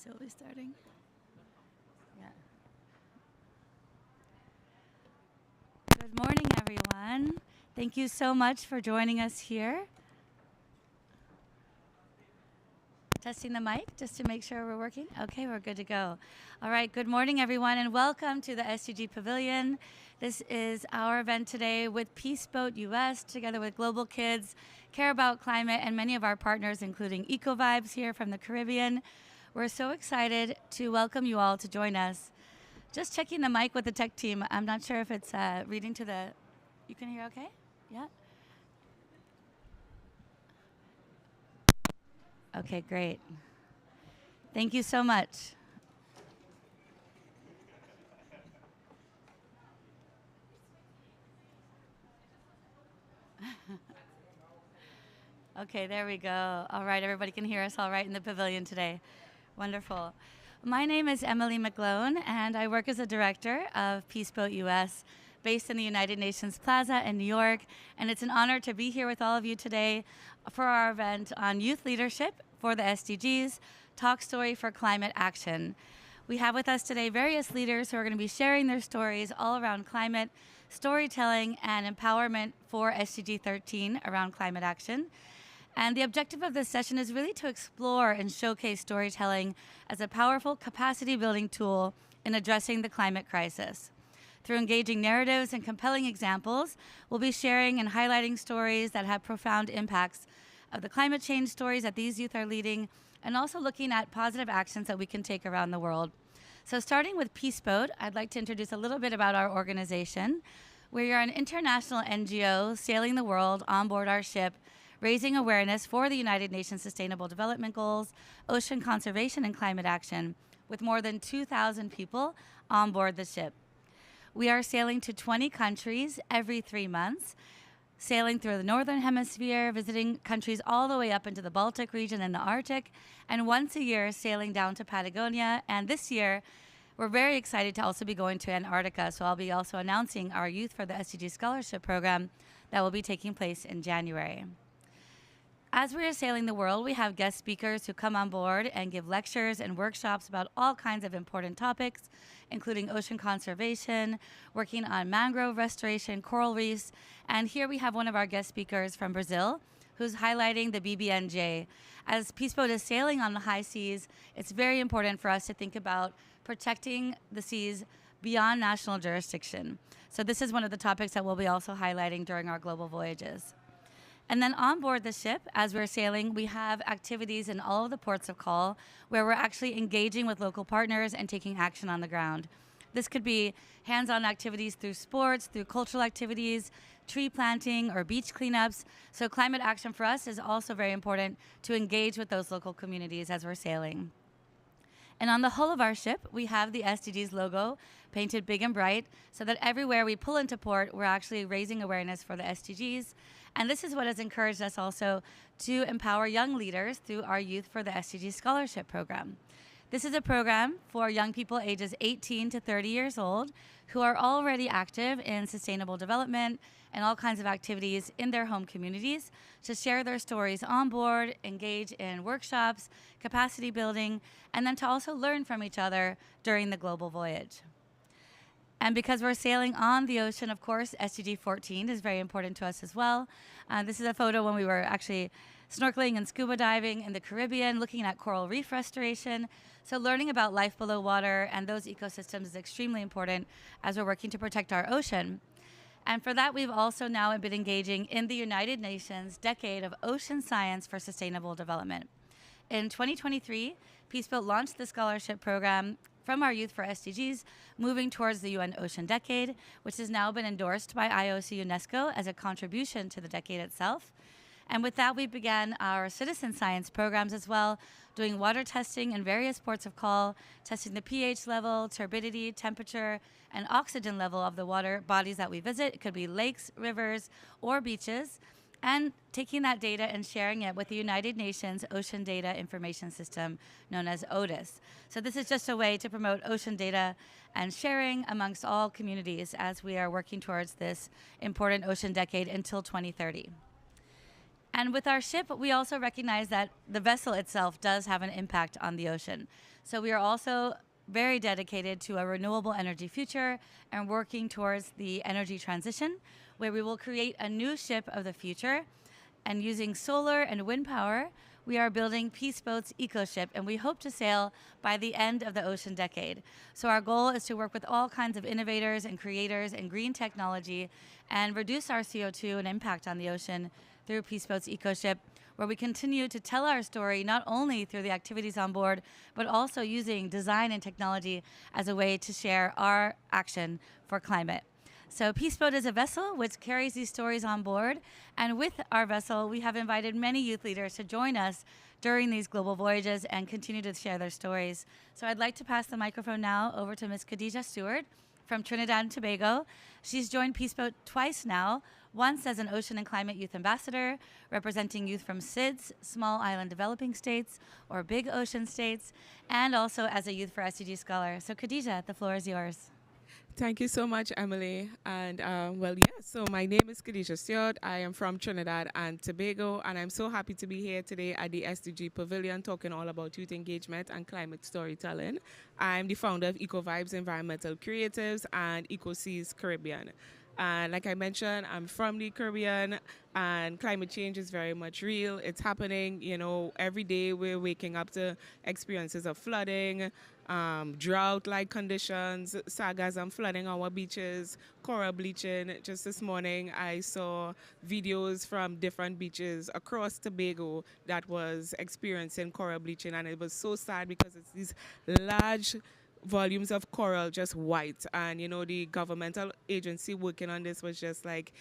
So we'll be starting. Yeah. Good morning, everyone. Thank you so much for joining us here. Testing the mic just to make sure we're working. Okay, we're good to go. All right, good morning, everyone, and welcome to the SDG Pavilion. This is our event today with Peace Boat US, together with Global Kids, Care About Climate, and many of our partners, including Eco Vibes here from the Caribbean. We're so excited to welcome you all to join us. Just checking the mic with the tech team. I'm not sure if it's reading to the... You can hear okay? Yeah? Okay, great. Thank you so much. Okay, there we go. All right, everybody can hear us all right in the pavilion today. Wonderful. My name is Emily McGlone, and I work as a director of Peace Boat US, based in the United Nations Plaza in New York. And it's an honor to be here with all of you today for our event on youth leadership for the SDGs, Talk Story for Climate Action. We have with us today various leaders who are going to be sharing their stories all around climate, storytelling, and empowerment for SDG 13 around climate action. And the objective of this session is really to explore and showcase storytelling as a powerful capacity-building tool in addressing the climate crisis. Through engaging narratives and compelling examples, we'll be sharing and highlighting stories that have profound impacts of the climate change stories that these youth are leading, and also looking at positive actions that we can take around the world. So starting with Peace Boat, I'd like to introduce a little bit about our organization. We are an international NGO sailing the world on board our ship, raising awareness for the United Nations Sustainable Development Goals, ocean conservation, and climate action, with more than 2,000 people on board the ship. We are sailing to 20 countries every 3 months, sailing through the Northern Hemisphere, visiting countries all the way up into the Baltic region and the Arctic, and once a year sailing down to Patagonia. And this year, we're very excited to also be going to Antarctica, so I'll be also announcing our Youth for the SDG Scholarship Program that will be taking place in January. As we are sailing the world, we have guest speakers who come on board and give lectures and workshops about all kinds of important topics, including ocean conservation, working on mangrove restoration, coral reefs, and here we have one of our guest speakers from Brazil who's highlighting the BBNJ. As Peace Boat is sailing on the high seas, it's very important for us to think about protecting the seas beyond national jurisdiction. So this is one of the topics that we'll be also highlighting during our global voyages. And then on board the ship, as we're sailing, we have activities in all of the ports of call where we're actually engaging with local partners and taking action on the ground. This could be hands-on activities through sports, through cultural activities, tree planting, or beach cleanups. So climate action for us is also very important to engage with those local communities as we're sailing. And on the hull of our ship, we have the SDGs logo painted big and bright so that everywhere we pull into port, we're actually raising awareness for the SDGs. And this is what has encouraged us also to empower young leaders through our Youth for the SDGs Scholarship Program. This is a program for young people ages 18 to 30 years old who are already active in sustainable development and all kinds of activities in their home communities to share their stories on board, engage in workshops, capacity building, and then to also learn from each other during the global voyage. And because we're sailing on the ocean, of course, SDG 14 is very important to us as well. This is a photo when we were actually snorkeling and scuba diving in the Caribbean, looking at coral reef restoration. So learning about life below water and those ecosystems is extremely important as we're working to protect our ocean. And for that, we've also now been engaging in the United Nations Decade of Ocean Science for Sustainable Development. In 2023, Peace Boat launched the scholarship program from our Youth for SDGs, moving towards the UN Ocean Decade, which has now been endorsed by IOC UNESCO as a contribution to the decade itself. And with that, we began our citizen science programs as well, doing water testing in various ports of call, testing the pH level, turbidity, temperature, and oxygen level of the water bodies that we visit. It could be lakes, rivers, or beaches, and taking that data and sharing it with the United Nations Ocean Data Information System, known as ODIS. So this is just a way to promote ocean data and sharing amongst all communities as we are working towards this important ocean decade until 2030. And with our ship, we also recognize that the vessel itself does have an impact on the ocean. So we are also very dedicated to a renewable energy future and working towards the energy transition, where we will create a new ship of the future. And using solar and wind power, we are building Peace Boat's eco-ship, and we hope to sail by the end of the ocean decade. So our goal is to work with all kinds of innovators and creators in green technology and reduce our CO2 and impact on the ocean through Peace Boat's eco-ship, where we continue to tell our story not only through the activities on board, but also using design and technology as a way to share our action for climate. So Peace Boat is a vessel which carries these stories on board. And with our vessel, we have invited many youth leaders to join us during these global voyages and continue to share their stories. So I'd like to pass the microphone now over to Ms. Khadija Stewart from Trinidad and Tobago. She's joined Peace Boat twice now, once as an Ocean and Climate Youth Ambassador, representing youth from SIDS, Small Island Developing States, or Big Ocean States, and also as a Youth for SDG Scholar. So Khadija, the floor is yours. Thank you so much, Emily. And so my name is Khadija Stewart. I am from Trinidad and Tobago, and I'm so happy to be here today at the SDG Pavilion talking all about youth engagement and climate storytelling. I'm the founder of Eco Vibes Environmental Creatives and EcoSeas Caribbean. And like I mentioned, I'm from the Caribbean, and climate change is very much real. It's happening, every day we're waking up to experiences of flooding, drought-like conditions, sargassum flooding our beaches, coral bleaching. Just this morning, I saw videos from different beaches across Tobago that was experiencing coral bleaching, and it was so sad because it's these large volumes of coral just white, and the governmental agency working on this was just like,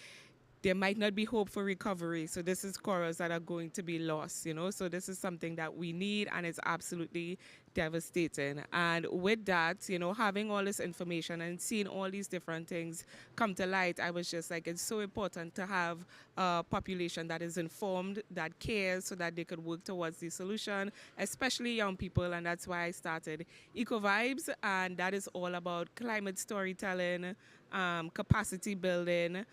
there might not be hope for recovery. So this is corals that are going to be lost, So this is something that we need, and it's absolutely devastating. And with that, having all this information and seeing all these different things come to light, I was just like, it's so important to have a population that is informed, that cares, so that they could work towards the solution, especially young people. And that's why I started Eco Vibes, and that is all about climate storytelling, capacity building.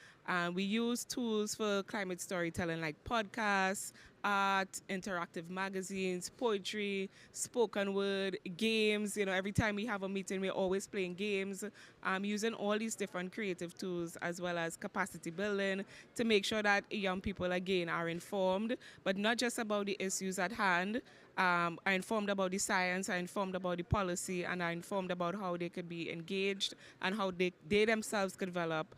We use tools for climate storytelling like podcasts, art, interactive magazines, poetry, spoken word, games. Every time we have a meeting, we're always playing games, using all these different creative tools as well as capacity building to make sure that young people, again, are informed, but not just about the issues at hand, are informed about the science, are informed about the policy, and are informed about how they could be engaged and how they themselves could develop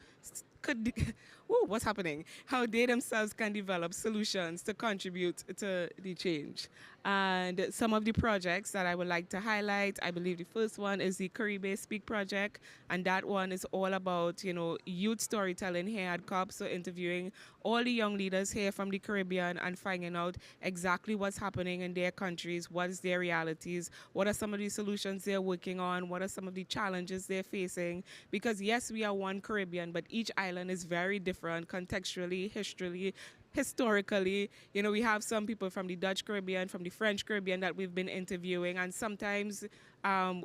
what's happening? How they themselves can develop solutions to contribute to the change. And some of the projects that I would like to highlight, I believe the first one is the Caribbean Speak project, and that one is all about, youth storytelling here at COP, so interviewing all the young leaders here from the Caribbean and finding out exactly what's happening in their countries, what is their realities, what are some of the solutions they're working on, what are some of the challenges they're facing, because yes, we are one Caribbean, but each island is very different contextually, historically. We have some people from the Dutch Caribbean, from the French Caribbean that we've been interviewing, and sometimes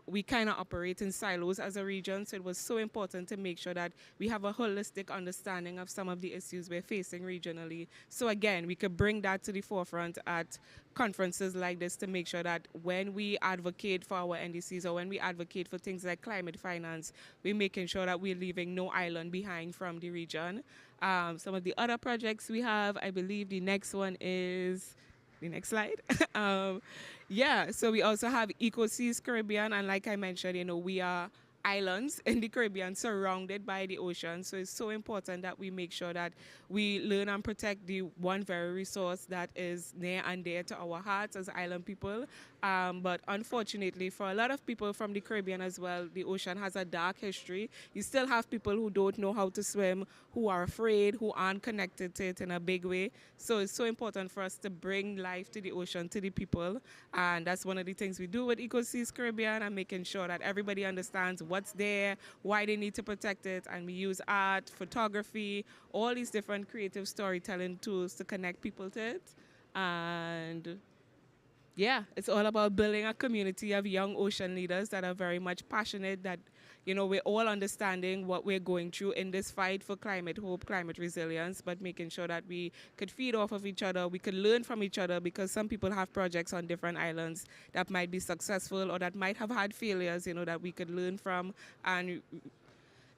we kind of operate in silos as a region, so it was so important to make sure that we have a holistic understanding of some of the issues we're facing regionally. So again, we could bring that to the forefront at conferences like this to make sure that when we advocate for our NDCs or when we advocate for things like climate finance, we're making sure that we're leaving no island behind from the region. Some of the other projects we have, I believe the next one is the next slide. So we also have EcoSeas Caribbean, and like I mentioned, we are islands in the Caribbean surrounded by the ocean. So it's so important that we make sure that we learn and protect the one very resource that is near and dear to our hearts as island people. But unfortunately, for a lot of people from the Caribbean as well, the ocean has a dark history. You still have people who don't know how to swim, who are afraid, who aren't connected to it in a big way. So it's so important for us to bring life to the ocean, to the people. And that's one of the things we do with EcoSeas Caribbean, and making sure that everybody understands what's there, why they need to protect it. And we use art, photography, all these different creative storytelling tools to connect people to it. And yeah, it's all about building a community of young ocean leaders that are very much passionate, that we're all understanding what we're going through in this fight for climate hope, climate resilience, but making sure that we could feed off of each other, we could learn from each other, because some people have projects on different islands that might be successful or that might have had failures, that we could learn from and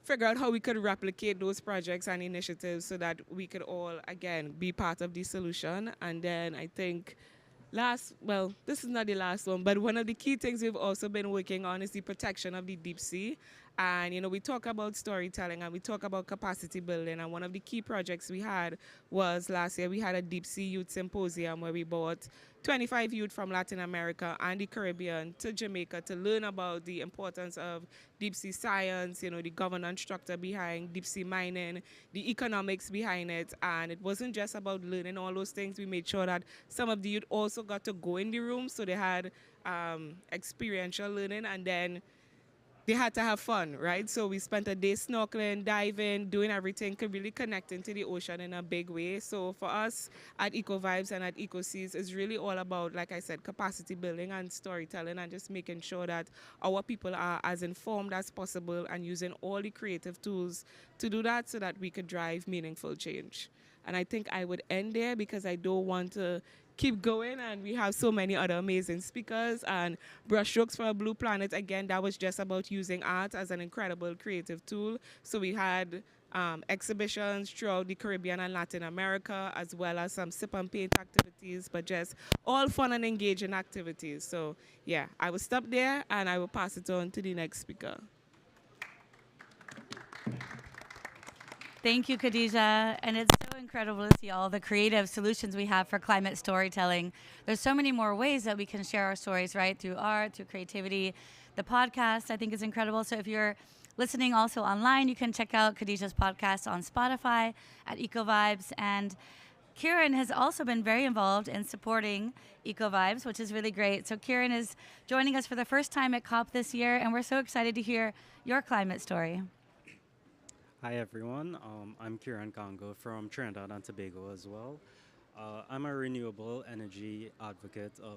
figure out how we could replicate those projects and initiatives so that we could all, again, be part of the solution. And then I think this is not the last one, but one of the key things we've also been working on is the protection of the deep sea. And, we talk about storytelling and we talk about capacity building. And one of the key projects we had was last year, we had a deep sea youth symposium where we brought 25 youth from Latin America and the Caribbean to Jamaica to learn about the importance of deep sea science, the governance structure behind deep sea mining, the economics behind it. And it wasn't just about learning all those things. We made sure that some of the youth also got to go in the room, so they had experiential learning, and then they had to have fun, right? So we spent a day snorkeling, diving, doing everything, really connecting to the ocean in a big way. So for us at Eco Vibes and at Eco Seas, it's really all about, like I said, capacity building and storytelling, and just making sure that our people are as informed as possible and using all the creative tools to do that so that we could drive meaningful change. And I think I would end there because I don't want to keep going, and we have so many other amazing speakers. And Brushstrokes for a Blue Planet, again, that was just about using art as an incredible creative tool. So we had exhibitions throughout the Caribbean and Latin America, as well as some sip and paint activities, but just all fun and engaging activities. So yeah, I will stop there and I will pass it on to the next speaker. Thank you, Khadija. And it's so incredible to see all the creative solutions we have for climate storytelling. There's so many more ways that we can share our stories, right? Through art, through creativity. The podcast, I think, is incredible. So if you're listening also online, you can check out Khadija's podcast on Spotify at Eco Vibes. And Kieran has also been very involved in supporting Eco Vibes, which is really great. So Kieran is joining us for the first time at COP this year, and we're so excited to hear your climate story. Hi everyone, I'm Kieran Congo from Trinidad and Tobago as well. I'm a renewable energy advocate, a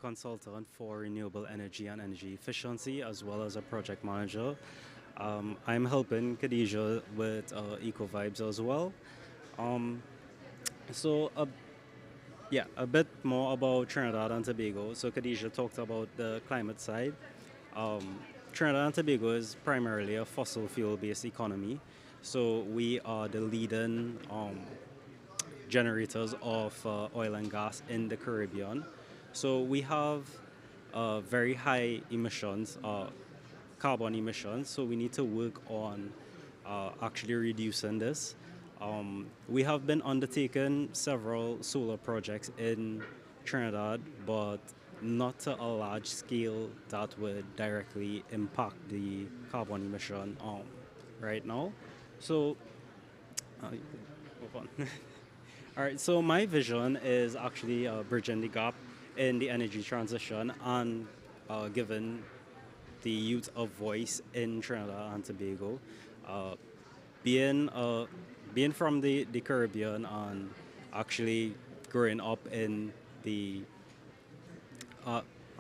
consultant for renewable energy and energy efficiency, as well as a project manager. I'm helping Khadija with Eco Vibes as well. So, a bit more about Trinidad and Tobago. So Khadija talked about the climate side. Trinidad and Tobago is primarily a fossil fuel-based economy. So we are the leading generators of oil and gas in the Caribbean. So we have very high emissions, carbon emissions. So we need to work on actually reducing this. We have been undertaking several solar projects in Trinidad, but not to a large scale that would directly impact the carbon emission right now. So, move on. All right, so my vision is actually bridging the gap in the energy transition and giving the youth a voice in Trinidad and Tobago. Being from the Caribbean and actually growing up in the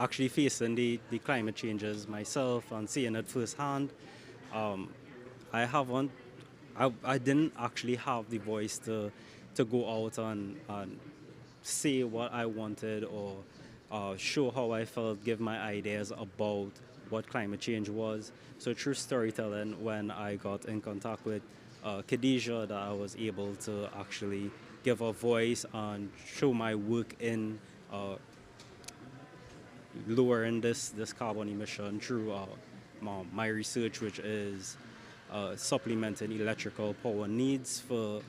actually facing the climate changes myself and seeing it firsthand, I didn't actually have the voice to go out and say what I wanted or show how I felt, give my ideas about what climate change was. So through storytelling, when I got in contact with Khadija, that I was able to actually give a voice and show my work in lowering this carbon emission through my research, which is supplementing electrical power needs for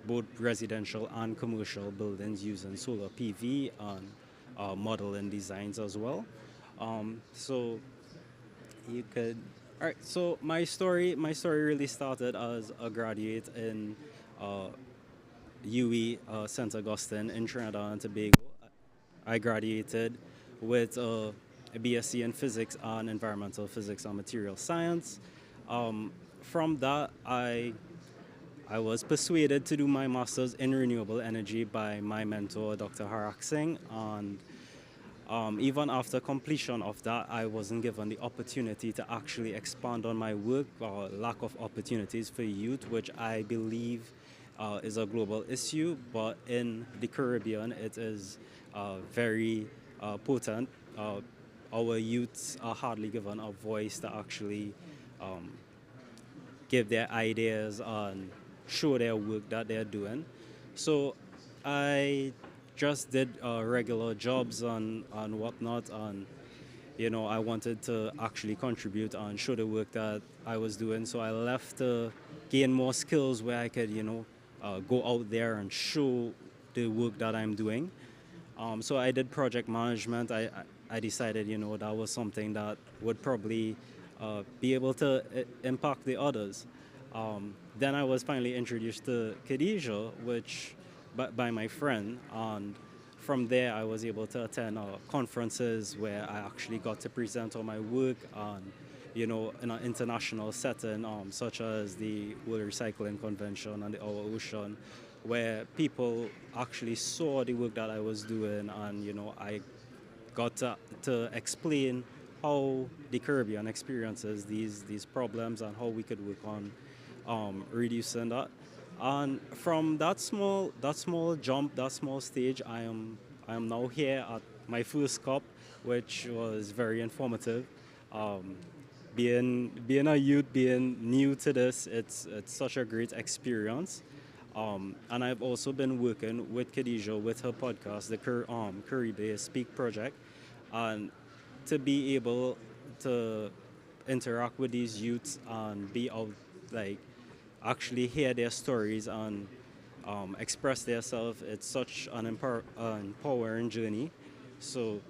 both residential and commercial buildings using solar PV and modeling designs as well. So you could. All right. So my story really started as a graduate in UE St. Augustine in Trinidad and Tobago. I graduated with a BSc in physics and environmental physics and material science. From that, I was persuaded to do my master's in renewable energy by my mentor, Dr. Harak Singh, and Even after completion of that, I wasn't given the opportunity to actually expand on my work, or lack of opportunities for youth, which I believe is a global issue, but in the Caribbean, it is very potent. Our youths are hardly given a voice to actually um, give their ideas and show their work that they're doing. So I just did regular jobs and whatnot, and I wanted to actually contribute and show the work that I was doing. So I left to gain more skills where I could, go out there and show the work that I'm doing. So I did project management. I decided, that was something that would probably be able to impact the others. Then I was finally introduced to Khadija, which by my friend, and from there I was able to attend conferences where I actually got to present on my work on, in an international setting, such as the World Recycling Convention and the Our Ocean, where people actually saw the work that I was doing, and I got to explain how the Caribbean experiences these problems and how we could work on reducing that. And from that small jump, that small stage, I am now here at my first COP, which was very informative. Um, being a youth, being new to this, it's such a great experience. And I've also been working with Khadija with her podcast, the Caribe Speak Project, and to be able to interact with these youths and be out, like, actually hear their stories and express themselves. It's such an empowering journey. So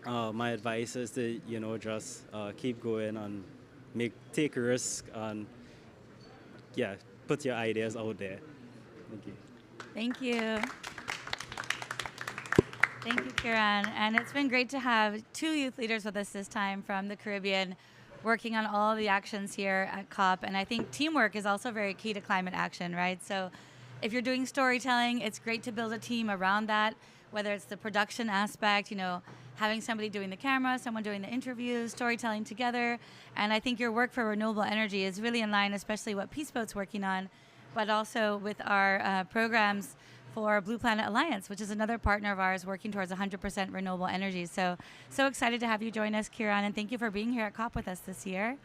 my advice is to just keep going and take a risk, and yeah, put your ideas out there. Thank you. Thank you. Thank you, Kiran. And it's been great to have two youth leaders with us this time from the Caribbean working on all the actions here at COP. And I think teamwork is also very key to climate action, right? So if you're doing storytelling, it's great to build a team around that, whether it's the production aspect, having somebody doing the camera, someone doing the interviews, storytelling together. And I think your work for renewable energy is really in line, especially what Peace Boat's working on, but also with our programs for Blue Planet Alliance, which is another partner of ours working towards 100% renewable energy. So excited to have you join us, Kiran, and thank you for being here at COP with us this year.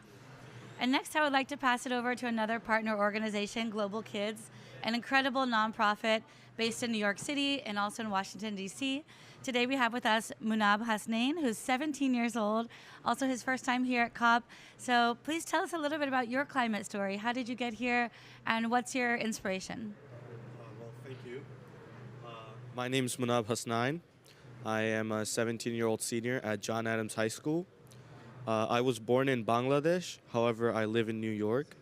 And next, I would like to pass it over to another partner organization, Global Kids, an incredible nonprofit based in New York City and also in Washington, D.C. Today we have with us Munab Hasnain, who's 17 years old, also his first time here at COP. So please tell us a little bit about your climate story. How did you get here, and what's your inspiration? Well, thank you. My name is Munab Hasnain. I am a 17-year-old senior at John Adams High School. I was born in Bangladesh, however, I live in New York.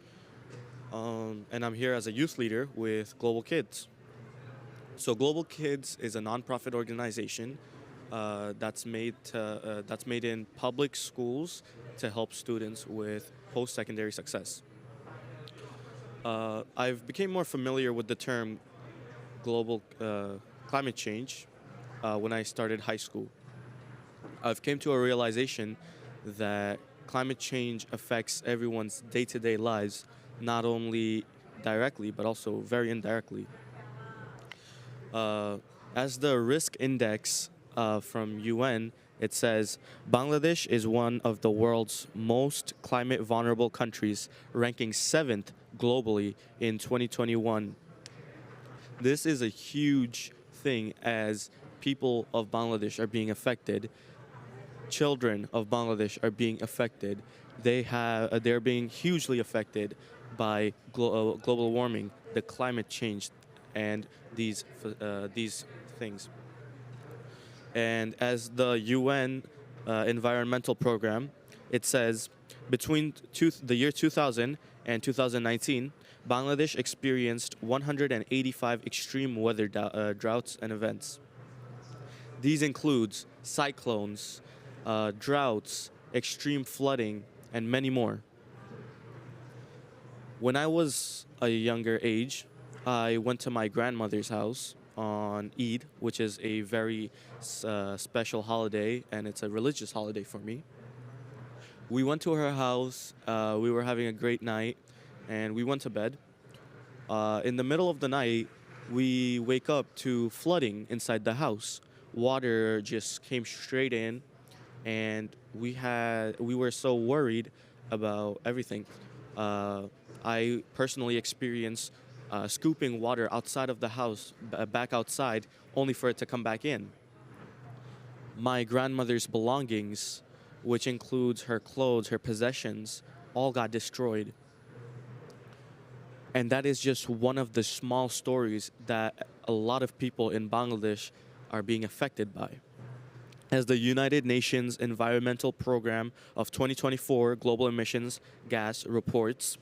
And I'm here as a youth leader with Global Kids. So Global Kids is a nonprofit organization that's made in public schools to help students with post-secondary success. I've become more familiar with the term global climate change when I started high school. I've came to a realization that climate change affects everyone's day-to-day lives, not only directly, but also very indirectly. As the risk index from UN, it says Bangladesh is one of the world's most climate vulnerable countries, ranking 7th globally in 2021. This is a huge thing as people of Bangladesh are being affected. Children of Bangladesh are being affected. They're being hugely affected by global warming, the climate change, and these things. And as the UN environmental program, it says between the year 2000 and 2019, Bangladesh experienced 185 extreme weather droughts and events. These includes cyclones, droughts, extreme flooding, and many more. When I was a younger age, I went to my grandmother's house on Eid, which is a very special holiday, and it's a religious holiday for me. We went to her house. We were having a great night, and we went to bed. In the middle of the night, we wake up to flooding inside the house. Water just came straight in, and we were so worried about everything. Uh, I personally experienced scooping water outside of the house, back outside, only for it to come back in. My grandmother's belongings, which includes her clothes, her possessions, all got destroyed. And that is just one of the small stories that a lot of people in Bangladesh are being affected by. As the United Nations Environmental Program of 2024 Global Emissions Gas reports,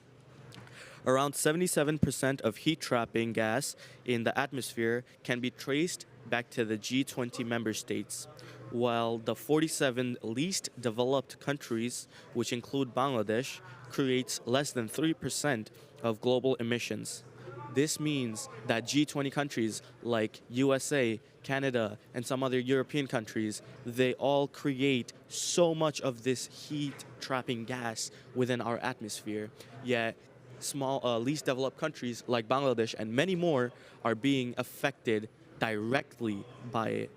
around 77% of heat trapping gas in the atmosphere can be traced back to the G20 member states, while the 47 least developed countries, which include Bangladesh, creates less than 3% of global emissions. This means that G20 countries like USA, Canada, and some other European countries, they all create so much of this heat trapping gas within our atmosphere. Yet small, least developed countries like Bangladesh and many more are being affected directly by it.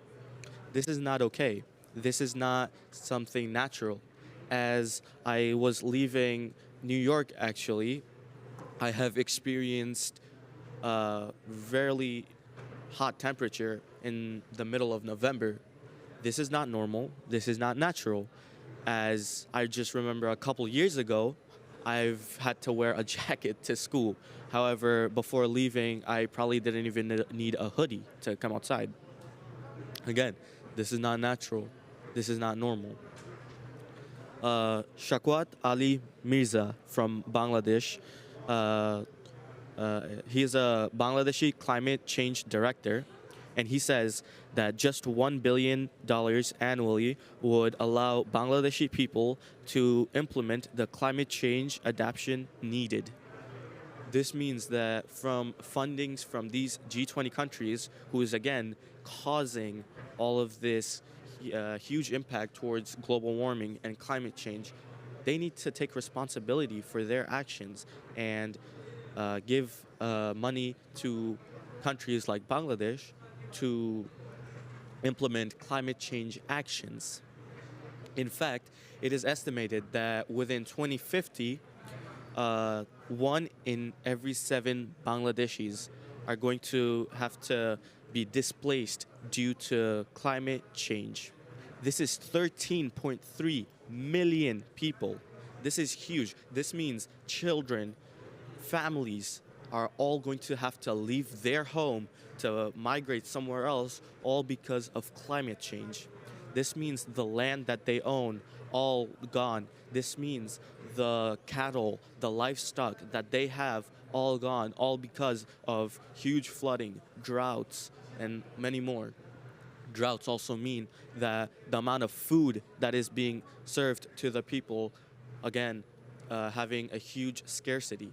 This is not okay. This is not something natural. As I was leaving New York, actually, I have experienced very hot temperature in the middle of November. This is not normal. This is not natural. As I just remember a couple years ago, I've had to wear a jacket to school. However, before leaving, I probably didn't even need a hoodie to come outside. Again, this is not natural. This is not normal. Shakwat Ali Mirza from Bangladesh. Uh, he is a Bangladeshi climate change director, and he says that just $1 billion annually would allow Bangladeshi people to implement the climate change adaptation needed. This means that from fundings from these G20 countries, who is again causing all of this huge impact towards global warming and climate change, they need to take responsibility for their actions and give money to countries like Bangladesh to implement climate change actions. In fact, it is estimated that within 2050, 1 in every 7 Bangladeshis are going to have to be displaced due to climate change. This is 13.3 million people. This is huge. This means children, families are all going to have to leave their home to migrate somewhere else, all because of climate change. This means the land that they own, all gone. This means the cattle, the livestock that they have, all gone, all because of huge flooding, droughts, and many more. Droughts also mean that the amount of food that is being served to the people, again, having a huge scarcity.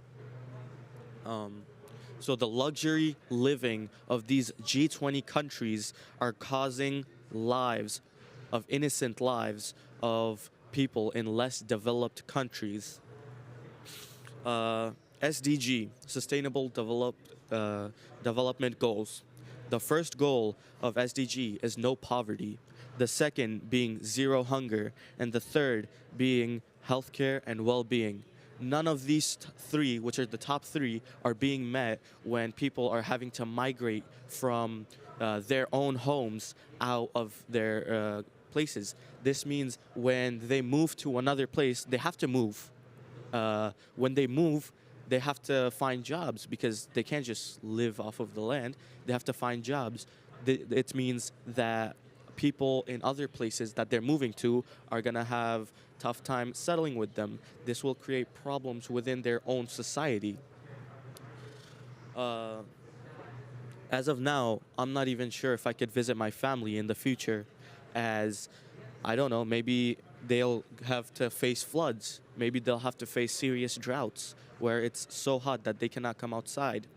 So the luxury living of these G20 countries are causing lives of innocent lives of people in less developed countries. SDG, Sustainable Development Goals. The first goal of SDG is no poverty, the second being zero hunger, and the third being healthcare and well-being. None of these three, which are the top three, are being met when people are having to migrate from their own homes out of their places. This means when they move to another place, they have to move. When they move, they have to find jobs because they can't just live off of the land. They have to find jobs. It means that people in other places that they're moving to are going to have tough time settling with them. This will create problems within their own society. As of now, I'm not even sure if I could visit my family in the future, as I don't know, maybe they'll have to face floods. Maybe they'll have to face serious droughts where it's so hot that they cannot come outside.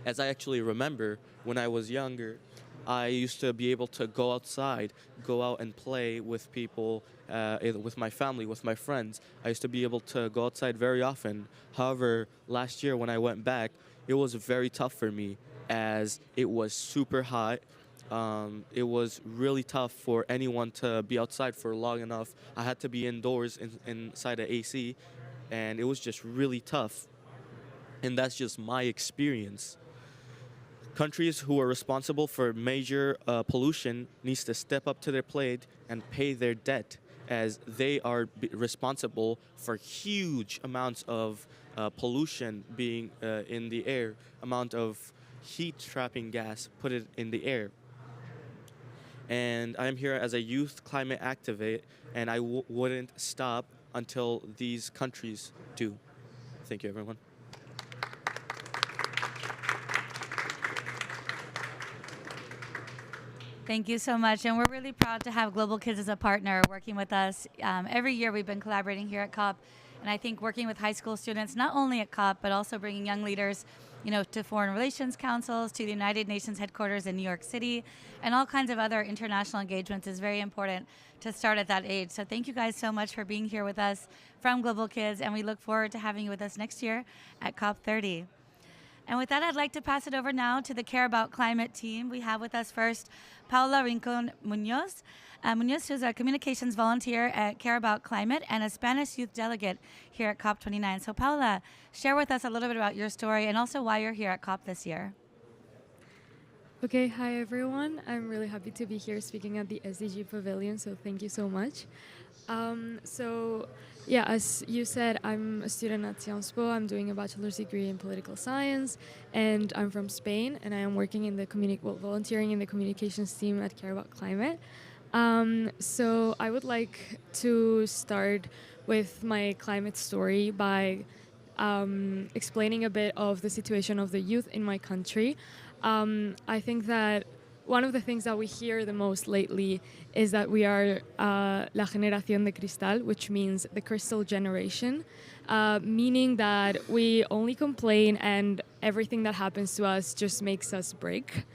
As I actually remember, when I was younger, I used to be able to go outside, go out and play with people, with my family, with my friends. I used to be able to go outside very often. However, last year when I went back, it was very tough for me as it was super hot. It was really tough for anyone to be outside for long enough. I had to be indoors inside the AC, and it was just really tough. And that's just my experience. Countries who are responsible for major pollution needs to step up to their plate and pay their debt, as they are responsible for huge amounts of pollution being in the air, amount of heat trapping gas put it in the air. And I'm here as a youth climate activist, and I wouldn't stop until these countries do. Thank you, everyone. Thank you so much. And we're really proud to have Global Kids as a partner working with us. Every year we've been collaborating here at COP. And I think working with high school students, not only at COP, but also bringing young leaders, to foreign relations councils, to the United Nations headquarters in New York City, and all kinds of other international engagements is very important to start at that age. So thank you guys so much for being here with us from Global Kids. And we look forward to having you with us next year at COP30. And with that, I'd like to pass it over now to the Care About Climate team. We have with us first Paula Rincon Munoz. Munoz is a communications volunteer at Care About Climate and a Spanish youth delegate here at COP29. So Paula, share with us a little bit about your story and also why you're here at COP this year. Okay, hi everyone. I'm really happy to be here speaking at the SDG Pavilion, so thank you so much. As you said, I'm a student at Sciences Po. I'm doing a bachelor's degree in political science, and I'm from Spain, and I am working in the volunteering in the communications team at Care About Climate. So I would like to start with my climate story by explaining a bit of the situation of the youth in my country. I think that one of the things that we hear the most lately is that we are la generación de cristal, which means the crystal generation, meaning that we only complain and everything that happens to us just makes us break.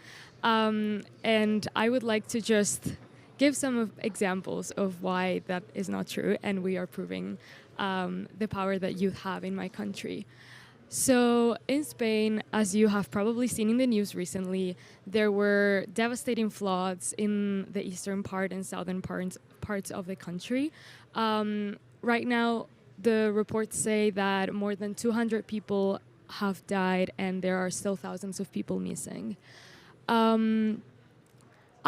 And I would like to just give some examples of why that is not true, and we are proving the power that youth have in my country. So in Spain, as you have probably seen in the news recently, there were devastating floods in the eastern part and southern parts of the country. Right now, the reports say that more than 200 people have died and there are still thousands of people missing. I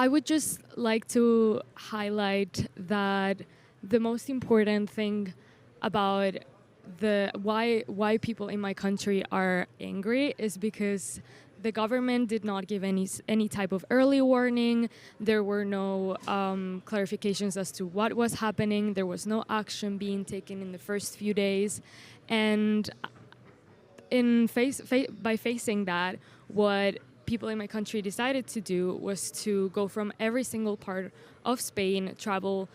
would just like to highlight that the most important thing about why people in my country are angry is because the government did not give any type of early warning. There were no clarifications as to what was happening. There was no action being taken in the first few days, and by facing that, what people in my country decided to do was to go from every single part of Spain, travel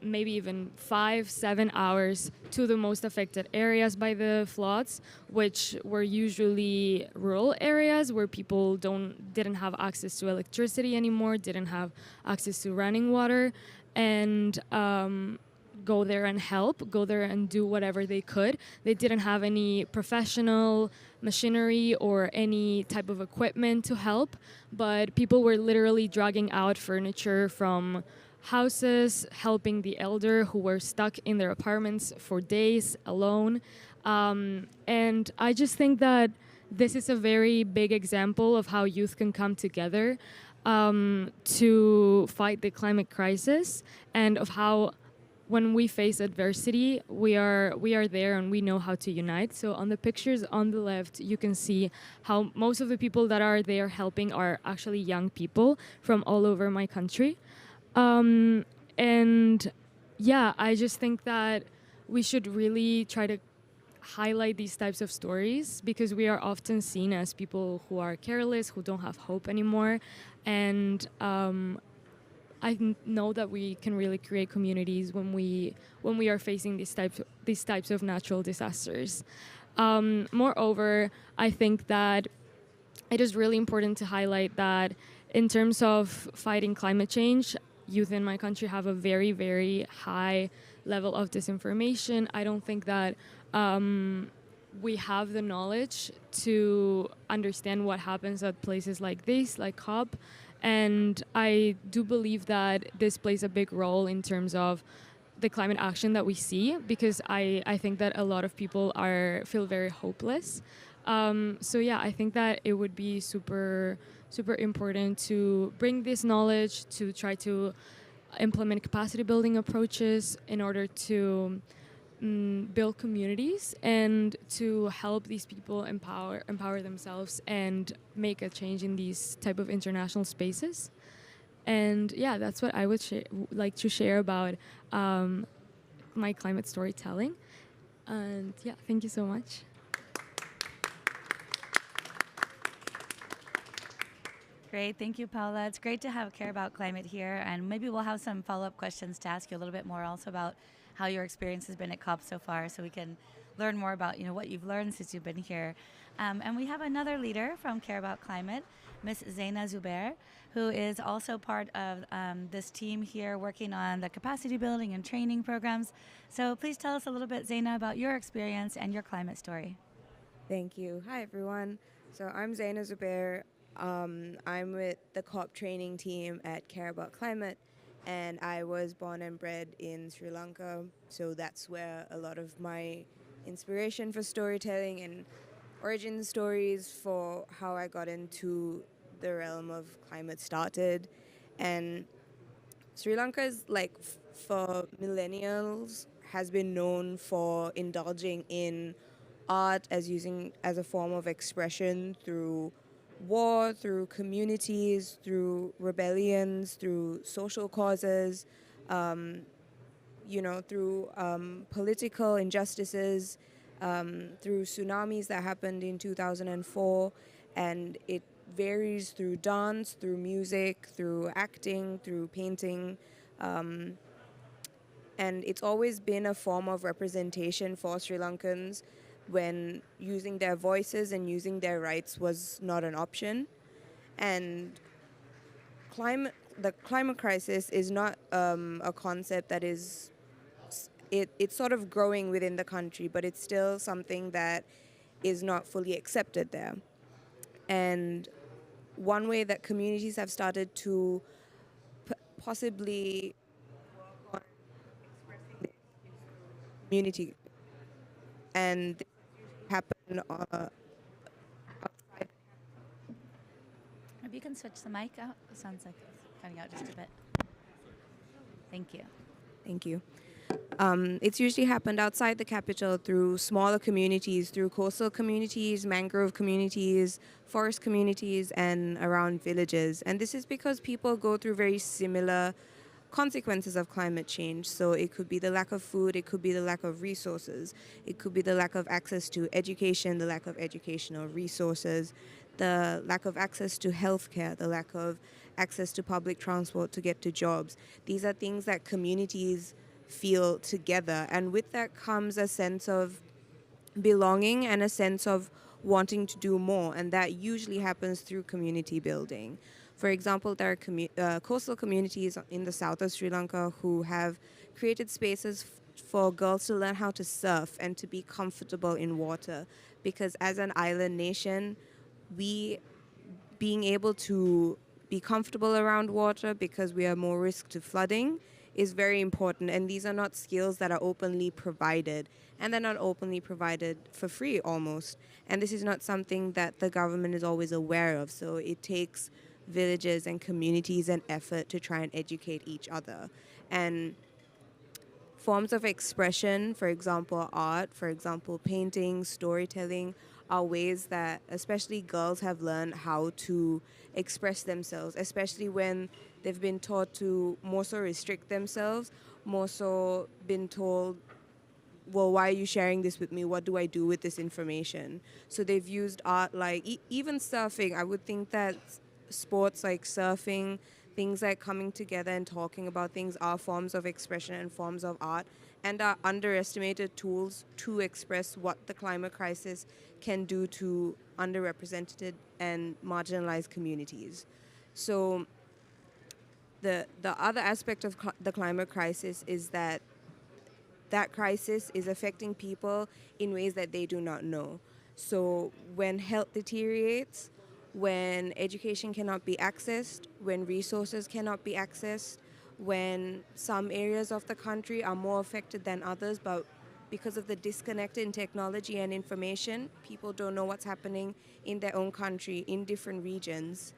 maybe even 5-7 hours to the most affected areas by the floods, which were usually rural areas where people didn't have access to electricity anymore, didn't have access to running water, and go there and help, go there and do whatever they could. They didn't have any professional machinery or any type of equipment to help, but people were literally dragging out furniture from houses, helping the elder who were stuck in their apartments for days alone. And I just think that this is a very big example of how youth can come together to fight the climate crisis, and of how when we face adversity, we are there and we know how to unite. So on the pictures on the left, you can see how most of the people that are there helping are actually young people from all over my country. And yeah, I just think that we should really try to highlight these types of stories, because we are often seen as people who are careless, who don't have hope anymore. And I know that we can really create communities when we are facing these types of natural disasters. Moreover, I think that it is really important to highlight that in terms of fighting climate change, youth in my country have a very, very high level of disinformation. I don't think that we have the knowledge to understand what happens at places like this, like COP. And I do believe that this plays a big role in terms of the climate action that we see, because I think that a lot of people feel very hopeless. So yeah, I think that it would be super important to bring this knowledge, to try to implement capacity building approaches in order to build communities and to help these people empower themselves and make a change in these type of international spaces. And yeah, that's what I would like to share about my climate storytelling. And yeah, thank you so much. Great, thank you, Paula. It's great to care about climate here, and maybe we'll have some follow-up questions to ask you a little bit more also about how your experience has been at COP so far, so we can learn more about what you've learned since you've been here. And we have another leader from Care About Climate, Miss Zeina Zubair, who is also part of this team here working on the capacity building and training programs. So please tell us a little bit, Zeina, about your experience and your climate story. Thank you. Hi, everyone. So I'm Zeina Zubair. I'm with the COP training team at Care About Climate, and I was born and bred in Sri Lanka, so that's where a lot of my inspiration for storytelling and origin stories for how I got into the realm of climate started. And Sri Lanka is for millennials has been known for indulging in art as a form of expression through war, through communities, through rebellions, through social causes, through political injustices, through tsunamis that happened in 2004. And it varies through dance, through music, through acting, through painting. And it's always been a form of representation for Sri Lankans when using their voices and using their rights was not an option. And the climate crisis is not a concept that is, it's sort of growing within the country, but it's still something that is not fully accepted there. And one way that communities have started to possibly work on expressing this community, and this happen outside. If you can switch the mic out, it sounds like it's cutting out just a bit. Thank you. Thank you. It's usually happened outside the capital through smaller communities, through coastal communities, mangrove communities, forest communities, and around villages. And this is because people go through very similar consequences of climate change. So it could be the lack of food, it could be the lack of resources, it could be the lack of access to education, the lack of educational resources, the lack of access to healthcare, the lack of access to public transport to get to jobs. These are things that communities feel together, and with that comes a sense of belonging and a sense of wanting to do more, and that usually happens through community building. For example, there are coastal communities in the south of Sri Lanka who have created spaces for girls to learn how to surf and to be comfortable in water, because as an island nation, being able to be comfortable around water because we are more risk to flooding is very important, and these are not skills that are openly provided, and they're not openly provided for free almost, and this is not something that the government is always aware of. So it takes villages and communities and effort to try and educate each other. And forms of expression, for example art, for example painting, storytelling, are ways that especially girls have learned how to express themselves, especially when they've been taught to more so restrict themselves, more so been told, well, why are you sharing this with me? What do I do with this information? So they've used art, like even surfing. I would think that sports like surfing, things like coming together and talking about things are forms of expression and forms of art, and are underestimated tools to express what the climate crisis can do to underrepresented and marginalized communities. So the other aspect of the climate crisis is that that crisis is affecting people in ways that they do not know. So when health deteriorates, when education cannot be accessed, when resources cannot be accessed, when some areas of the country are more affected than others, but because of the disconnect in technology and information, people don't know what's happening in their own country, in different regions.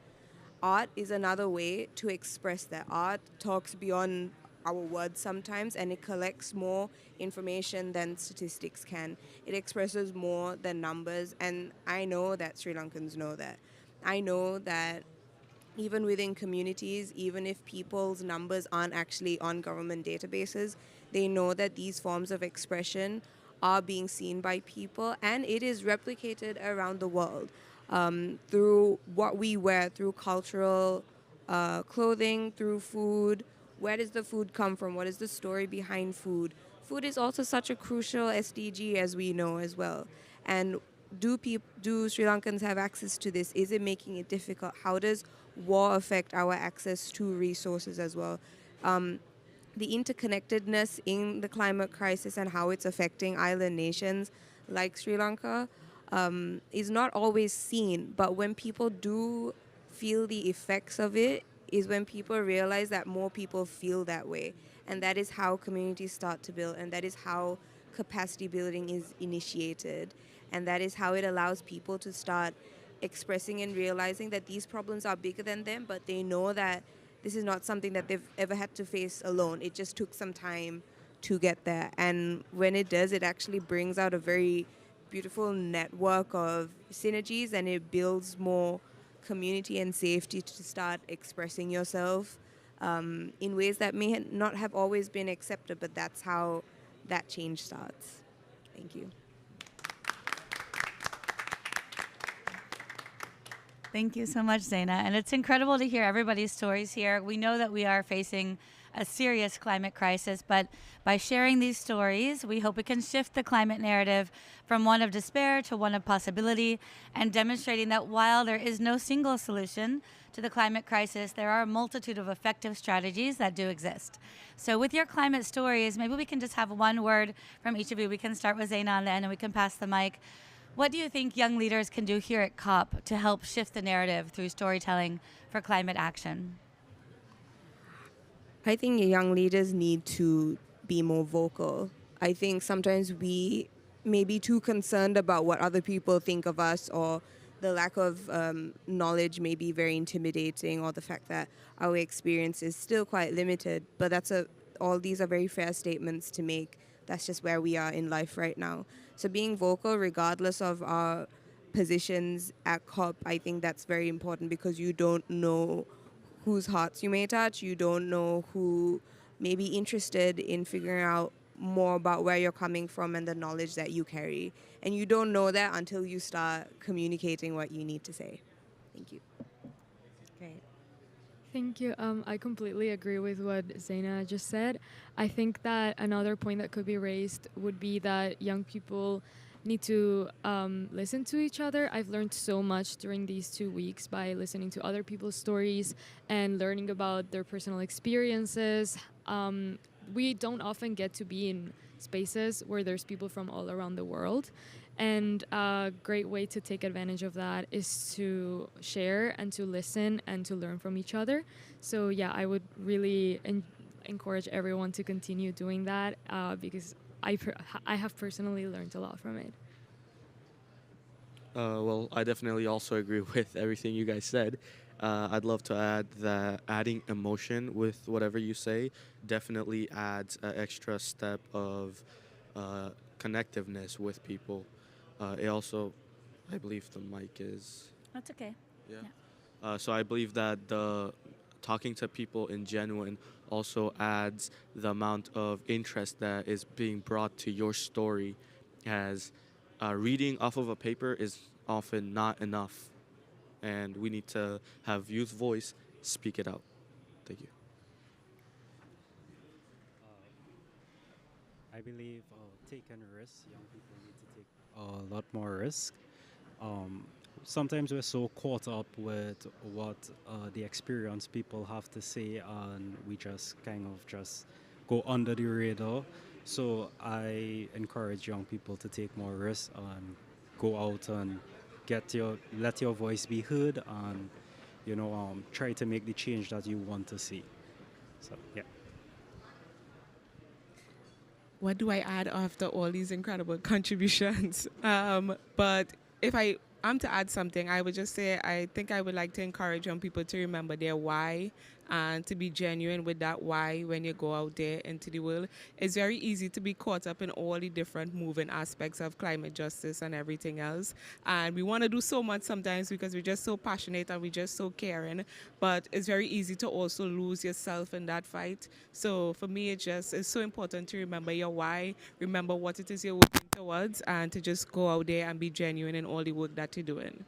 Art is another way to express that. Art talks beyond our words sometimes, and it collects more information than statistics can. It expresses more than numbers, and I know that Sri Lankans know that. I know that even within communities, even if people's numbers aren't actually on government databases, they know that these forms of expression are being seen by people, and it is replicated around the world through what we wear, through cultural clothing, through food. Where does the food come from? What is the story behind food? Food is also such a crucial SDG, as we know as well. And do Sri Lankans have access to this? Is it making it difficult? How does war affect our access to resources as well? The interconnectedness in the climate crisis and how it's affecting island nations like Sri Lanka is not always seen. But when people do feel the effects of it, is when people realize that more people feel that way. And that is how communities start to build, and that is how capacity building is initiated. And that is how it allows people to start expressing and realizing that these problems are bigger than them, but they know that this is not something that they've ever had to face alone. It just took some time to get there. And when it does, it actually brings out a very beautiful network of synergies, and it builds more community and safety to start expressing yourself in ways that may not have always been accepted, but that's how that change starts. Thank you. Thank you so much, Zaina. And it's incredible to hear everybody's stories here. We know that we are facing a serious climate crisis, but by sharing these stories, we hope it can shift the climate narrative from one of despair to one of possibility, and demonstrating that while there is no single solution to the climate crisis, there are a multitude of effective strategies that do exist. So with your climate stories, maybe we can just have one word from each of you. We can start with Zaina on the end, and we can pass the mic. What do you think young leaders can do here at COP to help shift the narrative through storytelling for climate action? I think young leaders need to be more vocal. I think sometimes we may be too concerned about what other people think of us, or the lack of knowledge may be very intimidating, or the fact that our experience is still quite limited. But all these are very fair statements to make. That's just where we are in life right now. So being vocal, regardless of our positions at COP, I think that's very important, because you don't know whose hearts you may touch. You don't know who may be interested in figuring out more about where you're coming from and the knowledge that you carry. And you don't know that until you start communicating what you need to say. Thank you. Great. Thank you. I completely agree with what Zaina just said. I think that another point that could be raised would be that young people need to listen to each other. I've learned so much during these 2 weeks by listening to other people's stories and learning about their personal experiences. We don't often get to be in spaces where there's people from all around the world. And a great way to take advantage of that is to share and to listen and to learn from each other. So yeah, I would really encourage everyone to continue doing that because I have personally learned a lot from it. Well, I definitely also agree with everything you guys said. I'd love to add that adding emotion with whatever you say definitely adds an extra step of connectiveness with people. It also, I believe the mic is... That's okay. Yeah. So I believe that the talking to people in genuine also adds the amount of interest that is being brought to your story, as reading off of a paper is often not enough, and we need to have youth voice speak it out. Thank you. I believe taking risks, young people need to take a lot more risk. sometimes we're so caught up with what the experienced people have to say, and we just kind of just go under the radar. So I encourage young people to take more risks and go out and let your voice be heard, and try to make the change that you want to see. So yeah. What do I add after all these incredible contributions? But if I'm to add something, I would just say I think I would like to encourage young people to remember their why and to be genuine with that why when you go out there into the world. It's very easy to be caught up in all the different moving aspects of climate justice and everything else. And we want to do so much sometimes because we're just so passionate and we're just so caring. But it's very easy to also lose yourself in that fight. So for me, it's so important to remember your why, remember what it is you're working towards, and to just go out there and be genuine in all the work that you're doing.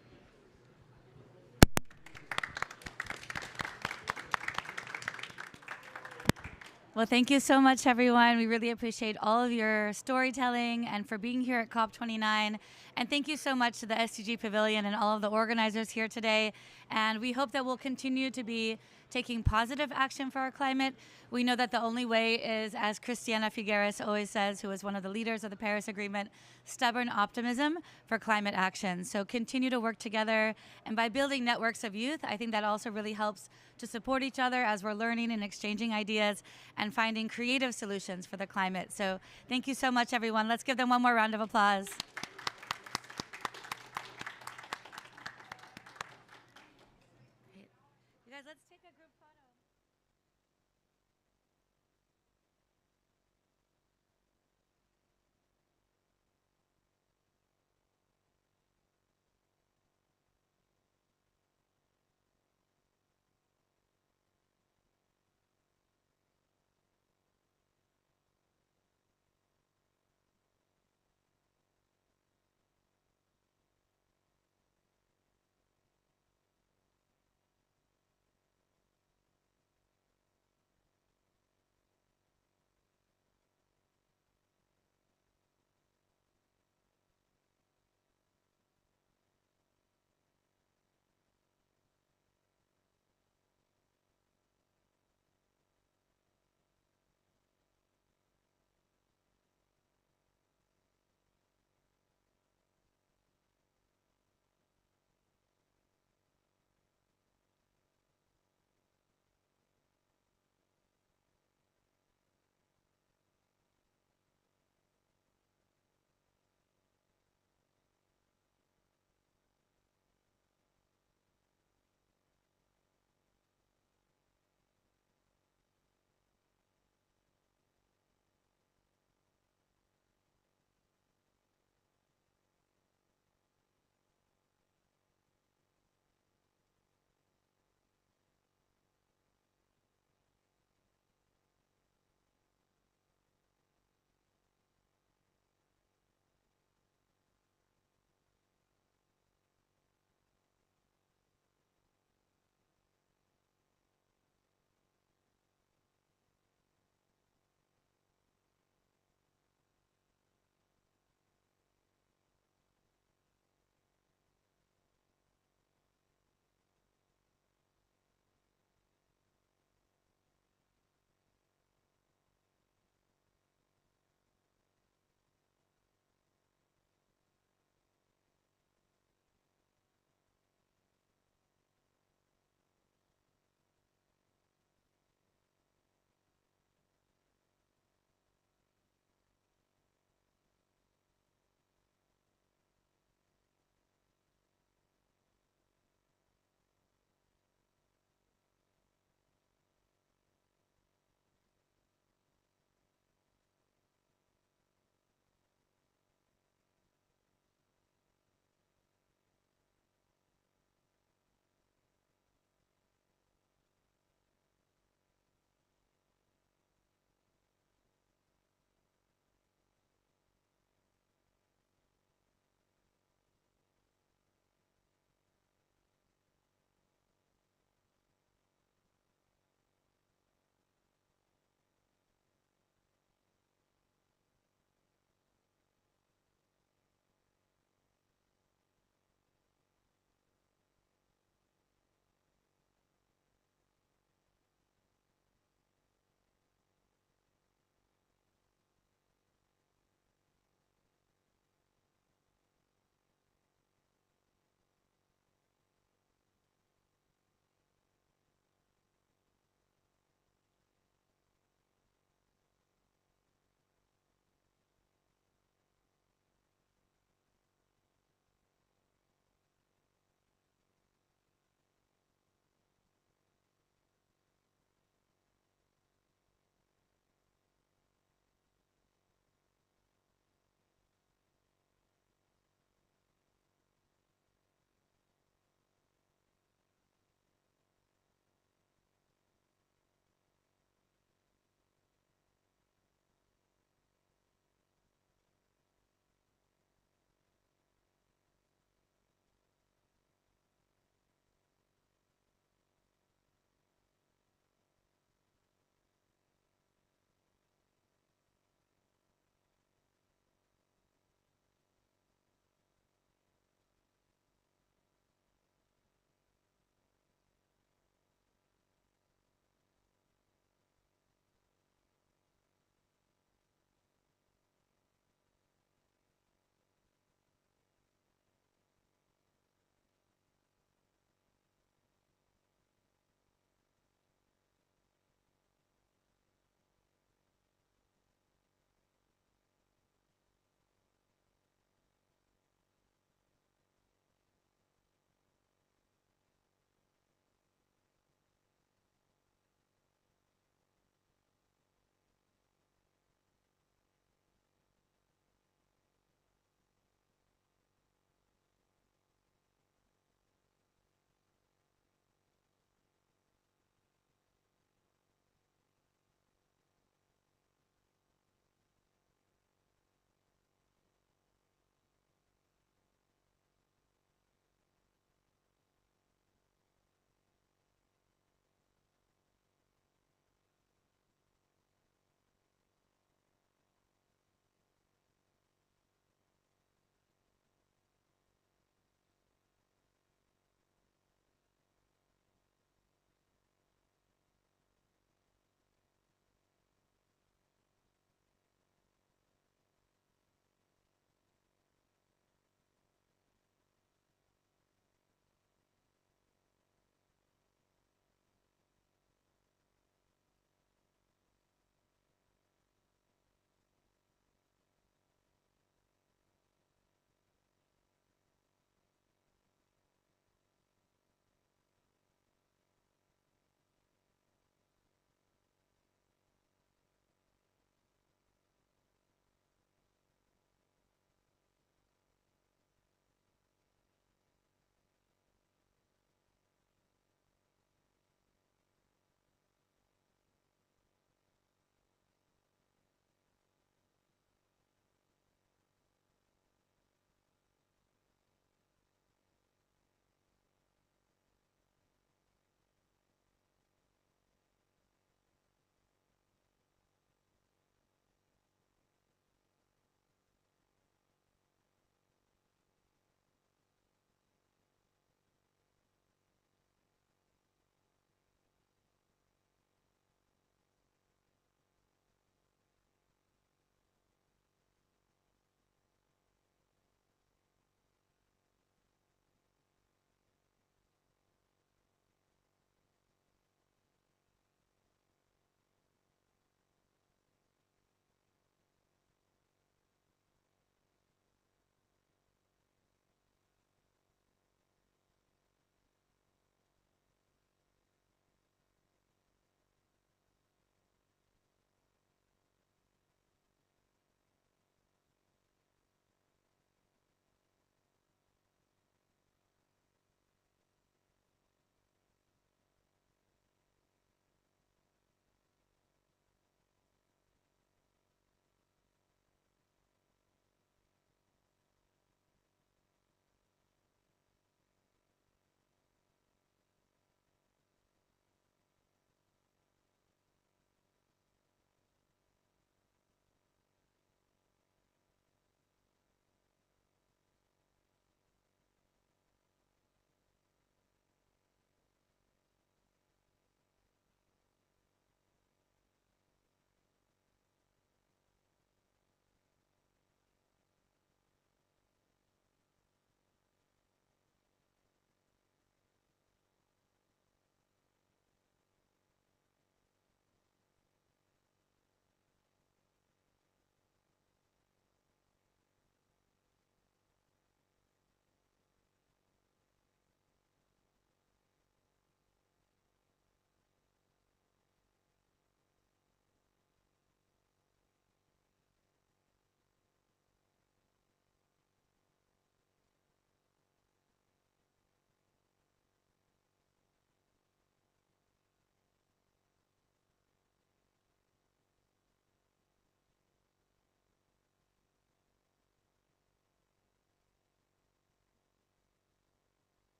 Well, thank you so much, everyone. We really appreciate all of your storytelling and for being here at COP29. And thank you so much to the SDG Pavilion and all of the organizers here today. And we hope that we'll continue to be taking positive action for our climate. We know that the only way is, as Christiana Figueres always says, who is one of the leaders of the Paris Agreement, stubborn optimism for climate action. So continue to work together. And by building networks of youth, I think that also really helps to support each other as we're learning and exchanging ideas and finding creative solutions for the climate. So thank you so much, everyone. Let's give them one more round of applause. You guys, let's take a group photo.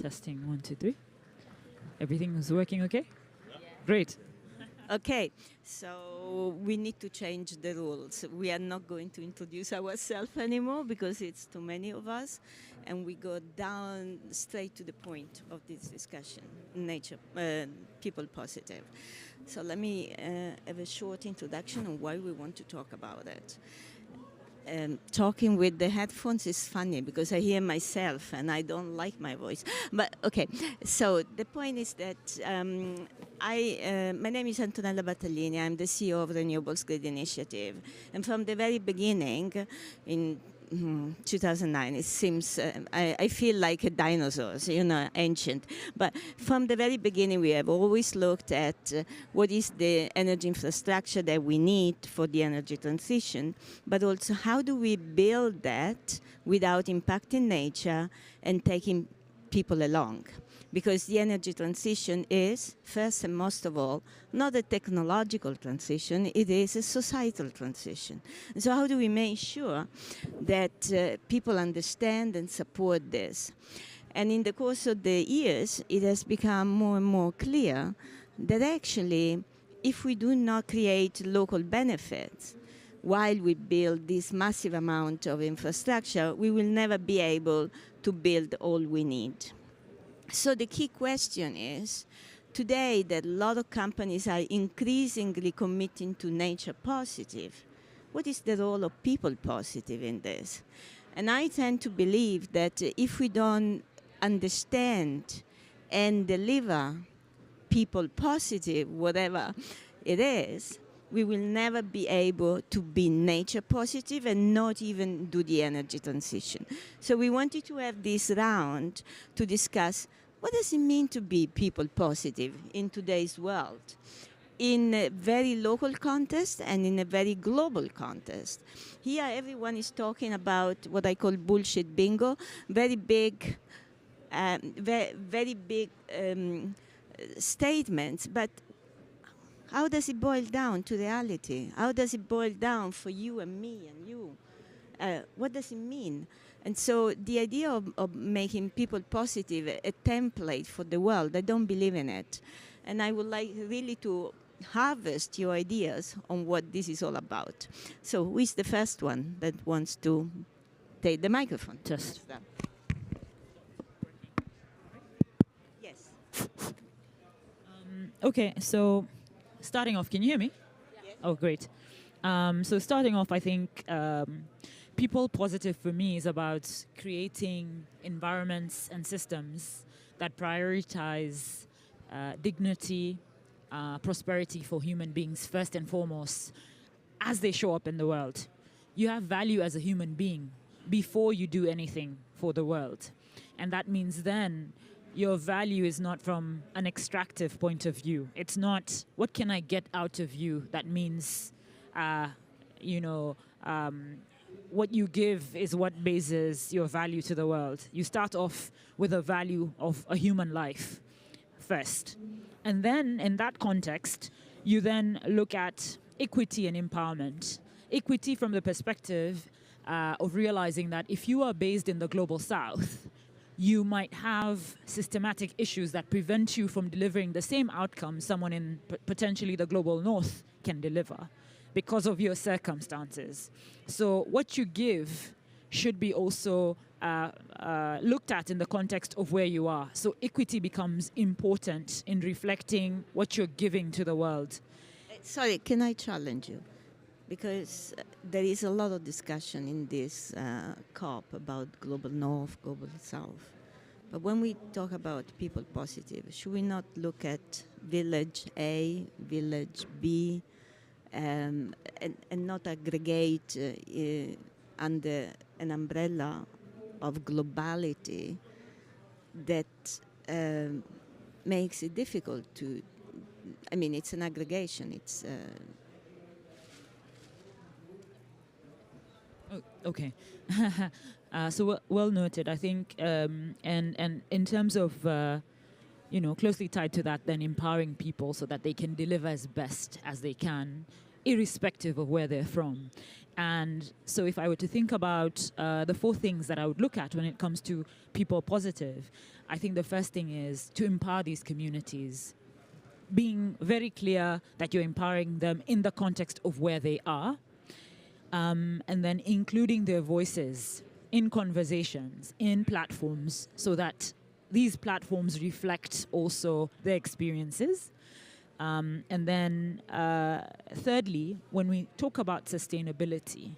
Testing 1, 2, 3. Everything is working okay? Yeah. Great. Okay, so we need to change the rules. We are not going to introduce ourselves anymore because it's too many of us, and we go down straight to the point of this discussion, nature, people positive. So let me have a short introduction on why we want to talk about it. Talking with the headphones is funny because I hear myself and I don't like my voice. But okay, so the point is that my name is Antonella Battaglini. I'm the CEO of Renewables Grid Initiative. And from the very beginning, in 2009, it seems, I feel like a dinosaur, ancient. But from the very beginning, we have always looked at what is the energy infrastructure that we need for the energy transition, but also how do we build that without impacting nature and taking people along. Because the energy transition is, first and most of all, not a technological transition, it is a societal transition. And so how do we make sure that people understand and support this? And in the course of the years, it has become more and more clear that actually, if we do not create local benefits, while we build this massive amount of infrastructure, we will never be able to build all we need. So the key question is, today that a lot of companies are increasingly committing to nature positive, what is the role of people positive in this? And I tend to believe that if we don't understand and deliver people positive, whatever it is, we will never be able to be nature positive and not even do the energy transition. So we wanted to have this round to discuss what does it mean to be people positive in today's world, in a very local context and in a very global context. Here everyone is talking about what I call bullshit bingo, very big statements, but how does it boil down to reality? How does it boil down for you and me and you? What does it mean? And so the idea of making people positive a template for the world, I don't believe in it. And I would like really to harvest your ideas on what this is all about. So who is the first one that wants to take the microphone? Just. Yes. Okay, so starting off, can you hear me? Yes. Oh, great. So starting off, I think people positive for me is about creating environments and systems that prioritize dignity, prosperity for human beings first and foremost as they show up in the world. You have value as a human being before you do anything for the world. And that means then your value is not from an extractive point of view. It's not, what can I get out of you? That means, what you give is what bases your value to the world. You start off with a value of a human life first. And then in that context, you then look at equity and empowerment. Equity from the perspective of realizing that if you are based in the global south, you might have systematic issues that prevent you from delivering the same outcome someone in potentially the global north can deliver because of your circumstances. So what you give should be also looked at in the context of where you are. So equity becomes important in reflecting what you're giving to the world. Sorry, can I challenge you? Because there is a lot of discussion in this COP about global north, global south. But when we talk about people positive, should we not look at village A, village B, and not aggregate under an umbrella of globality that makes it difficult to, it's an aggregation, it's... Okay. So well noted, I think, and in terms of, closely tied to that, then empowering people so that they can deliver as best as they can irrespective of where they're from. And so if I were to think about the 4 things that I would look at when it comes to people positive, I think the first thing is to empower these communities, being very clear that you're empowering them in the context of where they are, and then including their voices in conversations, in platforms, so that these platforms reflect also their experiences. And then thirdly, when we talk about sustainability,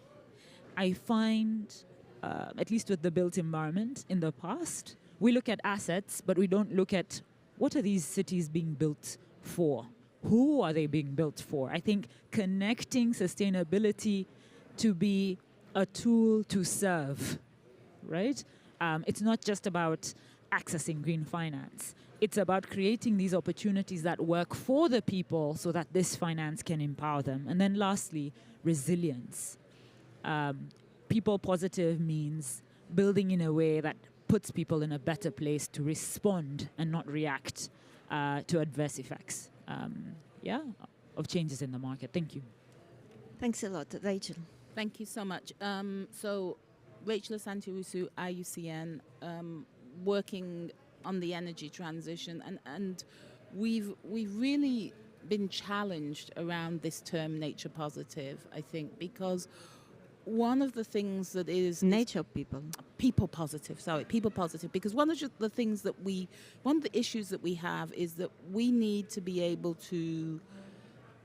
I find, at least with the built environment in the past, we look at assets, but we don't look at what are these cities being built for? Who are they being built for? I think connecting sustainability to be a tool to serve, right? It's not just about accessing green finance. It's about creating these opportunities that work for the people so that this finance can empower them. And then lastly, resilience. People positive means building in a way that puts people in a better place to respond and not react to adverse effects, of changes in the market. Thank you. Thanks a lot, Rachel. Thank you so much. So, Rachel Asantirusu, IUCN, working on the energy transition, and we've really been challenged around this term nature positive, I think, because one of the things that is nature people positive, because one of the things that one of the issues that we have is that we need to be able to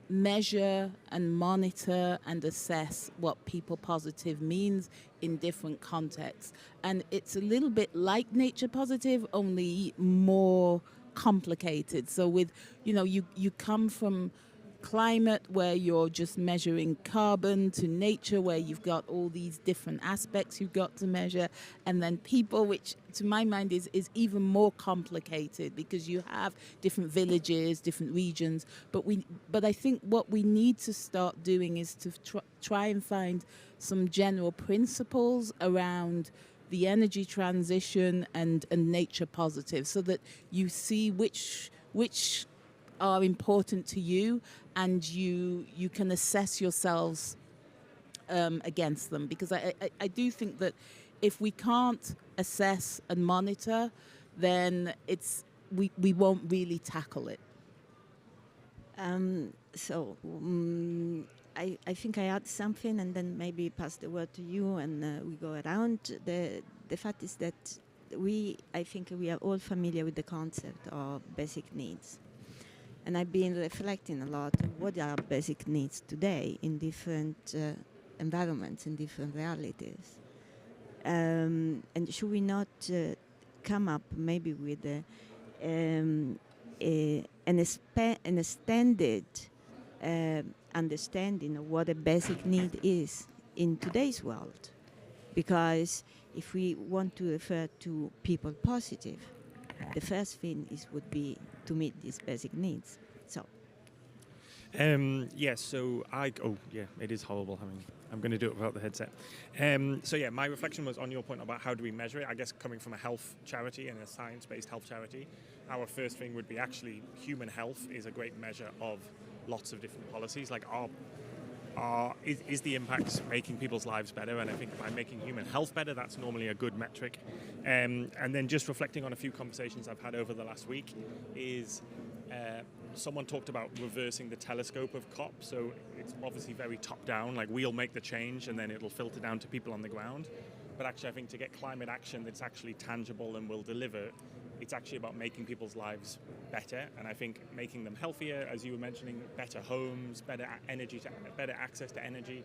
measure and monitor and assess what people positive means in different contexts. And it's a little bit like nature positive, only more complicated. So with, you come from climate where you're just measuring carbon to nature where you've got all these different aspects you've got to measure, and then people, which to my mind is even more complicated because you have different villages, different regions, but I think what we need to start doing is to try and find some general principles around the energy transition and nature positive, so that you see which are important to you, and you can assess yourselves against them. Because I do think that if we can't assess and monitor, then we won't really tackle it. I think I add something and then maybe pass the word to you, and we go around. The fact is that I think we are all familiar with the concept of basic needs. And I've been reflecting a lot on what are basic needs today in different environments, in different realities. And should we not come up maybe with an extended understanding of what a basic need is in today's world? Because if we want to refer to people positive, the first thing would be to meet these basic needs. So. It is horrible I'm going to do it without the headset. My reflection was on your point about how do we measure it. I guess coming from a health charity and a science-based health charity, our first thing would be actually human health is a great measure of lots of different policies. Like is the impact making people's lives better? And I think by making human health better, that's normally a good metric. And then just reflecting on a few conversations I've had over the last week is someone talked about reversing the telescope of COP. So it's obviously very top-down, like we'll make the change and then it'll filter down to people on the ground. But actually I think to get climate action that's actually tangible and will deliver, it's actually about making people's lives better, and I think making them healthier, as you were mentioning, better homes, better access to energy.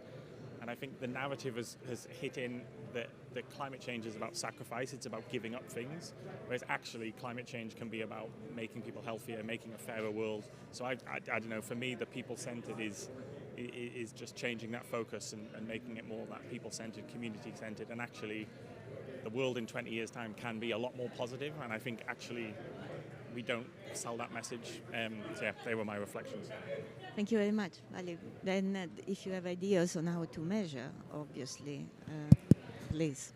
And I think the narrative has hit in that climate change is about sacrifice, it's about giving up things, whereas actually climate change can be about making people healthier, making a fairer world. So I don't know, for me the people-centered is just changing that focus and making it more that people-centered, community-centered, and actually the world in 20 years' time can be a lot more positive, and I think actually we don't sell that message. They were my reflections. Thank you very much, Ali. Then if you have ideas on how to measure, obviously, please.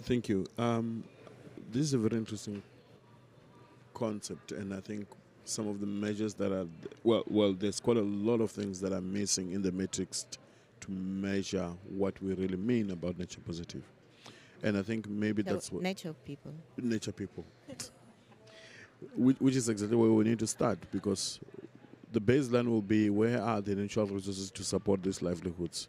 Thank you. This is a very interesting concept, and I think some of the measures that are, there's quite a lot of things that are missing in the matrix to measure what we really mean about nature positive. And I think maybe So that's what nature people. nature people, which is exactly where we need to start, because the baseline will be where are the natural resources to support these livelihoods.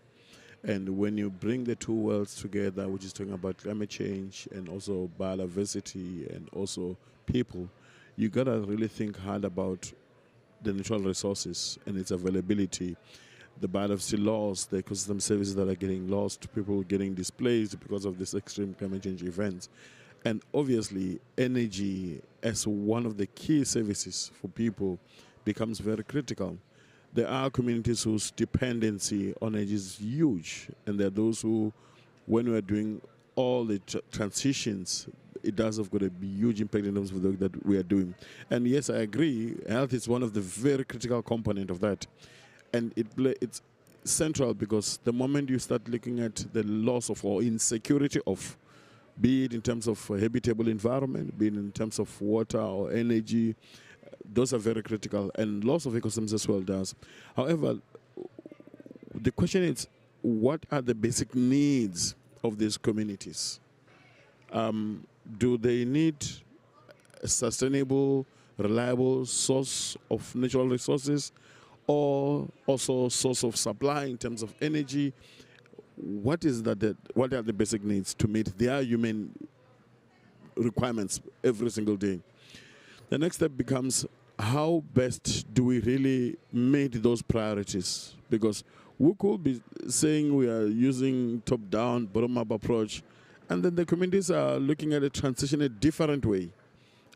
And when you bring the two worlds together, which is talking about climate change and also biodiversity and also people, you gotta really think hard about the natural resources and its availability, the biodiversity loss, the ecosystem services that are getting lost, people getting displaced because of this extreme climate change events. And obviously, energy as one of the key services for people becomes very critical. There are communities whose dependency on energy is huge, and there are those who, when we are doing all the transitions, it does have got a huge impact in terms of the work that we are doing. And yes, I agree, health is one of the very critical component of that. And it's central, because the moment you start looking at the loss of or insecurity of, be it in terms of habitable environment, be it in terms of water or energy, those are very critical, and loss of ecosystems as well does. However, the question is, what are the basic needs of these communities? Do they need a sustainable, reliable source of natural resources, or also source of supply in terms of energy? What is that? What are the basic needs to meet their human requirements every single day? The next step becomes, how best do we really meet those priorities? Because we could be saying we are using top-down, bottom-up approach, and then the communities are looking at a transition a different way.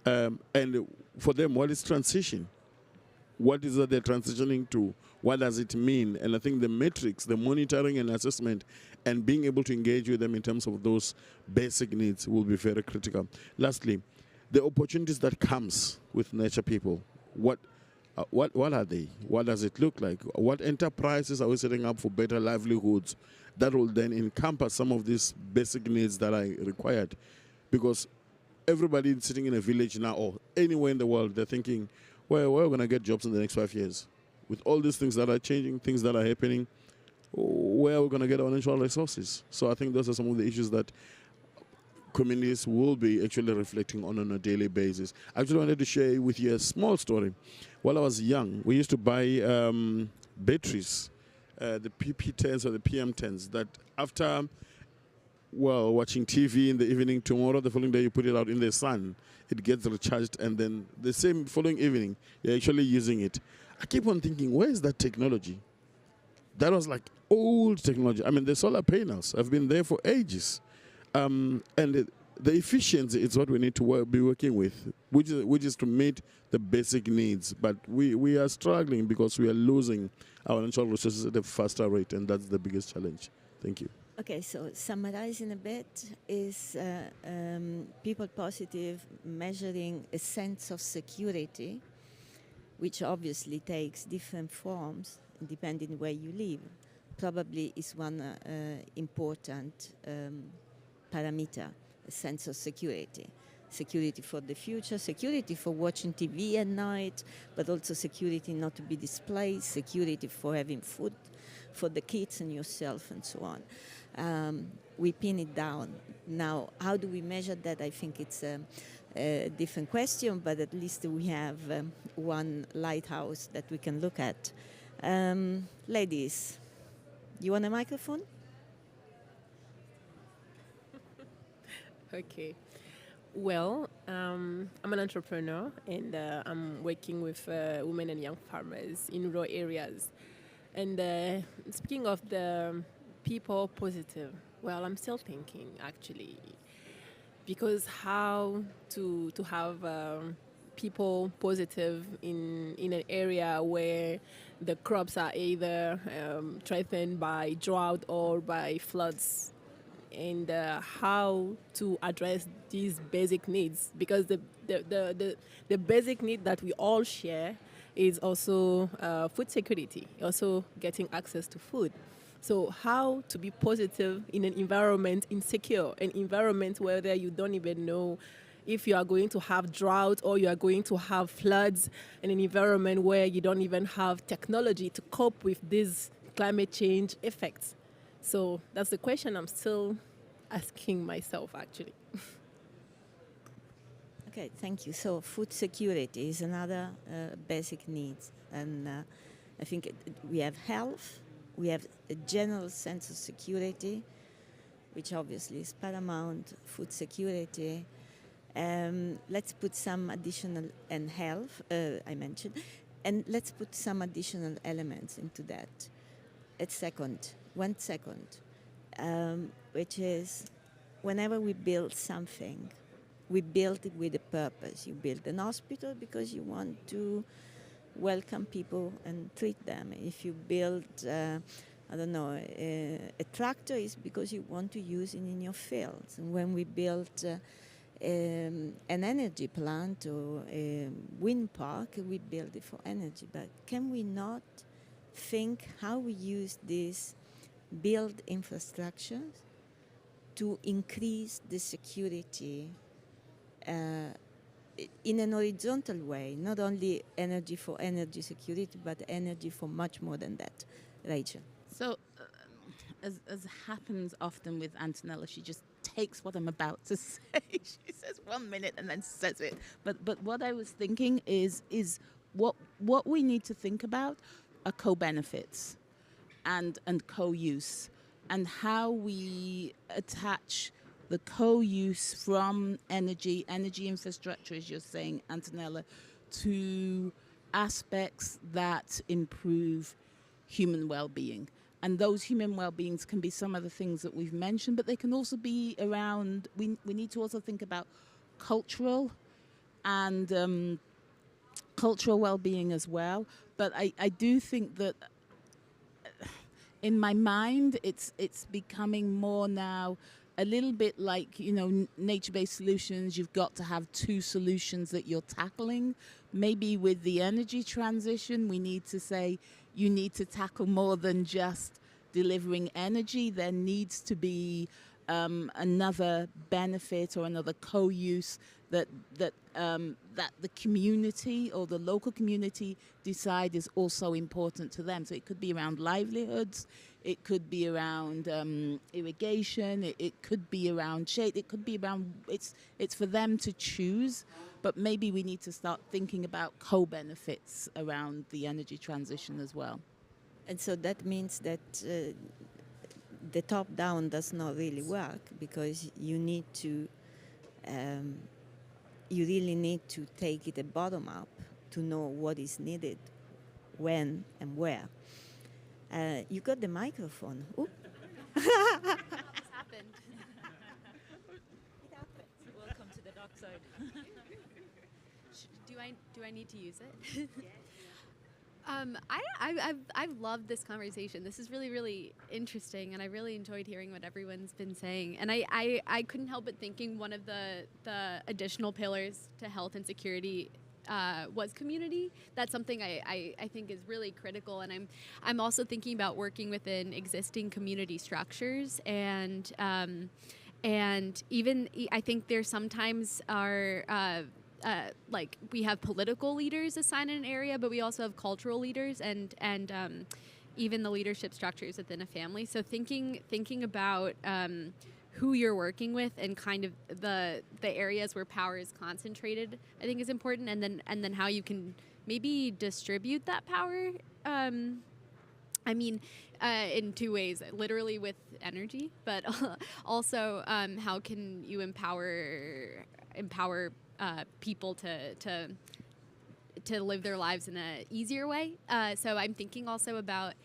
And for them, what is transition? What is that they're transitioning to? What does it mean? And I think the metrics, the monitoring and assessment, and being able to engage with them in terms of those basic needs will be very critical. Lastly, the opportunities that comes with nature people. What are they? What does it look like? What enterprises are we setting up for better livelihoods that will then encompass some of these basic needs that are required? Because everybody sitting in a village now or anywhere in the world, they're thinking, well, where are we going to get jobs in the next 5 years? With all these things that are changing, things that are happening, where are we going to get our natural resources? So I think those are some of the issues that communities will be actually reflecting on a daily basis. I actually wanted to share with you a small story. While I was young, we used to buy batteries, the PP10s or the PM10s, that after, watching TV in the evening, tomorrow, the following day, you put it out in the sun, it gets recharged, and then the same following evening, you're actually using it. I keep on thinking, where is that technology? That was like old technology. I mean, the solar panels have been there for ages. And the efficiency is what we need to be working with, which is to meet the basic needs. But we are struggling because we are losing our natural resources at a faster rate, and that's the biggest challenge. Thank you. Okay, so summarizing a bit is people positive measuring a sense of security, which obviously takes different forms depending where you live. Probably is one important parameter, a sense of security. Security for the future, security for watching TV at night, but also security not to be displaced, security for having food for the kids and yourself and so on. We pin it down. Now, how do we measure that? I think it's a different question, but at least we have one lighthouse that we can look at. Ladies, you want a microphone? Okay. Well, I'm an entrepreneur, and I'm working with women and young farmers in rural areas. And speaking of the people positive, well, I'm still thinking, actually, because how to have people positive in an area where the crops are either threatened by drought or by floods, and how to address these basic needs, because the basic need that we all share is also food security, also getting access to food. So how to be positive in an environment insecure, an environment where you don't even know if you are going to have drought or you are going to have floods in an environment where you don't even have technology to cope with these climate change effects? So that's the question I'm still asking myself, actually. Okay, thank you. So food security is another basic need. And I think we have health, we have a general sense of security, which obviously is paramount, food security. Let's put some additional, and health, I mentioned, and let's put some additional elements into that. One second, which is whenever we build something, we build it with a purpose. You build an hospital because you want to welcome people and treat them. If you build, a tractor, is because you want to use it in your fields. And when we build an energy plant or a wind park, we build it for energy. But can we not think how we use these build infrastructures to increase the security in an horizontal way, not only energy for energy security, but energy for much more than that. Rachel. So, as happens often with Antonella, she just takes what I'm about to say. She says 1 minute and then says it. But what I was thinking is what we need to think about are co-benefits and co-use, and how we attach the co-use from energy infrastructure, as you're saying, Antonella, to aspects that improve human well-being. And those human well-beings can be some of the things that we've mentioned, but they can also be around, we need to also think about cultural and cultural well-being as well. But I do think that in my mind, it's becoming more now a little bit like, nature-based solutions. You've got to have two solutions that you're tackling. Maybe with the energy transition, we need to say you need to tackle more than just delivering energy. There needs to be another benefit or another co-use that the community or the local community decide is also important to them. So it could be around livelihoods, it could be around irrigation, it could be around shade, it could be around, it's for them to choose. But maybe we need to start thinking about co-benefits around the energy transition as well. And so that means that the top-down does not really work, because you need to, you really need to take it a bottom-up to know what is needed, when and where. You got the microphone. Oop. This happened. It happened. Welcome to the dark side. Do I need to use it? I've loved this conversation. This is really, really interesting, and I really enjoyed hearing what everyone's been saying. And I couldn't help but thinking one of the additional pillars to health and security was community. That's something I think is really critical, and I'm also thinking about working within existing community structures, and even I think there sometimes are like we have political leaders assigned in an area, but we also have cultural leaders and even the leadership structures within a family. So thinking about who you're working with and kind of the areas where power is concentrated, I think is important, and then how you can maybe distribute that power. In two ways, literally with energy, but also how can you empower people to live their lives in an easier way. So I'm thinking also about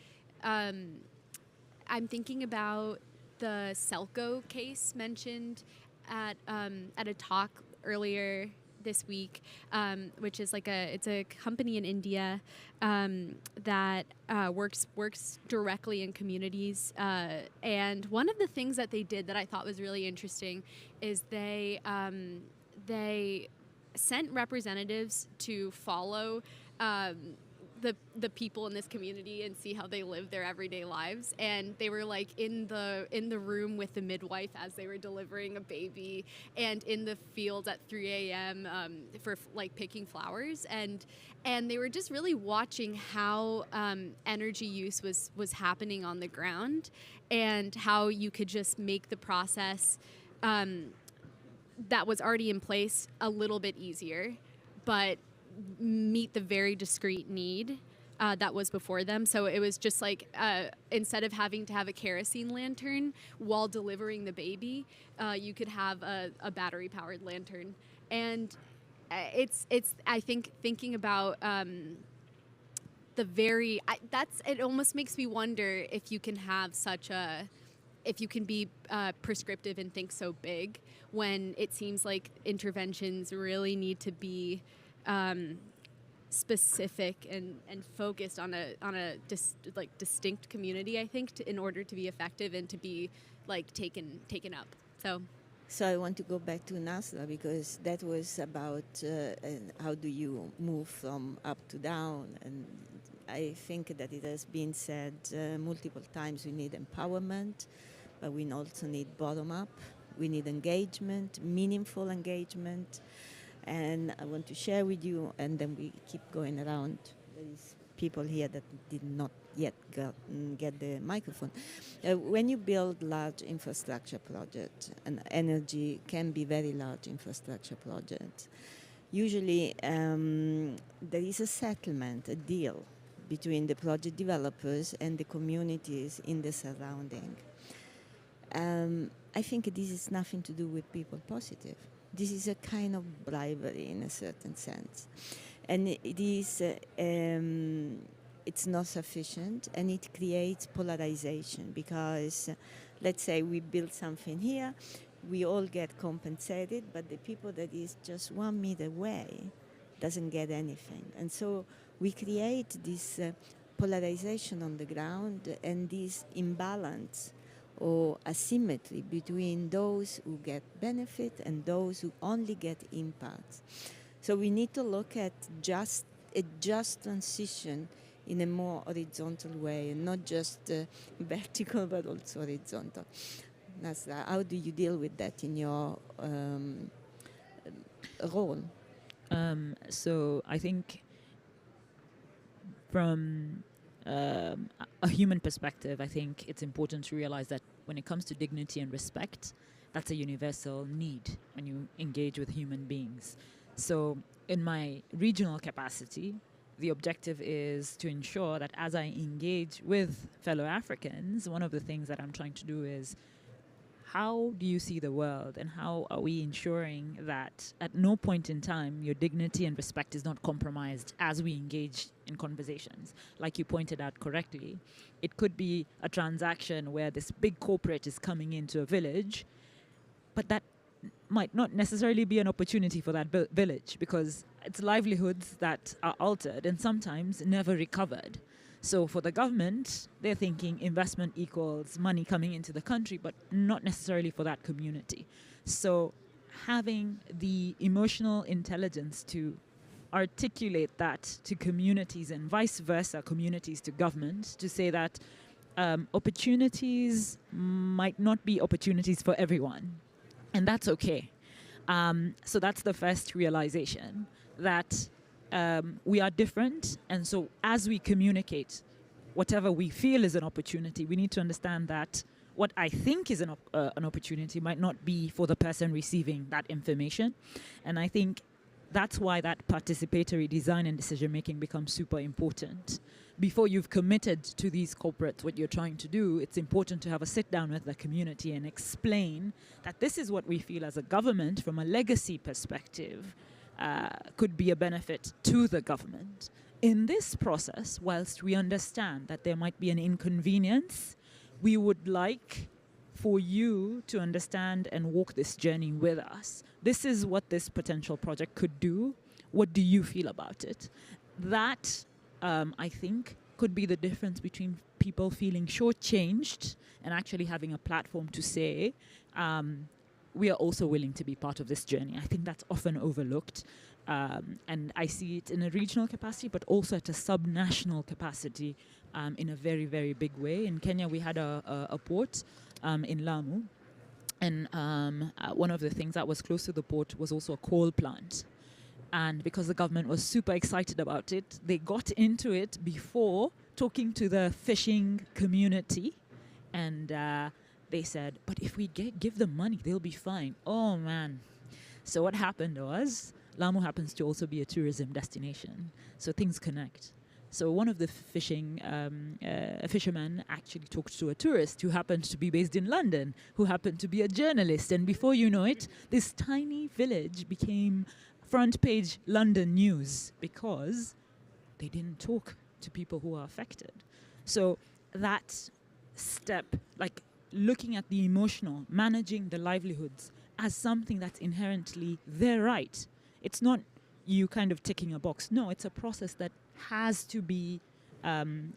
the Selco case mentioned at a talk earlier this week, which is it's a company in India that works directly in communities. And one of the things that they did that I thought was really interesting is they sent representatives to follow the people in this community and see how they live their everyday lives. And they were like in the room with the midwife as they were delivering a baby, and in the fields at 3 a.m. For like picking flowers, and they were just really watching how energy use was happening on the ground, and how you could just make the process that was already in place a little bit easier, but meet the very discrete need that was before them. So it was just like instead of having to have a kerosene lantern while delivering the baby, you could have a battery powered lantern. And it's I think thinking about it almost makes me wonder if you can have if you can be prescriptive and think so big when it seems like interventions really need to be specific and focused on a distinct community, I think, in order to be effective and to be like taken up. So I want to go back to Nasra, because that was about how do you move from up to down. And I think that it has been said multiple times, we need empowerment, but we also need bottom-up. We need engagement, meaningful engagement. And I want to share with you, and then we keep going around. There is people here that did not yet get the microphone. When you build large infrastructure projects, and energy can be very large infrastructure projects, usually there is a settlement, a deal between the project developers and the communities in the surrounding. I think this is nothing to do with people positive. This is a kind of bribery in a certain sense. And it is, it's not sufficient, and it creates polarization, because let's say we build something here, we all get compensated, but the people that is just 1 meter away doesn't get anything. And so we create this polarization on the ground, and this imbalance or asymmetry between those who get benefit and those who only get impacts. So we need to look at a just transition in a more horizontal way, and not just vertical, but also horizontal. Nasra, how do you deal with that in your role? So I think from a human perspective, I think it's important to realize that when it comes to dignity and respect, that's a universal need when you engage with human beings. So in my regional capacity, the objective is to ensure that as I engage with fellow Africans, one of the things that I'm trying to do is, how do you see the world, and how are we ensuring that at no point in time your dignity and respect is not compromised as we engage in conversations? Like you pointed out correctly, it could be a transaction where this big corporate is coming into a village, but that might not necessarily be an opportunity for that village, because it's livelihoods that are altered and sometimes never recovered. So for the government, they're thinking investment equals money coming into the country, but not necessarily for that community. So having the emotional intelligence to articulate that to communities, and vice versa, communities to government, to say that opportunities might not be opportunities for everyone, and that's okay. So that's the first realization, that we are different, and so as we communicate whatever we feel is an opportunity, we need to understand that what I think is an opportunity might not be for the person receiving that information. And I think that's why that participatory design and decision making becomes super important. Before you've committed to these corporates what you're trying to do, it's important to have a sit down with the community and explain that this is what we feel as a government from a legacy perspective could be a benefit to the government. In this process, whilst we understand that there might be an inconvenience, we would like for you to understand and walk this journey with us. This is what this potential project could do. What do you feel about it? That, I think, could be the difference between people feeling shortchanged and actually having a platform to say, we are also willing to be part of this journey. I think that's often overlooked. And I see it in a regional capacity, but also at a sub-national capacity in a very, very big way. In Kenya, we had a port in Lamu. And one of the things that was close to the port was also a coal plant. And because the government was super excited about it, they got into it before talking to the fishing community. And they said, but if we give them money, they'll be fine. Oh, man. So what happened was, Lamu happens to also be a tourism destination. So things connect. So one of the fishermen actually talked to a tourist who happened to be based in London, who happened to be a journalist. And before you know it, this tiny village became front page London news because they didn't talk to people who are affected. So that step, like looking at the emotional, managing the livelihoods as something that's inherently their right. It's not you kind of ticking a box. No, it's a process that has to be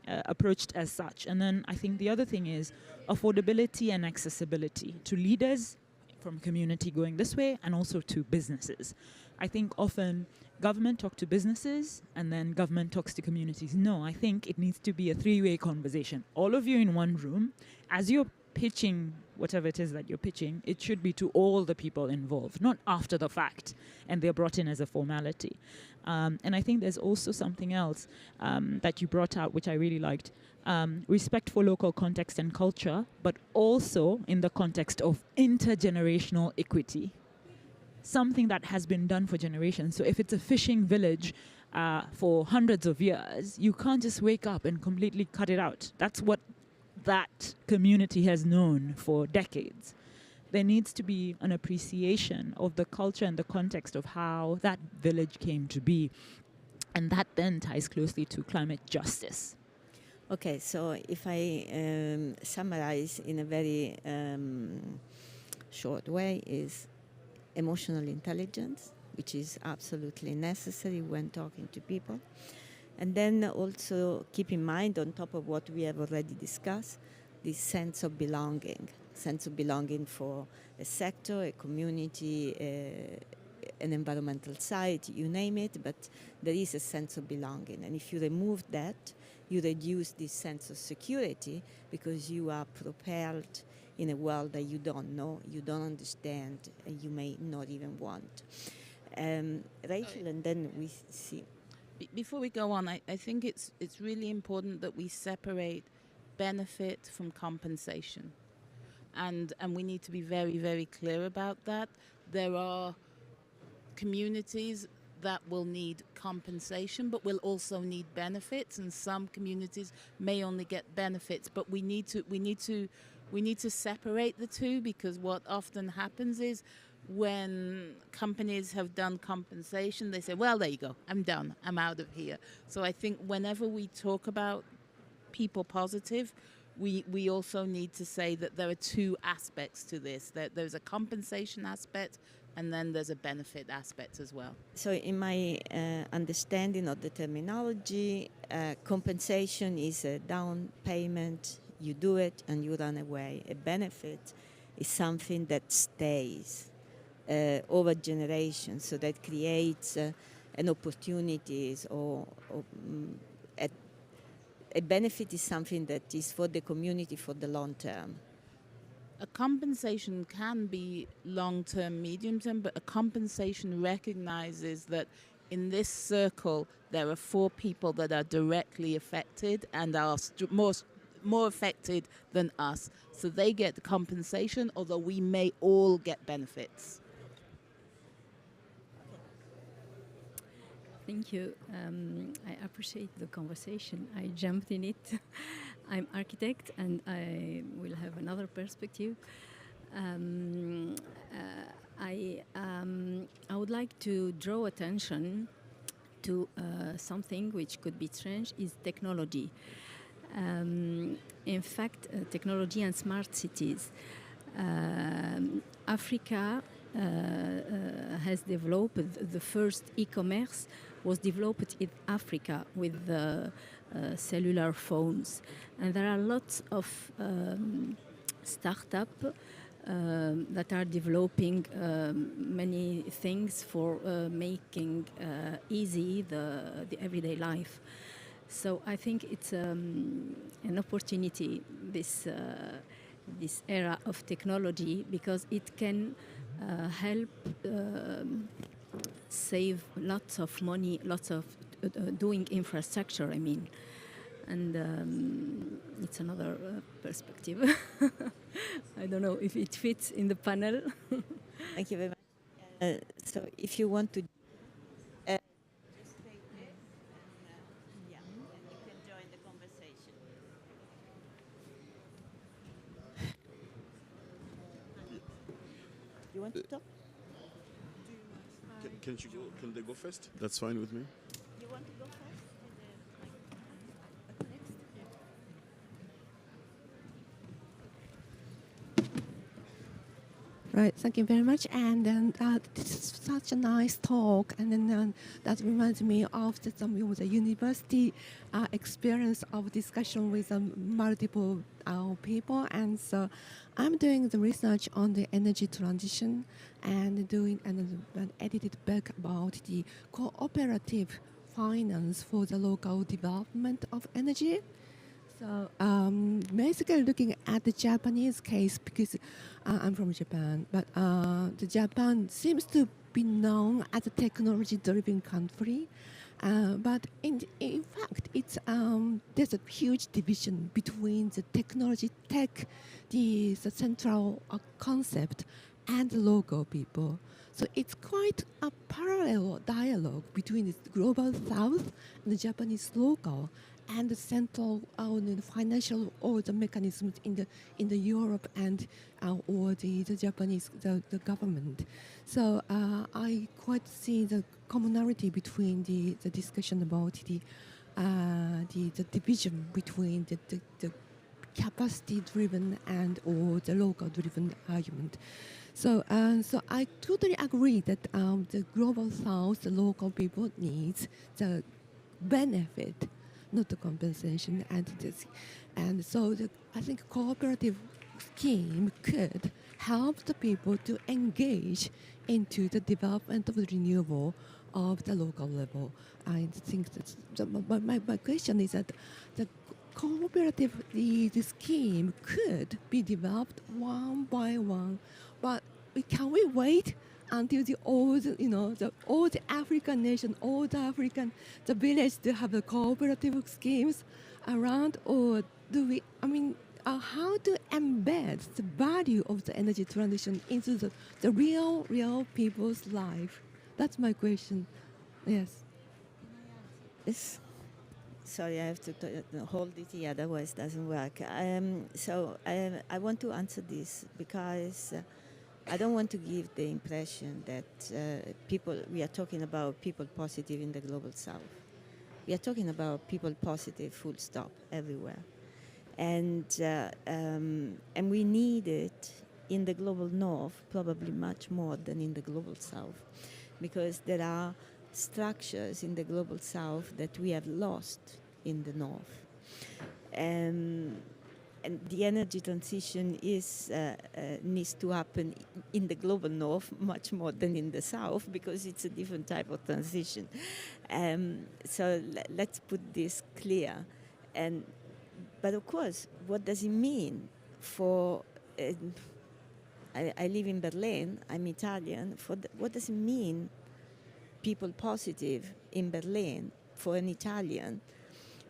approached as such. And then I think the other thing is affordability and accessibility to leaders from community going this way and also to businesses. I think often government talk to businesses and then government talks to communities. No, I think it needs to be a three-way conversation. All of you in one room, as you're pitching whatever it is that you're pitching, it should be to all the people involved, not after the fact, and they're brought in as a formality. And I think there's also something else that you brought out, which I really liked. Respect for local context and culture, but also in the context of intergenerational equity. Something that has been done for generations. So if it's a fishing village for hundreds of years, you can't just wake up and completely cut it out. That's what that community has known for decades. There needs to be an appreciation of the culture and the context of how that village came to be. And that then ties closely to climate justice. Okay, so if I summarize in a very short way, is emotional intelligence, which is absolutely necessary when talking to people. And then also keep in mind, on top of what we have already discussed, this sense of belonging for a sector, a community, an environmental site, you name it, but there is a sense of belonging. And if you remove that, you reduce this sense of security because you are propelled in a world that you don't know, you don't understand, and you may not even want. Rachel, and then we see. Before we go on, I think it's really important that we separate benefit from compensation. And we need to be very, very clear about that. There are communities that will need compensation, but will also need benefits, and some communities may only get benefits. But we need to separate the two, because what often happens is when companies have done compensation, they say, well, there you go, I'm done, I'm out of here. So I think whenever we talk about people positive, we also need to say that there are two aspects to this. That there's a compensation aspect and then there's a benefit aspect as well. So in my understanding of the terminology, compensation is a down payment, you do it and you run away. A benefit is something that stays over generations, so that creates an opportunities or a benefit is something that is for the community for the long term. A compensation can be long-term, medium-term, but a compensation recognizes that in this circle there are 4 people that are directly affected and are more affected than us. So they get the compensation, although we may all get benefits. Thank you. I appreciate the conversation. I jumped in it. I'm architect and I will have another perspective. I would like to draw attention to something which could be strange, is technology. In fact, technology and smart cities. Africa has developed, the first e-commerce was developed in Africa with the cellular phones. And there are lots of startups that are developing many things for making easy the everyday life. So I think it's an opportunity, this era of technology, because it can help save lots of money, lots of doing infrastructure, I mean. And it's another perspective. I don't know if it fits in the panel. Thank you very much. So if you want to just take it and yeah, and you can join the conversation. You want to talk? Can they go first? That's fine with me. You want to go first? Right, thank you very much. And then this is such a nice talk. And then that reminds me of the university experience of discussion with multiple people. And so I'm doing the research on the energy transition and doing an edited book about the cooperative finance for the local development of energy. So basically looking at the Japanese case, because I'm from Japan, but the Japan seems to be known as a technology-driven country. But in fact, it's there's a huge division between the technology the central concept, and the local people. So it's quite a parallel dialogue between the global south and the Japanese local, and the central the financial or the mechanisms in the Europe and or the Japanese the government. So I quite see the commonality between the discussion about the division between the capacity driven and or the local driven argument. So so I totally agree that the global south, the local people needs the benefit, not the compensation, and so I think cooperative scheme could help the people to engage into the development of the renewable of the local level. I think that's my question is that the cooperative the scheme could be developed one by one, but can we wait until all the African nation, all the African village to have the cooperative schemes around, or do we? I mean, how to embed the value of the energy transition into the real people's life? That's my question. Yes. Yes. Sorry, I have to hold it here, otherwise it doesn't work. So I want to answer this because I don't want to give the impression that we are talking about people positive in the global south. We are talking about people positive, full stop, everywhere. And we need it in the global north, probably much more than in the global south, because there are structures in the global south that we have lost in the north. And the energy transition needs to happen in the global north much more than in the south, because it's a different type of transition. So let's put this clear. But of course, what does it mean for... I live in Berlin, I'm Italian. What does it mean, people positive in Berlin, for an Italian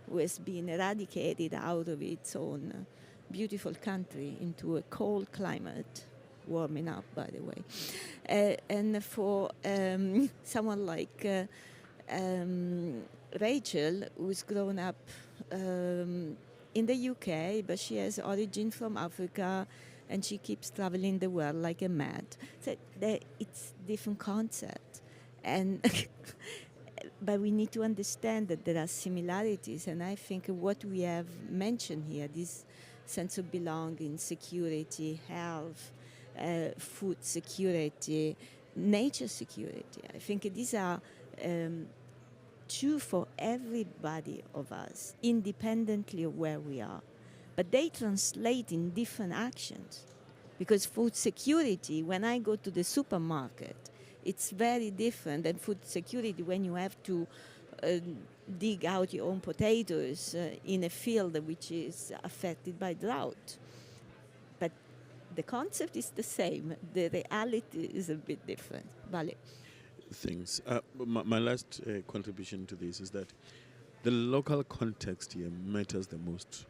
who has been eradicated out of its own beautiful country into a cold climate, warming up, by the way, and for someone like Rachel, who's grown up in the UK, but she has origin from Africa, and she keeps traveling the world like a mad. So it's different concept, and but we need to understand that there are similarities, and I think what we have mentioned here, this sense of belonging, security, health, food security, nature security, I think these are true for everybody of us, independently of where we are. But they translate in different actions. Because food security, when I go to the supermarket, it's very different than food security when you have to dig out your own potatoes in a field which is affected by drought. But the concept is the same. The reality is a bit different. Vale. Things. My last contribution to this is that the local context here matters the most.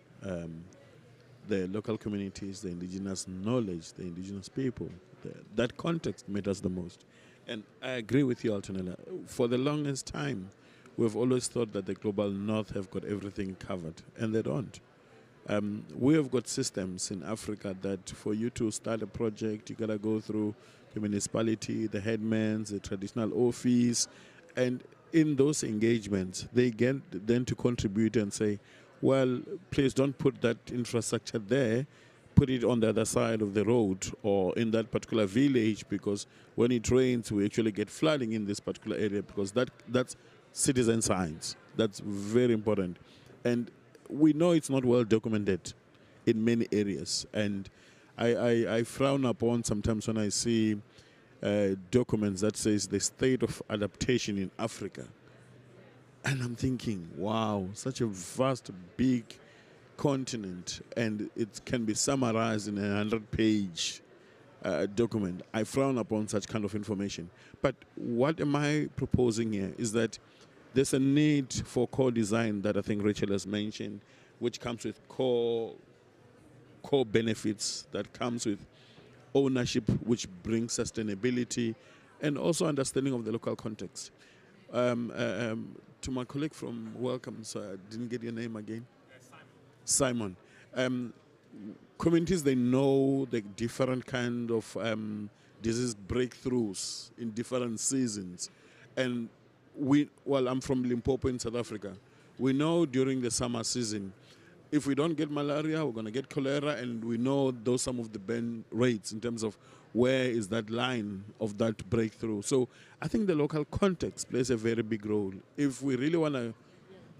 The local communities, the indigenous knowledge, the indigenous people, that context matters the most. And I agree with you, Altonella. For the longest time, we've always thought that the global north have got everything covered, and they don't. We have got systems in Africa that for you to start a project, you got to go through the municipality, the headmans, the traditional office, and in those engagements, they get then to contribute and say, well, please don't put that infrastructure there, put it on the other side of the road or in that particular village, because when it rains, we actually get flooding in this particular area, because that's citizen science. That's very important. And we know it's not well documented in many areas. And I frown upon sometimes when I see documents that says the state of adaptation in Africa. And I'm thinking, wow, such a vast, big continent, and it can be summarized in a 100-page document. I frown upon such kind of information. But what am I proposing here is that there's a need for core design that I think Rachel has mentioned, which comes with core benefits, that comes with ownership, which brings sustainability, and also understanding of the local context. To my colleague from Welcome, so I didn't get your name again. Simon. Communities, they know the different kind of disease breakthroughs in different seasons. And I'm from Limpopo in South Africa. We know during the summer season, if we don't get malaria, we're going to get cholera, and we know those some of the burn rates in terms of where is that line of that breakthrough. So I think the local context plays a very big role. If we really want to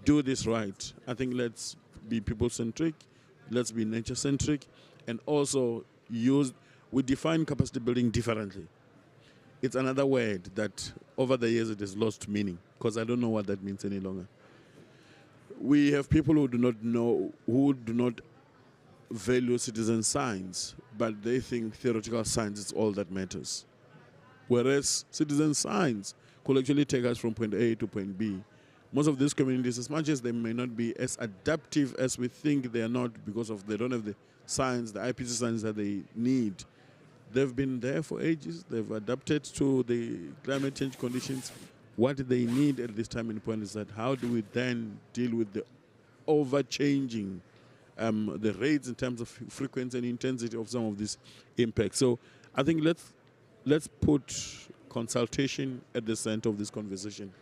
do this right, I think let's be people-centric, let's be nature-centric, and also we define capacity building differently. It's another word that over the years it has lost meaning, because I don't know what that means any longer. We have people who do not value citizen science, but they think theoretical science is all that matters. Whereas citizen science could actually take us from point A to point B. Most of these communities, as much as they may not be as adaptive as we think they are not, because they don't have the science, the IPC science that they need, they've been there for ages. They've adapted to the climate change conditions. What they need at this time in point is that how do we then deal with the over-changing the rates in terms of frequency and intensity of some of these impacts. So I think let's put consultation at the center of this conversation.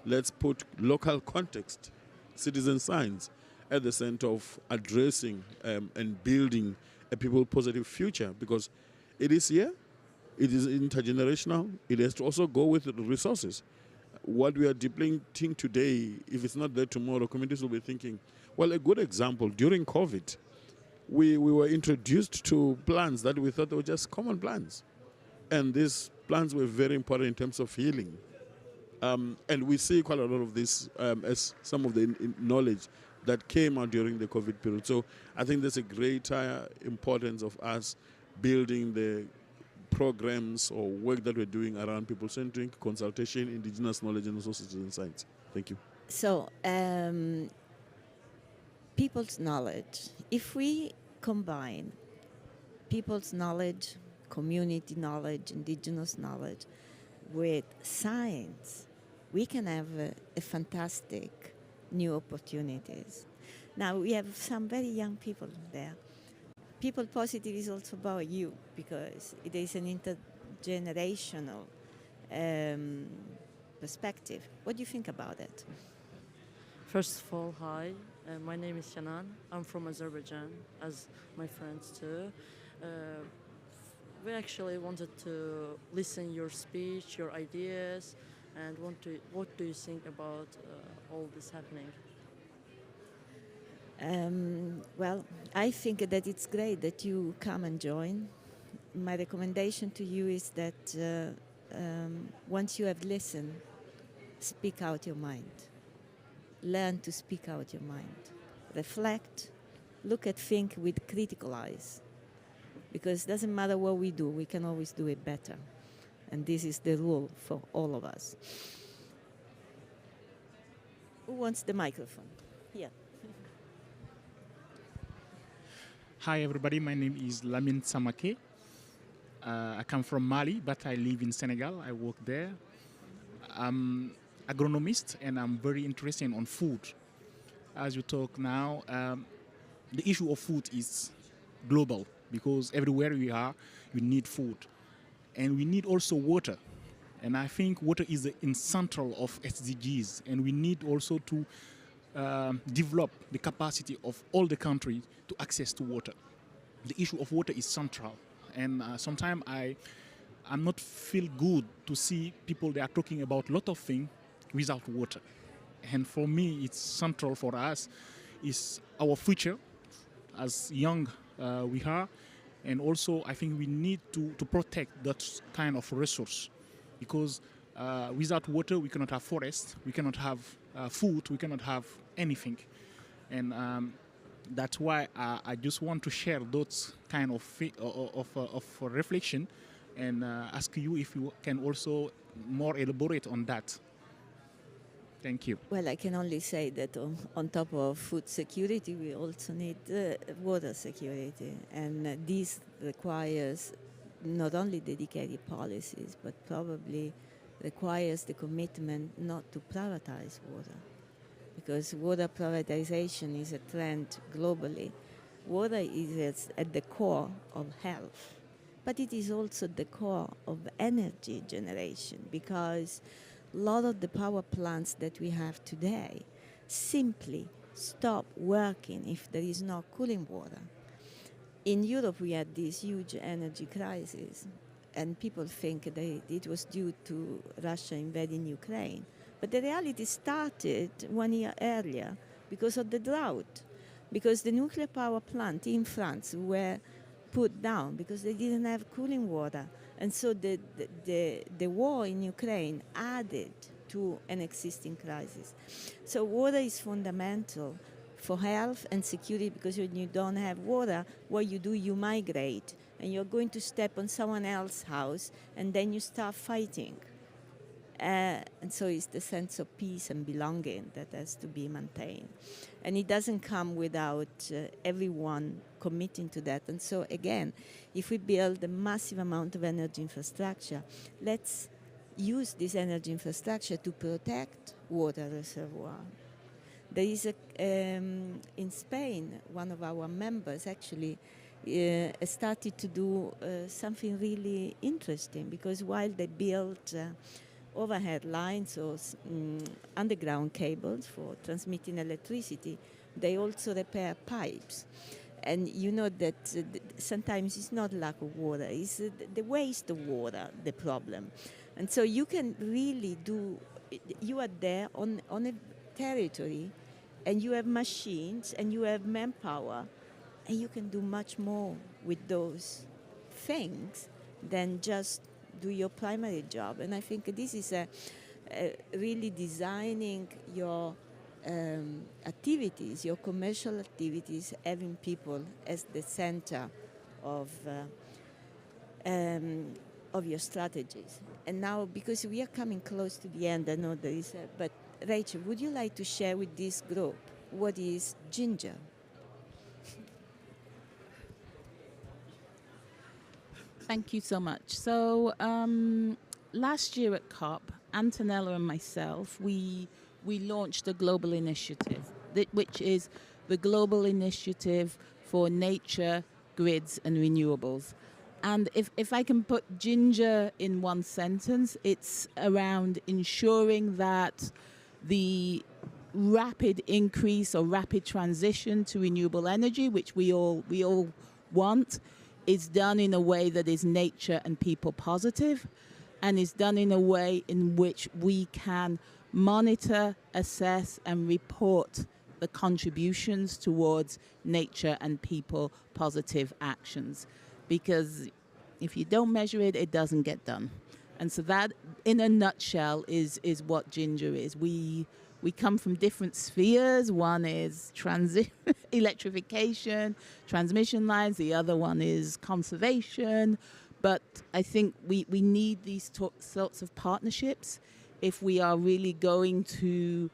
Let's put local context, citizen science, at the center of addressing and building a people-positive future, because it is here, it is intergenerational, it has to also go with the resources. What we are depleting today, if it's not there tomorrow, communities will be thinking, well, a good example, during COVID, we were introduced to plants that we thought were just common plants. And these plants were very important in terms of healing. And we see quite a lot of this as some of the knowledge that came out during the COVID period. So I think there's a greater importance of us building the programs or work that we're doing around people-centric consultation, indigenous knowledge, and also citizen science. Thank you. So, people's knowledge. If we combine people's knowledge, community knowledge, indigenous knowledge with science, we can have a fantastic new opportunities. Now, we have some very young people there. People positive is also about you, because it is an intergenerational perspective. What do you think about it? First of all, hi. My name is Shanan. I'm from Azerbaijan, as my friends too. We actually wanted to listen your speech, your ideas, and what do you think about all this happening? Well, I think that it's great that you come and join my recommendation to you is that once you have listened, speak out your mind. Learn to speak out your mind. Reflect, look at things with critical eyes. Because it doesn't matter what we do, we can always do it better. And this is the rule for all of us. Who wants the microphone? Here. Hi everybody, my name is Lamine Samake. I come from Mali, but I live in Senegal. I work there. I'm agronomist and I'm very interested on food. As you talk now, the issue of food is global because everywhere we are, we need food. And we need also water. And I think water is in central of SDGs. And we need also to develop the capacity of all the country to access to water. The issue of water is central. And sometimes I'm not feel good to see people they are talking about a lot of things without water. And for me, it's central for us. It's our future as young we are. And also, I think we need to protect that kind of resource. Because without water, we cannot have forest, we cannot have food, we cannot have anything. And that's why I just want to share those kind of reflection and ask you if you can also more elaborate on that. Thank you. Well, I can only say that on top of food security, we also need water security. And this requires not only dedicated policies, but probably requires the commitment not to privatize water. Because water privatization is a trend globally. Water is at the core of health, but it is also the core of energy generation, because a lot of the power plants that we have today simply stop working if there is no cooling water. In Europe, we had this huge energy crisis, and people think that it was due to Russia invading Ukraine. But the reality started 1 year earlier because of the drought, because the nuclear power plant in France were put down because they didn't have cooling water. And so the war in Ukraine added to an existing crisis. So water is fundamental for health and security, because when you don't have water, what you do, you migrate, and you're going to step on someone else's house, and then you start fighting. And so it's the sense of peace and belonging that has to be maintained. And it doesn't come without everyone committing to that. And so again, if we build a massive amount of energy infrastructure, let's use this energy infrastructure to protect water reservoir. There is in Spain, one of our members actually started to do something really interesting, because while they built overhead lines or underground cables for transmitting electricity, they also repair pipes. And you know that sometimes it's not lack of water, it's the waste of water, the problem. And so you can really you are there on a territory, and you have machines and you have manpower, and you can do much more with those things than just do your primary job. And I think this is really designing your activities, your commercial activities, having people as the center of your strategies. And now, because we are coming close to the end, I know there is but Rachel, would you like to share with this group what is ginger? Thank you so much. So last year at COP, Antonella and myself, we launched a global initiative, which is the Global Initiative for Nature, Grids and Renewables. And if I can put ginger in one sentence, it's around ensuring that the rapid increase or rapid transition to renewable energy, which we all want, is done in a way that is nature and people positive, and is done in a way in which we can monitor, assess and report the contributions towards nature and people positive actions. Because If you don't measure it, it doesn't get done. And so that, in a nutshell, is what Ginger is. We come from different spheres. One is electrification, transmission lines. The other one is conservation. But I think we need these sorts of partnerships if we are really going to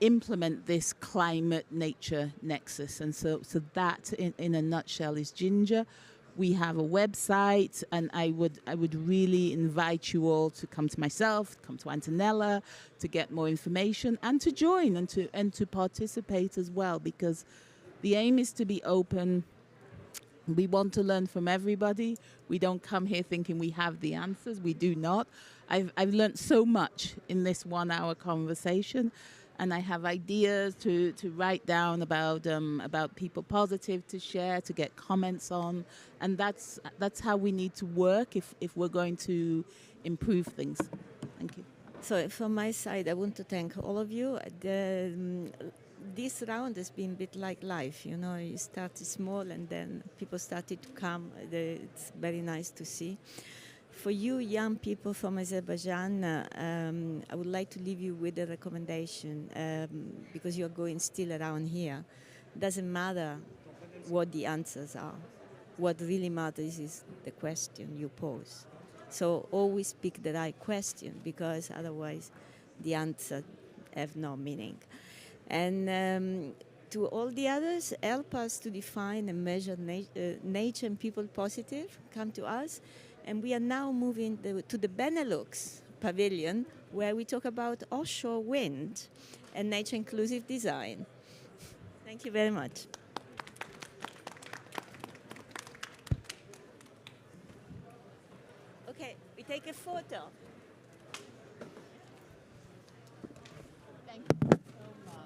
implement this climate-nature nexus. And so that, in a nutshell, is Ginger. We have a website, and I would really invite you all to come to myself, come to Antonella, to get more information, and to join and to participate as well, because the aim is to be open. We want to learn from everybody. We don't come here thinking we have the answers. We do not. I've learned so much in this 1 hour conversation, and I have ideas to write down about people positive to share, to get comments on, and that's how we need to work if we're going to improve things. Thank you. So from my side, I want to thank all of you. This round has been a bit like life, you know. You started small and then people started to come. It's very nice to see. For you young people from Azerbaijan, I would like to leave you with a recommendation, because you're going still around here. Doesn't matter what the answers are. What really matters is the question you pose. So always pick the right question, because otherwise the answer have no meaning. And to all the others, help us to define and measure nature and people positive. Come to us. And we are now moving to the Benelux Pavilion, where we talk about offshore wind and nature-inclusive design. Thank you very much. Okay, we take a photo. Thank you so much.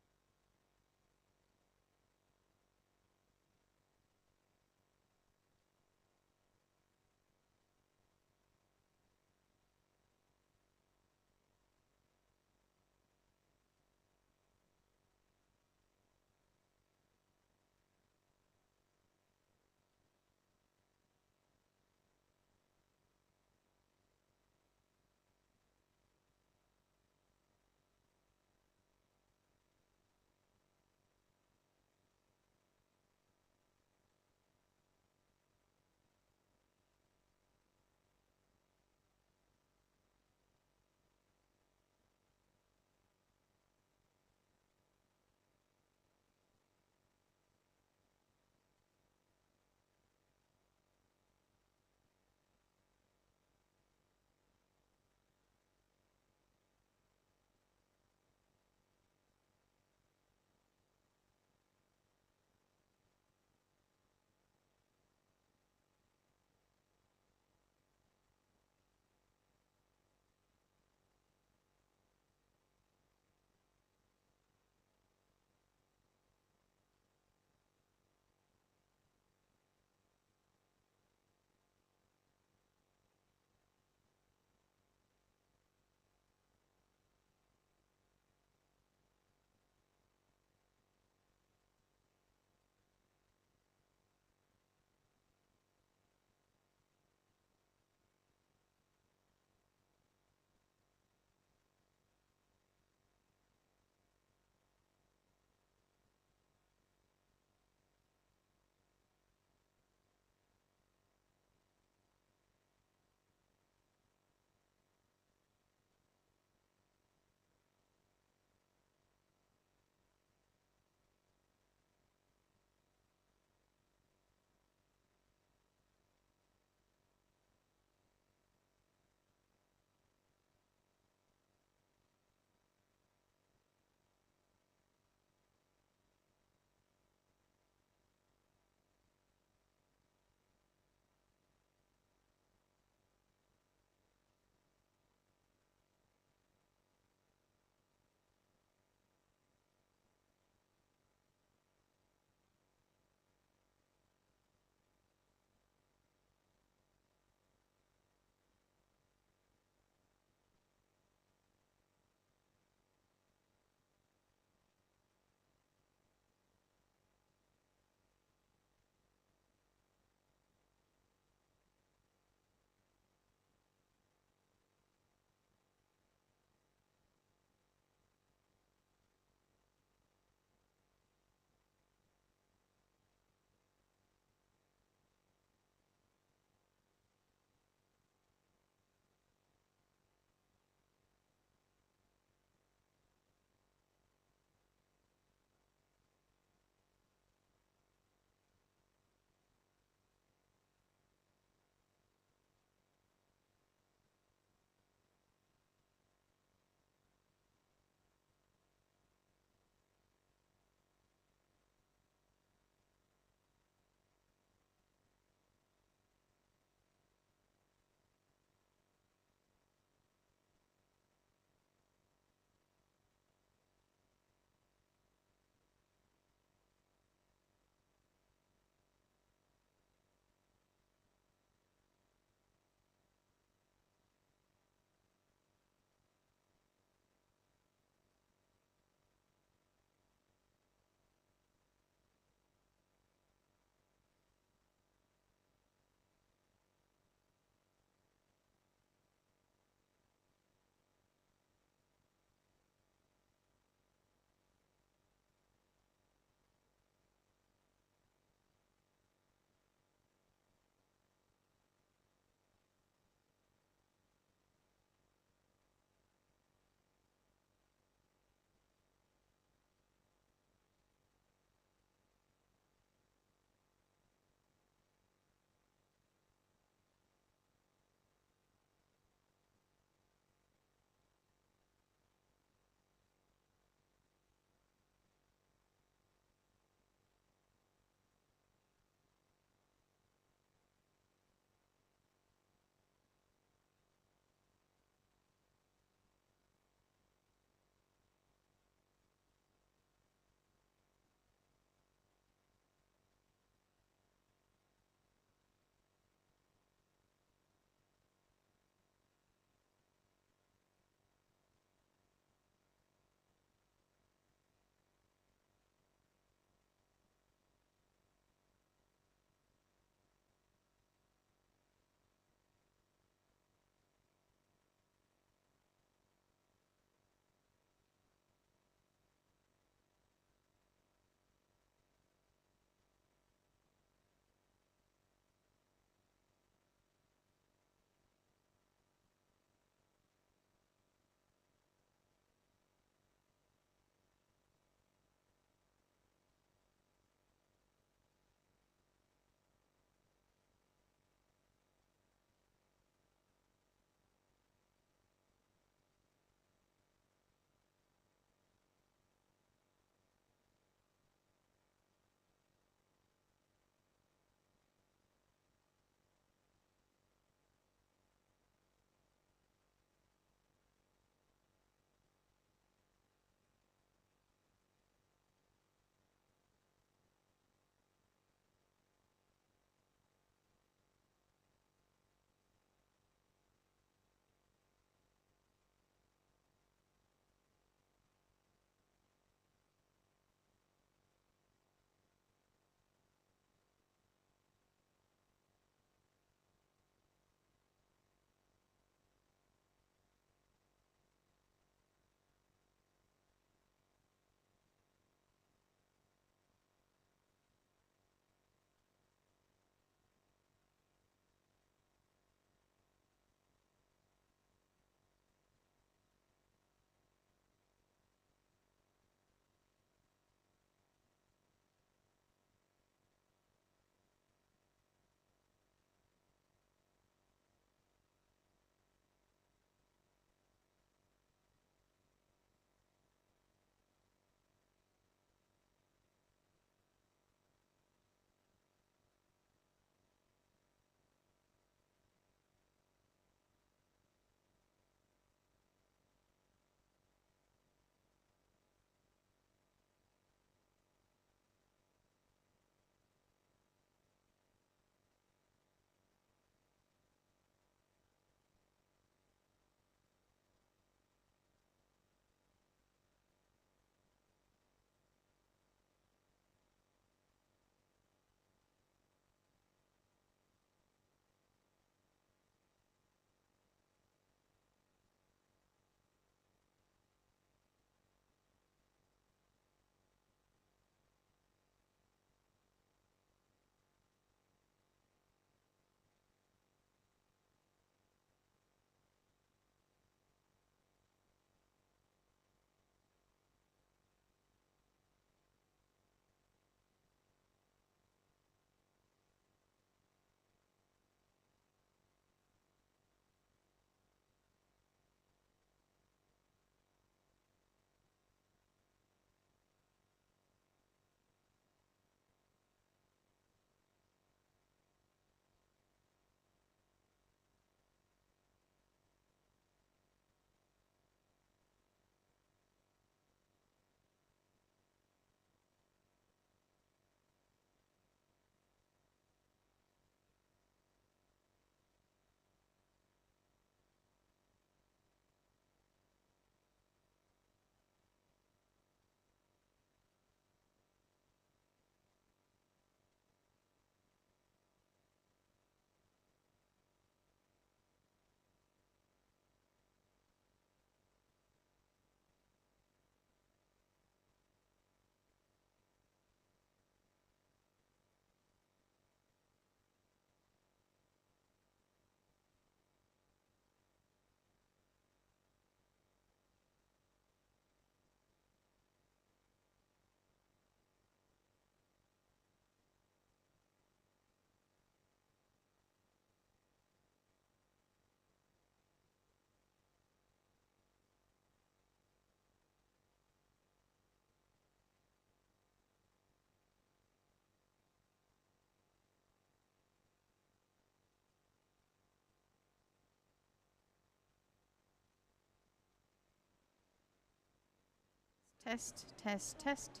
Test, test, test,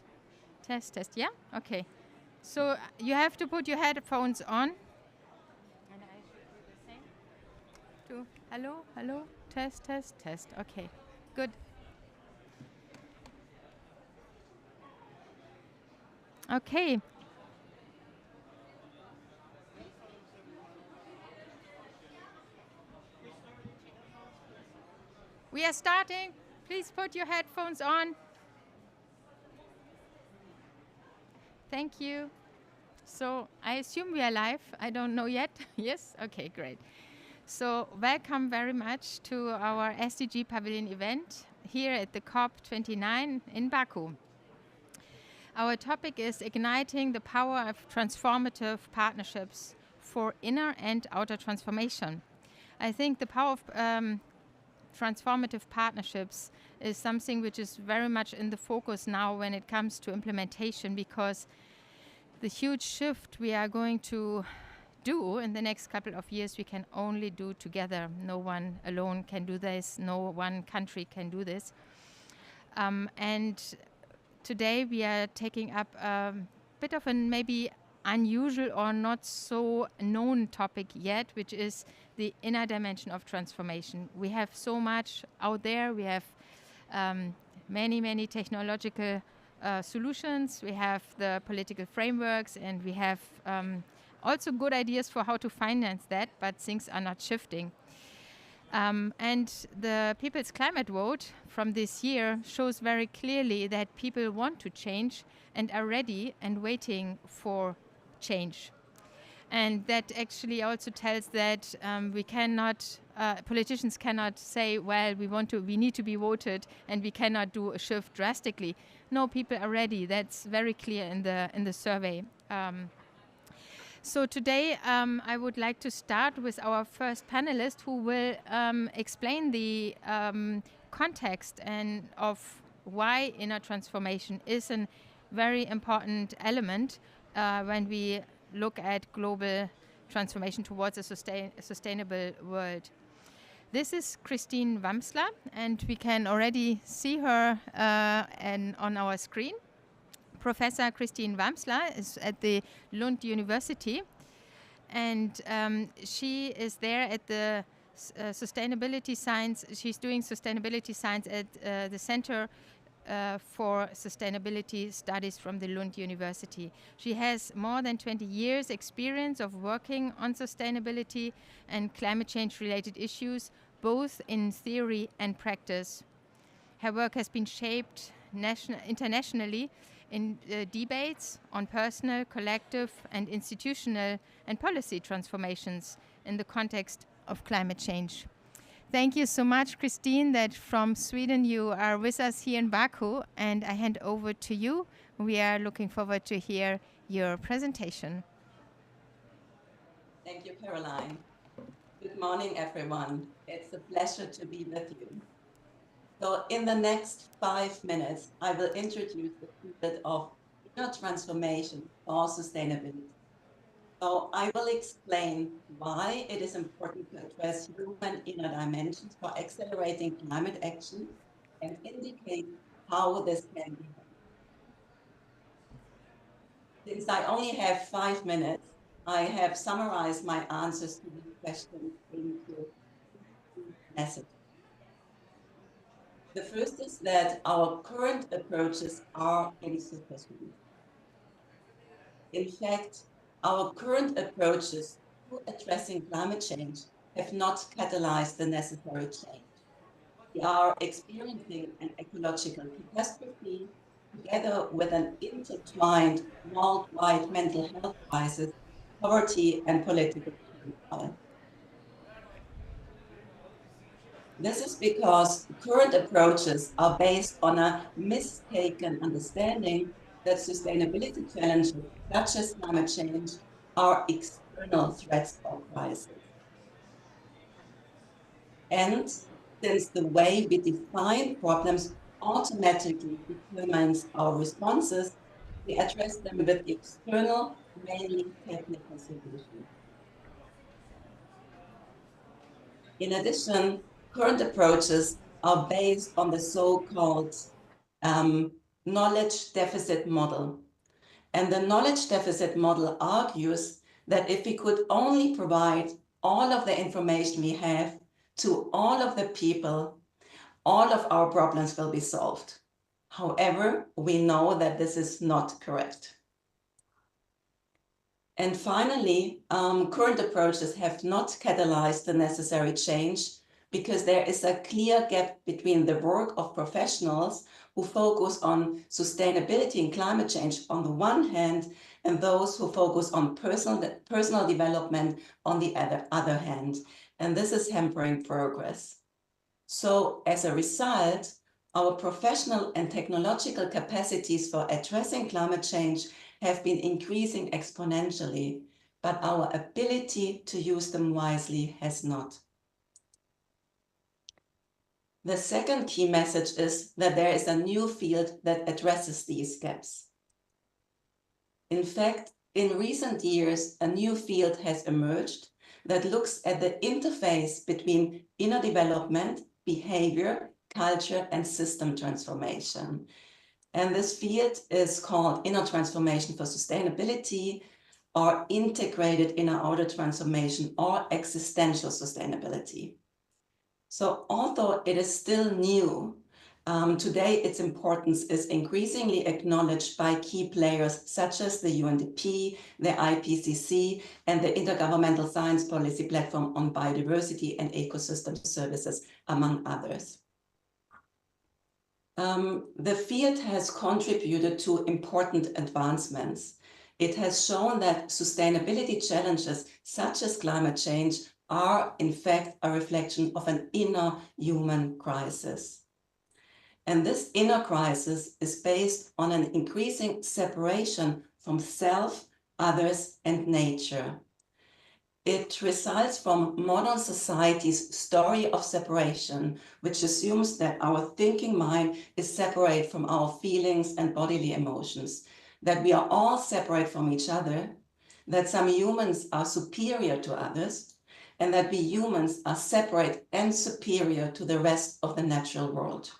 test, test. Yeah? Okay. So you have to put your headphones on. And I should do the same. Hello, hello, test, test, test. Okay, good. Okay. We are starting. Please put your headphones on. Thank you. So I assume we are live. I don't know yet. Yes? Okay, great. So welcome very much to our SDG Pavilion event here at the COP29 in Baku. Our topic is igniting the power of transformative partnerships for inner and outer transformation. I think the power of transformative partnerships is something which is very much in the focus now when it comes to implementation, because the huge shift we are going to do in the next couple of years, we can only do together. No one alone can do this. No one country can do this. And today we are taking up a bit of a maybe unusual or not so known topic yet, which is the inner dimension of transformation. We have so much out there. We have many technological solutions. We have the political frameworks, and we have also good ideas for how to finance that, but things are not shifting. And the People's Climate Vote from this year shows very clearly that people want to change and are ready and waiting for change. And that actually also tells that we cannot, politicians cannot say, well, we need to be voted and we cannot do a shift drastically. No, people are ready. That's very clear in the survey. So today I would like to start with our first panelist, who will explain the context and of why inner transformation is a very important element when we look at global transformation towards a sustainable world. This is Christine Wamsler, and we can already see her on our screen. Professor Christine Wamsler is at the Lund University, and she is there at the sustainability science. She's doing sustainability science at the Center for Sustainability Studies from the Lund University. She has more than 20 years experience of working on sustainability and climate change related issues, both in theory and practice. Her work has been shaped internationally in debates on personal, collective, and institutional and policy transformations in the context of climate change. Thank you so much, Christine, that from Sweden you are with us here in Baku, and I hand over to you. We are looking forward to hear your presentation. Thank you, Caroline. Good morning, everyone. It's a pleasure to be with you. So in the next 5 minutes, I will introduce the concept of inner transformation or sustainability. So I will explain why it is important to address human inner dimensions for accelerating climate action and indicate how this can be done. Since I only have 5 minutes, I have summarized my answers to these questions into 2 messages. The first is that our current approaches are insufficient. In fact, our current approaches to addressing climate change have not catalyzed the necessary change. We are experiencing an ecological catastrophe together with an intertwined worldwide mental health crisis, poverty, and political turmoil. This is because current approaches are based on a mistaken understanding that sustainability challenges, such as climate change, are external threats or crises. And since the way we define problems automatically determines our responses, we address them with external, mainly technical solutions. In addition, current approaches are based on the so-called knowledge deficit model. And the knowledge deficit model argues that if we could only provide all of the information we have to all of the people, all of our problems will be solved. However, we know that this is not correct. And finally, current approaches have not catalyzed the necessary change because there is a clear gap between the work of professionals who focus on sustainability and climate change on the one hand, and those who focus on personal development on the other hand. And this is hampering progress. So as a result, our professional and technological capacities for addressing climate change have been increasing exponentially, but our ability to use them wisely has not. The second key message is that there is a new field that addresses these gaps. In fact, in recent years, a new field has emerged that looks at the interface between inner development, behavior, culture, and system transformation. And this field is called Inner Transformation for Sustainability, or Integrated Inner-Outer Transformation, or Existential Sustainability. So although it is still new, today its importance is increasingly acknowledged by key players such as the UNDP, the IPCC, and the Intergovernmental Science Policy Platform on Biodiversity and Ecosystem Services, among others. The field has contributed to important advancements. It has shown that sustainability challenges such as climate change are in fact a reflection of an inner human crisis. And this inner crisis is based on an increasing separation from self, others, and nature. It results from modern society's story of separation, which assumes that our thinking mind is separate from our feelings and bodily emotions, that we are all separate from each other, that some humans are superior to others, and that we humans are separate and superior to the rest of the natural world.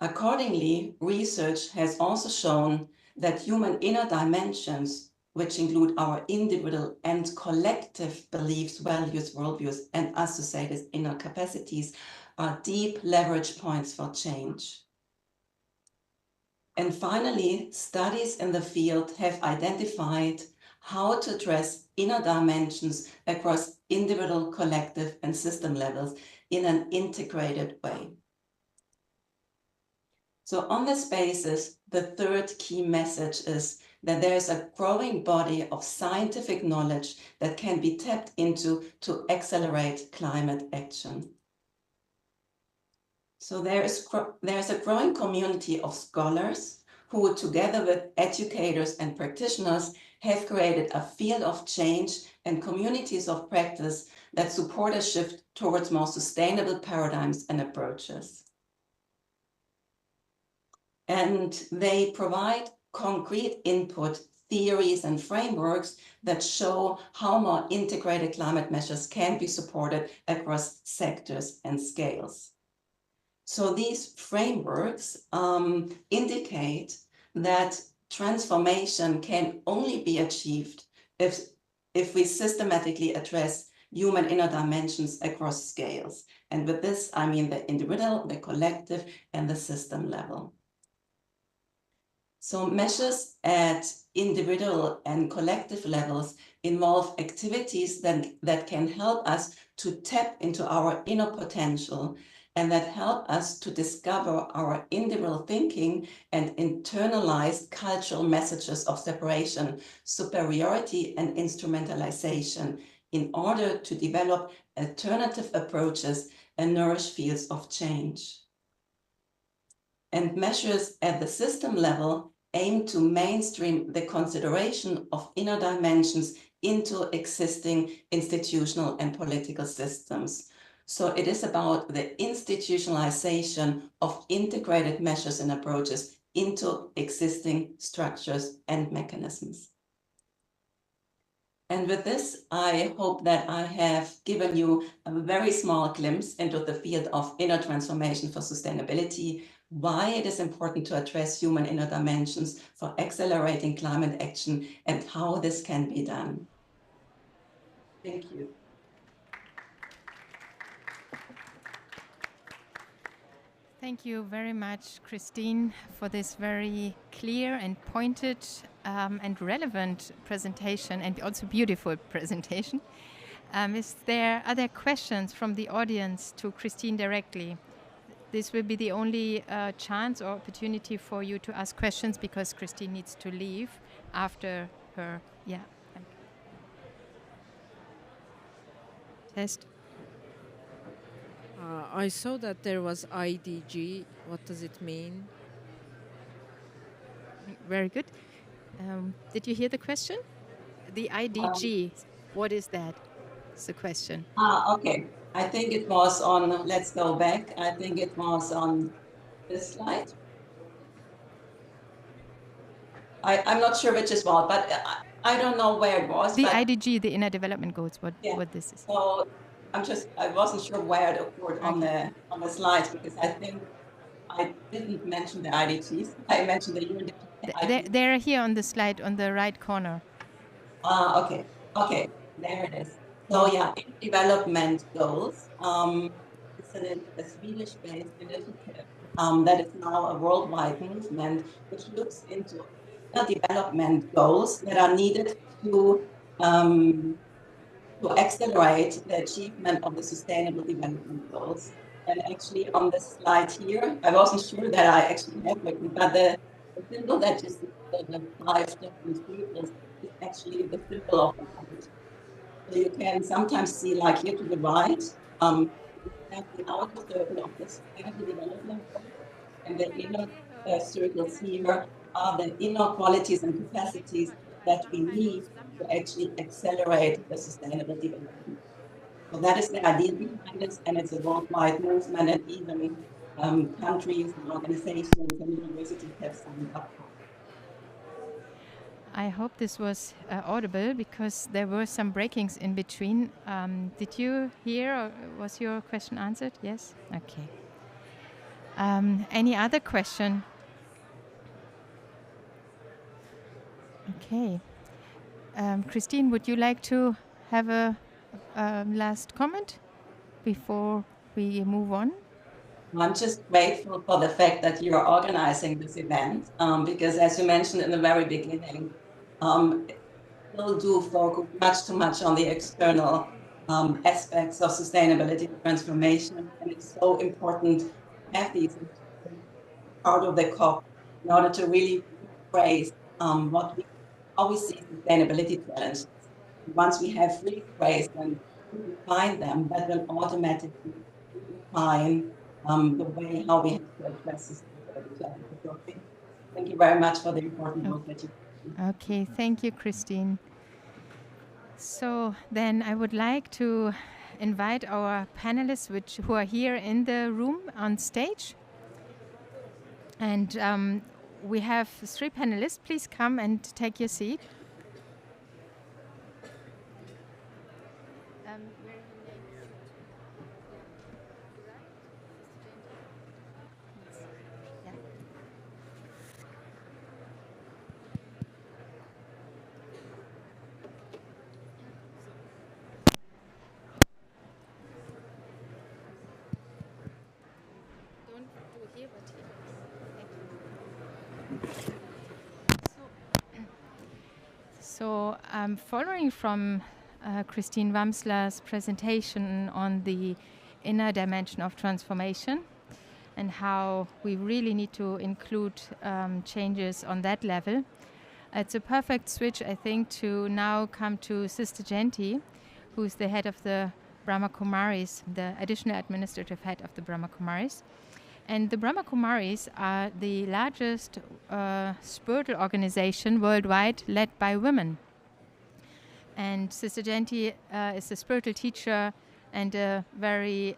Accordingly, research has also shown that human inner dimensions, which include our individual and collective beliefs, values, worldviews, and associated inner capacities, are deep leverage points for change. And finally, studies in the field have identified how to address inner dimensions across individual, collective, and system levels in an integrated way. So on this basis, the third key message is that there is a growing body of scientific knowledge that can be tapped into to accelerate climate action. So there is a growing community of scholars who, together with educators and practitioners, have created a field of change and communities of practice that support a shift towards more sustainable paradigms and approaches. And they provide concrete input, theories, and frameworks that show how more integrated climate measures can be supported across sectors and scales. So these frameworks indicate that transformation can only be achieved if we systematically address human inner dimensions across scales. And with this, I mean the individual, the collective, and the system level. So measures at individual and collective levels involve activities that can help us to tap into our inner potential and that help us to discover our individual thinking and internalize cultural messages of separation, superiority, and instrumentalization in order to develop alternative approaches and nourish fields of change. And measures at the system level aim to mainstream the consideration of inner dimensions into existing institutional and political systems. So it is about the institutionalization of integrated measures and approaches into existing structures and mechanisms. And with this, I hope that I have given you a very small glimpse into the field of inner transformation for sustainability, why it is important to address human inner dimensions for accelerating climate action, and how this can be done. Thank you. Thank you very much, Christine, for this very clear and pointed and relevant presentation, and also beautiful presentation. Are there questions from the audience to Christine directly? This will be the only chance or opportunity for you to ask questions, because Christine needs to leave after her, test. I saw that there was IDG. What does it mean? Very good. Did you hear the question? The IDG, what is that? It's the question. Okay. I think it was on, let's go back. I think it was on this slide. I'm not sure which is what, but I don't know where it was. The IDG, the Inner Development Goals, what this is. So I wasn't sure where it occurred on the slides, because I think I didn't mention the IDGs. I mentioned the UN. They're here on the slide on the right corner. Okay. Okay, there it is. So yeah, development goals. It's a Swedish-based initiative that is now a worldwide movement, which looks into development goals that are needed to accelerate the achievement of the Sustainable Development Goals. And actually on this slide here, I wasn't sure that I actually have written, but the symbol that you see, the 5 different circles, is actually the symbol of the heart. So you can sometimes see, like here to the right, have the outer circle of the Sustainable Development Goals, and the inner circles here are the inner qualities and capacities that we need to actually accelerate the sustainable development. So that is the idea behind this, and it's a worldwide movement, and even countries and organizations and universities have signed up. I hope this was audible, because there were some breakings in between. Did you hear, or was your question answered? Yes? Okay. Any other question? Okay. Christine, would you like to have a last comment before we move on? I'm just grateful for the fact that you're organizing this event, because as you mentioned in the very beginning, people do focus much too much on the external aspects of sustainability and transformation, and it's so important to have these part of the COP in order to really rephrase how we see sustainability challenges. Once we have rephrased and define them, that will automatically define the way how we have to address sustainability challenges. So thank you very much for the important work that you do. Okay, thank you, Christine. So then I would like to invite our panelists who are here in the room on stage. And we have 3 panelists. Please come and take your seat. So following from Christine Wamsler's presentation on the inner dimension of transformation and how we really need to include changes on that level, it's a perfect switch, I think, to now come to Sister Genti, who's the head of the Brahma Kumaris, the additional administrative head of the Brahma Kumaris. And the Brahma Kumaris are the largest spiritual organization worldwide led by women. And Sister Genti is a spiritual teacher and a very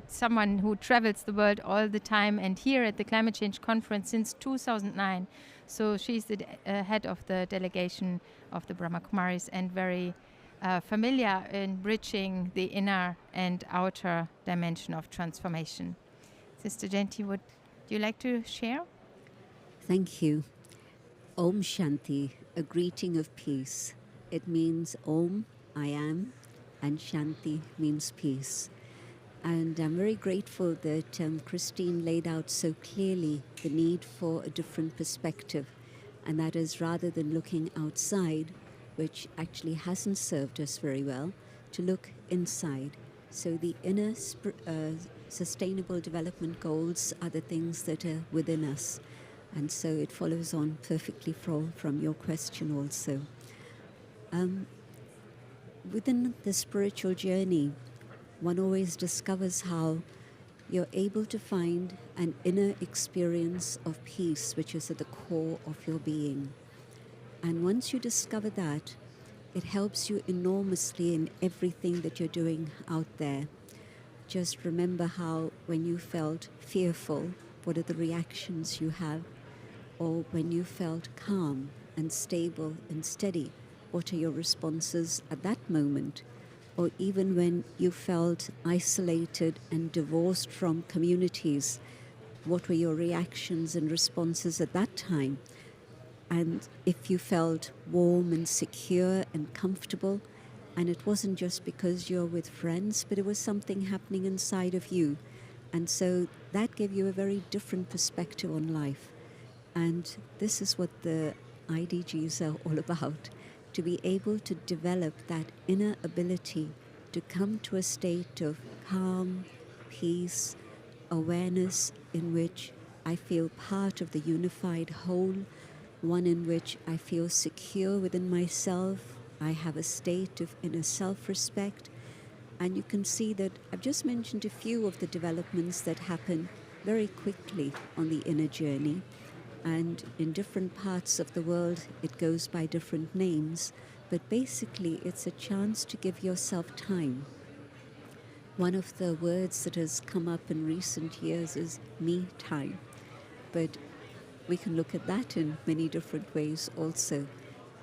someone who travels the world all the time and here at the Climate Change Conference since 2009. So she's the head of the delegation of the Brahma Kumaris and very familiar in bridging the inner and outer dimension of transformation. Sister Jenti, would you like to share? Thank you. Om Shanti, a greeting of peace. It means Om, I am, and Shanti means peace. And I'm very grateful that Christine laid out so clearly the need for a different perspective. And that is, rather than looking outside, which actually hasn't served us very well, to look inside. So the inner sustainable development goals are the things that are within us. And so it follows on perfectly from your question also. Within the spiritual journey, one always discovers how you're able to find an inner experience of peace, which is at the core of your being. And once you discover that, it helps you enormously in everything that you're doing out there. Just remember how when you felt fearful, what are the reactions you have? Or when you felt calm and stable and steady, what are your responses at that moment? Or even when you felt isolated and divorced from communities, what were your reactions and responses at that time? And if you felt warm and secure and comfortable, and it wasn't just because you're with friends, but it was something happening inside of you. And so that gave you a very different perspective on life. And this is what the IDGs are all about, to be able to develop that inner ability to come to a state of calm, peace, awareness in which I feel part of the unified whole, one in which I feel secure within myself. I have a state of inner self-respect. And you can see that I've just mentioned a few of the developments that happen very quickly on the inner journey. And in different parts of the world, it goes by different names. But basically, it's a chance to give yourself time. One of the words that has come up in recent years is me time. But we can look at that in many different ways also.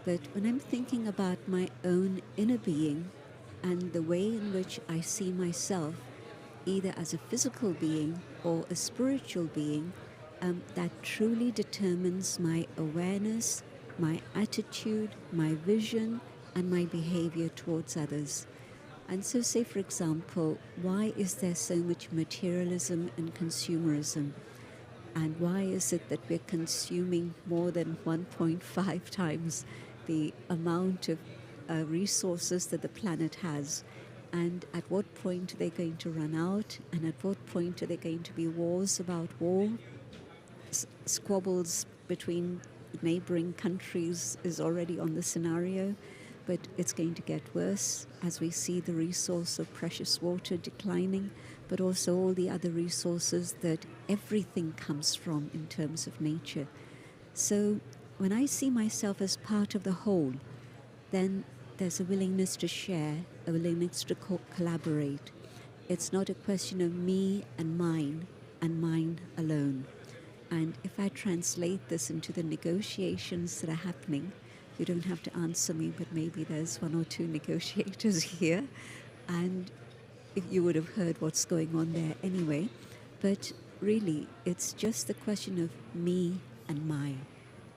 But when I'm thinking about my own inner being and the way in which I see myself, either as a physical being or a spiritual being, that truly determines my awareness, my attitude, my vision, and my behavior towards others. And so say, for example, why is there so much materialism and consumerism? And why is it that we're consuming more than 1.5 times the amount of resources that the planet has? And at what point are they going to run out? And at what point are there going to be wars about war? Squabbles between neighboring countries is already on the scenario, but it's going to get worse as we see the resource of precious water declining, but also all the other resources that everything comes from in terms of nature. So when I see myself as part of the whole, then there's a willingness to share, a willingness to collaborate. It's not a question of me and mine alone. And if I translate this into the negotiations that are happening, you don't have to answer me, but maybe there's one or two negotiators here, and if you would have heard what's going on there anyway. But really, it's just the question of me and mine.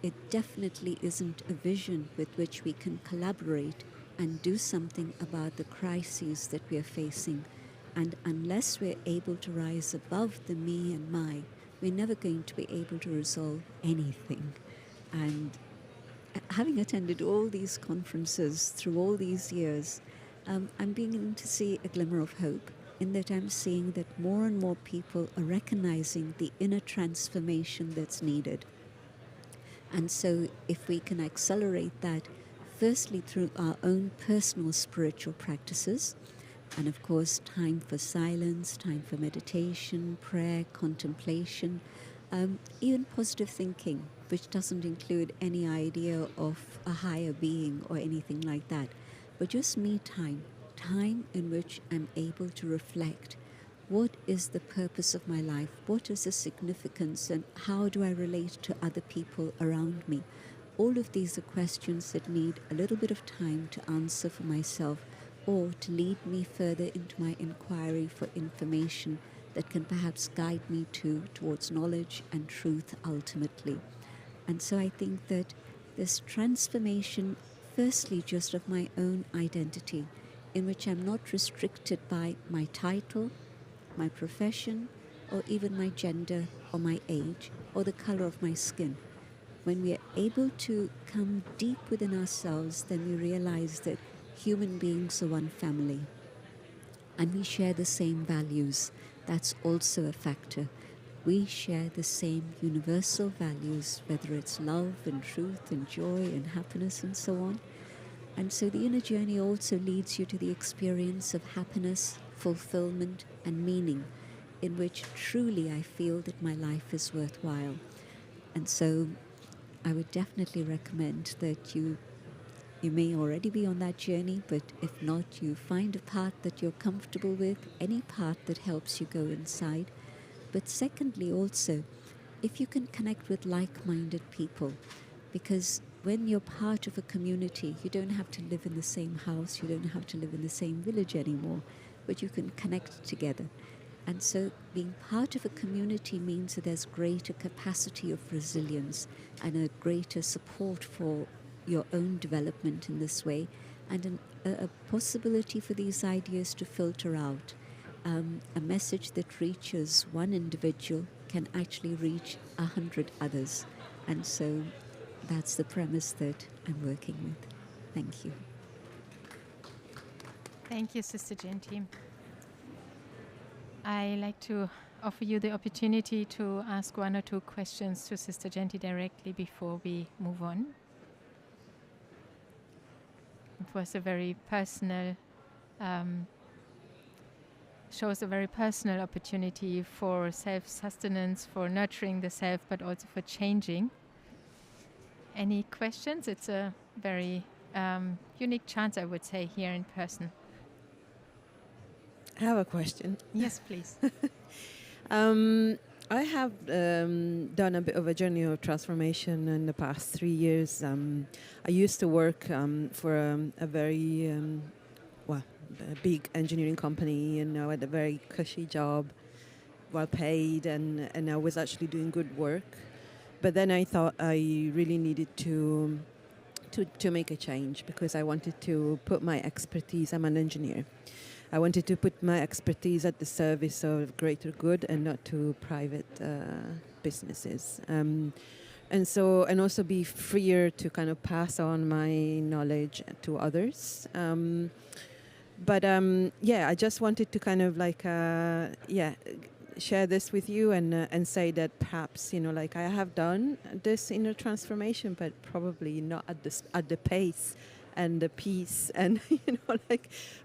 It definitely isn't a vision with which we can collaborate and do something about the crises that we're facing. And unless we're able to rise above the me and my, we're never going to be able to resolve anything. And having attended all these conferences through all these years, I'm beginning to see a glimmer of hope in that I'm seeing that more and more people are recognizing the inner transformation that's needed. And so if we can accelerate that, firstly through our own personal spiritual practices, and of course time for silence, time for meditation, prayer, contemplation, even positive thinking, which doesn't include any idea of a higher being or anything like that, but just me time, time in which I'm able to reflect. What is the purpose of my life? What is the significance, and how do I relate to other people around me? All of these are questions that need a little bit of time to answer for myself, or to lead me further into my inquiry for information that can perhaps guide me towards knowledge and truth ultimately. And so I think that this transformation, firstly just of my own identity, in which I'm not restricted by my title, my profession, or even my gender or my age or the color of my skin. When we are able to come deep within ourselves, then we realize that human beings are one family and we share the same values. That's also a factor. We share the same universal values, whether it's love and truth and joy and happiness and so on. And so the inner journey also leads you to the experience of happiness, fulfillment, and meaning, in which truly I feel that my life is worthwhile. And so I would definitely recommend that you may already be on that journey, but if not, you find a path that you're comfortable with, any path that helps you go inside. But secondly, also, if you can connect with like-minded people, because when you're part of a community, you don't have to live in the same house, you don't have to live in the same village anymore, but you can connect together. And so being part of a community means that there's greater capacity of resilience and a greater support for your own development in this way, and a possibility for these ideas to filter out. A message that reaches one individual can actually reach 100 others. And so that's the premise that I'm working with. Thank you. Thank you, Sister Genti. I like to offer you the opportunity to ask one or two questions to Sister Genti directly before we move on. It was a very personal, shows a very personal opportunity for self-sustenance, for nurturing the self, but also for changing. Any questions? It's a very unique chance, I would say, here in person. I have a question. Yes, please. I have done a bit of a journey of transformation in the past 3 years. I used to work for a very a big engineering company, and I had a very cushy job, well paid, and I was actually doing good work. But then I thought I really needed to make a change, because I wanted to put my expertise. I'm an engineer. I wanted to put my expertise at the service of greater good and not to private businesses. And also be freer to kind of pass on my knowledge to others. I just wanted to kind of share this with you and say that perhaps, I have done this inner transformation, but probably not at the pace and the peace, and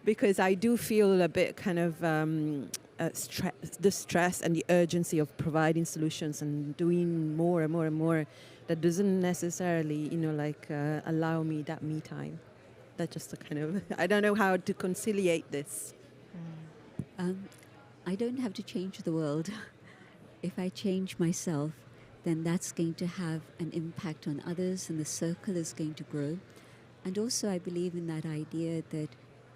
because I do feel a bit kind of the stress and the urgency of providing solutions and doing more and more and more that doesn't necessarily allow me that me time. That's just a kind of I don't know how to conciliate this. I don't have to change the world. If I change myself, then that's going to have an impact on others, and the circle is going to grow. And also I believe in that idea that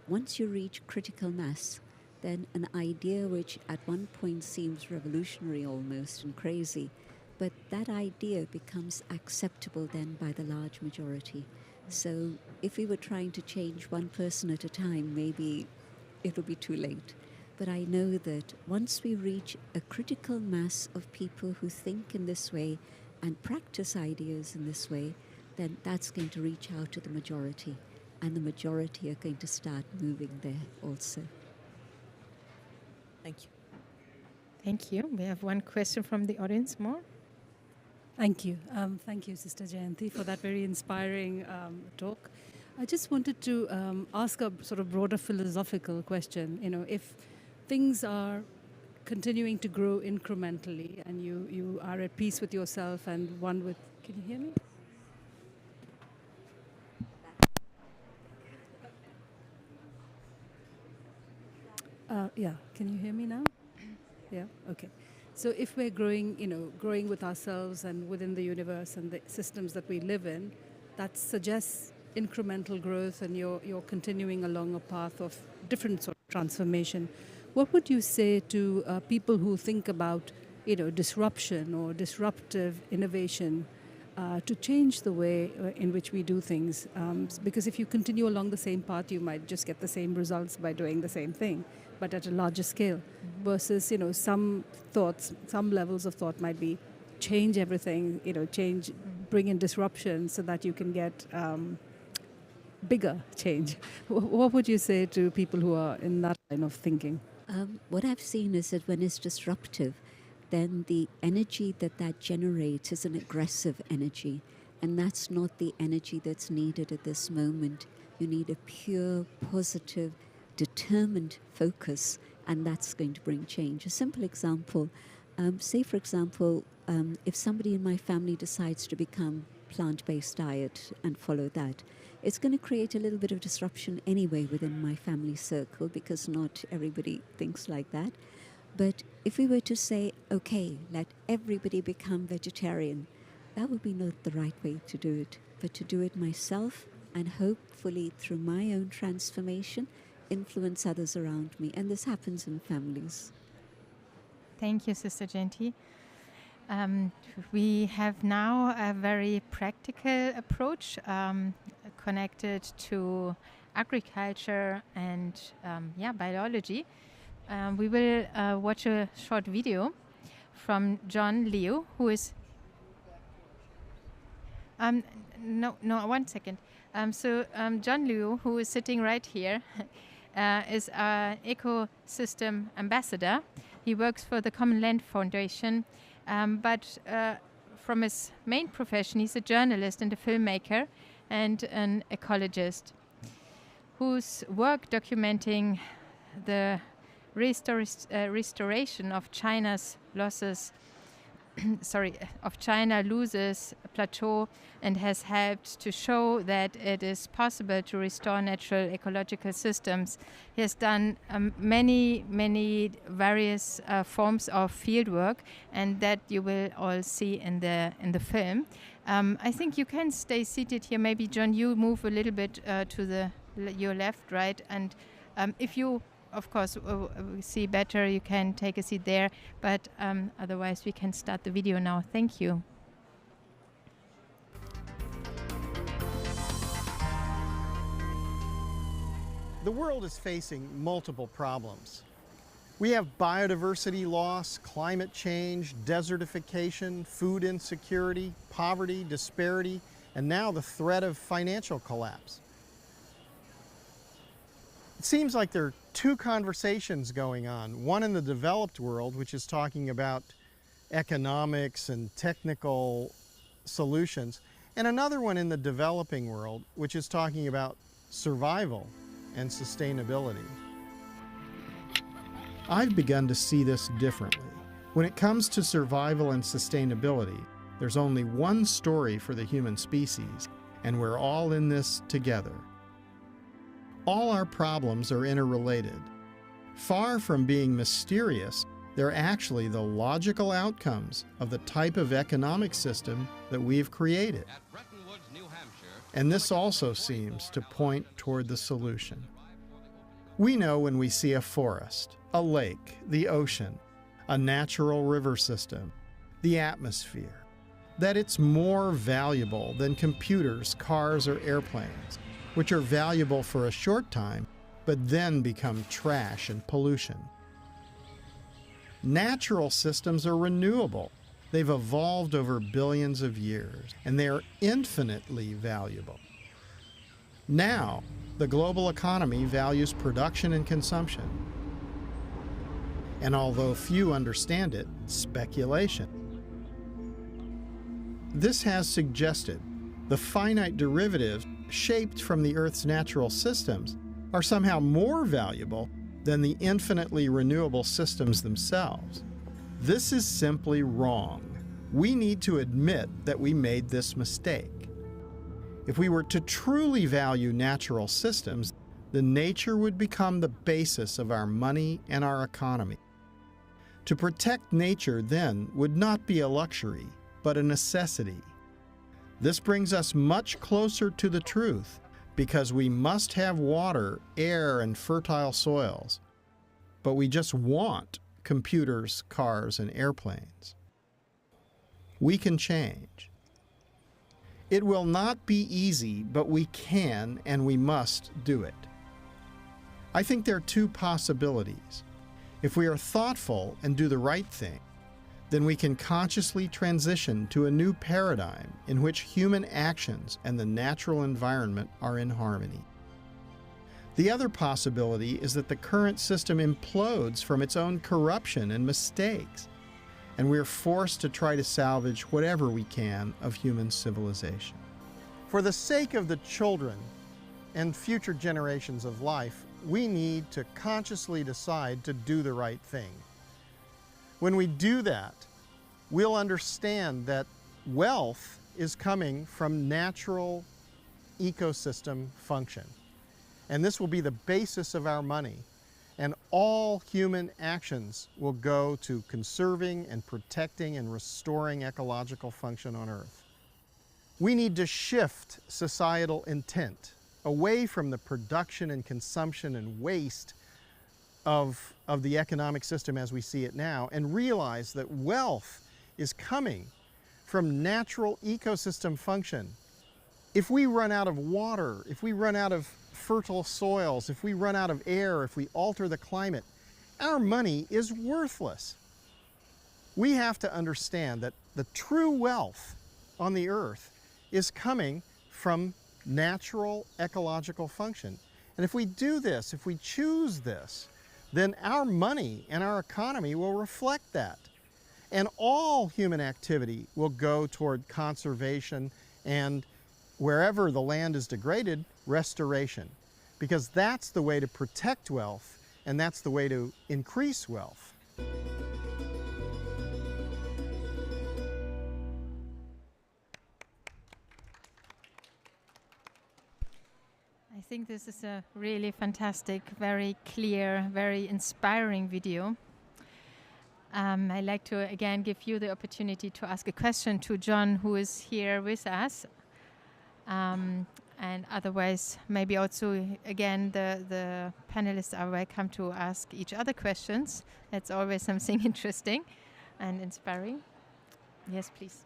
once you reach critical mass, then an idea which at one point seems revolutionary almost and crazy, but that idea becomes acceptable then by the large majority. So if we were trying to change one person at a time, maybe it would be too late. But I know that once we reach a critical mass of people who think in this way and practice ideas in this way, then that's going to reach out to the majority, and the majority are going to start moving there also. Thank you. Thank you. We have one question from the audience more. Thank you. Thank you, Sister Jayanti, for that very inspiring talk. I just wanted to ask a sort of broader philosophical question. If things are continuing to grow incrementally, and you are at peace with yourself and one with... Can you hear me? Yeah, can you hear me now? Yeah, okay. So if we're growing, growing with ourselves and within the universe and the systems that we live in, that suggests incremental growth, and you're continuing along a path of different sort of transformation. What would you say to people who think about, disruption or disruptive innovation to change the way in which we do things? Because if you continue along the same path, you might just get the same results by doing the same thing, but at a larger scale. Versus, some thoughts, some levels of thought might be change everything, bring in disruption so that you can get bigger change. What would you say to people who are in that line of thinking? What I've seen is that when it's disruptive, then the energy that generates is an aggressive energy. And that's not the energy that's needed at this moment. You need a pure, positive, determined focus, and that's going to bring change. A simple example, say for example, if somebody in my family decides to become plant-based diet and follow that, it's going to create a little bit of disruption anyway within my family circle, because not everybody thinks like that. But if we were to say, okay, let everybody become vegetarian, that would be not the right way to do it. But to do it myself, and hopefully through my own transformation, influence others around me. And this happens in families. Thank you, Sister Genti. We have now a very practical approach connected to agriculture and biology. We will watch a short video from John Liu, who is... one second. John Liu, who is sitting right here, is an ecosystem ambassador. He works for the Common Land Foundation, but from his main profession, he's a journalist and a filmmaker and an ecologist whose work documenting the restoration of China's losses of China loses plateau, and has helped to show that it is possible to restore natural ecological systems. He has done many various forms of field work, and that you will all see in the film. I think you can stay seated here. Maybe John, you move a little bit to your left, right, and if you of course see better, you can take a seat there, but otherwise we can start the video now. Thank you. The world is facing multiple problems. We have biodiversity loss, climate change, desertification, food insecurity, poverty, disparity, and now the threat of financial collapse. It seems like there are two conversations going on. One in the developed world, which is talking about economics and technical solutions, and another one in the developing world, which is talking about survival and sustainability. I've begun to see this differently. When it comes to survival and sustainability, there's only one story for the human species, and we're all in this together. All our problems are interrelated. Far from being mysterious, they're actually the logical outcomes of the type of economic system that we've created. And this also seems to point toward the solution. We know when we see a forest, a lake, the ocean, a natural river system, the atmosphere, that it's more valuable than computers, cars, or airplanes, which are valuable for a short time, but then become trash and pollution. Natural systems are renewable. They've evolved over billions of years, and they are infinitely valuable. Now, the global economy values production and consumption. And although few understand it, speculation. This has suggested the finite derivatives shaped from the Earth's natural systems are somehow more valuable than the infinitely renewable systems themselves. This is simply wrong. We need to admit that we made this mistake. If we were to truly value natural systems, then nature would become the basis of our money and our economy. To protect nature then would not be a luxury, but a necessity. This brings us much closer to the truth because we must have water, air, and fertile soils. But we just want computers, cars, and airplanes. We can change. It will not be easy, but we can and we must do it. I think there are two possibilities. If we are thoughtful and do the right thing, then we can consciously transition to a new paradigm in which human actions and the natural environment are in harmony. The other possibility is that the current system implodes from its own corruption and mistakes, and we are forced to try to salvage whatever we can of human civilization. For the sake of the children and future generations of life, we need to consciously decide to do the right thing. When we do that, we'll understand that wealth is coming from natural ecosystem function. And this will be the basis of our money. And all human actions will go to conserving and protecting and restoring ecological function on Earth. We need to shift societal intent away from the production and consumption and waste of the economic system as we see it now, and realize that wealth is coming from natural ecosystem function. If we run out of water, if we run out of fertile soils, if we run out of air, if we alter the climate, our money is worthless. We have to understand that the true wealth on the earth is coming from natural ecological function. And if we do this, if we choose this, then our money and our economy will reflect that. And all human activity will go toward conservation and, wherever the land is degraded, restoration. Because that's the way to protect wealth, and that's the way to increase wealth. I think this is a really fantastic, very clear, very inspiring video. I'd like to again give you the opportunity to ask a question to John, who is here with us. And otherwise, maybe also, again, the panelists are welcome to ask each other questions. That's always something interesting and inspiring. Yes, please.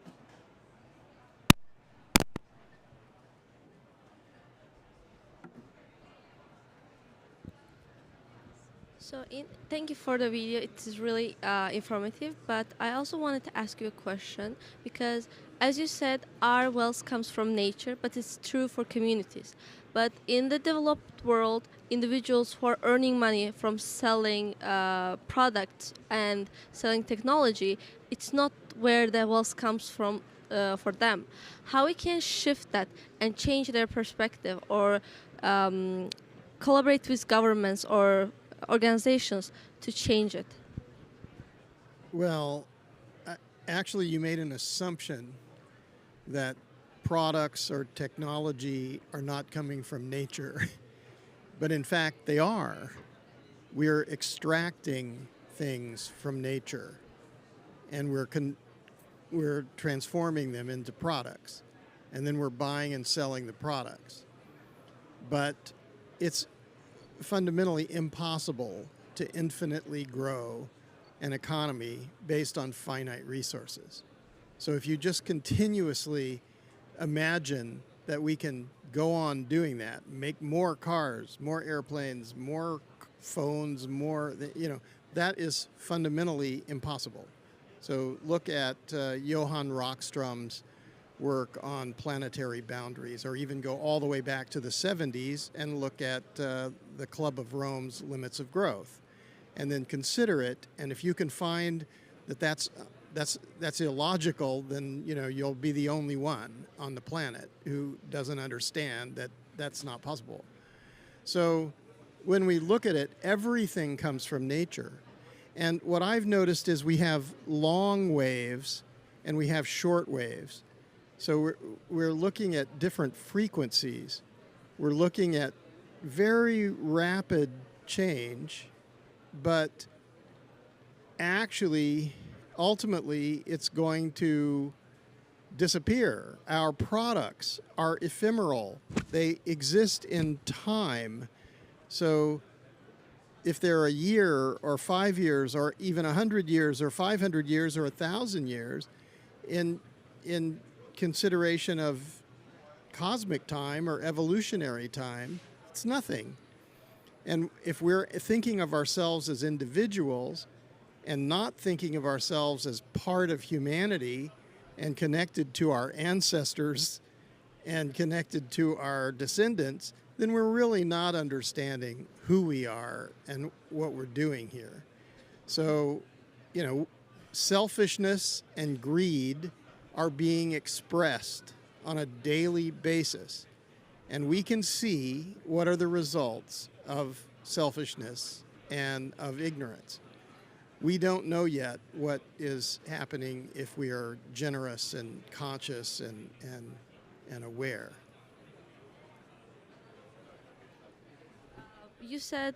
So thank you for the video. It is really informative, but I also wanted to ask you a question because, as you said, our wealth comes from nature, but it's true for communities. But in the developed world, individuals who are earning money from selling products and selling technology, it's not where the wealth comes from for them. How we can shift that and change their perspective, or collaborate with governments or organizations to change it? Well, actually, you made an assumption that products or technology are not coming from nature. But in fact, they are. We're extracting things from nature, and we're transforming them into products. And then we're buying and selling the products. But it's fundamentally impossible to infinitely grow an economy based on finite resources. So if you just continuously imagine that we can go on doing that, make more cars, more airplanes, more phones, more, that is fundamentally impossible. So look at Johann Rockström's work on planetary boundaries, or even go all the way back to the 70s and look at the Club of Rome's limits of growth, and then consider it. And if you can find that that's illogical, then you'll be the only one on the planet who doesn't understand that that's not possible. So when we look at it, everything comes from nature. And what I've noticed is we have long waves and we have short waves. So we're looking at different frequencies. We're looking at very rapid change, but actually, ultimately, it's going to disappear. Our products are ephemeral. They exist in time. So if they're a year or 5 years or even 100 years or 500 years or 1,000 years, in consideration of cosmic time or evolutionary time, it's nothing. And if we're thinking of ourselves as individuals and not thinking of ourselves as part of humanity and connected to our ancestors and connected to our descendants, then we're really not understanding who we are and what we're doing here. So, selfishness and greed are being expressed on a daily basis. And we can see what are the results of selfishness and of ignorance. We don't know yet what is happening if we are generous and conscious and aware. You said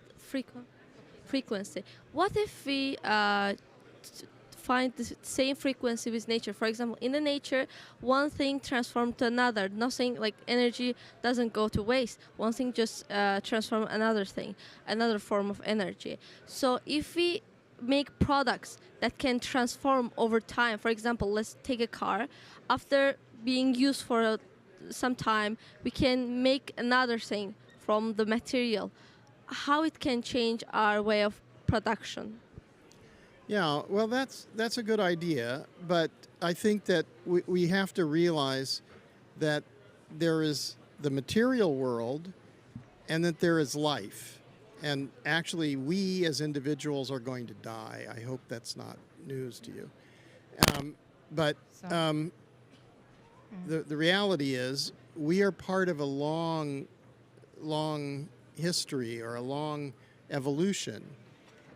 frequency. What if we find the same frequency with nature? For example, in the nature, one thing transformed to another. Nothing like energy doesn't go to waste. One thing just transforms another thing, another form of energy. So if we make products that can transform over time, for example, let's take a car. After being used for some time, we can make another thing from the material. How it can change our way of production? Yeah, well, that's a good idea, but I think that we have to realize that there is the material world and that there is life. And actually, we as individuals are going to die. I hope that's not news to you. But the reality is we are part of a long history or a long evolution.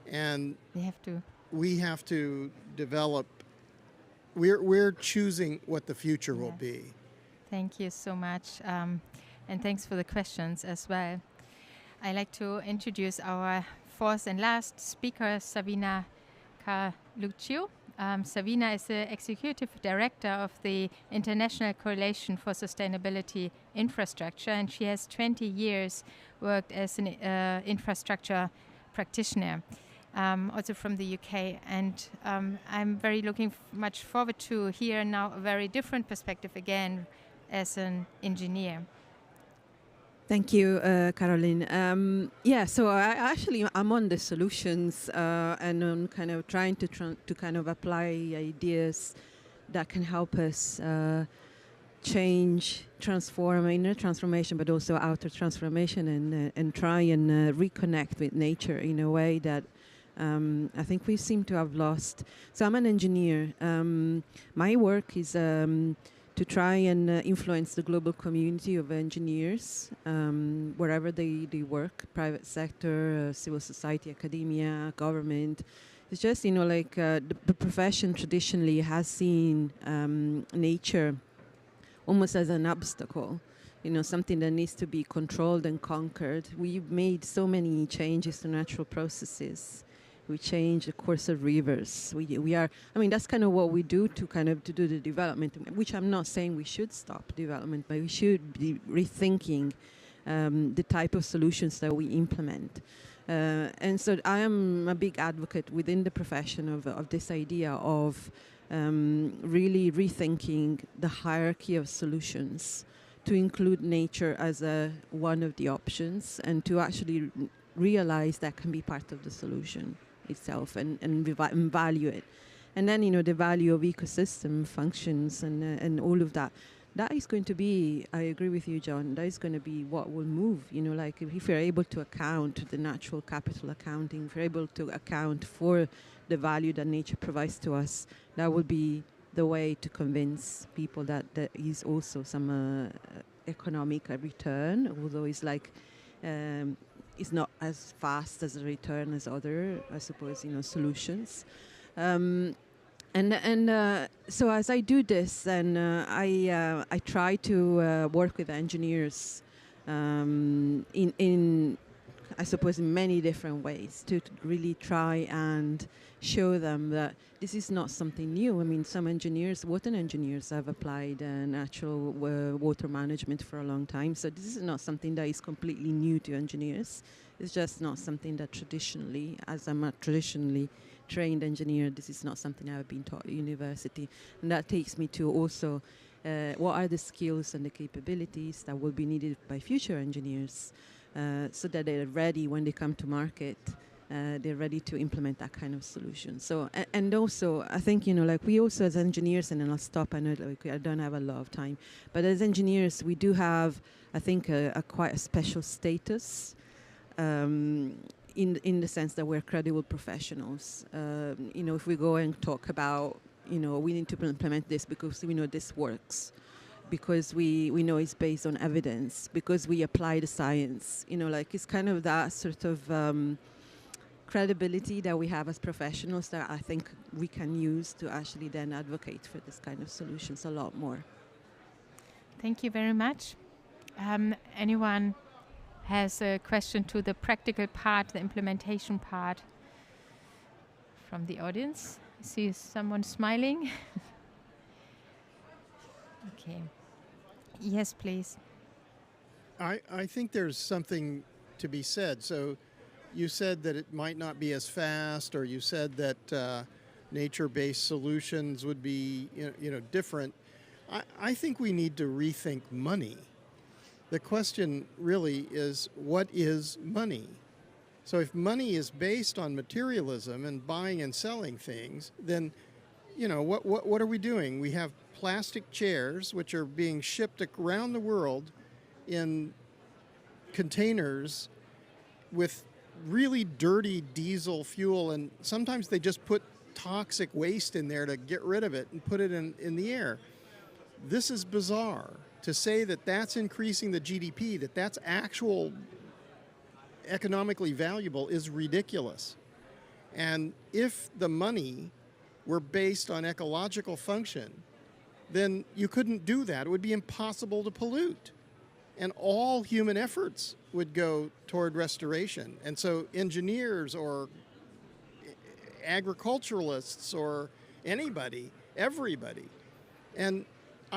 And we have to develop, we're choosing what the future will be. Thank you so much. And thanks for the questions as well. I'd like to introduce our fourth and last speaker, Savina Carluccio. Savina is the Executive Director of the International Coalition for Sustainability Infrastructure, and she has 20 years worked as an infrastructure practitioner, also from the UK. And I'm very much forward to hear now a very different perspective again as an engineer. Thank you, Caroline. So I'm on the solutions and I'm kind of trying to kind of apply ideas that can help us change, transform, inner transformation, but also outer transformation, and try and reconnect with nature in a way that I think we seem to have lost. So I'm an engineer. My work is to try and influence the global community of engineers wherever they work, private sector, civil society, academia, government. It's just, the profession traditionally has seen nature almost as an obstacle, something that needs to be controlled and conquered. We've made so many changes to natural processes. We change the course of rivers. We are, that's kind of what we do to do the development, which I'm not saying we should stop development, but we should be rethinking the type of solutions that we implement. And so I am a big advocate within the profession of this idea of really rethinking the hierarchy of solutions to include nature as one of the options, and to actually realize that can be part of the solution itself, and value it. And then, the value of ecosystem functions and all of that. That is going to be, I agree with you, John, that is going to be what will move. If you're able to account the natural capital accounting, if you're able to account for the value that nature provides to us, that will be the way to convince people that there is also some economic return, although it's it's not as fast as a return as other, I suppose, solutions. So as I do this, and I try to work with engineers in I suppose in many different ways to really try and show them that this is not something new. I mean, some engineers, water engineers, have applied natural water management for a long time. So this is not something that is completely new to engineers. It's just not something that traditionally, as I'm a traditionally trained engineer, this is not something I've been taught at university. And that takes me to also what are the skills and the capabilities that will be needed by future engineers so that they're ready when they come to market. They're ready to implement that kind of solution. So, and also, I think, like we also as engineers, and then I'll stop, I know like I don't have a lot of time, but as engineers, we do have, I think, a quite a special status in the sense that we're credible professionals. If we go and talk about, we need to implement this because we know this works, because we know it's based on evidence, because we apply the science, it's kind of that sort of credibility that we have as professionals that I think we can use to actually then advocate for this kind of solutions a lot more. Thank you very much. Anyone has a question to the practical part, the implementation part from the audience? I see someone smiling. Okay. Yes, please. I think there's something to be said. So you said that it might not be as fast, or you said that nature-based solutions would be different. I think we need to rethink money. The question really is, what is money? So if money is based on materialism and buying and selling things, then what are we doing? We have plastic chairs which are being shipped around the world in containers with really dirty diesel fuel, and sometimes they just put toxic waste in there to get rid of it and put it in the air. This is bizarre. To say that that's increasing the GDP, that's actual economically valuable, is ridiculous. And if the money were based on ecological function, then you couldn't do that. It would be impossible to pollute. And all human efforts would go toward restoration. And so engineers or agriculturalists or anybody, everybody. And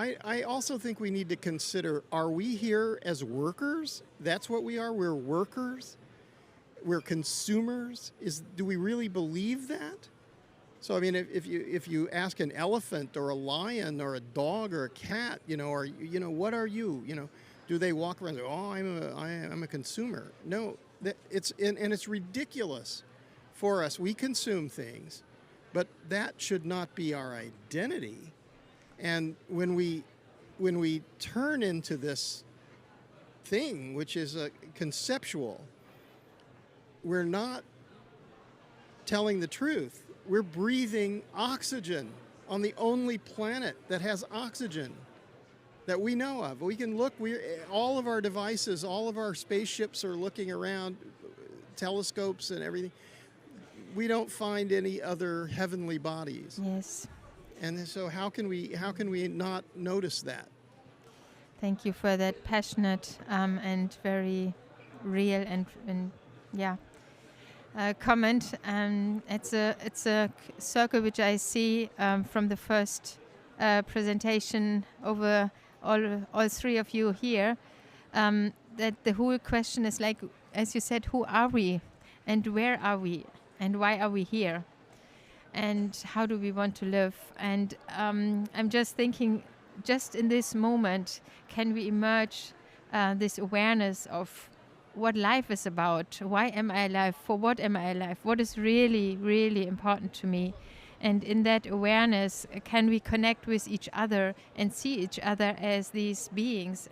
I also think we need to consider, are we here as workers? That's what we are. We're workers. We're consumers. Do we really believe that? So, I mean, if you ask an elephant or a lion or a dog or a cat, or, what are you? Do they walk around and say, oh, I'm a consumer? No, it's ridiculous for us. We consume things, but that should not be our identity. And when we turn into this thing, which is a conceptual, we're not telling the truth. We're breathing oxygen on the only planet that has oxygen that we know of. We can look, all of our devices, all of our spaceships are looking around, telescopes and everything. We don't find any other heavenly bodies. Yes. And so how can we not notice that? Thank you for that passionate and very real and comment. It's a circle which I see from the first presentation over all three of you here. That the whole question is like, as you said, who are we, and where are we, and why are we here? And how do we want to live? And I'm just thinking, just in this moment, can we emerge this awareness of what life is about? Why am I alive? For what am I alive? What is really, really important to me? And in that awareness, can we connect with each other and see each other as these beings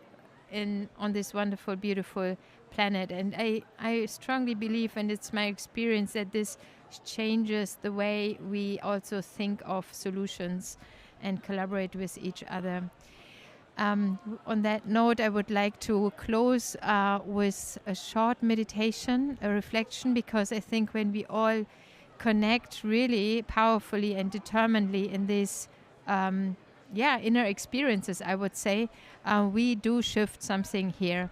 on this wonderful, beautiful planet? And I strongly believe, and it's my experience, that this changes the way we also think of solutions and collaborate with each other. On that note, I would like to close with a short meditation, a reflection, because I think when we all connect really powerfully and determinedly in these inner experiences, I would say, we do shift something here.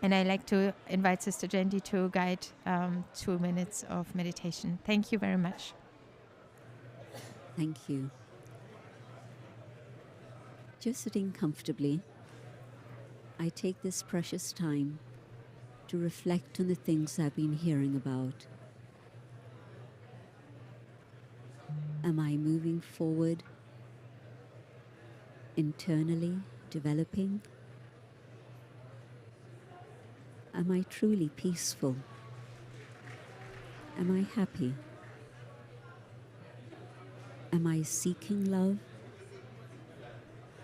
And I'd like to invite Sister Jendi to guide 2 minutes of meditation. Thank you very much. Thank you. Just sitting comfortably, I take this precious time to reflect on the things I've been hearing about. Am I moving forward, internally developing? Am I truly peaceful? Am I happy? Am I seeking love?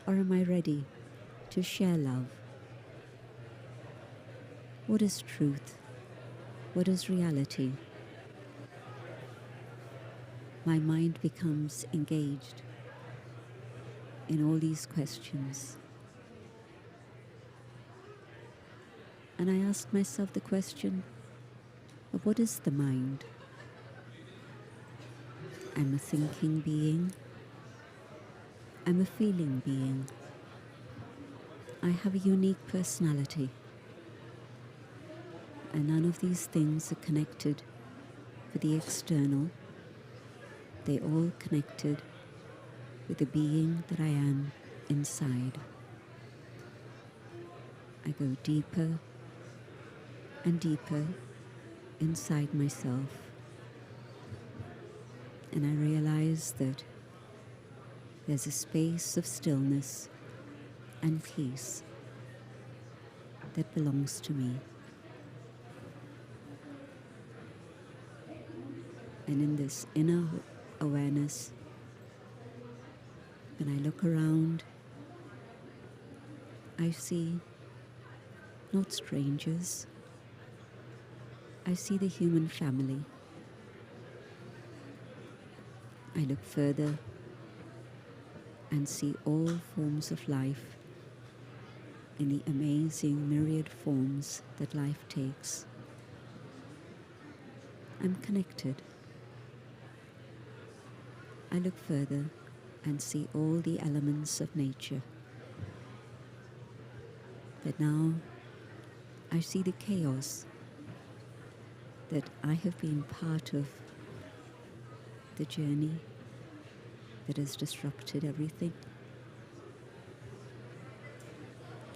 Or am I ready to share love? What is truth? What is reality? My mind becomes engaged in all these questions. And I ask myself the question of what is the mind? I'm a thinking being. I'm a feeling being. I have a unique personality. And none of these things are connected for the external. They're all connected with the being that I am inside. I go deeper and deeper inside myself, and I realize that there's a space of stillness and peace that belongs to me. And in this inner awareness, when I look around, I see not strangers. I see the human family. I look further and see all forms of life in the amazing myriad forms that life takes. I'm connected. I look further and see all the elements of nature. But now I see the chaos that I have been part of, the journey that has disrupted everything.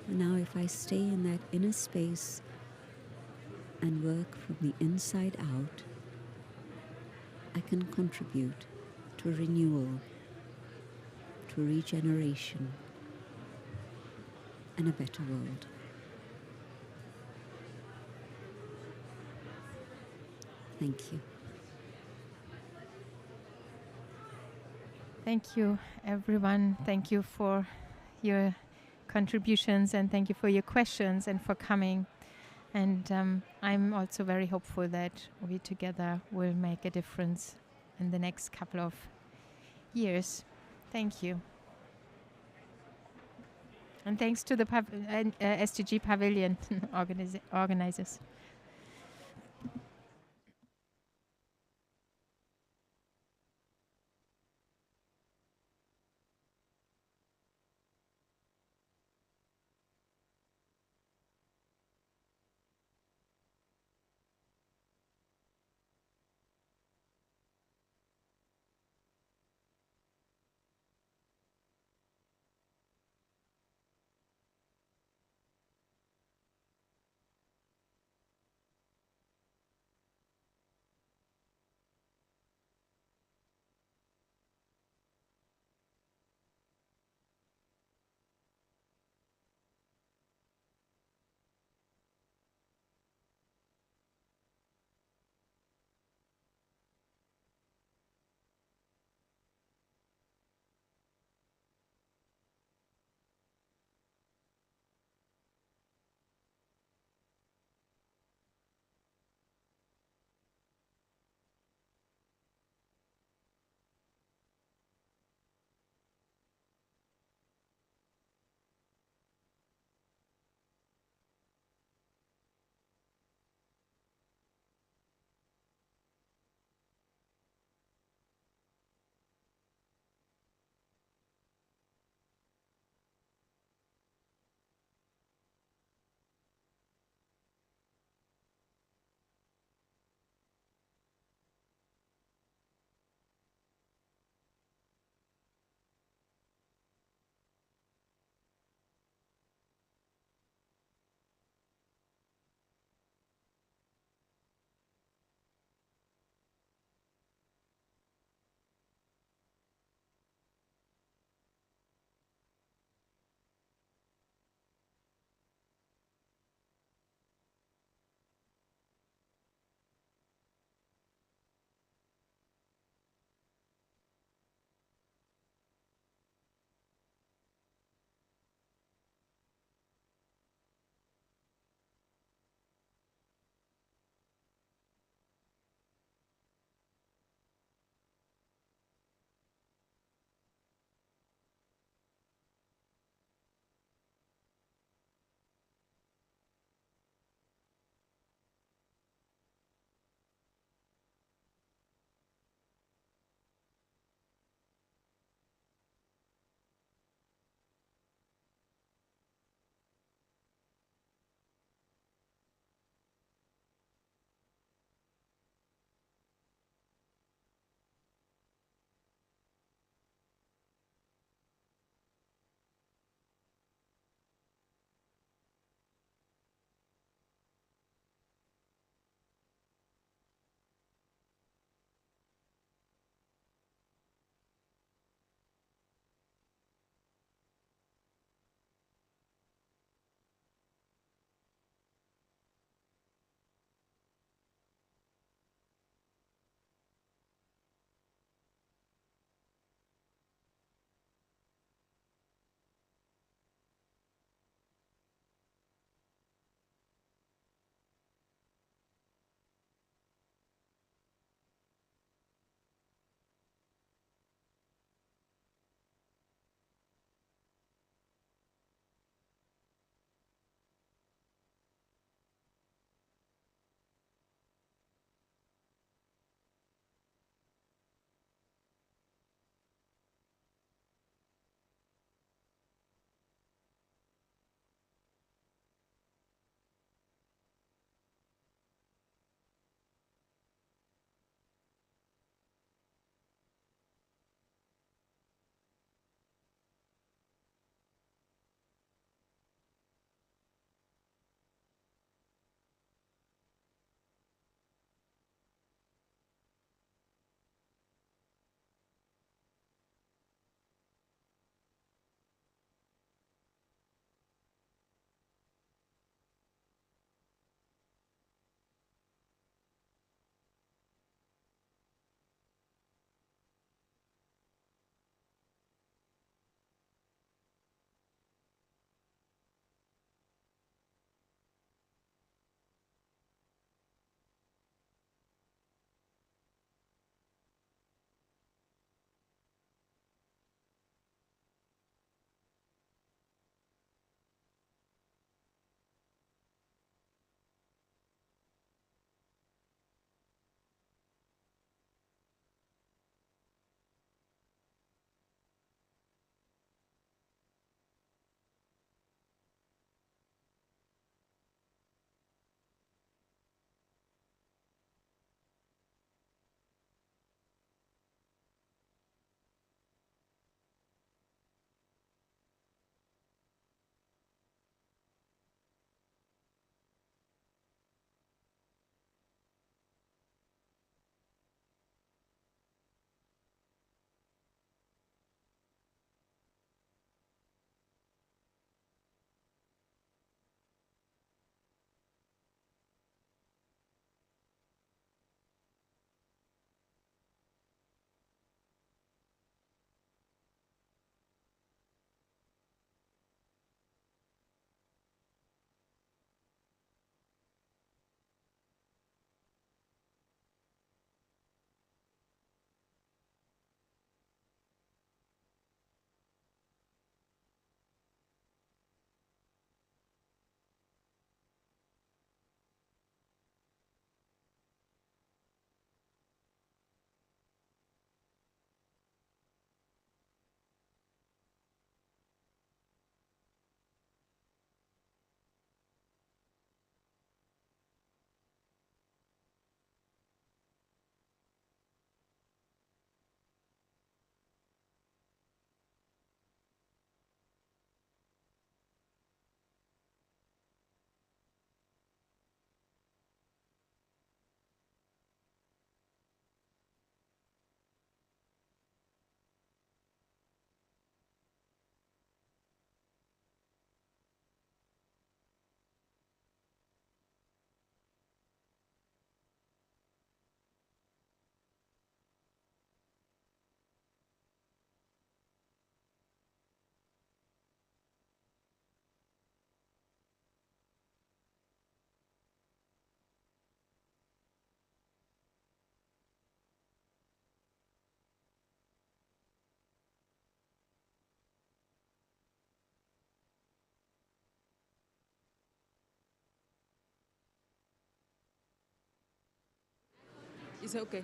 And now if I stay in that inner space and work from the inside out, I can contribute to a renewal, to a regeneration, and a better world. Thank you. Thank you, everyone. Thank you for your contributions, and thank you for your questions and for coming. And I'm also very hopeful that we together will make a difference in the next couple of years. Thank you. And thanks to the SDG Pavilion organizers. It's okay.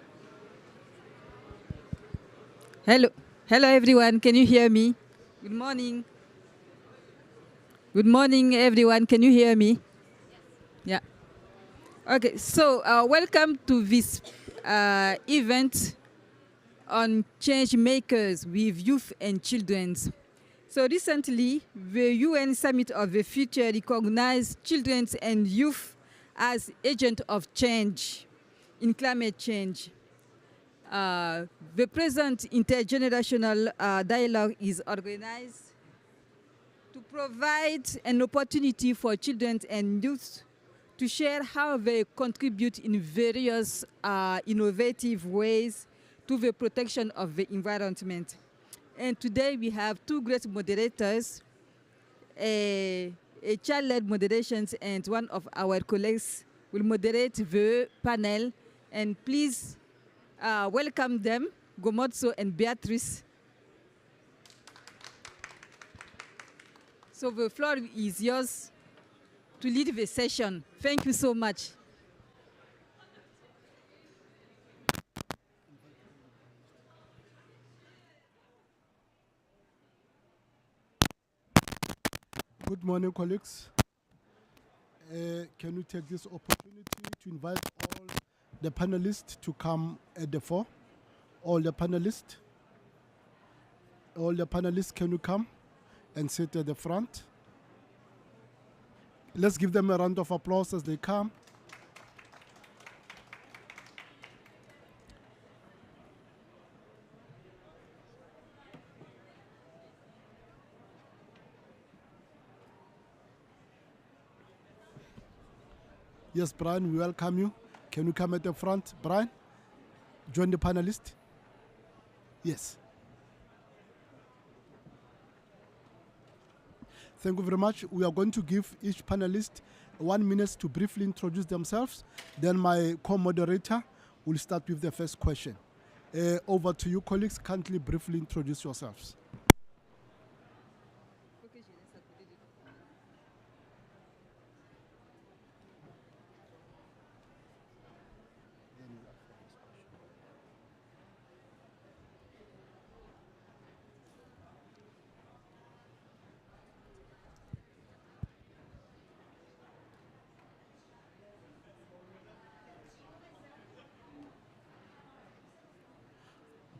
Hello everyone. Can you hear me? Good morning. Good morning, everyone. Can you hear me? Yeah. Okay. So welcome to this event on change makers with youth and children. So recently, the UN Summit of the Future recognized children and youth as agents of change in climate change. The present intergenerational dialogue is organized to provide an opportunity for children and youth to share how they contribute in various innovative ways to the protection of the environment. And today we have two great moderators, a child-led moderations, and one of our colleagues will moderate the panel. And please welcome them, Gomotso and Beatrice. So the floor is yours to lead the session. Thank you so much. Good morning, colleagues. Can we take this opportunity to invite all the panelists to come at the fore? All the panelists, can you come and sit at the front? Let's give them a round of applause as they come. Yes, Brian, we welcome you. Can you come at the front, Brian? Join the panelists. Yes. Thank you very much. We are going to give each panelist 1 minute to briefly introduce themselves. Then my co-moderator will start with the first question. Over to you, colleagues. Kindly briefly introduce yourselves.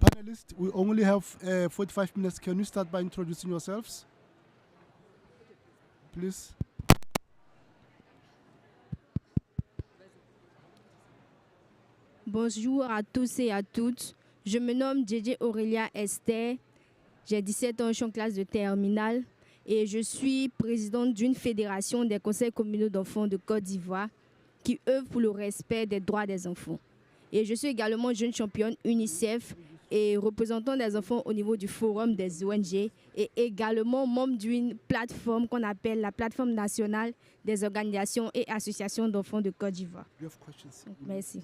Panelists, we only have 45 minutes. Can you start by introducing yourselves? Please. Bonjour à tous et à toutes. Je me nomme JJ Aurélia Esther. J'ai 17 ans, je suis en classe de terminale et je suis présidente d'une fédération des conseils communaux d'enfants de Côte d'Ivoire qui œuvre pour le respect des droits des enfants. Et je suis également jeune championne UNICEF et représentant des enfants au niveau du forum des ONG et également membre d'une plateforme qu'on appelle la plateforme nationale des organisations et associations d'enfants de Côte d'Ivoire. Merci.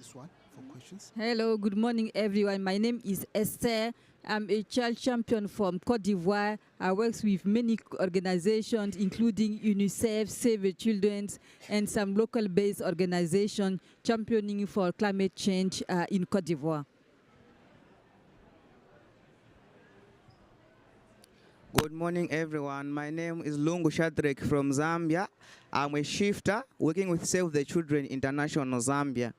Hello, good morning, everyone. My name is Esther. I'm a child champion from Côte d'Ivoire. I work with many organizations, including UNICEF, Save the Children, and some local-based organizations championing for climate change in Côte d'Ivoire. Good morning, everyone. My name is Lungu Shadrack from Zambia. I'm a shifter working with Save the Children International Zambia.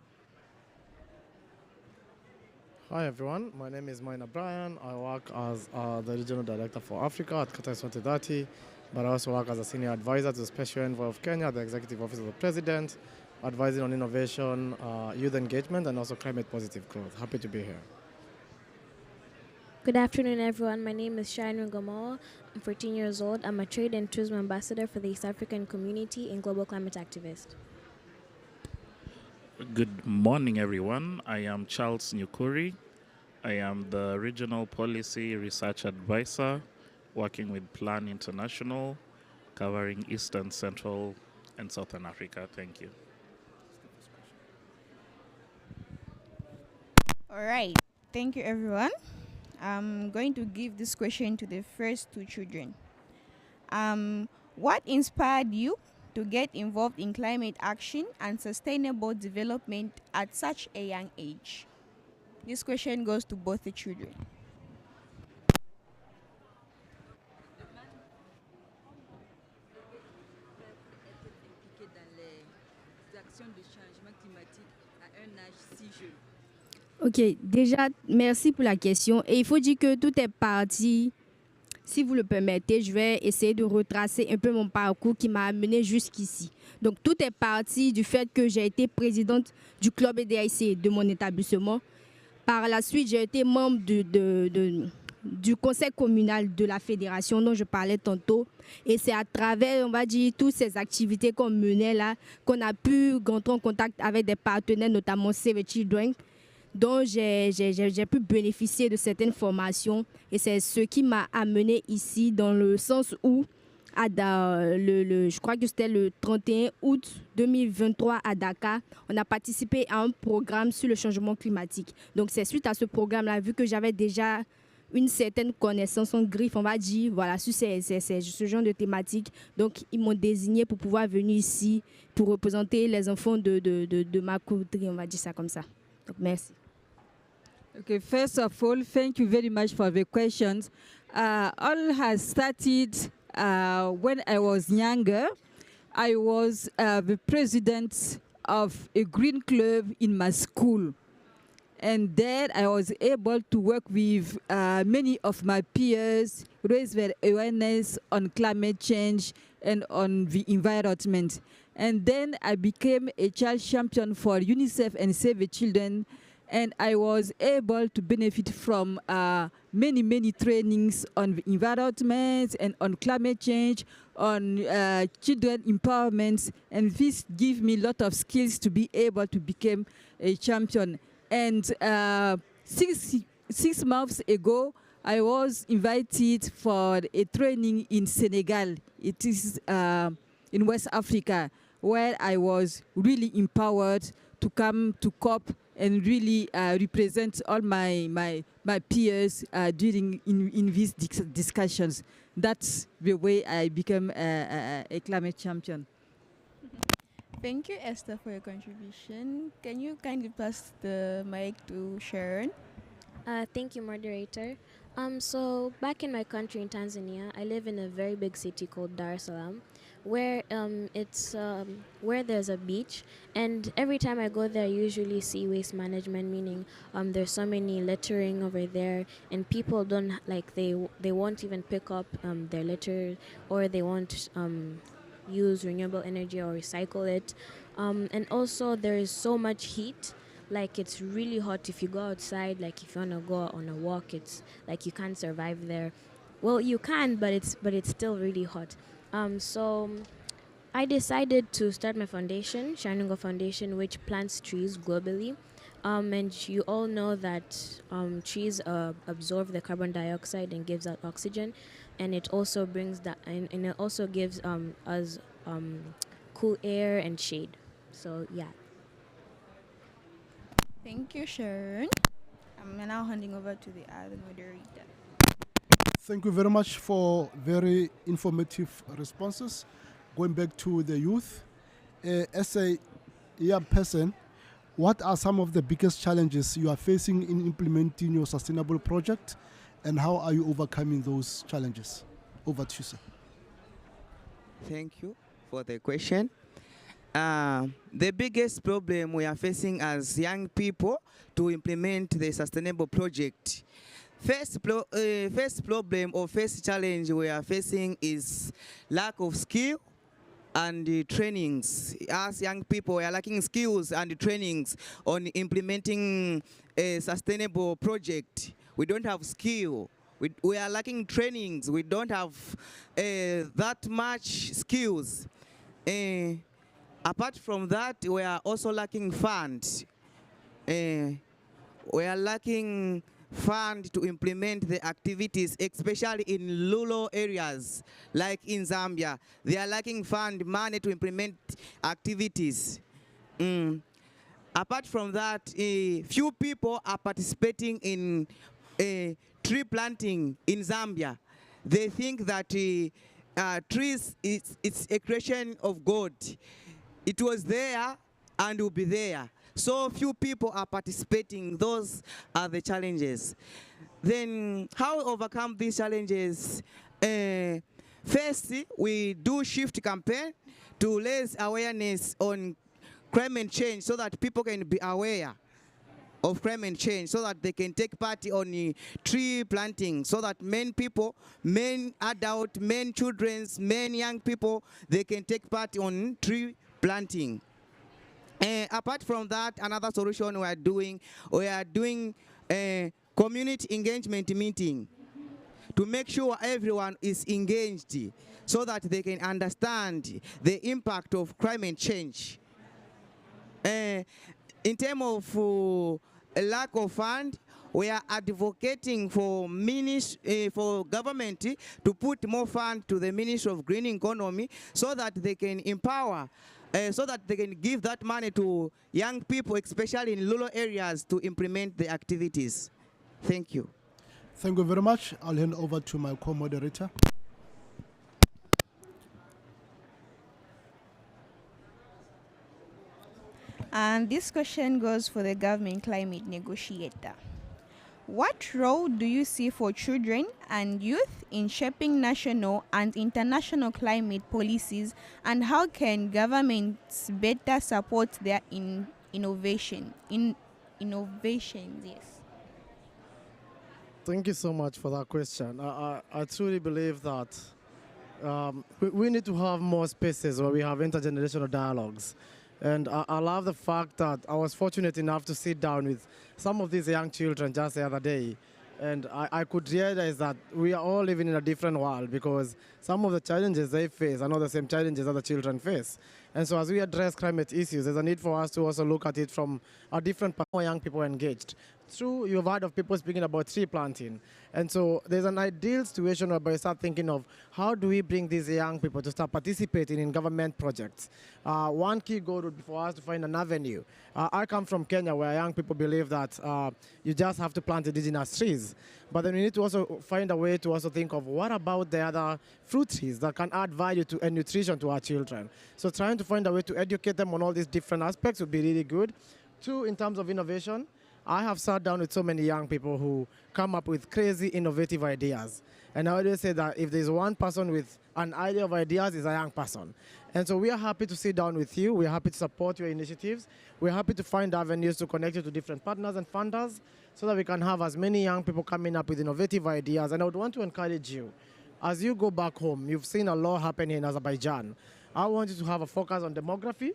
Hi everyone, my name is Maina Brian. I work as the Regional Director for Africa at Qatar 2030, but I also work as a Senior Advisor to the Special Envoy of Kenya, the Executive Office of the President, advising on innovation, youth engagement, and also climate positive growth. Happy to be here. Good afternoon, everyone. My name is Sharon Gamal. I'm 14 years old. I'm a Trade and Tourism Ambassador for the East African Community and Global Climate Activist. Good morning, everyone. I am Charles Nyukuri. I am the Regional Policy Research Advisor working with Plan International, covering Eastern, Central, and Southern Africa. Thank you. All right. Thank you, everyone. I'm going to give this question to the first two children. What inspired you to get involved in climate action and sustainable development at such a young age? This question goes to both the children. Ok, déjà, merci pour la question. Et il faut dire que tout est parti, si vous le permettez, je vais essayer de retracer un peu mon parcours qui m'a amené jusqu'ici. Donc, tout est parti du fait que j'ai été présidente du club EDIC de mon établissement. Par la suite, j'ai été membre du conseil communal de la fédération dont je parlais tantôt. Et c'est à travers, on va dire, toutes ces activités qu'on menait là, qu'on a pu rentrer en contact avec des partenaires, notamment Save the Children, dont j'ai pu bénéficier de certaines formations. Et c'est ce qui m'a amené ici, dans le sens où, je crois que c'était le 31 août 2023 à Dakar, on a participé à un programme sur le changement climatique. Donc c'est suite à ce programme-là, vu que j'avais déjà une certaine connaissance en griffe, on va dire, voilà, sur ce genre de thématique. Donc ils m'ont désigné pour pouvoir venir ici, pour représenter les enfants de ma coterie, on va dire ça comme ça. Donc merci. Okay, first of all, thank you very much for the questions. All has started when I was younger. I was the president of a green club in my school. And then I was able to work with many of my peers, raise their awareness on climate change and on the environment. And then I became a child champion for UNICEF and Save the Children. And I was able to benefit from many trainings on the environment and on climate change, on children empowerment. And this gave me a lot of skills to be able to become a champion. And 6 months ago, I was invited for a training in Senegal. It is in West Africa, where I was really empowered to come to COP and really represent all my peers during in these discussions. That's the way I became a climate champion. Thank you, Esther, for your contribution. Can you kindly pass the mic to Sharon? Thank you, moderator. So back in my country in Tanzania, I live in a very big city called Dar es Salaam, where where there's a beach, and every time I go there, I usually see waste management, meaning there's so many littering over there, and people don't they won't even pick up their litter, or they won't use renewable energy or recycle it, and also there is so much heat. Like, it's really hot if you go outside. Like, if you want to go on a walk, it's like you can't survive there. Well, you can, but it's still really hot. So I decided to start my foundation, Shanungo Foundation, which plants trees globally. And you all know that trees absorb the carbon dioxide and gives out oxygen, and it also brings that, and it also gives us cool air and shade. So yeah. Thank you, Sharon. I'm now handing over to the other moderator. Thank you very much for very informative responses. Going back to the youth, as a young person, what are some of the biggest challenges you are facing in implementing your sustainable project, and how are you overcoming those challenges? Over to you, sir. Thank you for the question. The biggest problem we are facing as young people to implement the sustainable project, first problem or first challenge we are facing is lack of skill and trainings. As young people, we are lacking skills and trainings on implementing a sustainable project. We don't have skill. We are lacking trainings. We don't have that much skills. Apart from that, we are also lacking funds. We are lacking funds to implement the activities, especially in rural areas, like in Zambia. They are lacking money to implement activities. Apart from that, few people are participating in tree planting in Zambia. They think that trees, it's a creation of God. It was there and will be there. so few people are participating. Those are the challenges. Then how we overcome these challenges? First, we do shift campaign to raise awareness on climate change so that people can be aware of climate change, so that they can take part on tree planting, so that men people, men adult, men children, men young people, they can take part on tree planting. Apart from that, another solution we are doing a community engagement meeting to make sure everyone is engaged so that they can understand the impact of climate change. In terms of a lack of fund, we are advocating for government to put more fund to the Ministry of Green Economy so that they can empower, so that they can give that money to young people, especially in rural areas, to implement the activities. Thank you. Thank you very much. I'll hand over to my co-moderator. And this question goes for the government climate negotiator. What role do you see for children and youth in shaping national and international climate policies, and how can governments better support their innovations? Yes. Thank you so much for that question. I truly believe that we need to have more spaces where we have intergenerational dialogues. And I love the fact that I was fortunate enough to sit down with some of these young children just the other day. And I could realize that we are all living in a different world, because some of the challenges they face are not the same challenges other children face. And so as we address climate issues, there's a need for us to also look at it from a different point. More young people engaged. True, you've heard of people speaking about tree planting. And so there's an ideal situation where we start thinking of how do we bring these young people to start participating in government projects. One key goal would be for us to find an avenue. I come from Kenya, where young people believe that you just have to plant indigenous trees. But then we need to also find a way to also think of what about the other fruit trees that can add value to and nutrition to our children. So trying to find a way to educate them on all these different aspects would be really good. Two, in terms of innovation, I have sat down with so many young people who come up with crazy, innovative ideas. And I always say that if there's one person with an idea of ideas, it's a young person. And so we are happy to sit down with you. We're happy to support your initiatives. We're happy to find avenues to connect you to different partners and funders so that we can have as many young people coming up with innovative ideas. And I would want to encourage you, as you go back home, you've seen a lot happening in Azerbaijan. I want you to have a focus on demography,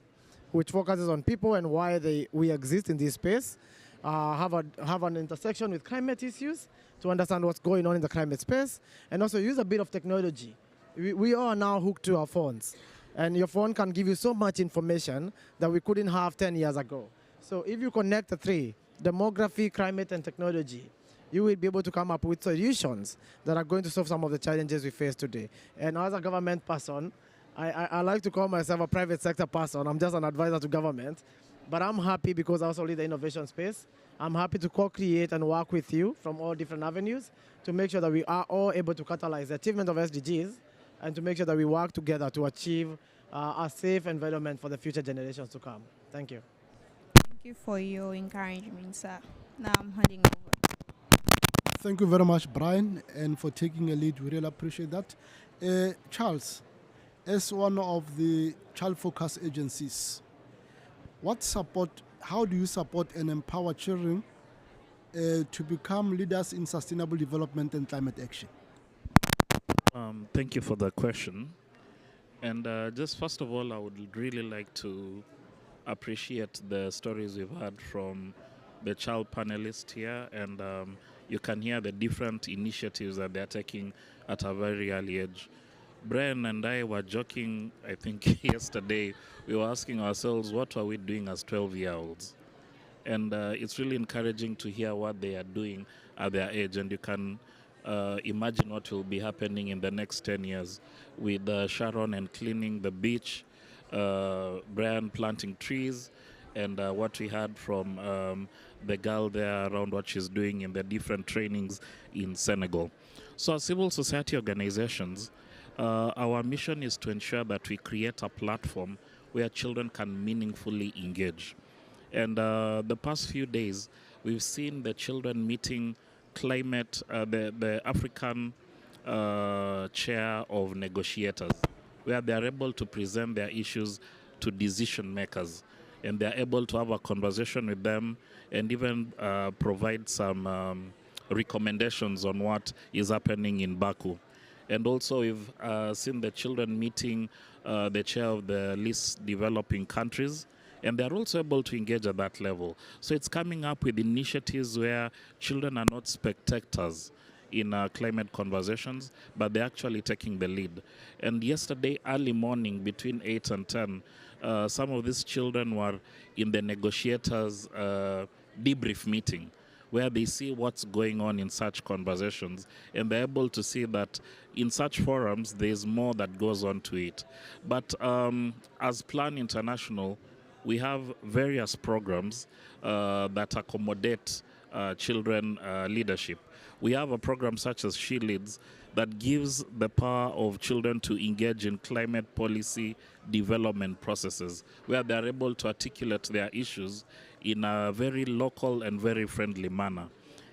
which focuses on people and why we exist in this space. Have an intersection with climate issues to understand what's going on in the climate space, and also use a bit of technology. We are now hooked to our phones, and your phone can give you so much information that we couldn't have 10 years ago. So if you connect the three, demography, climate, and technology, you will be able to come up with solutions that are going to solve some of the challenges we face today. And as a government person, I like to call myself a private sector person. I'm just an advisor to government. But I'm happy because I also lead the innovation space. I'm happy to co-create and work with you from all different avenues to make sure that we are all able to catalyze the achievement of SDGs and to make sure that we work together to achieve a safe environment for the future generations to come. Thank you. Thank you for your encouragement, sir. Now I'm handing over. Thank you very much, Brian, and for taking a lead. We really appreciate that. Charles, as one of the child-focused agencies, how do you support and empower children to become leaders in sustainable development and climate action? Thank you for the question. And just first of all, I would really like to appreciate the stories we've heard from the child panelists here. And you can hear the different initiatives that they're taking at a very early age. Brian and I were joking, I think yesterday, we were asking ourselves, what are we doing as 12-year-olds? And it's really encouraging to hear what they are doing at their age. And you can imagine what will be happening in the next 10 years with Sharon and cleaning the beach, Brian planting trees, and what we heard from the girl there around what she's doing in the different trainings in Senegal. So as civil society organizations, our mission is to ensure that we create a platform where children can meaningfully engage. And the past few days, we've seen the children meeting the African chair of negotiators, where they are able to present their issues to decision makers, and they are able to have a conversation with them and even provide some recommendations on what is happening in Baku. And also we've seen the children meeting the chair of the least developing countries, and they're also able to engage at that level. So it's coming up with initiatives where children are not spectators in climate conversations, but they're actually taking the lead. And yesterday, early morning, between 8 and 10, some of these children were in the negotiators' debrief meeting, where they see what's going on in such conversations, and they're able to see that in such forums, there's more that goes on to it. But as Plan International, we have various programs that accommodate children leadership. We have a program such as She Leads that gives the power of children to engage in climate policy development processes, where they are able to articulate their issues in a very local and very friendly manner.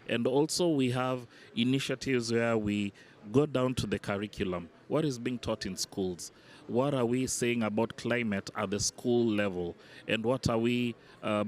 And also we have initiatives where we go down to the curriculum. What is being taught in schools? What are we saying about climate at the school level? And what are we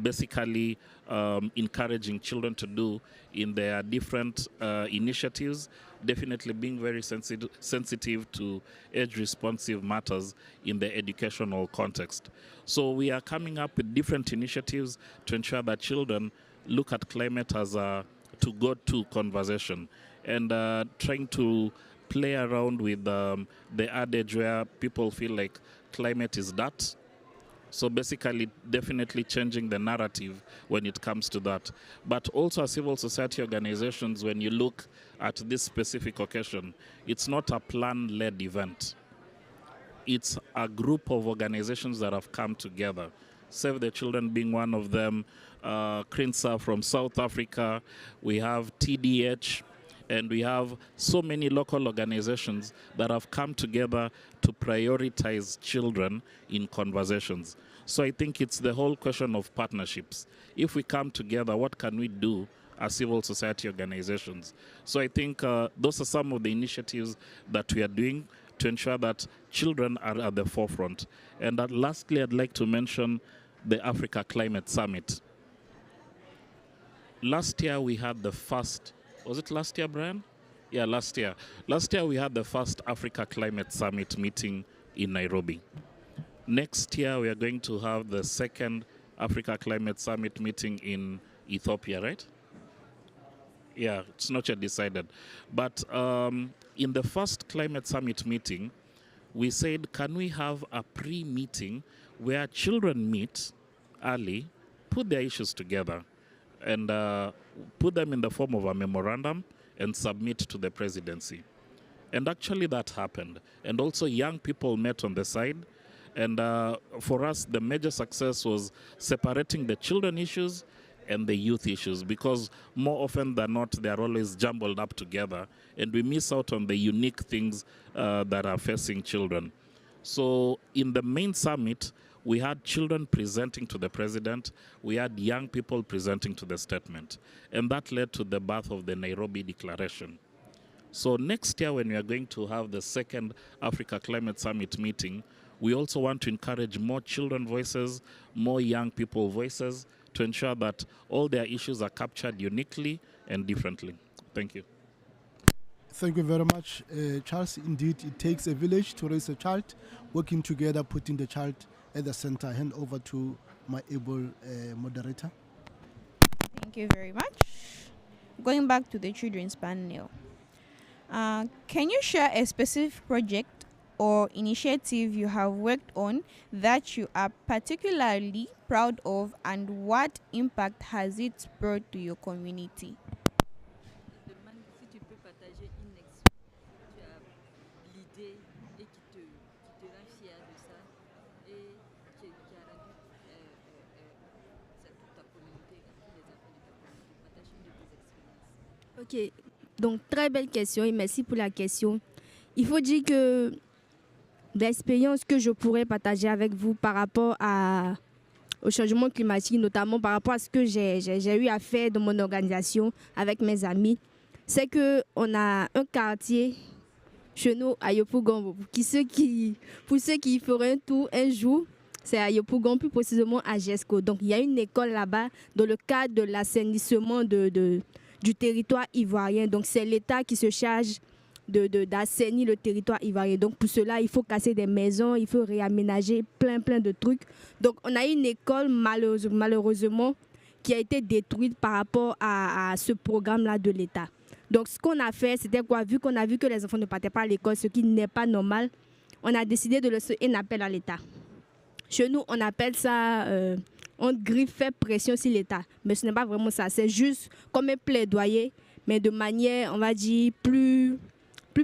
basically encouraging children to do in their different initiatives? Definitely being very sensitive to age-responsive matters in the educational context. So we are coming up with different initiatives to ensure that children look at climate as a to-go-to conversation, and trying to play around with the adage where people feel like climate is that. So basically, definitely changing the narrative when it comes to that. But also as civil society organizations, when you look at this specific occasion, it's not a plan-led event. It's a group of organizations that have come together. Save the Children being one of them, CRINSA from South Africa, we have TDH, and we have so many local organizations that have come together to prioritize children in conversations. So I think it's the whole question of partnerships. If we come together, what can we do as civil society organizations? So I think those are some of the initiatives that we are doing to ensure that children are at the forefront. And lastly, I'd like to mention the Africa Climate Summit. Last year we had the first, was it last year, Brian? Yeah, last year. Last year we had the first Africa Climate Summit meeting in Nairobi. Next year we are going to have the second Africa Climate Summit meeting in Ethiopia, right? Yeah, it's not yet decided. But in the first Climate Summit meeting, we said, can we have a pre-meeting where children meet early, put their issues together, and put them in the form of a memorandum and submit to the presidency. And actually that happened. And also young people met on the side. And for us, the major success was separating the children issues and the youth issues, because more often than not, they are always jumbled up together, and we miss out on the unique things that are facing children. So in the main summit, we had children presenting to the president, we had young people presenting to the statement, and that led to the birth of the Nairobi Declaration. So next year, when we are going to have the second Africa Climate Summit meeting, we also want to encourage more children voices, more young people voices, to ensure that all their issues are captured uniquely and differently. Thank you. Thank you very much, Charles. Indeed, it takes a village to raise a child, working together, putting the child at the center. Hand over to my able moderator. Thank you very much. Going back to the children's panel, can you share a specific project or initiative you have worked on that you are particularly proud of, and what impact has it brought to your community? Ok, donc très belle question et merci pour la question. Il faut dire que l'expérience que je pourrais partager avec vous par rapport à au changement climatique, notamment par rapport à ce que j'ai eu à faire dans mon organisation avec mes amis, c'est qu'on a un quartier chez nous à Yopougon. Pour ceux qui feraient un tour un jour, c'est à Yopougon, plus précisément à Gesco. Donc il y a une école là-bas dans le cadre de l'assainissement du territoire ivoirien. Donc c'est l'État qui se charge d'assainir le territoire ivoirien. Donc pour cela, il faut casser des maisons, il faut réaménager plein de trucs. Donc on a une école malheureusement qui a été détruite par rapport à ce programme-là de l'État. Donc ce qu'on a fait, c'était quoi? Vu qu'on a vu que les enfants ne partaient pas à l'école, ce qui n'est pas normal, on a décidé de lancer un appel à l'État. Chez nous, on appelle ça, on griffe, fait pression sur l'État. Mais ce n'est pas vraiment ça, c'est juste comme un plaidoyer, mais de manière, on va dire, plus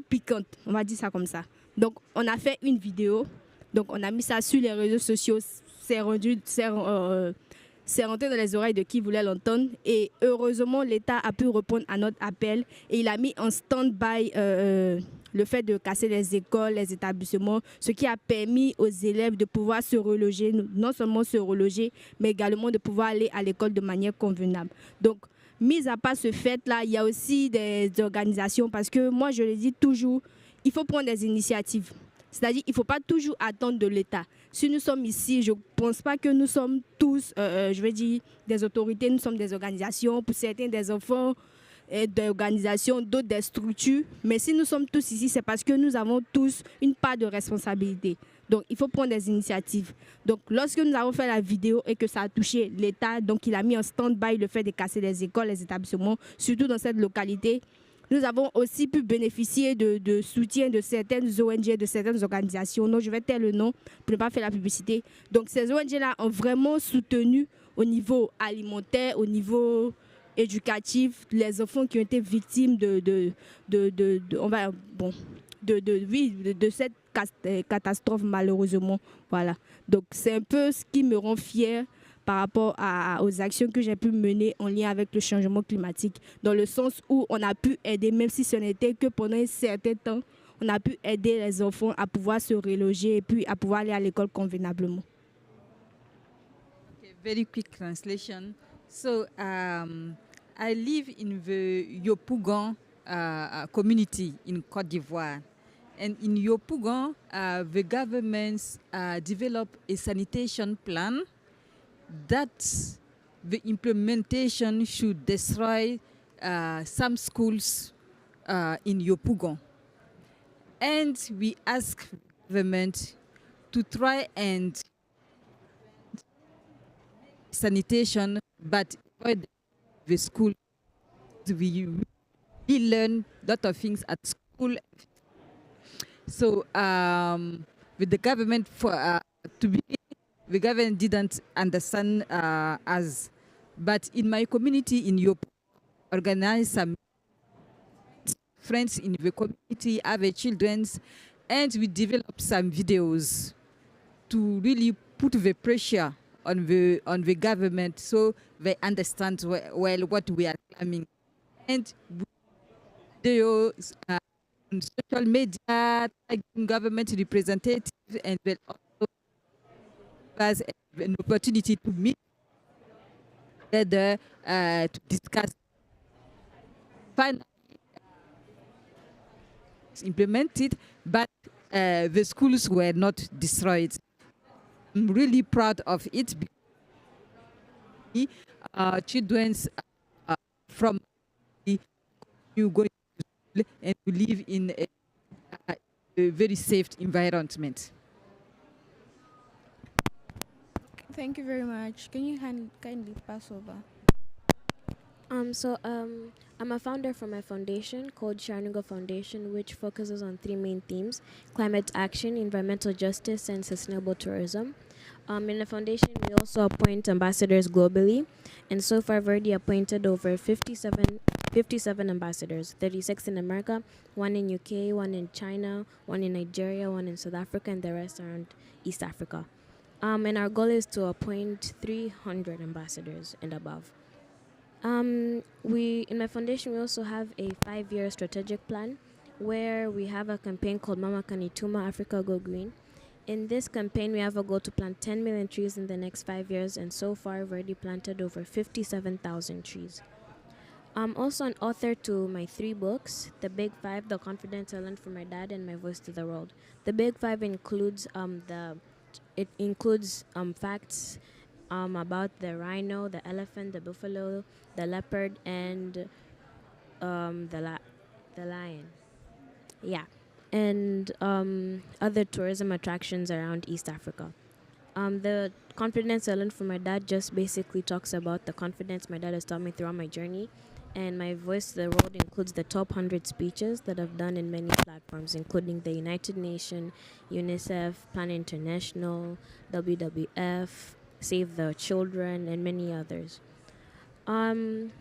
piquante, on va dire ça comme ça. Donc, on a fait une vidéo, donc on a mis ça sur les réseaux sociaux, c'est rentré dans les oreilles de qui voulait l'entendre. Et heureusement, l'État a pu répondre à notre appel et il a mis en stand-by le fait de casser les écoles, les établissements, ce qui a permis aux élèves de pouvoir se reloger, non seulement se reloger, mais également de pouvoir aller à l'école de manière convenable. Donc, mis à part ce fait-là, il y a aussi des organisations, parce que moi, je le dis toujours, il faut prendre des initiatives. C'est-à-dire qu'il ne faut pas toujours attendre de l'État. Si nous sommes ici, je ne pense pas que nous sommes tous, je veux dire, des autorités, nous sommes des organisations, pour certains des enfants, d'organisations, d'autres des structures. Mais si nous sommes tous ici, c'est parce que nous avons tous une part de responsabilité. Donc, il faut prendre des initiatives. Donc, lorsque nous avons fait la vidéo et que ça a touché l'État, donc il a mis en stand-by le fait de casser les écoles, les établissements, surtout dans cette localité. Nous avons aussi pu bénéficier de soutien de certaines ONG, de certaines organisations. Non, je vais taire le nom pour ne pas faire la publicité. Donc, ces ONG-là ont vraiment soutenu au niveau alimentaire, au niveau éducatif, les enfants qui ont été victimes de cette catastrophe, malheureusement. Voilà. Donc, c'est un peu ce qui me rend fière par rapport aux actions que j'ai pu mener en lien avec le changement climatique, dans le sens où on a pu aider, même si ce n'était que pendant un certain temps, on a pu aider les enfants à pouvoir se reloger et puis à pouvoir aller à l'école convenablement. Okay, very quick translation. So, I live in the Yopougon community in Côte d'Ivoire. And in Yopougon, the government developed a sanitation plan that the implementation should destroy some schools in Yopougon. And we ask government to try and sanitation, but avoid the school. We learn a lot of things at school. So with the government, the government didn't understand us. But in my community in Europe, organize some friends in the community, have children, and we develop some videos to really put the pressure on the government so they understand well what we are claiming. And videos on social media, government representatives, and will also as an opportunity to meet together to discuss. Finally, implemented, but the schools were not destroyed. I'm really proud of it. Children from you going to school and to live in a very safe environment. Thank you very much. Can you kindly pass over? I'm a founder for my foundation called Shanuga Foundation, which focuses on three main themes: climate action, environmental justice, and sustainable tourism. In the foundation, we also appoint ambassadors globally, and so far I've already appointed over 57 ambassadors, 36 in America, 1 in UK, 1 in China, 1 in Nigeria, 1 in South Africa, and the rest around East Africa. And our goal is to appoint 300 ambassadors and above. In my foundation, we also have a 5-year strategic plan where we have a campaign called Mama Kanituma Africa Go Green. In this campaign, we have a goal to plant 10 million trees in the next 5 years, and so far we've already planted over 57,000 trees. I'm also an author to my 3 books, The Big Five, The Confidence I Learned from My Dad, and My Voice to the World. The Big Five includes facts about the rhino, the elephant, the buffalo, the leopard, and the lion. Yeah, and other tourism attractions around East Africa. The confidence I learned from my dad just basically talks about the confidence my dad has taught me throughout my journey. And My Voice to the World includes the top 100 speeches that I've done in many platforms, including the United Nations, UNICEF, Plan International, WWF, Save the Children, and many others. I'm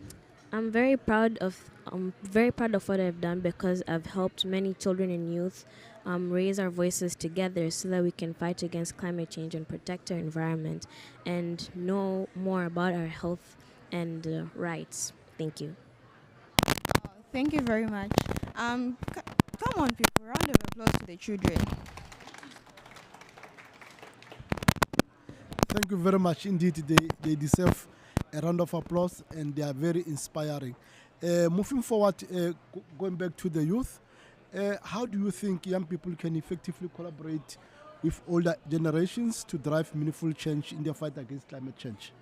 very proud of what I've done because I've helped many children and youth raise our voices together so that we can fight against climate change and protect our environment and know more about our health and rights. Thank you. Thank you very much. Come on, people, round of applause to the children. Thank you very much indeed. They deserve a round of applause and they are very inspiring. Moving forward, going back to the youth, how do you think young people can effectively collaborate with older generations to drive meaningful change in their fight against climate change?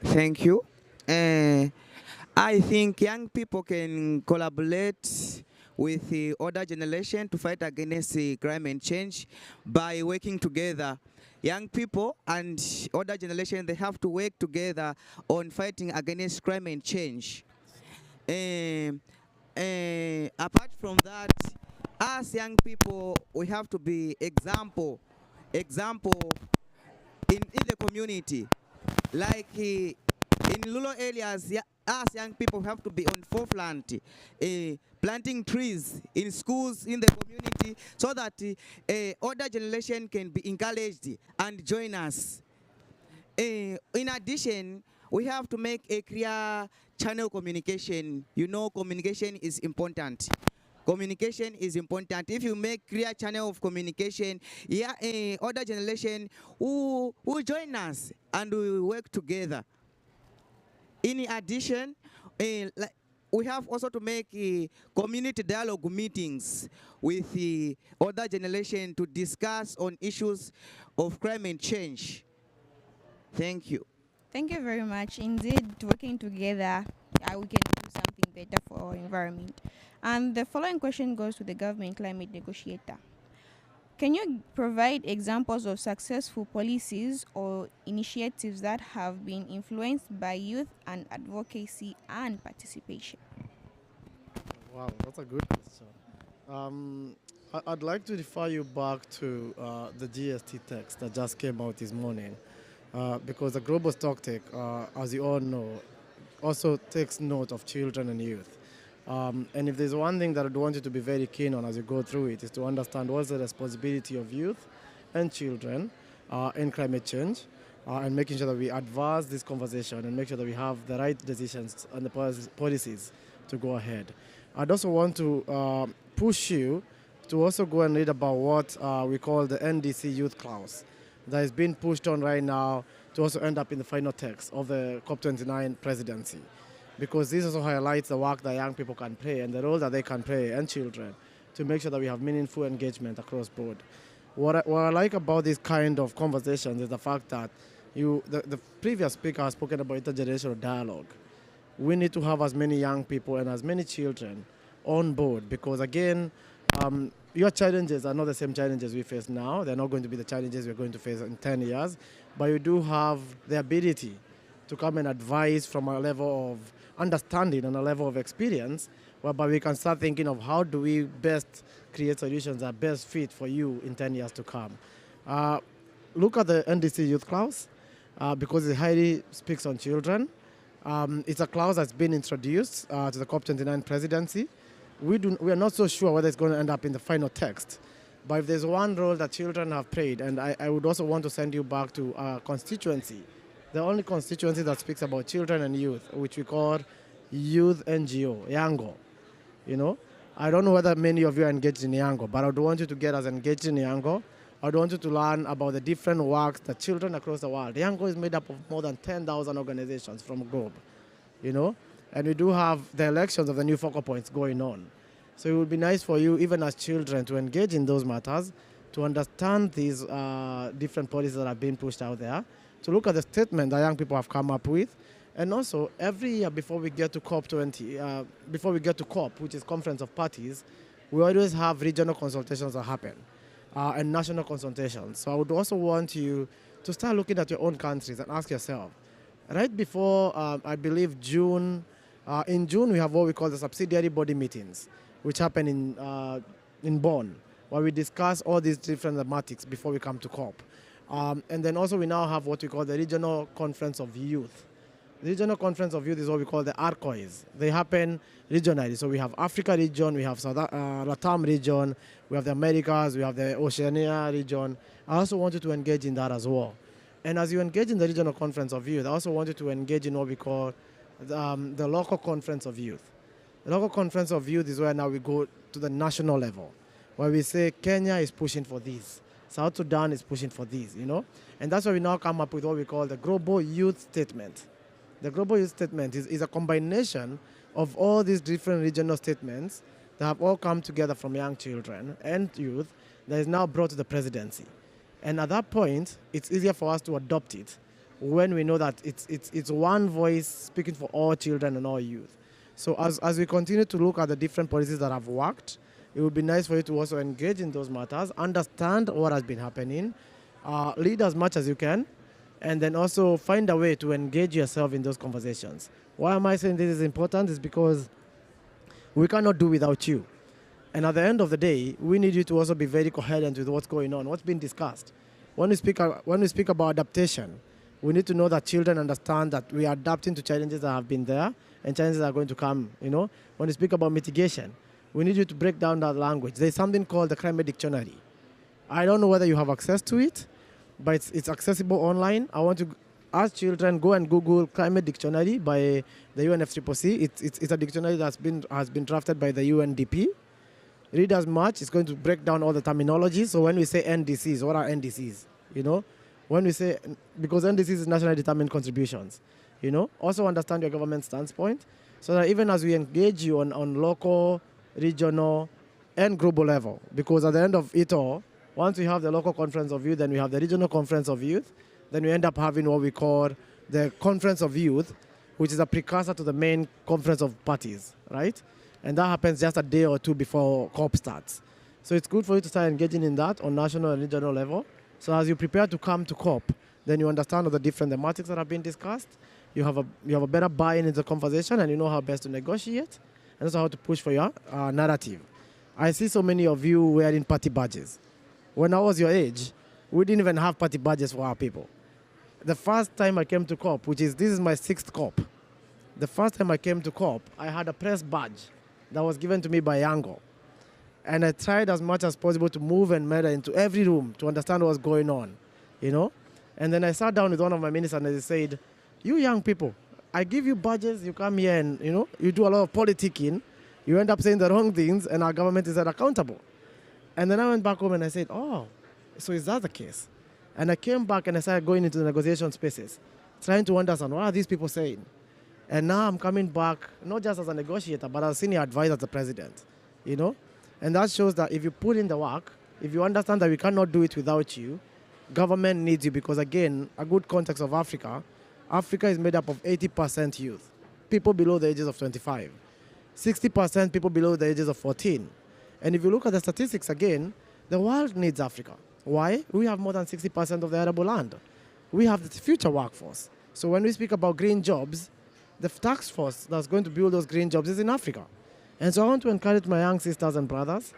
Thank you. I think young people can collaborate with the older generation to fight against climate change by working together. Young people and older generation, they have to work together on fighting against climate change. Apart from that, as young people, we have to be example in the community. Like in rural areas, us young people have to be on forefront, planting trees in schools, in the community, so that older generation can be encouraged and join us. In addition, we have to make a clear channel communication. You know, communication is important. Communication is important. If you make clear channel of communication, older generation will join us and we will work together. In addition, we have also to make community dialogue meetings with the older generation to discuss on issues of climate change. Thank you. Thank you very much. Indeed, working together, we can do something better for our environment. And the following question goes to the government climate negotiator. Can you provide examples of successful policies or initiatives that have been influenced by youth and advocacy and participation? Wow, that's a good question. I'd like to refer you back to the GST text that just came out this morning, because the Global Stocktake, as you all know, also takes note of children and youth. And if there's one thing that I'd want you to be very keen on as you go through it, is to understand what's the responsibility of youth and children in climate change, and making sure that we advance this conversation and make sure that we have the right decisions and the policies to go ahead. I'd also want to push you to also go and read about what we call the NDC Youth Clause that is being pushed on right now to also end up in the final text of the COP29 presidency. Because this also highlights the work that young people can play and the role that they can play, and children, to make sure that we have meaningful engagement across board. What I like about this kind of conversations is the fact that the previous speaker has spoken about intergenerational dialogue. We need to have as many young people and as many children on board, because again, your challenges are not the same challenges we face now. They're not going to be the challenges we're going to face in 10 years, but you do have the ability to come and advise from a level of understanding and a level of experience, whereby we can start thinking of how do we best create solutions that best fit for you in 10 years to come. Look at the NDC Youth Clause, because it highly speaks on children. It's a clause that's been introduced to the COP29 presidency. We are not so sure whether it's going to end up in the final text. But if there's one role that children have played, and I would also want to send you back to our constituency, the only constituency that speaks about children and youth, which we call Youth NGO, Yango. You know, I don't know whether many of you are engaged in Yango, but I would want you to get as engaged in Yango. I would want you to learn about the different works that children across the world. Yango is made up of more than 10,000 organizations from the globe, you know? And we do have the elections of the new focal points going on. So it would be nice for you, even as children, to engage in those matters, to understand these different policies that are being pushed out there, to look at the statement that young people have come up with. And also, every year before we get to COP, before we get to COP, which is Conference of Parties, we always have regional consultations that happen and national consultations. So I would also want you to start looking at your own countries and ask yourself, right before, I believe, June, in June we have what we call the subsidiary body meetings, which happen in Bonn, where we discuss all these different thematics before we come to COP. And then also we now have what we call the Regional Conference of Youth. The Regional Conference of Youth is what we call the ARCOIs. They happen regionally. So we have Africa region, we have Latam region, we have the Americas, we have the Oceania region. I also want you to engage in that as well. And as you engage in the Regional Conference of Youth, I also want you to engage in what we call the Local Conference of Youth. The Local Conference of Youth is where now we go to the national level, where we say Kenya is pushing for this, South Sudan is pushing for this, you know? And that's why we now come up with what we call the Global Youth Statement. The Global Youth Statement is a combination of all these different regional statements that have all come together from young children and youth that is now brought to the presidency. And at that point, it's easier for us to adopt it when we know that it's one voice speaking for all children and all youth. So as we continue to look at the different policies that have worked, it would be nice for you to also engage in those matters, understand what has been happening, lead as much as you can, and then also find a way to engage yourself in those conversations. Why am I saying this is important? Is because we cannot do without you. And at the end of the day, we need you to also be very coherent with what's going on, what's being discussed. When we speak about adaptation, we need to know that children understand that we are adapting to challenges that have been there and challenges that are going to come, you know. When we speak about mitigation, we need you to break down that language. There's something called the Climate Dictionary. I don't know whether you have access to it, but it's accessible online. I want to ask children, go and Google Climate Dictionary by the UNFCCC. It's a dictionary has been drafted by the UNDP. Read as much. It's going to break down all the terminology. So when we say NDCs, what are NDCs? You know, when we say, because NDCs is nationally determined contributions. You know, also understand your government standpoint, so that even as we engage you on local, regional, and global level, because at the end of it all, once we have the local conference of youth, then we have the regional conference of youth, then we end up having what we call the conference of youth, which is a precursor to the main conference of parties, right? And that happens just a day or two before COP starts. So it's good for you to start engaging in that on national and regional level. So as you prepare to come to COP, then you understand all the different thematics that have been discussed. You have a better buy-in into the conversation, and you know how best to negotiate, and also how to push for your narrative. I see so many of you wearing party badges. When I was your age, we didn't even have party badges for our people. The first time I came to COP, this is my 6th COP. The first time I came to COP, I had a press badge that was given to me by Yango. And I tried as much as possible to move and meddle into every room to understand what's going on, you know? And then I sat down with one of my ministers and they said, you young people, I give you badges, you come here and, you know, you do a lot of politicking, you end up saying the wrong things and our government is accountable. And then I went back home and I said, oh, so is that the case? And I came back and I started going into the negotiation spaces, trying to understand what are these people saying. And now I'm coming back, not just as a negotiator, but as a senior advisor to the president, you know? And that shows that if you put in the work, if you understand that we cannot do it without you, government needs you because, again, a good context of Africa, Africa is made up of 80% youth, people below the ages of 25, 60% people below the ages of 14. And if you look at the statistics again, the world needs Africa. Why? We have more than 60% of the arable land. We have the future workforce. So when we speak about green jobs, the task force that's going to build those green jobs is in Africa. And so I want to encourage my young sisters and brothers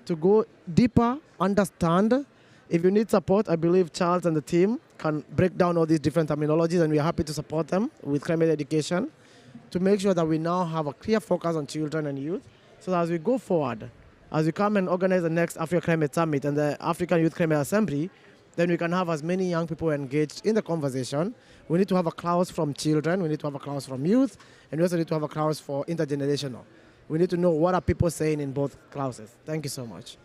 to go deeper, understand. If you need support, I believe Charles and the team can break down all these different terminologies, and we are happy to support them with climate education to make sure that we now have a clear focus on children and youth, so that as we go forward, as we come and organize the next Africa Climate Summit and the African Youth Climate Assembly, then we can have as many young people engaged in the conversation. We need to have a clause from children, we need to have a clause from youth, and we also need to have a clause for intergenerational. We need to know what are people saying in both clauses. Thank you so much.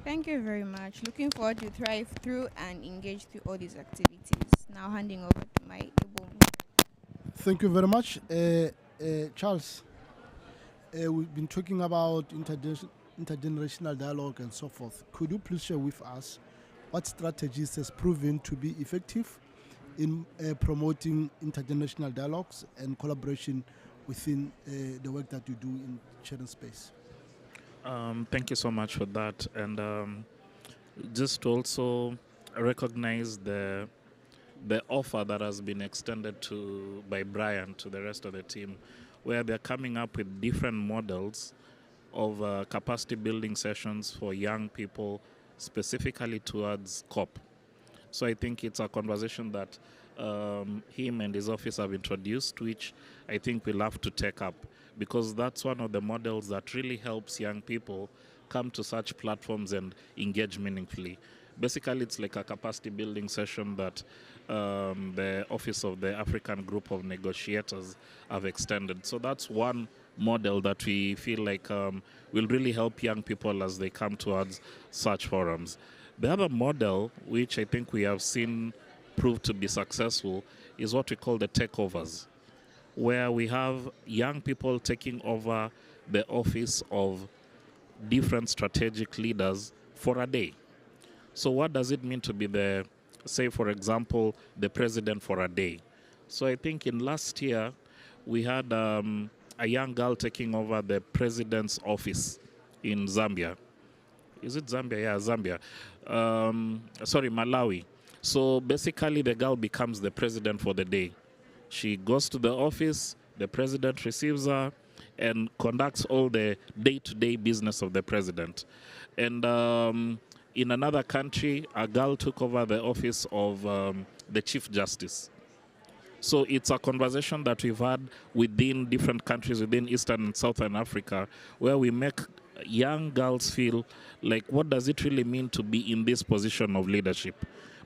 Thank you very much. Looking forward to thrive through and engage through all these activities. Now handing over to my Igbo. Thank you very much. Charles, we've been talking about intergenerational dialogue and so forth. Could you please share with us what strategies has proven to be effective in promoting intergenerational dialogues and collaboration within the work that you do in children's space? Thank you so much for that. And just to also recognize the offer that has been extended by Brian to the rest of the team, where they're coming up with different models of capacity building sessions for young people, specifically towards COP. So I think it's a conversation that him and his office have introduced, which I think we'll have to take up, because that's one of the models that really helps young people come to such platforms and engage meaningfully. Basically, it's like a capacity building session that the Office of the African Group of Negotiators have extended. So that's one model that we feel like will really help young people as they come towards such forums. The other model, which I think we have seen prove to be successful, is what we call the takeovers, where we have young people taking over the office of different strategic leaders for a day. So what does it mean to be the, say for example, the president for a day? So I think in last year, we had a young girl taking over the president's office in Zambia. Is it Zambia? Yeah, Zambia. Sorry, Malawi. So basically, the girl becomes the president for the day. She goes to the office, the president receives her, and conducts all the day-to-day business of the president. And in another country, a girl took over the office of the Chief Justice. So it's a conversation that we've had within different countries within Eastern and Southern Africa, where we make young girls feel like, what does it really mean to be in this position of leadership?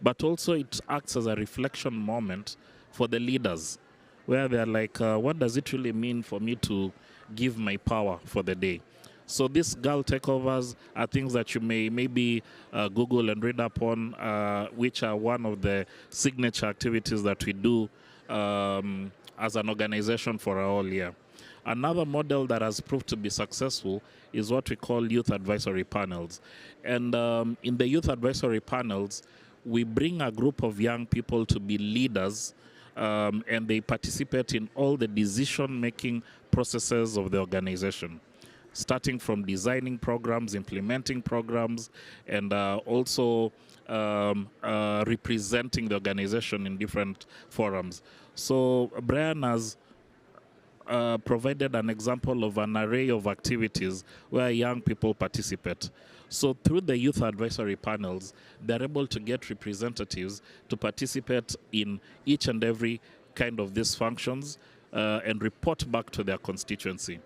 But also it acts as a reflection moment for the leaders, where they're like, what does it really mean for me to give my power for the day? So these girl takeovers are things that you may maybe Google and read up on, which are one of the signature activities that we do as an organization for our whole year. Another model that has proved to be successful is what we call youth advisory panels. And in the youth advisory panels, we bring a group of young people to be leaders, and they participate in all the decision-making processes of the organization, starting from designing programs, implementing programs, and also representing the organization in different forums. So Brian has provided an example of an array of activities where young people participate. So through the youth advisory panels, they're able to get representatives to participate in each and every kind of these functions and report back to their constituency.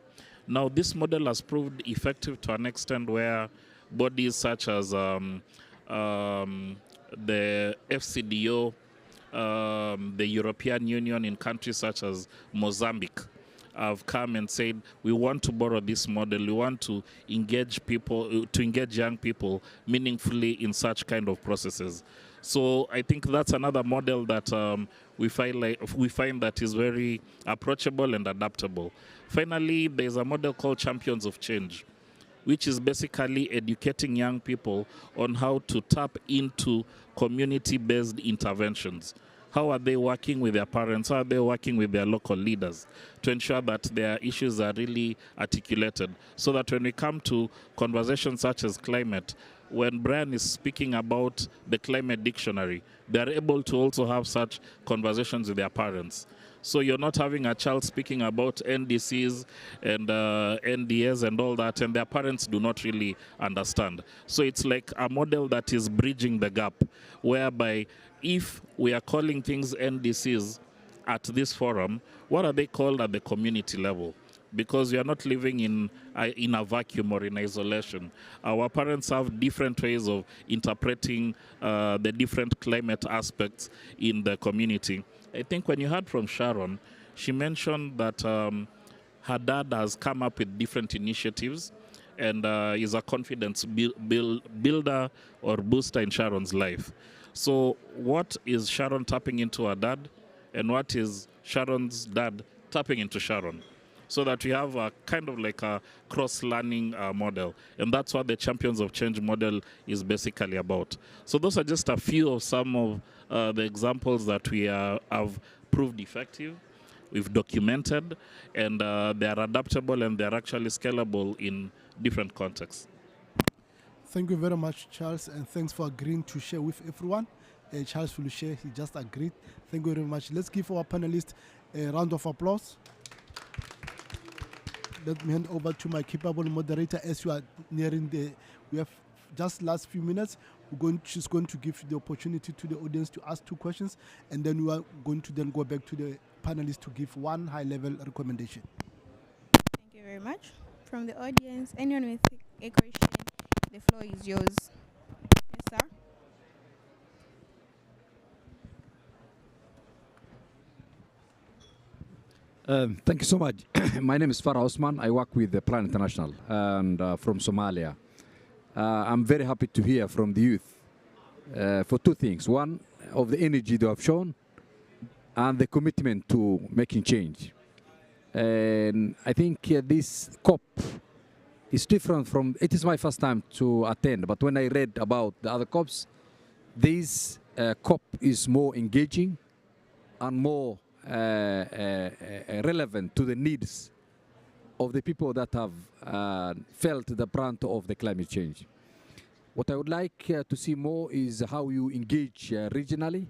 Now, this model has proved effective to an extent where bodies such as the FCDO, the European Union in countries such as Mozambique, have come and said, we want to borrow this model. We want to engage people, to engage young people meaningfully in such kind of processes. So I think that's another model that we find that is very approachable and adaptable. Finally, there's a model called Champions of Change, which is basically educating young people on how to tap into community-based interventions. How are they working with their parents? How are they working with their local leaders to ensure that their issues are really articulated, so that when we come to conversations such as climate, when Brian is speaking about the climate dictionary, they're able to also have such conversations with their parents. So you're not having a child speaking about NDCs and NDS and all that, and their parents do not really understand. So it's like a model that is bridging the gap, whereby if we are calling things NDCs at this forum, what are they called at the community level? Because we are not living in a vacuum or in isolation. Our parents have different ways of interpreting the different climate aspects in the community. I think when you heard from Sharon, she mentioned that her dad has come up with different initiatives and is a confidence builder or booster in Sharon's life. So what is Sharon tapping into her dad, and what is Sharon's dad tapping into Sharon? So that we have a kind of like a cross-learning model. And that's what the Champions of Change model is basically about. So those are just a few of some of the examples that we have proved effective, we've documented, and they are adaptable and they're actually scalable in different contexts. Thank you very much, Charles, and thanks for agreeing to share with everyone. Charles will share, he just agreed. Thank you very much. Let's give our panelists a round of applause. Let me hand over to my capable moderator as you are nearing we have just last few minutes. She's going to give the opportunity to the audience to ask 2 questions, and then we are going to then go back to the panelists to give one high-level recommendation. Thank you very much. From the audience, anyone with a question, the floor is yours. Yes, sir. Thank you so much. My name is Farah Osman. I work with the Plan International and from Somalia. I'm very happy to hear from the youth for 2 things. One, of the energy they have shown and the commitment to making change. And I think this COP is different from, it is my first time to attend, but when I read about the other COPs, this COP is more engaging and more relevant to the needs of the people that have felt the brunt of the climate change. What I would like to see more is how you engage regionally.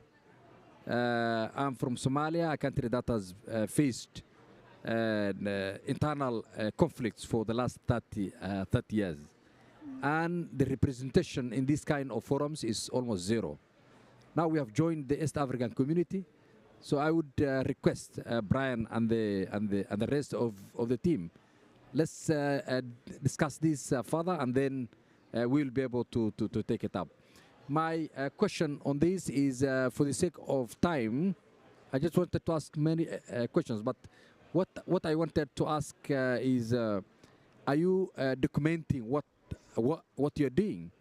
I'm from Somalia, a country that has faced internal conflicts for the last 30 years. And the representation in this kind of forums is almost zero. Now we have joined the East African community. So I would request Brian and the rest of the team, let's discuss this further, and then we'll be able to take it up. My question on this is, for the sake of time, I just wanted to ask many questions, but what I wanted to ask is, are you documenting what you're doing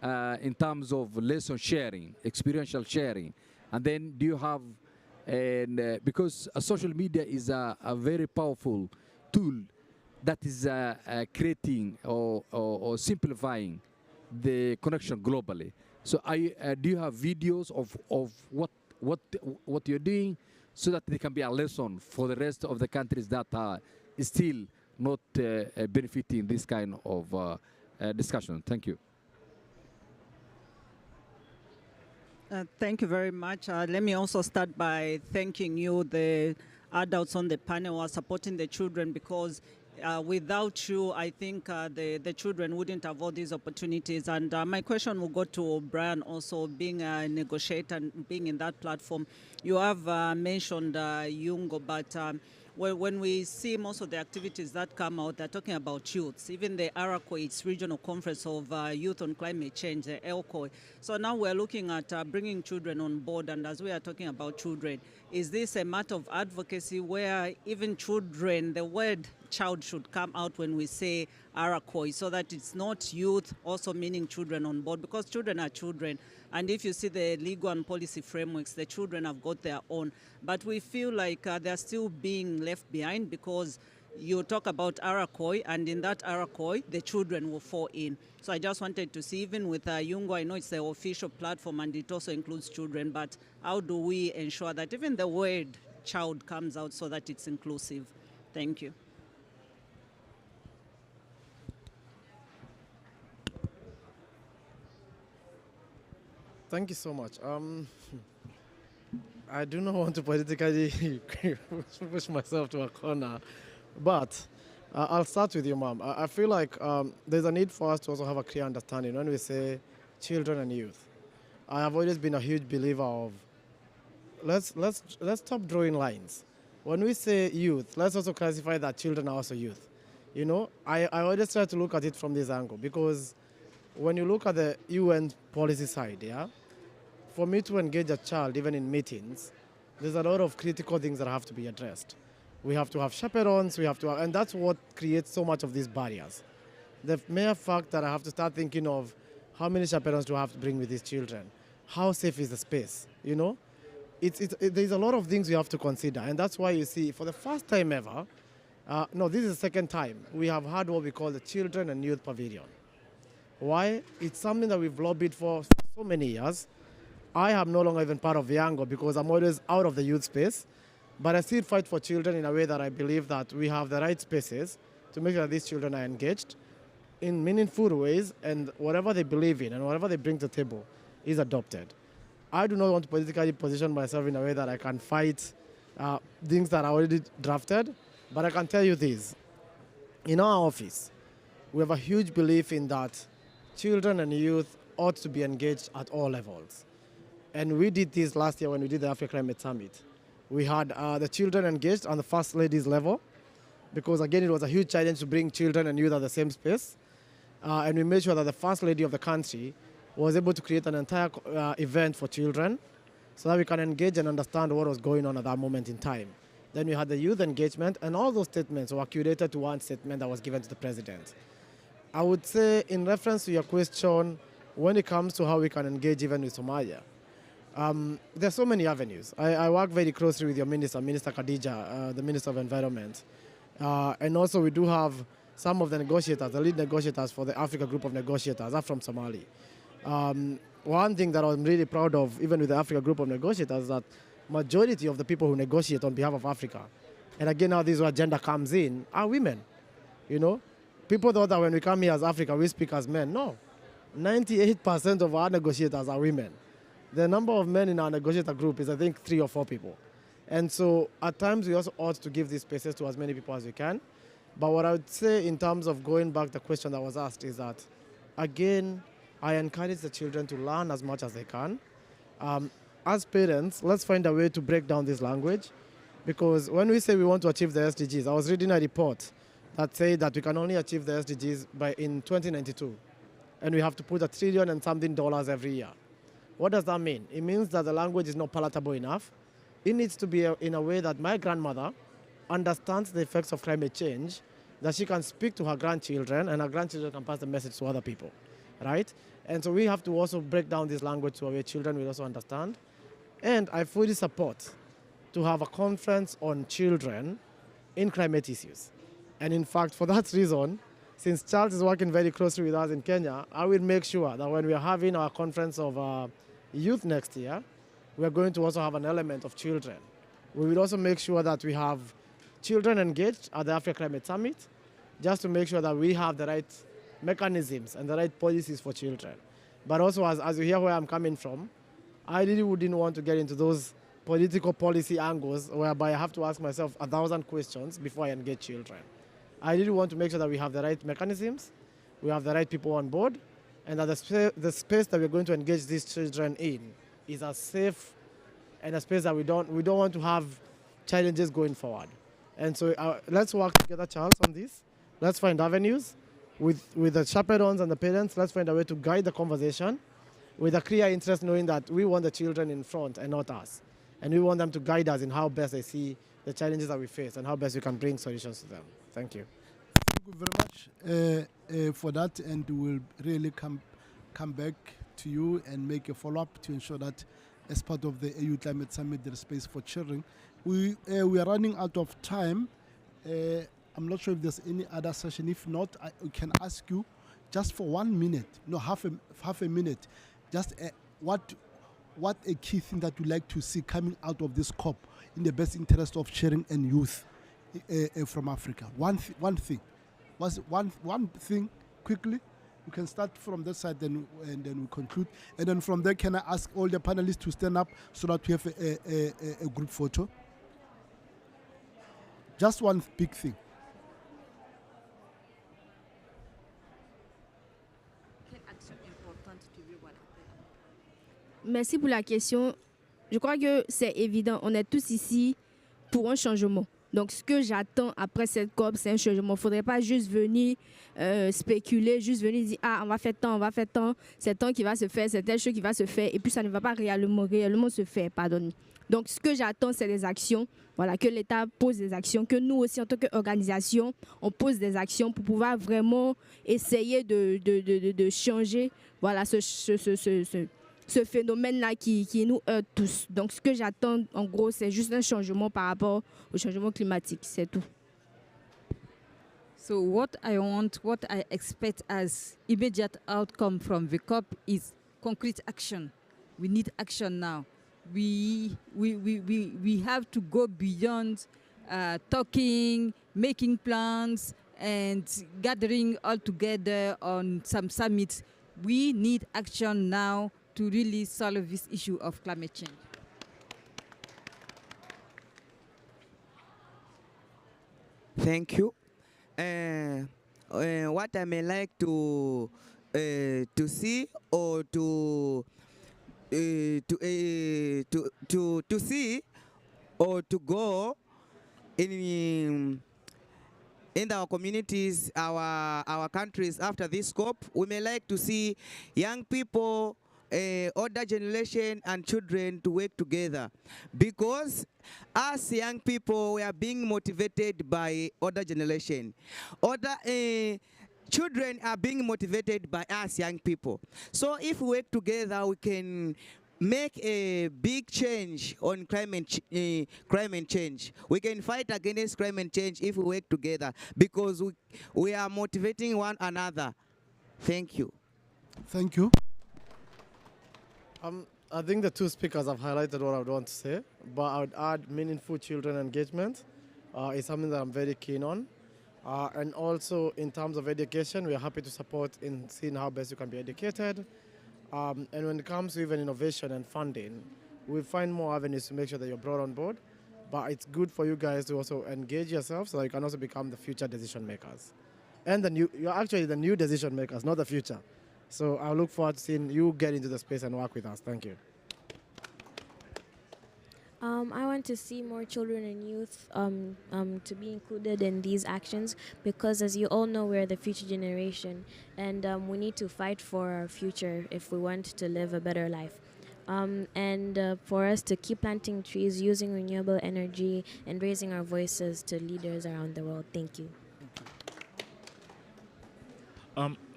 in terms of lesson sharing, experiential sharing, and then do you have because social media is a very powerful tool that is creating or simplifying the connection globally. So do you have videos of what you're doing so that they can be a lesson for the rest of the countries that are still not benefiting this kind of discussion? Thank you. Thank you very much. Let me also start by thanking you, the adults on the panel who are supporting the children, because without you, I think the children wouldn't have all these opportunities. And my question will go to Brian, also being a negotiator and being in that platform. You have mentioned Yungo, but when we see most of the activities that come out, they're talking about youths. Even the ARACO, it's Regional Conference of Youth on Climate Change, the ELCO. So now we're looking at bringing children on board, and as we are talking about children, is this a matter of advocacy where even children, the word child should come out when we say ARACO, so that it's not youth also meaning children on board, because children are children. And if you see the legal and policy frameworks, the children have got their own. But we feel like they're still being left behind, because you talk about ARACOI, and in that ARACOI, the children will fall in. So I just wanted to see, even with Yungo, I know it's the official platform and it also includes children, but how do we ensure that even the word child comes out so that it's inclusive? Thank you. Thank you so much. I do not want to politically push myself to a corner, but I'll start with you, Mom. I feel like there's a need for us to also have a clear understanding when we say children and youth. I have always been a huge believer of let's stop drawing lines. When we say youth, let's also classify that children are also youth. You know, I always try to look at it from this angle, because when you look at the UN policy side, yeah, for me to engage a child, even in meetings, there's a lot of critical things that have to be addressed. We have to have chaperones, and that's what creates so much of these barriers. The mere fact that I have to start thinking of how many chaperones do I have to bring with these children? How safe is the space, you know? There's a lot of things we have to consider, and that's why you see, for the first time ever, no, this is the second time, we have had what we call the Children and Youth Pavilion. Why? It's something that we've lobbied for so many years. I am no longer even part of Yango because I'm always out of the youth space, but I still fight for children in a way that I believe that we have the right spaces to make sure that these children are engaged in meaningful ways, and whatever they believe in and whatever they bring to the table is adopted. I do not want to politically position myself in a way that I can fight things that are already drafted, but I can tell you this. In our office, we have a huge belief in that children and youth ought to be engaged at all levels. And we did this last year when we did the Africa Climate Summit. We had the children engaged on the First Lady's level, because again, it was a huge challenge to bring children and youth at the same space. And we made sure that the First Lady of the country was able to create an entire event for children so that we can engage and understand what was going on at that moment in time. Then we had the youth engagement, and all those statements were curated to one statement that was given to the president. I would say, in reference to your question, when it comes to how we can engage even with Somalia, there's so many avenues. I work very closely with your minister, Minister Khadija, the Minister of Environment. And also we do have some of the negotiators, the lead negotiators for the Africa Group of Negotiators are from Somali. One thing that I'm really proud of, even with the Africa Group of Negotiators, is that majority of the people who negotiate on behalf of Africa, and again now this is where gender comes in, are women. You know, people thought that when we come here as Africa, we speak as men. No, 98% of our negotiators are women. The number of men in our negotiator group is, I think, 3 or 4 people. And so at times we also ought to give these spaces to as many people as we can. But what I would say in terms of going back to the question that was asked is that, again, I encourage the children to learn as much as they can. As parents, let's find a way to break down this language, because when we say we want to achieve the SDGs, I was reading a report that said that we can only achieve the SDGs in 2092, and we have to put $1 trillion and something every year. What does that mean? It means that the language is not palatable enough. It needs to be in a way that my grandmother understands the effects of climate change, that she can speak to her grandchildren, and her grandchildren can pass the message to other people, right? And so we have to also break down this language so our children will also understand. And I fully support to have a conference on children in climate issues. And in fact, for that reason, since Charles is working very closely with us in Kenya, I will make sure that when we are having our conference of youth next year, we are going to also have an element of children. We will also make sure that we have children engaged at the Africa Climate Summit, just to make sure that we have the right mechanisms and the right policies for children. But also, as you hear where I'm coming from, I really wouldn't want to get into those political policy angles whereby I have to ask myself 1,000 questions before I engage children. I really want to make sure that we have the right mechanisms, we have the right people on board, and that the space that we're going to engage these children in is as safe and a space that we don't want to have challenges going forward. And so let's work together, Charles, on this. Let's find avenues with the chaperones and the parents. Let's find a way to guide the conversation with a clear interest, knowing that we want the children in front and not us. And we want them to guide us in how best they see the challenges that we face and how best we can bring solutions to them. Thank you. Thank you very much for that, and we'll really come back to you and make a follow-up to ensure that as part of the AU Climate Summit, there is space for children. We are running out of time. I'm not sure if there's any other session. If not, I can ask you just for 1 minute, no, half a minute, just what a key thing that you'd like to see coming out of this COP in the best interest of children and youth from Africa. One thing. What's one thing quickly? We can start from that side and then we conclude. And then from there, can I ask all the panelists to stand up so that we have a group photo? Just one big thing. Merci pour la question. Je crois que c'est évident. On est tous ici pour un changement. Donc, ce que j'attends après cette COP, c'est un changement. Il ne faudrait pas juste venir spéculer, juste venir dire « Ah, on va faire tant, c'est tant qui va se faire, c'est telle chose qui va se faire. » Et puis, ça ne va pas réellement se faire, pardon. Donc, ce que j'attends, c'est des actions. Voilà, que l'État pose des actions, que nous aussi, en tant qu'organisation, on pose des actions pour pouvoir vraiment essayer de changer voilà, ce phénomène-là qui nous heurte tous. Donc, ce que j'attends, en gros, c'est juste un changement par rapport au changement climatique. C'est tout. So what I expect as immediate outcome from the COP is concrete action. We need action now. We have to go beyond talking, making plans, and gathering all together on some summits. We need action now to really solve this issue of climate change. Thank you. What I may like to see or to see or to go in our communities, our countries after this COP, we may like to see young people, older generation and children to work together, because us young people, we are being motivated by older generation. Children are being motivated by us young people. So if we work together, we can make a big change on climate change. We can fight against climate change if we work together, because we are motivating one another. Thank you. Thank you. I think the two speakers have highlighted what I would want to say, but I would add meaningful children engagement is something that I'm very keen on. And also in terms of education, we are happy to support in seeing how best you can be educated. And when it comes to even innovation and funding, we find more avenues to make sure that you're brought on board. But it's good for you guys to also engage yourself so that you can also become the future decision makers. And you're actually the new decision makers, not the future. So I look forward to seeing you get into the space and work with us. Thank you. I want to see more children and youth to be included in these actions, because as you all know, we're the future generation, and we need to fight for our future if we want to live a better life. And for us to keep planting trees, using renewable energy, and raising our voices to leaders around the world. Thank you.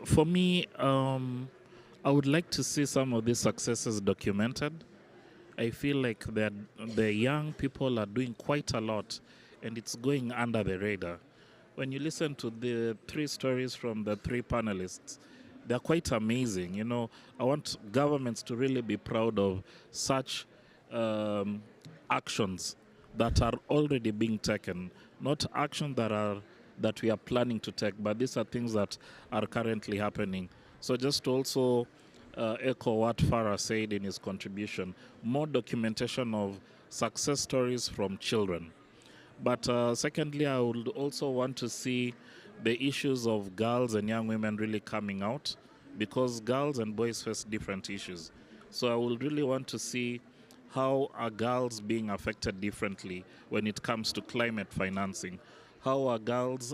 For me, I would like to see some of these successes documented. I feel like that the young people are doing quite a lot, and it's going under the radar. When you listen to the three stories from the three panelists, they're quite amazing. You know, I want governments to really be proud of such actions that are already being taken, not actions that we are planning to take, but these are things that are currently happening. So just to also echo what Farah said in his contribution, more documentation of success stories from children. But secondly, I would also want to see the issues of girls and young women really coming out, because girls and boys face different issues. So I would really want to see how are girls being affected differently when it comes to climate financing. How are girls'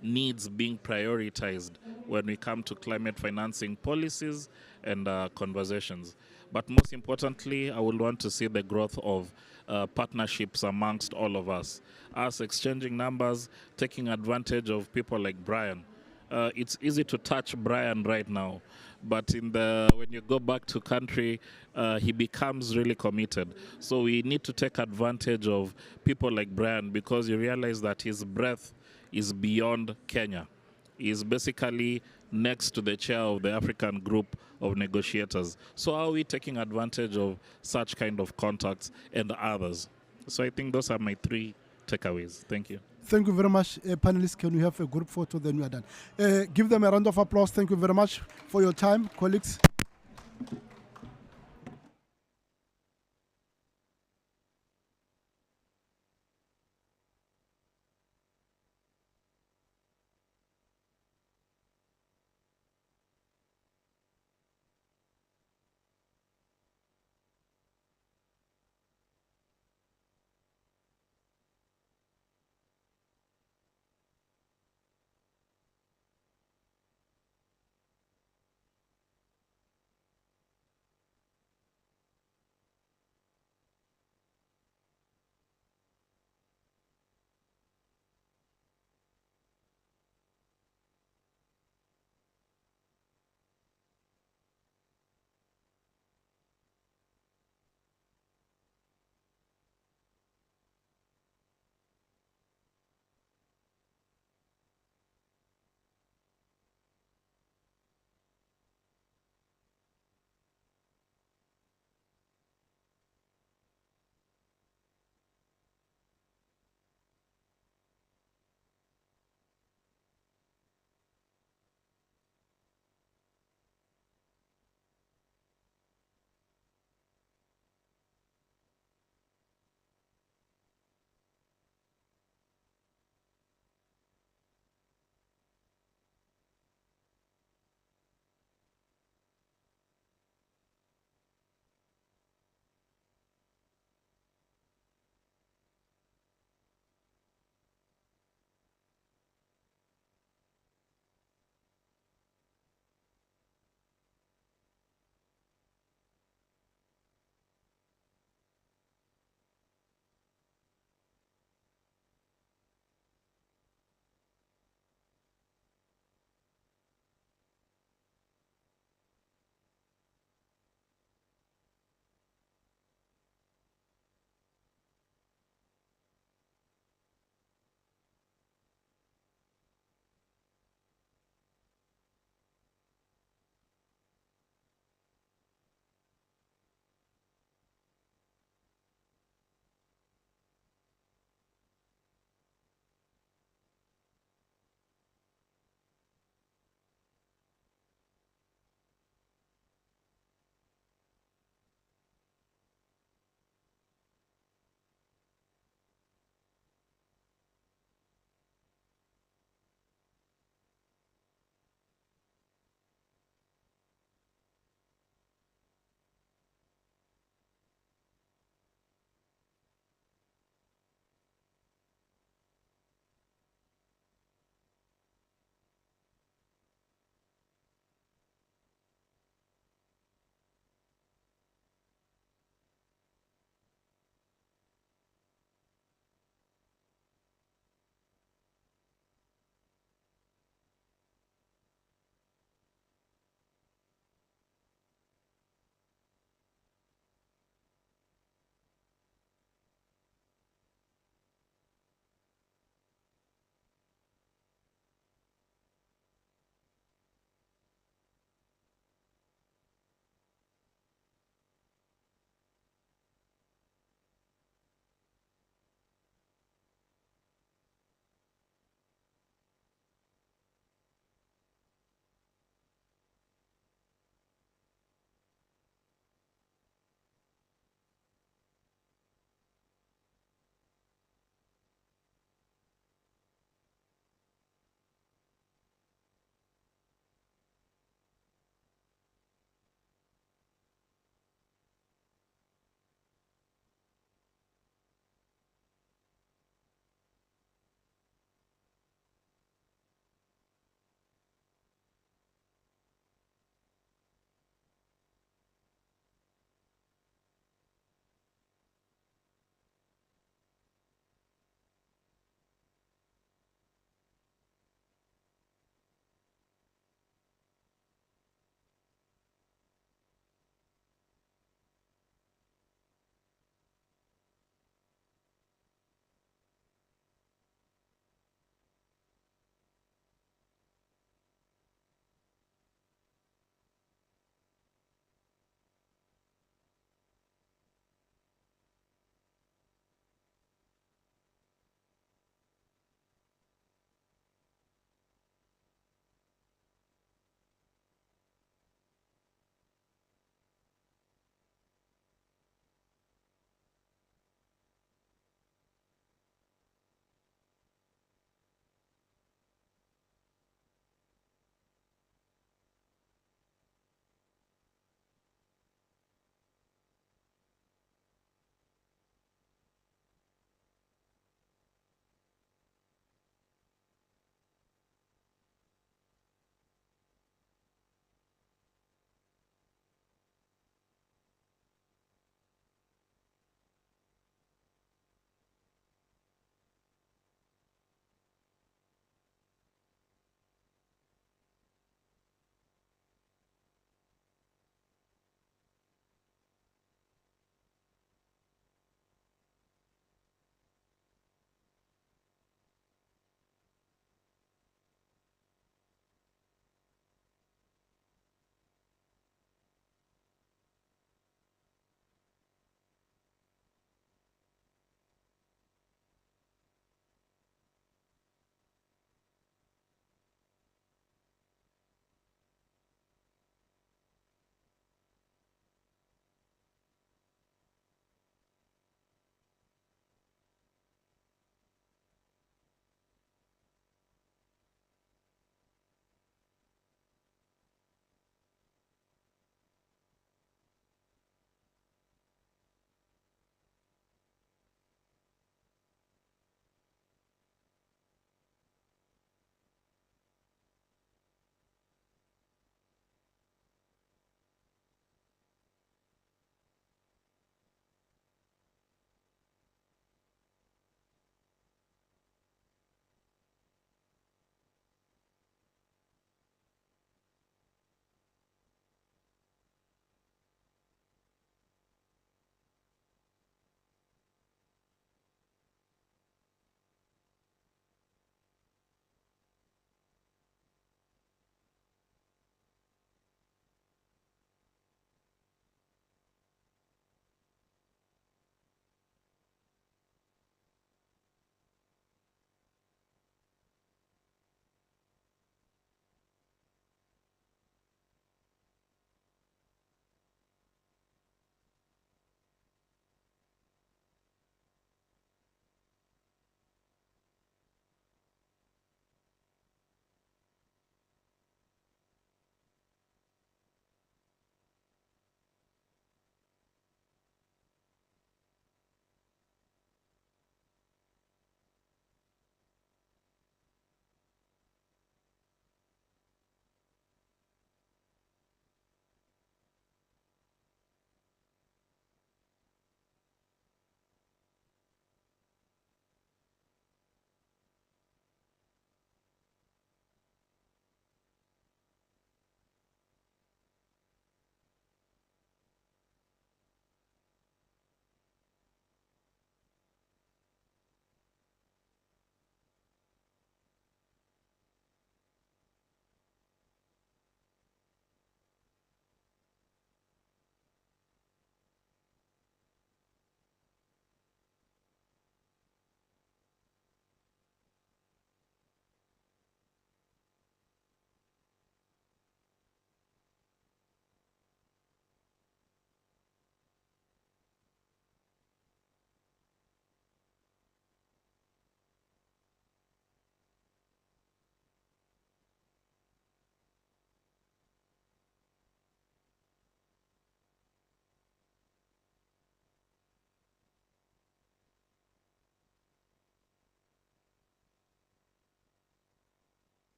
needs being prioritized when we come to climate financing policies and conversations. But most importantly, I would want to see the growth of partnerships amongst all of us exchanging numbers, taking advantage of people like Brian. It's easy to touch Brian right now, but when you go back to country, he becomes really committed. So we need to take advantage of people like Brian, because you realize that his breadth is beyond Kenya. He's basically next to the chair of the African group of negotiators. So are we taking advantage of such kind of contacts and others? So I think those are my three takeaways. Thank you. Thank you very much, panelists. Can we have a group photo? Then we are done. Give them a round of applause. Thank you very much for your time, colleagues.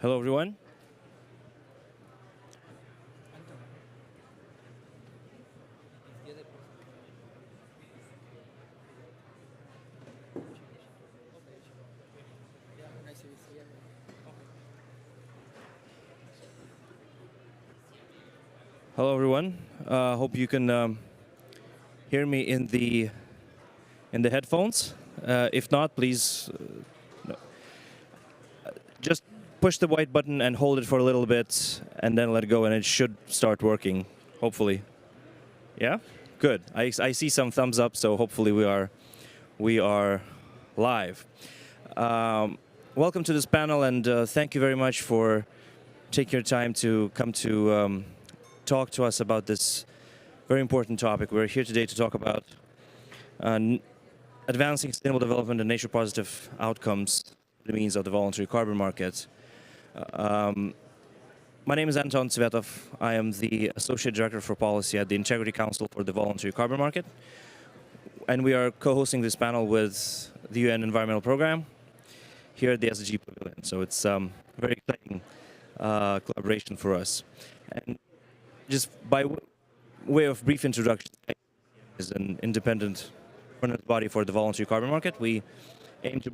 Hello, everyone. Hello, everyone. Hope you can hear me in the headphones. If not, please just push the white button and hold it for a little bit, and then let go, and it should start working. Hopefully, yeah. Good. I see some thumbs up, so hopefully we are live. Welcome to this panel, and thank you very much for taking your time to come to talk to us about this very important topic. We're here today to talk about advancing sustainable development and nature-positive outcomes by means of the voluntary carbon market. My name is Anton Tsvetov. I am the Associate Director for Policy at the Integrity Council for the Voluntary Carbon Market. And we are co-hosting this panel with the UN Environmental Program here at the SDG Pavilion. So it's a very exciting collaboration for us. And just by way of brief introduction, is an independent governance body for the voluntary carbon market. We aim to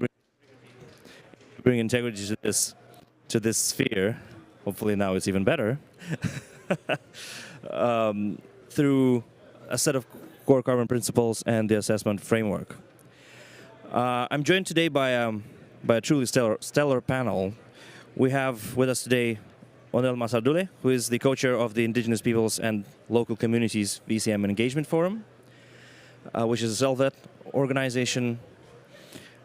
bring integrity to this sphere. Hopefully now it's even better through a set of core carbon principles and the assessment framework. I'm joined today by a truly stellar panel. We have with us today Onel Masardule, who is the co-chair of the Indigenous Peoples and Local Communities VCM Engagement Forum, which is a self-led organization.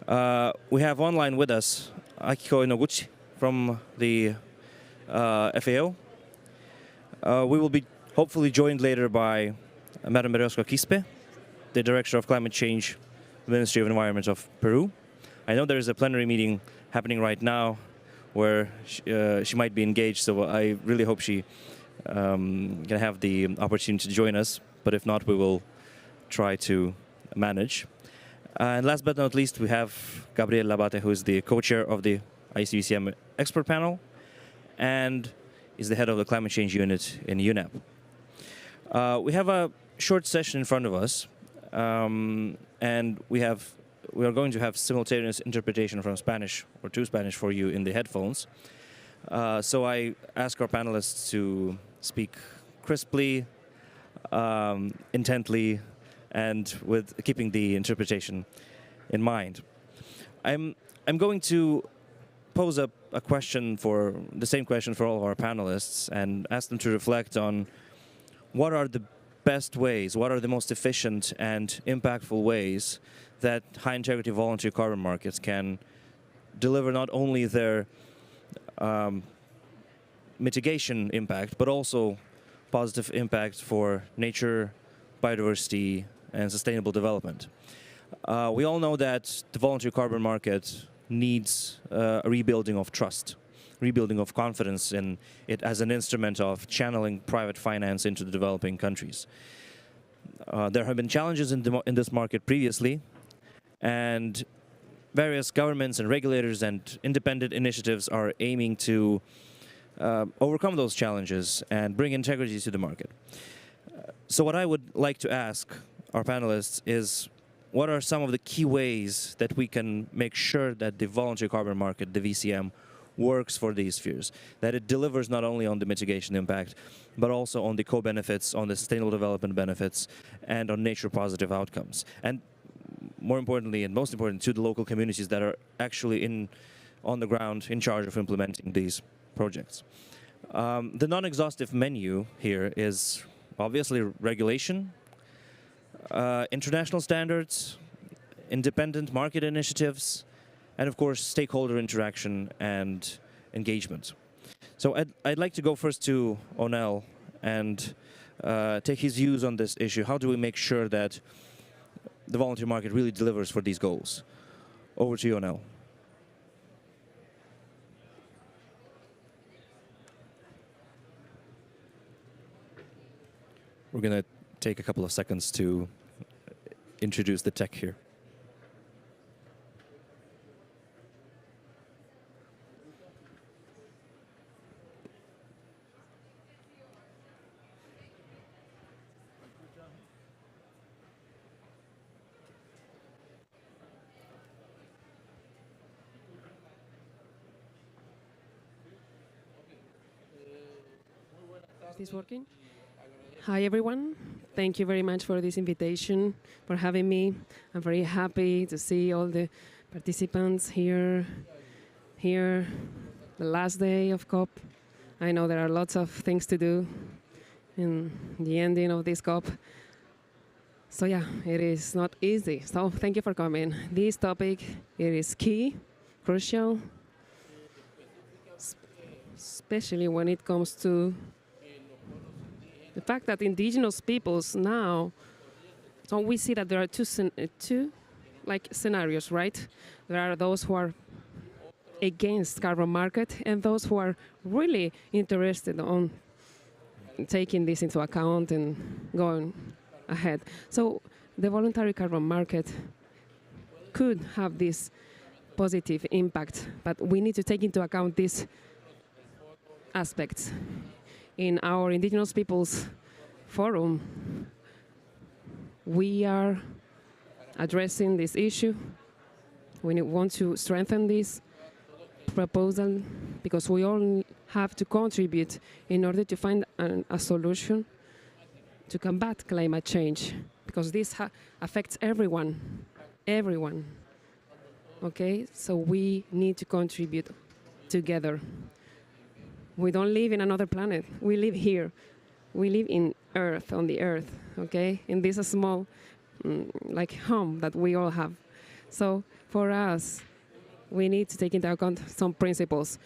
We have online with us Akiko Inoguchi from the FAO. We will be hopefully joined later by Madam Berioska Quispe, the Director of Climate Change, Ministry of Environment of Peru. I know there is a plenary meeting happening right now where she might be engaged, so I really hope she can have the opportunity to join us, but if not, we will try to manage. And last but not least, we have Gabriel Labate, who is the co-chair of the ICVCM expert panel and is the head of the climate change unit in UNEP. We have a short session in front of us, and we are going to have simultaneous interpretation from Spanish or to Spanish for you in the headphones. So I ask our panelists to speak crisply, intently, and with keeping the interpretation in mind. I'm going to pose a question for the same question for all of our panelists and ask them to reflect on what are the best ways, what are the most efficient and impactful ways that high-integrity voluntary carbon markets can deliver not only their mitigation impact, but also positive impact for nature, biodiversity, and sustainable development. We all know that the voluntary carbon market needs a rebuilding of trust, rebuilding of confidence in it as an instrument of channeling private finance into the developing countries. There have been challenges in this market previously, and various governments and regulators and independent initiatives are aiming to overcome those challenges and bring integrity to the market. So what I would like to ask our panelists is, what are some of the key ways that we can make sure that the voluntary carbon market, the VCM, works for these spheres, that it delivers not only on the mitigation impact, but also on the co-benefits, on the sustainable development benefits, and on nature-positive outcomes. And more importantly, and most important, to the local communities that are actually on the ground in charge of implementing these projects. The non-exhaustive menu here is obviously regulation, international standards, independent market initiatives, and of course stakeholder interaction and engagement. So I'd like to go first to Onel and take his views on this issue. How do we make sure that the voluntary market really delivers for these goals? Over to you, Onel. We're going to take a couple of seconds to introduce the tech here. is working. Hi, everyone. Thank you very much for this invitation, for having me. I'm very happy to see all the participants here, the last day of COP. I know there are lots of things to do in the ending of this COP. So yeah, it is not easy. So thank you for coming. This topic, it is key, crucial, especially when it comes to the fact that indigenous peoples now, so we see that there are two like scenarios, right? There are those who are against carbon market and those who are really interested on taking this into account and going ahead. So the voluntary carbon market could have this positive impact, but we need to take into account these aspects. In our Indigenous Peoples Forum, we are addressing this issue. We want to strengthen this proposal because we all have to contribute in order to find a solution to combat climate change, because this affects everyone. Okay, so we need to contribute together. We don't live in another planet. We live here. We live in Earth, on the Earth, okay? In this small, like, home that we all have. So for us, we need to take into account some principles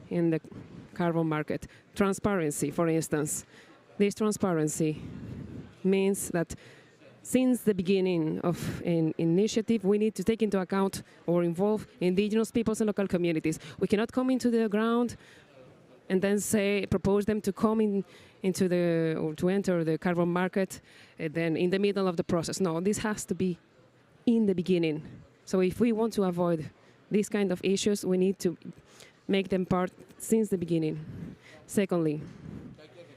in the carbon market. Transparency, for instance. This transparency means that since the beginning of an initiative, we need to take into account or involve indigenous peoples and local communities. We cannot come into the ground and then propose them to come or to enter the carbon market, and then in the middle of the process. No, this has to be in the beginning. So if we want to avoid these kind of issues, we need to make them part since the beginning. Secondly,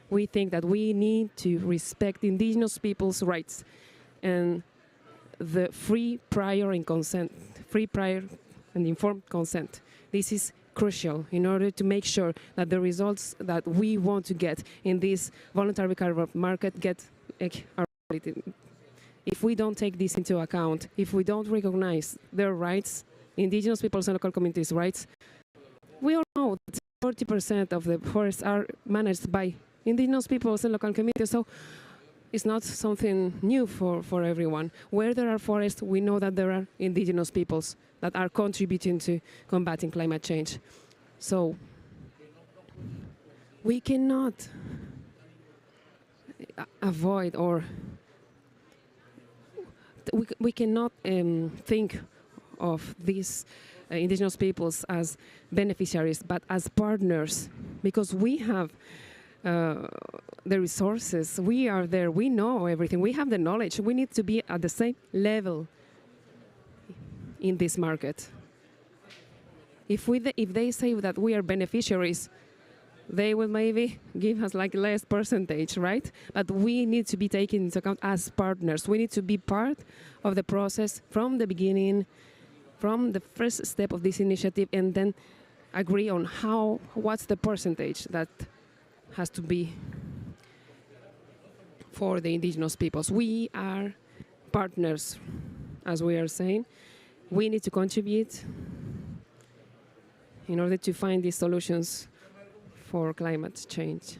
we think that we need to respect indigenous people's rights and the free, prior, and informed consent. This is crucial in order to make sure that the results that we want to get in this voluntary carbon market are reality. If we don't take this into account, if we don't recognize their rights, indigenous peoples and local communities' rights, we all know that 40% of the forests are managed by indigenous peoples and local communities, so it's not something new for everyone. Where there are forests, we know that there are indigenous peoples that are contributing to combating climate change. So we cannot avoid or we cannot think of these indigenous peoples as beneficiaries, but as partners, because we have the resources, we are there, we know everything, we have the knowledge. We need to be at the same level in this market. If they say that we are beneficiaries, they will maybe give us like less percentage, right? But we need to be taken into account as partners. We need to be part of the process from the beginning, from the first step of this initiative, and then agree on what's the percentage that has to be for the indigenous peoples. We are partners, as we are saying. We need to contribute in order to find these solutions for climate change.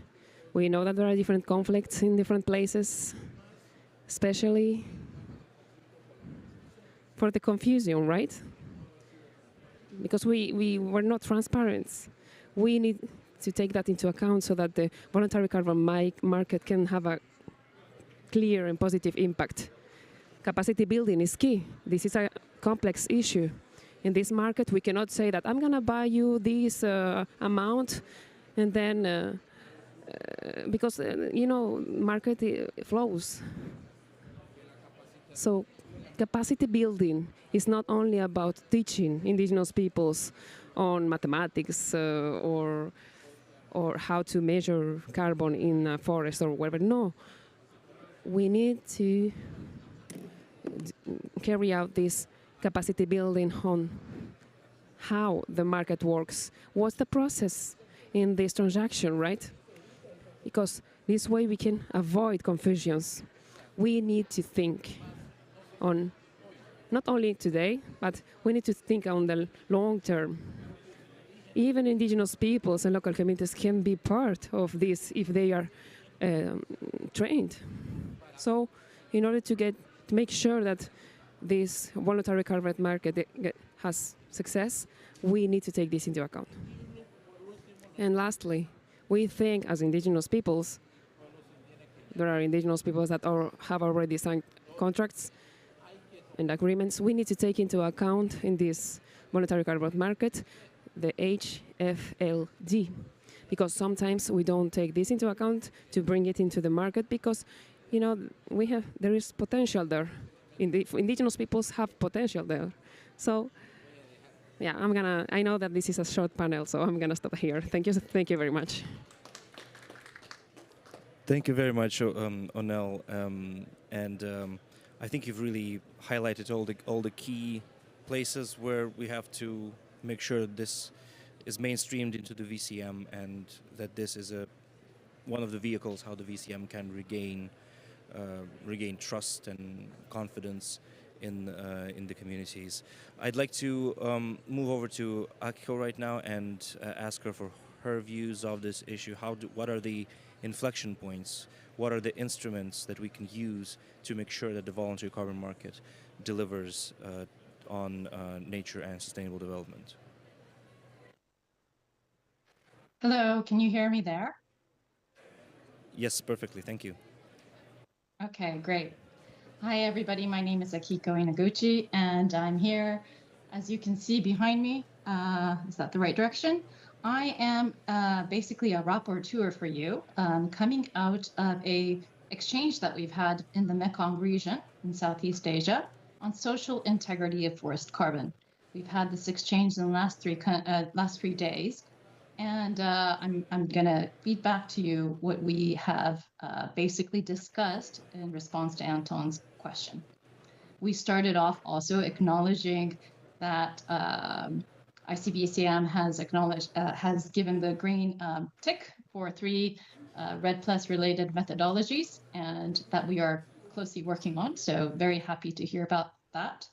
We know that there are different conflicts in different places, especially for the confusion, right? Because we were not transparent. We need to take that into account so that the voluntary carbon market can have a clear and positive impact. Capacity building is key. This is a complex issue. In this market, we cannot say that I'm going to buy you this amount, and then, because, market flows. So capacity building is not only about teaching indigenous peoples on mathematics or how to measure carbon in a forest or whatever. No, we need to carry out this capacity building on how the market works. What's the process in this transaction, right? because this way we can avoid confusions. We need to think on not only today, but we need to think on the long term. Even indigenous peoples and local communities can be part of this if they are trained. So in order to make sure that this voluntary carbon market has success, we need to take this into account. And lastly, we think as indigenous peoples, there are indigenous peoples that have already signed contracts and agreements. We need to take into account in this voluntary carbon market the HFLD, because sometimes we don't take this into account to bring it into the market because, you know, there is potential there. Indigenous peoples have potential there. So, yeah, I know that this is a short panel, so I'm gonna stop here. Thank you very much. Thank you very much, Onel. I think you've really highlighted all the key places where we have to make sure that this is mainstreamed into the VCM and that this is one of the vehicles how the VCM can regain trust and confidence in the communities. I'd like to move over to Akiko right now and ask her for her views of this issue. What are the inflection points? What are the instruments that we can use to make sure that the voluntary carbon market delivers on nature and sustainable development? Hello, can you hear me there? Yes, perfectly. Thank you. Okay, great. Hi, everybody. My name is Akiko Inaguchi, and I'm here, as you can see behind me. Is that the right direction? I am basically a rapporteur for you, coming out of a exchange that we've had in the Mekong region in Southeast Asia on social integrity of forest carbon. We've had this exchange in the last 3 days, and I'm going to feed back to you what we have basically discussed in response to Anton's question. We started off also acknowledging that ICBCM has given the green tick for 3 REDD+ related methodologies, and that we are closely working on. So very happy to hear about that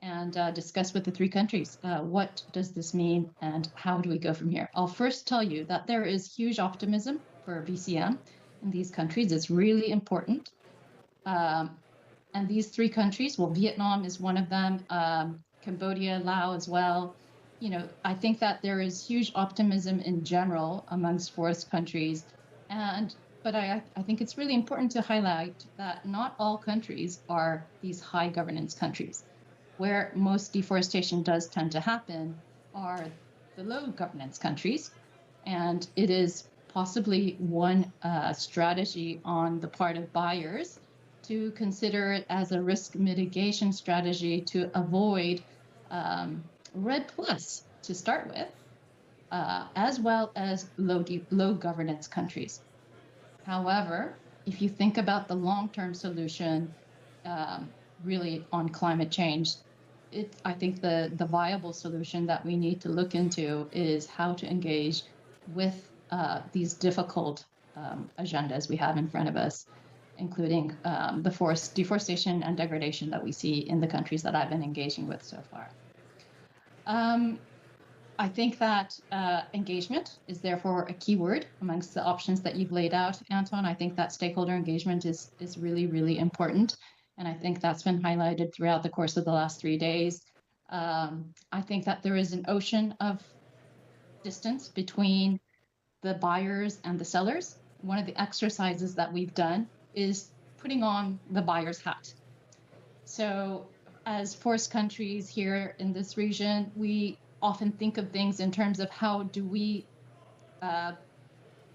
and discuss with the 3 countries. What does this mean and how do we go from here? I'll first tell you that there is huge optimism for VCM in these countries. It's really important. And these 3 countries, well, Vietnam is one of them, Cambodia, Laos as well. You know, I think that there is huge optimism in general amongst forest countries. But I think it's really important to highlight that not all countries are these high governance countries. Where most deforestation does tend to happen are the low governance countries. And it is possibly one strategy on the part of buyers to consider it as a risk mitigation strategy to avoid REDD+ to start with, as well as low governance countries. However, if you think about the long-term solution, really on climate change, I think the viable solution that we need to look into is how to engage with these difficult agendas we have in front of us, including the forest deforestation and degradation that we see in the countries that I've been engaging with so far. I think that engagement is therefore a key word amongst the options that you've laid out, Anton. I think that stakeholder engagement is really, really important. And I think that's been highlighted throughout the course of the last 3 days. I think that there is an ocean of distance between the buyers and the sellers. One of the exercises that we've done is putting on the buyer's hat. So as forest countries here in this region, we often think of things in terms of how do we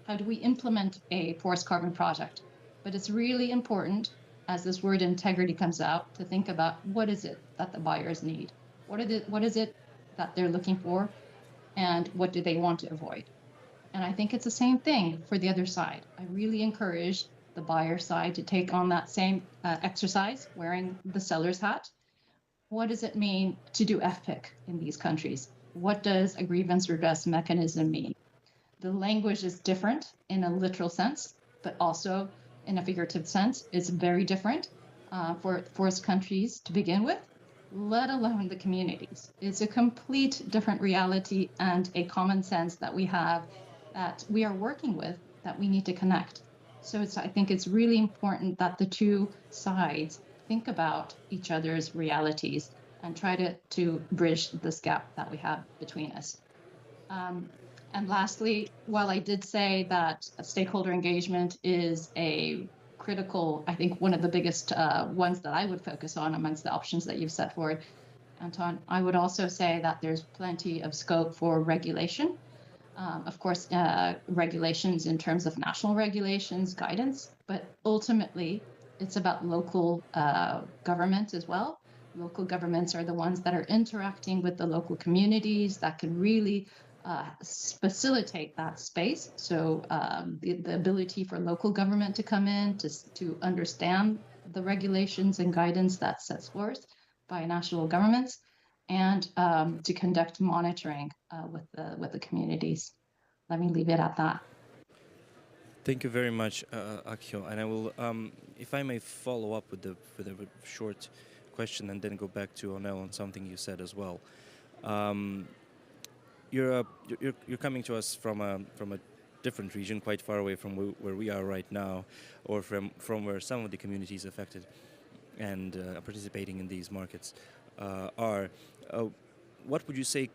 implement a forest carbon project. But it's really important, as this word integrity comes out, to think about what is it that the buyers need? What is it that they're looking for? And what do they want to avoid? And I think it's the same thing for the other side. I really encourage the buyer side to take on that same exercise, wearing the seller's hat. What does it mean to do FPIC in these countries? What does a grievance redress mechanism mean? the language is different in a literal sense, but also in a figurative sense. It's very different for forest countries to begin with, let alone the communities. It's a complete different reality and a common sense that we have that we are working with that we need to connect. So I think it's really important that the two sides think about each other's realities and try to bridge this gap that we have between us. And lastly, while I did say that stakeholder engagement is a critical, I think one of the biggest ones that I would focus on amongst the options that you've set forward, Anton, I would also say that there's plenty of scope for regulation. Of course, regulations in terms of national regulations, guidance, but ultimately it's about local government as well. Local governments are the ones that are interacting with the local communities that can really facilitate that space. So the ability for local government to come in to understand the regulations and guidance that's set forth by national governments, and to conduct monitoring with the communities. Let me leave it at that. Thank you very much, Akio. And I will, if I may follow up with a short question and then go back to Onel on something you said as well. You're coming to us from a different region, quite far away from where we are right now, or from where some of the communities affected and participating in these markets are. What would you say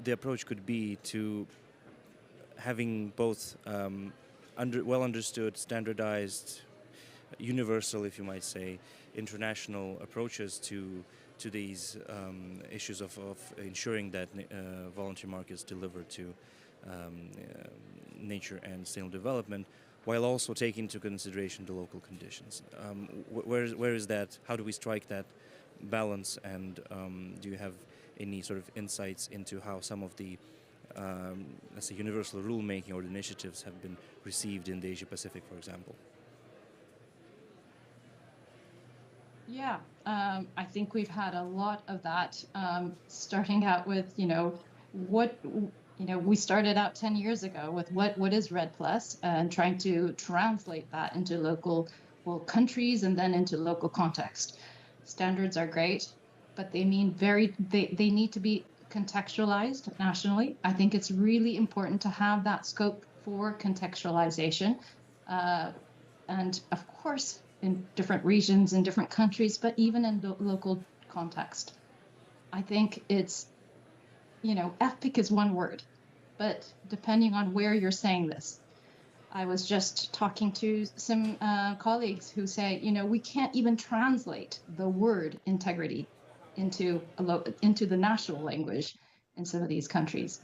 the approach could be to having both well understood, standardized, universal, if you might say, international approaches to these issues of ensuring that voluntary markets deliver to nature and sustainable development, while also taking into consideration the local conditions? Where is that? How do we strike that balance? And do you have any sort of insights into how some of the let's say universal rulemaking or initiatives have been received in the Asia Pacific, for example? Yeah, I think we've had a lot of that, starting out with, we started out 10 years ago with what is REDD+, and trying to translate that into local, countries and then into local context. Standards are great, but they mean they need to be contextualized nationally. I think it's really important to have that scope for contextualization. And of course, in different regions, in different countries, but even in the local context. I think it's, FPIC is one word, but depending on where you're saying this. I was just talking to some colleagues who say, we can't even translate the word integrity into the national language in some of these countries.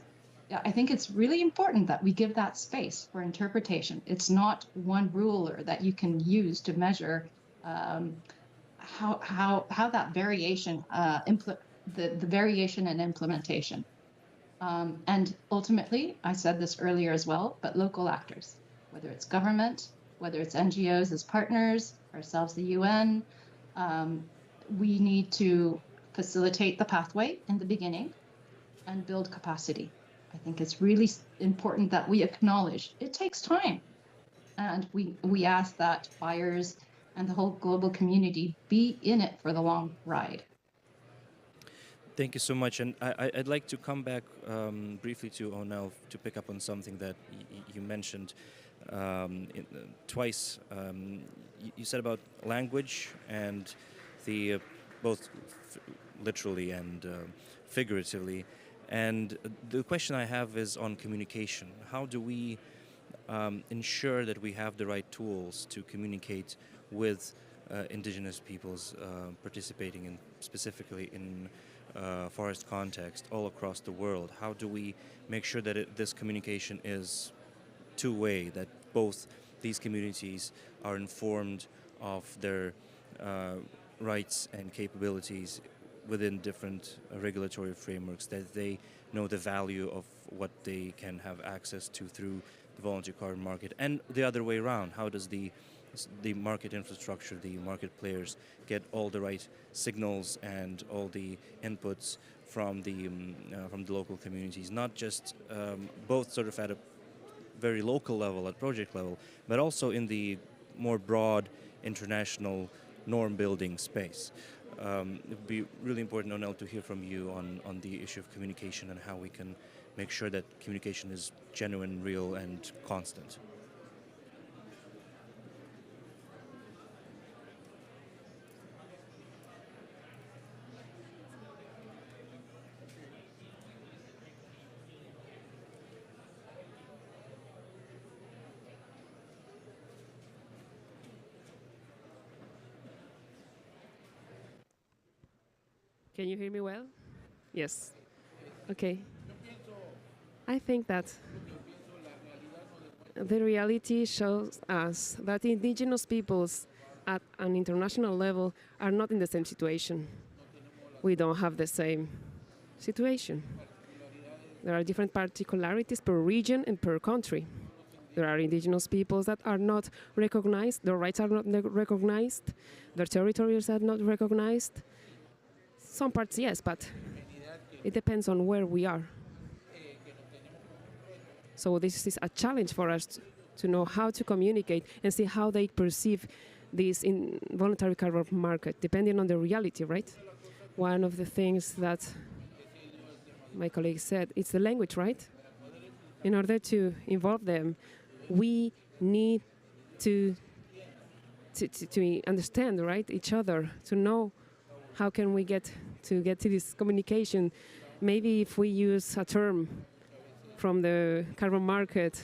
I think it's really important that we give that space for interpretation. It's not one ruler that you can use to measure how that variation, the variation and implementation. And ultimately, I said this earlier as well, but local actors, whether it's government, whether it's NGOs as partners, ourselves, the UN, we need to facilitate the pathway in the beginning and build capacity. I think it's really important that we acknowledge it takes time. And we ask that buyers and the whole global community be in it for the long ride. Thank you so much. And I'd like to come back briefly to Onel to pick up on something that you mentioned twice. You said about language and the both literally and figuratively. And the question I have is on communication. How do we ensure that we have the right tools to communicate with indigenous peoples participating in specifically in forest context all across the world? How do we make sure that this communication is two-way, that both these communities are informed of their rights and capabilities within different regulatory frameworks, that they know the value of what they can have access to through the voluntary carbon market, and the other way around? How does the market infrastructure, the market players, get all the right signals and all the inputs from the local communities, not just both sort of at a very local level, at project level, but also in the more broad international norm building space. It would be really important, Onel, to hear from you on the issue of communication and how we can make sure that communication is genuine, real, and constant. Can you hear me well? Yes. Okay. I think that the reality shows us that indigenous peoples at an international level are not in the same situation. We don't have the same situation. There are different particularities per region and per country. There are indigenous peoples that are not recognized, their rights are not recognized, their territories are not recognized. Some parts, yes, but it depends on where we are. So this is a challenge for us to know how to communicate and see how they perceive this involuntary carbon market, depending on the reality, right? One of the things that my colleague said, it's the language, right? In order to involve them, we need to understand, right, each other, to know how can we get to this communication. Maybe if we use a term from the carbon market,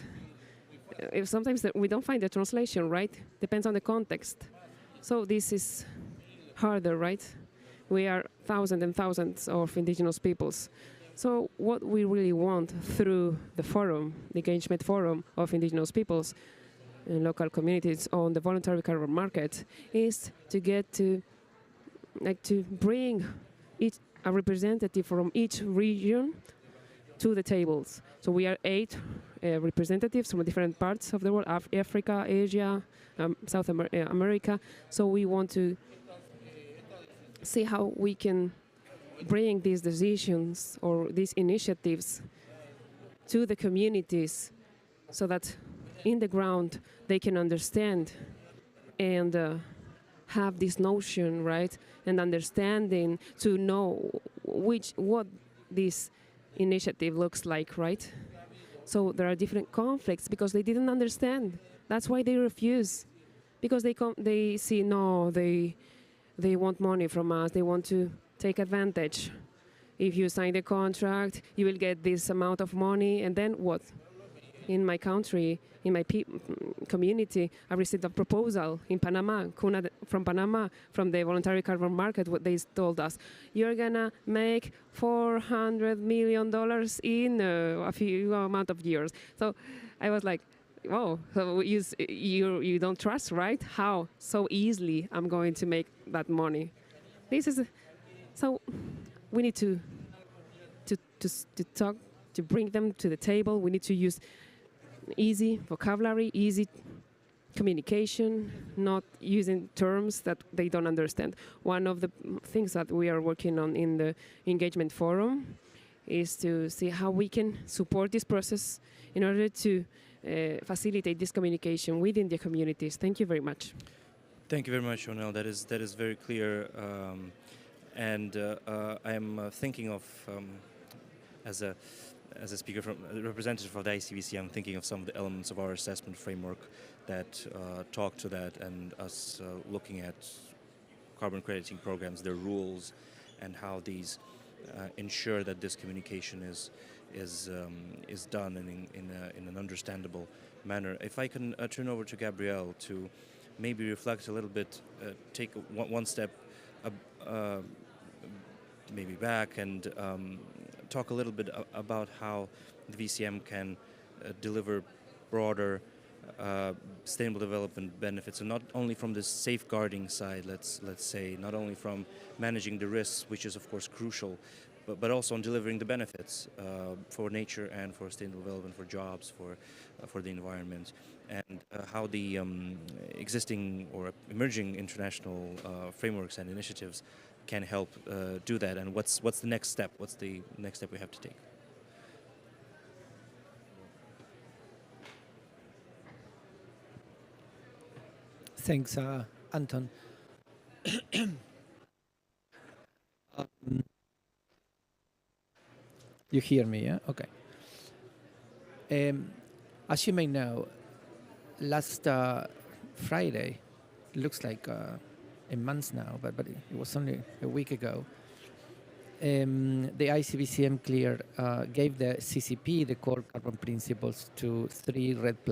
if sometimes we don't find the translation, right? Depends on the context. So this is harder, right? We are thousands and thousands of indigenous peoples. So what we really want through the forum, the engagement forum of indigenous peoples and local communities on the voluntary carbon market, is to get to bring a representative from each region to the tables. So we are 8 representatives from different parts of the world, Africa, Asia, South America. So we want to see how we can bring these decisions or these initiatives to the communities so that in the ground they can understand and have this notion, right, and understanding to know what this initiative looks like, right? So there are different conflicts because they didn't understand. That's why they refuse, because they see, no, they want money from us. They want to take advantage. If you sign the contract, you will get this amount of money, and then what? In my country, in my community, I received a proposal in Panama, from Panama, from the voluntary carbon market. What they told us, you're gonna make $400 million in a few amount of years. So I was like, whoa, so you don't trust, right? How so easily I'm going to make that money? This is so we need to talk, to bring them to the table. We need to use easy vocabulary, easy communication, not using terms that they don't understand. One of the things that we are working on in the engagement forum is to see how we can support this process in order to facilitate this communication within the communities. Thank you very much. Thank you very much, Onel. That is very clear. And I'm thinking of, as a speaker from a representative of the ICBC, I'm thinking of some of the elements of our assessment framework that talk to that, and us looking at carbon crediting programs, their rules, and how these ensure that this communication is done in an understandable manner. If I can turn over to Gabrielle to maybe reflect a little bit, take one step maybe back and talk a little bit about how the VCM can deliver broader sustainable development benefits, and not only from the safeguarding side, let's say, not only from managing the risks, which is of course crucial, but also on delivering the benefits for nature and for sustainable development, for jobs, for the environment, and how the existing or emerging international frameworks and initiatives can help do that, and what's the next step? What's the next step we have to take? Thanks, Anton. You hear me, yeah? Okay. As you may know, last Friday, looks like a month now, but it was only a week ago, the ICBCM gave the CCP the core carbon principles to 3 RED+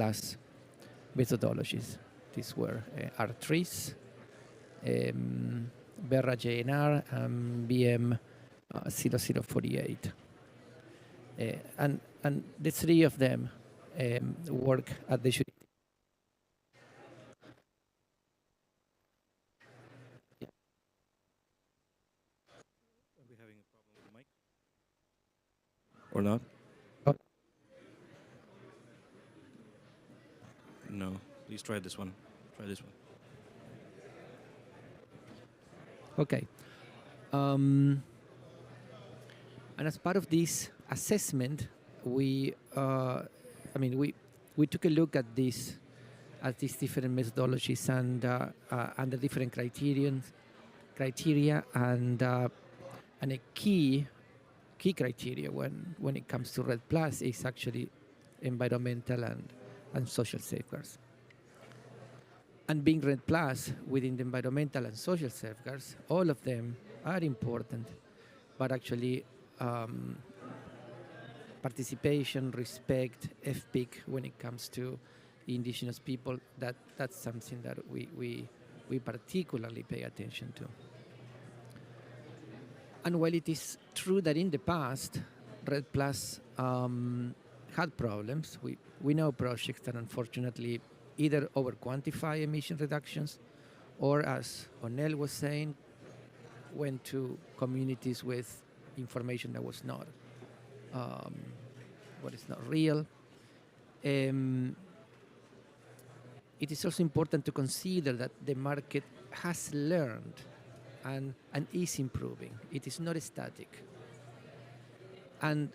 methodologies. These were R3s, Berra JNR, and BM 0048. And the 3 of them work at the Or not? No. Please try this one. Try this one. Okay. And as part of this assessment, we took a look at these different methodologies and the different criteria, and a key criteria when it comes to RED+ is actually environmental and social safeguards. And being RED+ within the environmental and social safeguards, all of them are important, but actually participation, respect, FPIC when it comes to indigenous people, that's something that we particularly pay attention to. And while it is true that in the past, RED+ had problems, we know projects that unfortunately either over-quantify emission reductions or, as Onel was saying, went to communities with information that was not real. It is also important to consider that the market has learned and is improving. It is not static. And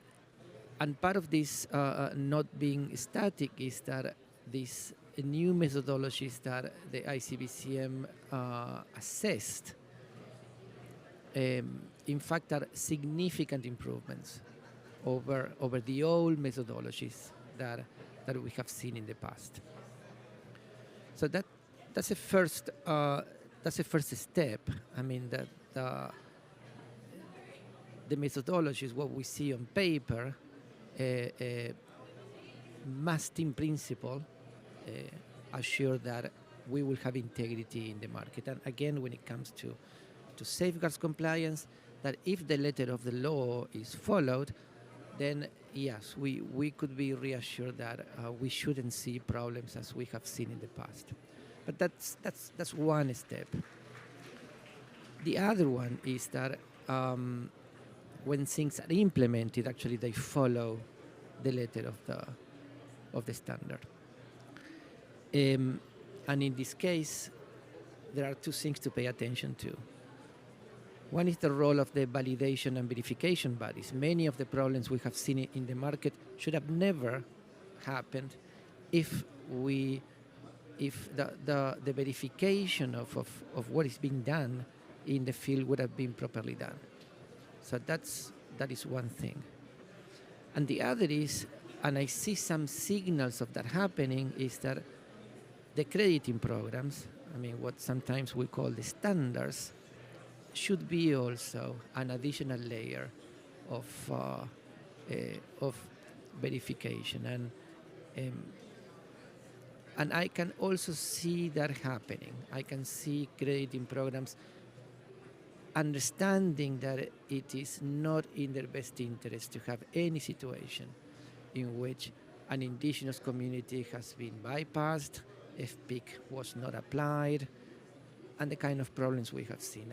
part of this not being static is that these new methodologies that the ICBCM assessed, in fact, are significant improvements over the old methodologies that we have seen in the past. So that's a first step. I mean, that the methodologies, what we see on paper, must in principle assure that we will have integrity in the market. And again, when it comes to safeguards compliance, that if the letter of the law is followed, then yes, we could be reassured that we shouldn't see problems as we have seen in the past. But that's one step. The other one is that when things are implemented, actually they follow the letter of the standard. And in this case, there are 2 things to pay attention to. One is the role of the validation and verification bodies. Many of the problems we have seen in the market should have never happened if the verification of what is being done in the field would have been properly done. So that is one thing. And the other is, and I see some signals of that happening, is that the crediting programs, I mean, what sometimes we call the standards, should be also an additional layer of verification. And I can also see that happening. I can see crediting programs understanding that it is not in their best interest to have any situation in which an indigenous community has been bypassed, FPIC was not applied, and the kind of problems we have seen.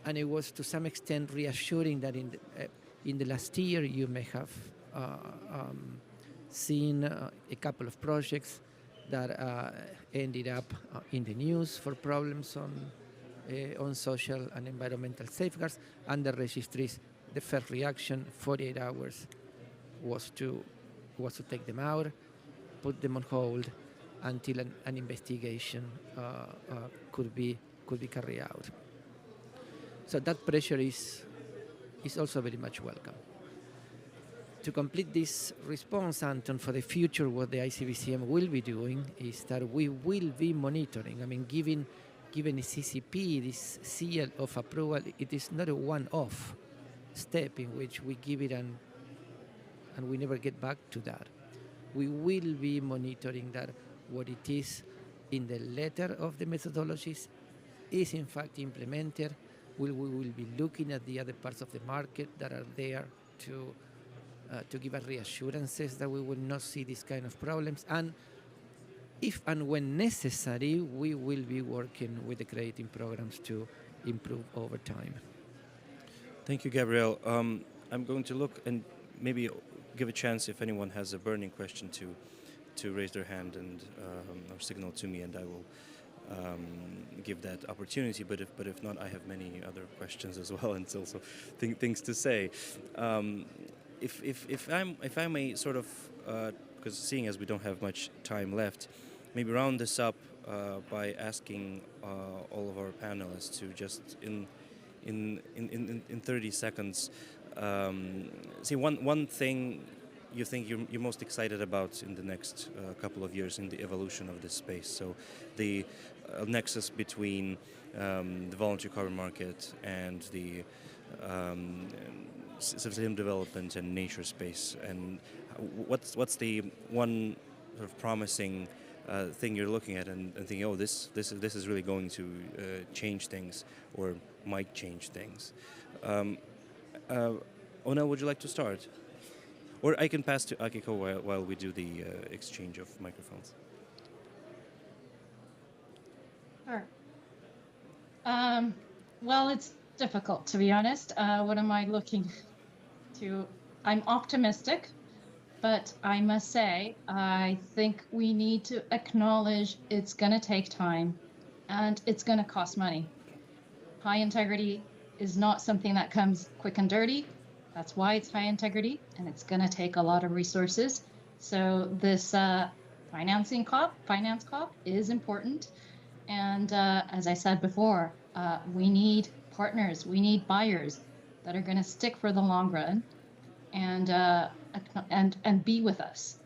And it was to some extent reassuring that in the last year you may have seen a couple of projects that ended up in the news for problems on social and environmental safeguards, and the registries, the first reaction, 48 hours, was to take them out, put them on hold, until an investigation could be carried out. So that pressure is also very much welcome. To complete this response, Anton, for the future, what the ICBCM will be doing is that we will be monitoring. I mean, given the CCP, this seal of approval, it is not a one-off step in which we give it and we never get back to that. We will be monitoring that what it is in the letter of the methodologies is in fact implemented. We will be looking at the other parts of the market that are there to give us reassurances that we will not see these kind of problems. And if and when necessary, we will be working with the crediting programs to improve over time. Thank you, Gabriel. I'm going to look and maybe give a chance if anyone has a burning question to raise their hand and or signal to me, and I will give that opportunity. But if not, I have many other questions as well, and also things to say. If I may sort of, because seeing as we don't have much time left, maybe round this up by asking all of our panelists to just in 30 seconds say one thing you think you're most excited about in the next couple of years in the evolution of this space. So the nexus between the voluntary carbon market and the sustainable development and nature space, and what's the one sort of promising thing you're looking at and thinking, oh, this is really going to change things or might change things. Onel, would you like to start? Or I can pass to Akiko while we do the exchange of microphones. Sure. Well, it's difficult, to be honest. What am I looking to? I'm optimistic, but I must say, I think we need to acknowledge it's going to take time and it's going to cost money. High integrity is not something that comes quick and dirty. That's why it's high integrity, and it's going to take a lot of resources. So this finance COP is important. And as I said before, we need partners, we need buyers that are going to stick for the long run and be with us,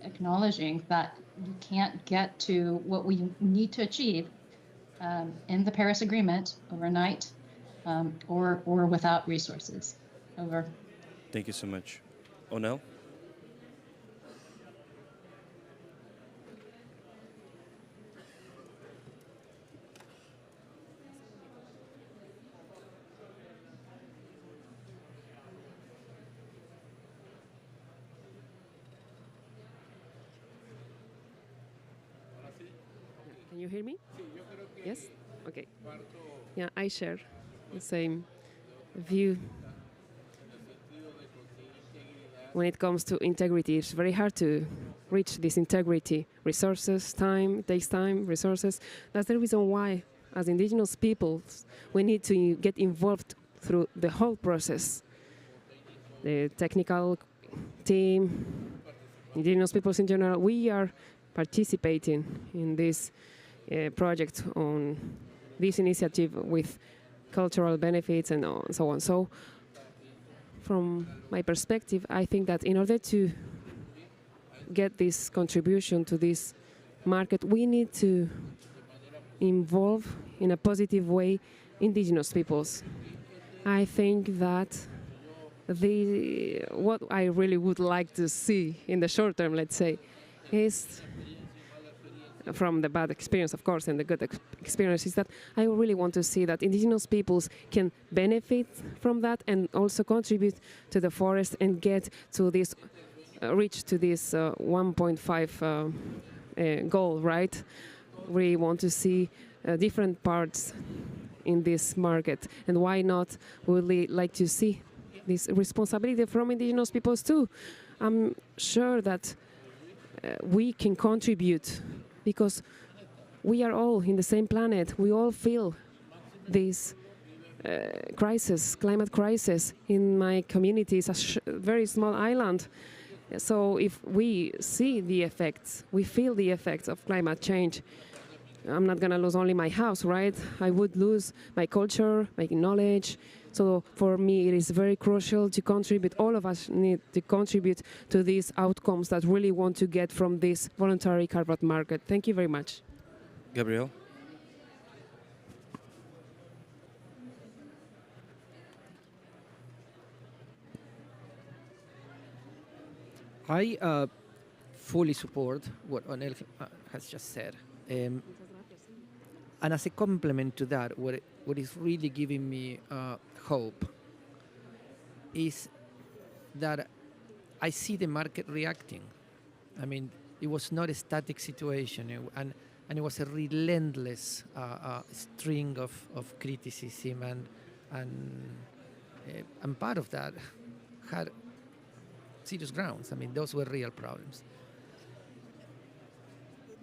acknowledging that you can't get to what we need to achieve in the Paris Agreement overnight or without resources. Over. Thank you so much. Onel? Can you hear me? Yes? Okay. Yeah, I share the same view. When it comes to integrity, it's very hard to reach this integrity. Resources, time, it takes time, resources. That's the reason why, as indigenous peoples, we need to get involved through the whole process. The technical team, indigenous peoples in general, we are participating in this project on this initiative with cultural benefits and so on. So from my perspective, I think that in order to get this contribution to this market, we need to involve in a positive way indigenous peoples. I think that what I really would like to see in the short term, let's say, is from the bad experience, of course, and the good experience, is that I really want to see that indigenous peoples can benefit from that and also contribute to the forest and get to this, reach to this 1.5 goal, right? We want to see different parts in this market, and why not would we like to see this responsibility from indigenous peoples too? I'm sure that we can contribute because we are all in the same planet. We all feel this crisis, climate crisis. In my community, it's a very small island. So if we see the effects, we feel the effects of climate change, I'm not going to lose only my house, right? I would lose my culture, my knowledge. So for me, it is very crucial to contribute. All of us need to contribute to these outcomes that really want to get from this voluntary carbon market. Thank you very much. Gabriel? I fully support what Onel has just said. And as a complement to that, what is really giving me hope is that I see the market reacting. I mean, it was not a static situation, and it was a relentless string of criticism, and part of that had serious grounds. I mean, those were real problems.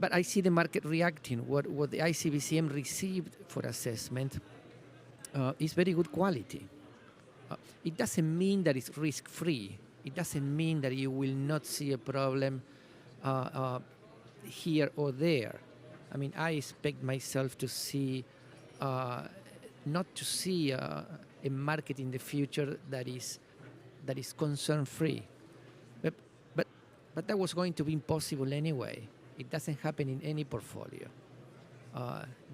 But I see the market reacting. What the ICBCM received for assessment is very good quality. It doesn't mean that it's risk-free. It doesn't mean that you will not see a problem here or there. I mean, I expect myself to see, not to see a market in the future that is concern-free. But that was going to be impossible anyway. It doesn't happen in any portfolio.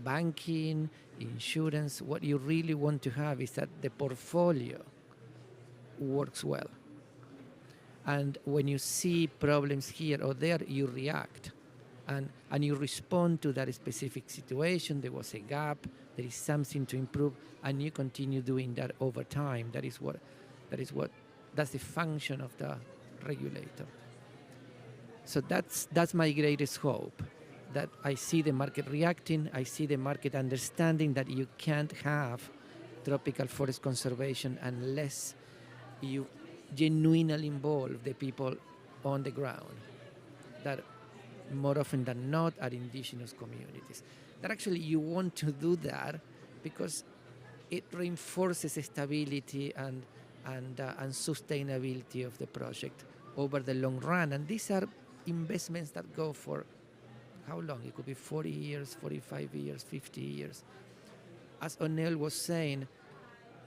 Banking, insurance, what you really want to have is that the portfolio works well. And when you see problems here or there, you react. And you respond to that specific situation. There was a gap, there is something to improve, and you continue doing that over time. That's the function of the regulator. So that's my greatest hope, that I see the market reacting, I see the market understanding that you can't have tropical forest conservation unless you genuinely involve the people on the ground, that more often than not are indigenous communities. That actually you want to do that because it reinforces stability and sustainability of the project over the long run. And these are investments that go for how long? It could be 40 years, 45 years, 50 years. As Onel was saying,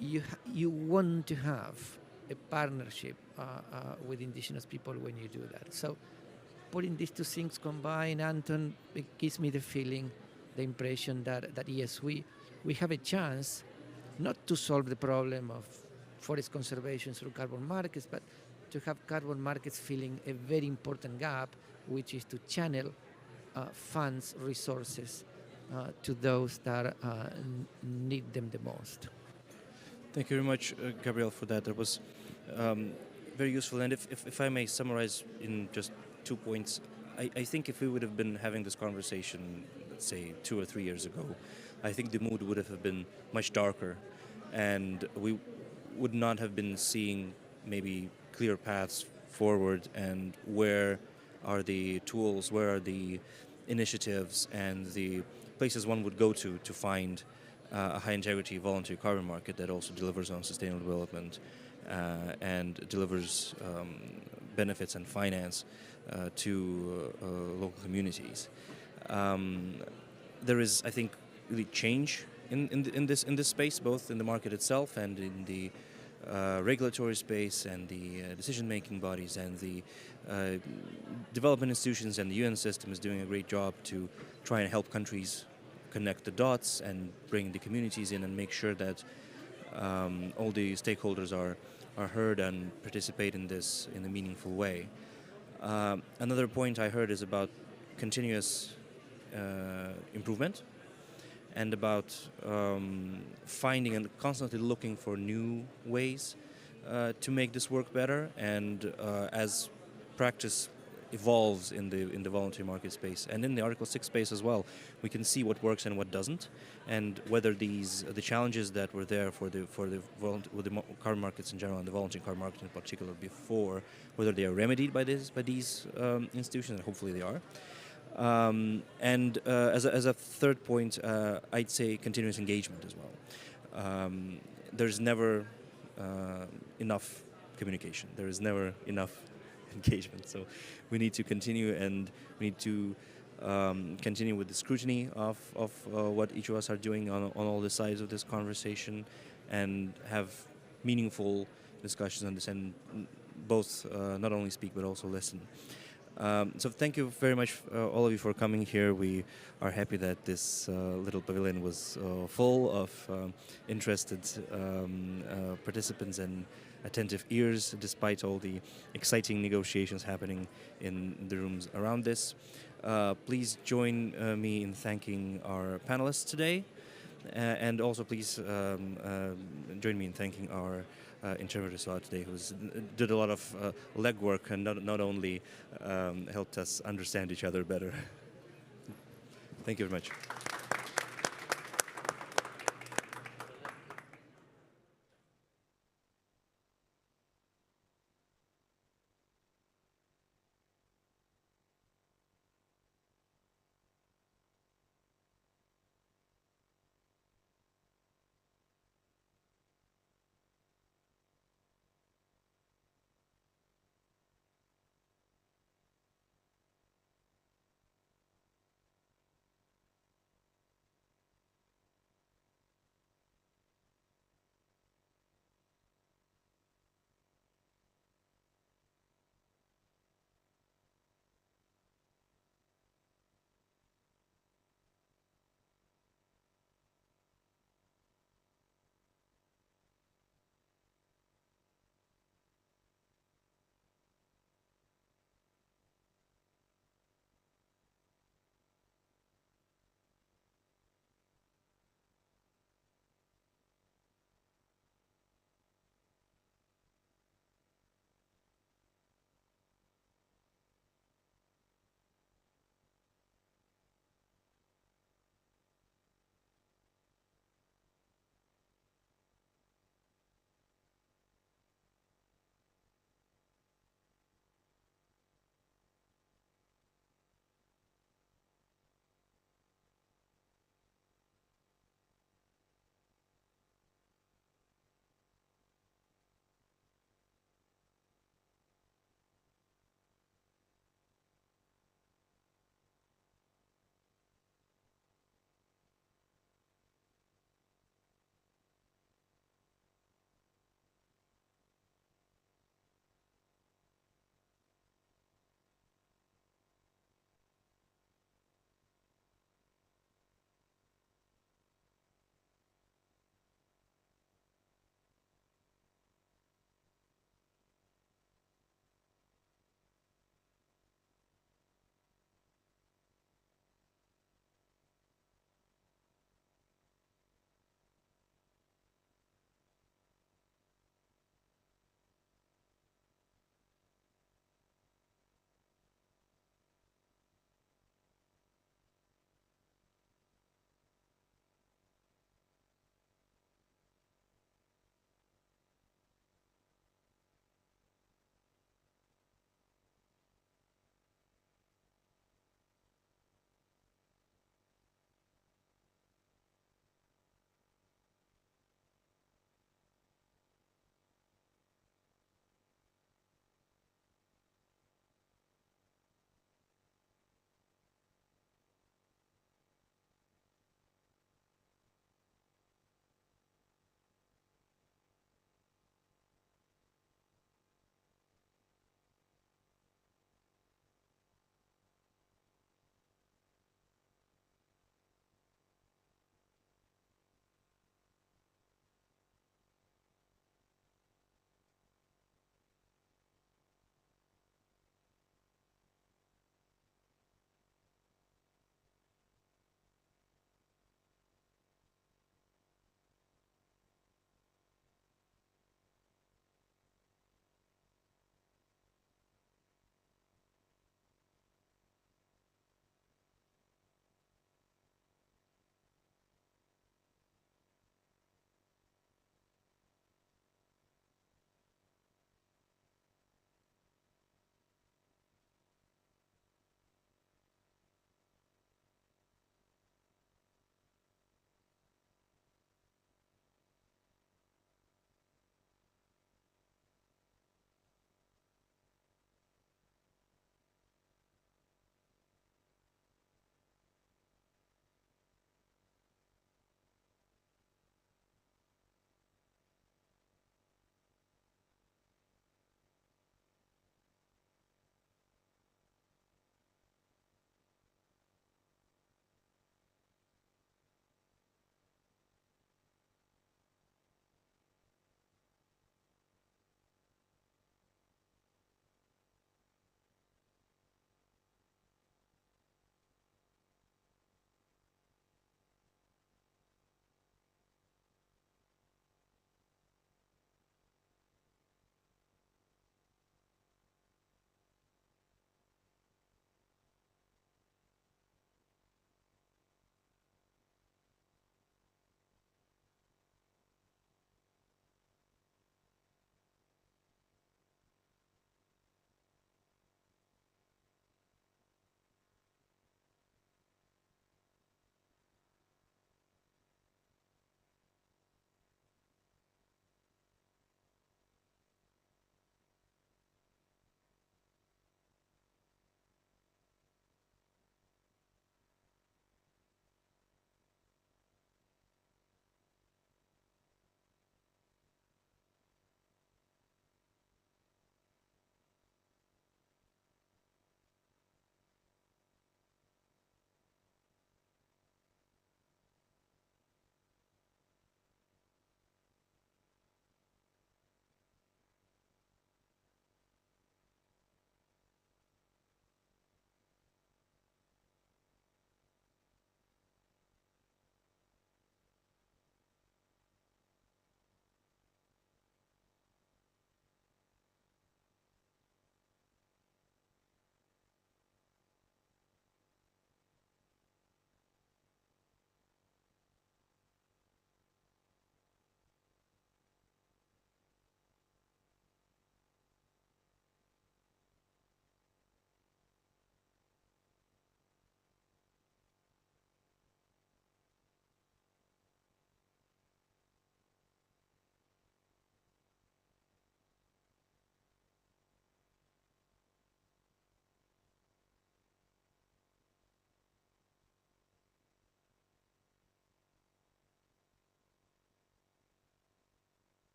you want to have a partnership with indigenous people when you do that. So putting these two things combined, Anton, it gives me the feeling, the impression that yes, we have a chance not to solve the problem of forest conservation through carbon markets, but to have carbon markets filling a very important gap, which is to channel funds, resources to those that need them the most. Thank you very much, Gabriel, for that. That was very useful. And if I may summarize in just 2 points, I think if we would have been having this conversation, let's say 2 or 3 years ago, I think the mood would have been much darker, and we would not have been seeing maybe clear paths forward, and where are the tools, where are the initiatives and the places one would go to find a high integrity voluntary carbon market that also delivers on sustainable development and delivers benefits and finance to local communities. There is, I think, really change in this space, both in the market itself and in the regulatory space and the decision-making bodies, and the development institutions and the UN system is doing a great job to try and help countries connect the dots and bring the communities in and make sure that all the stakeholders are heard and participate in this in a meaningful way. Another point I heard is about continuous improvement, and about finding and constantly looking for new ways to make this work better. And as practice evolves in the voluntary market space and in the Article 6 space as well, we can see what works and what doesn't, and whether the challenges that were there for the carbon markets in general and the voluntary carbon market in particular before, whether they are remedied by these institutions, and hopefully they are. And as a third point, I'd say continuous engagement as well. There's never enough communication. There is never enough engagement. So we need to continue, and we need to continue with the scrutiny of what each of us are doing on all the sides of this conversation, and have meaningful discussions on this, and both not only speak but also listen. So thank you very much, all of you, for coming here. We are happy that this little pavilion was full of interested participants and attentive ears, despite all the exciting negotiations happening in the rooms around this. Please join me in thanking our panelists today, and also please join me in thanking our interpreter today, who did a lot of legwork and not only helped us understand each other better. Thank you very much.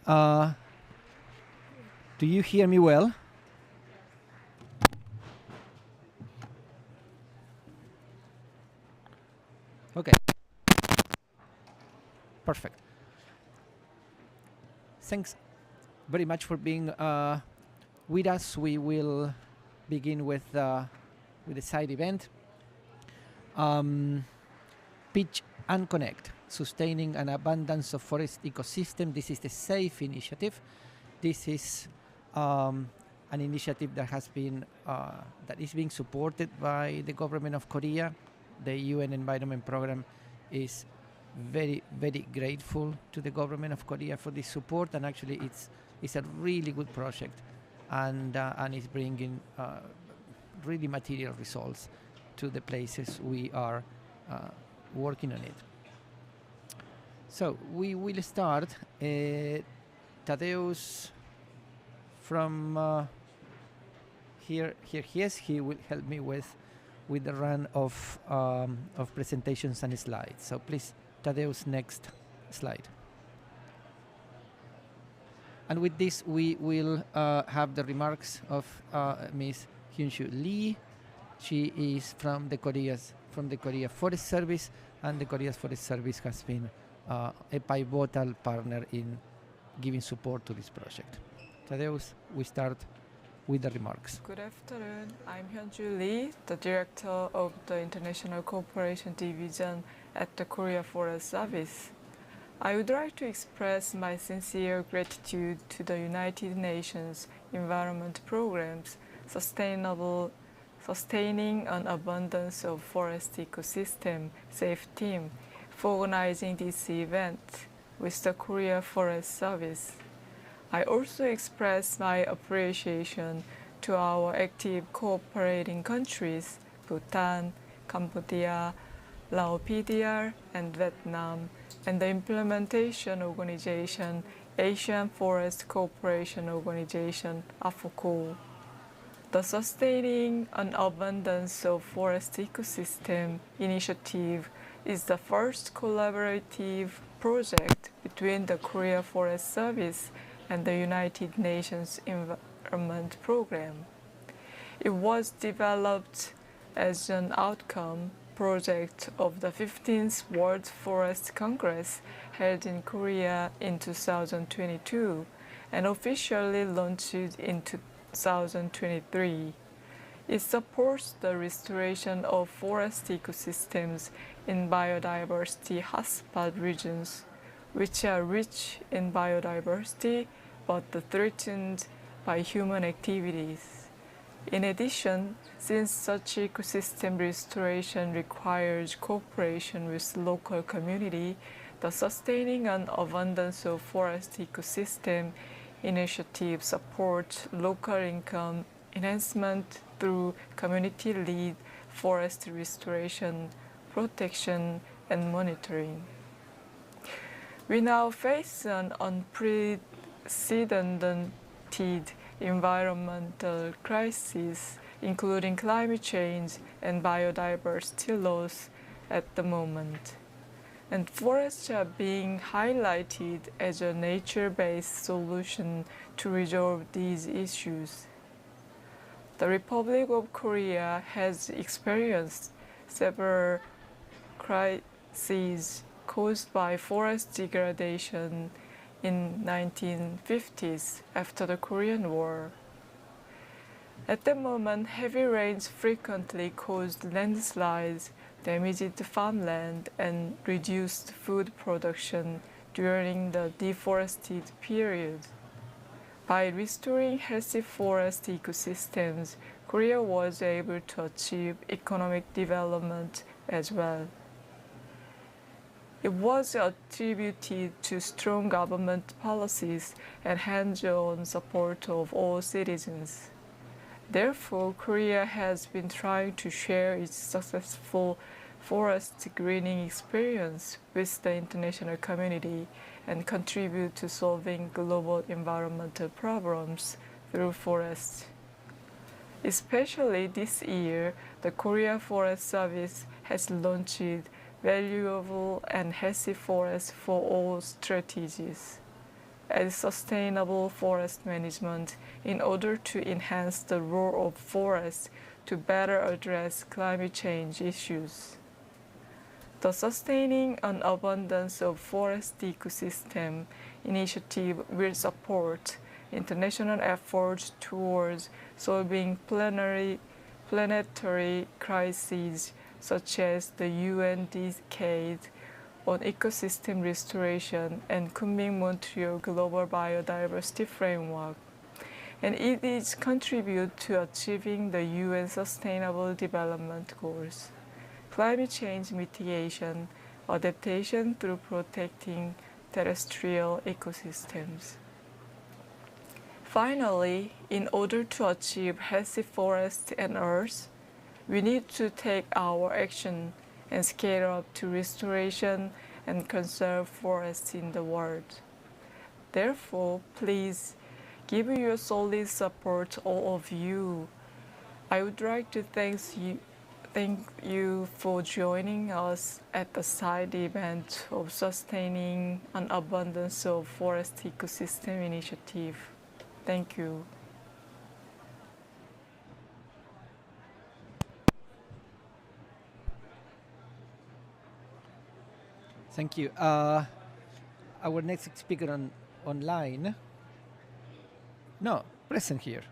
Do you hear me well? Okay. Perfect. Thanks very much for being with us. We will begin with the side event. Pitch and Connect, Sustaining an Abundance of Forest Ecosystem. This is the SAFE initiative. This is an initiative that has been that is being supported by the government of Korea. The UN Environment Program is very, very grateful to the government of Korea for this support, and actually it's a really good project, and it's bringing really material results to the places we are working on it. So we will start. Tadeusz from here he is. He will help me with the run of presentations and slides. So please, Tadeusz, next slide. And with this, we will have the remarks of Ms. Hyunsoo Lee. She is from the Korea Forest Service, and the Korea Forest Service has been a pivotal partner in giving support to this project. Tadeusz, we start with the remarks. Good afternoon. I'm Hyunsoo Lee, the Director of the International Cooperation Division at the Korea Forest Service. I would like to express my sincere gratitude to the United Nations Environment Program's Sustaining an Abundance of Forest Ecosystem SAFE team for organizing this event with the Korea Forest Service. I also express my appreciation to our active cooperating countries, Bhutan, Cambodia, Laos PDR, and Vietnam, and the implementation organization, Asian Forest Cooperation Organization, AFOCO. The Sustaining an Abundance of Forest Ecosystem initiative is the first collaborative project between the Korea Forest Service and the United Nations Environment Program. It was developed as an outcome project of the 15th World Forest Congress held in Korea in 2022 and officially launched in 2023. It supports the restoration of forest ecosystems in biodiversity hotspot regions, which are rich in biodiversity but threatened by human activities. In addition, since such ecosystem restoration requires cooperation with local community, the Sustaining an Abundance of Forest Ecosystem initiative supports local income enhancement through community-led forest restoration, protection, and monitoring. We now face an unprecedented environmental crisis, including climate change and biodiversity loss at the moment. And forests are being highlighted as a nature-based solution to resolve these issues. The Republic of Korea has experienced several crises caused by forest degradation in 1950s after the Korean War. At the moment, heavy rains frequently caused landslides, damaged farmland, and reduced food production during the deforested period. By restoring healthy forest ecosystems, Korea was able to achieve economic development as well. It was attributed to strong government policies and hands-on support of all citizens. Therefore, Korea has been trying to share its successful forest greening experience with the international community and contribute to solving global environmental problems through forests. Especially this year, the Korea Forest Service has launched Valuable and Healthy Forests for All strategies. as sustainable forest management in order to enhance the role of forests to better address climate change issues. The Sustaining an Abundance of Forest Ecosystem initiative will support international efforts towards solving planetary crises such as the UN DESA on ecosystem restoration and Kunming-Montreal Global Biodiversity Framework. And it is contribute to achieving the UN Sustainable Development Goals. Climate change mitigation, adaptation through protecting terrestrial ecosystems. Finally, in order to achieve healthy forests and earth, we need to take our action and scale up to restoration and conserve forests in the world. Therefore, please give your solid support, all of you. I would like to thank you for joining us at the side event of Sustaining an Abundance of Forest Ecosystem Initiative. Thank you. Thank you. Our next speaker online. No, present here.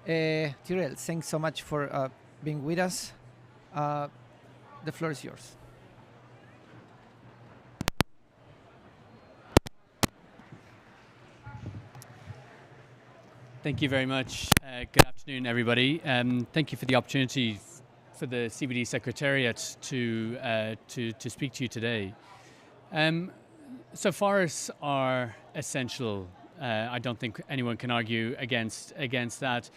Tyrell, thanks so much for being with us. The floor is yours. Thank you very much. Good afternoon, everybody. Thank you for the opportunity for the CBD Secretariat to speak to you today. So forests are essential. I don't think anyone can argue against that.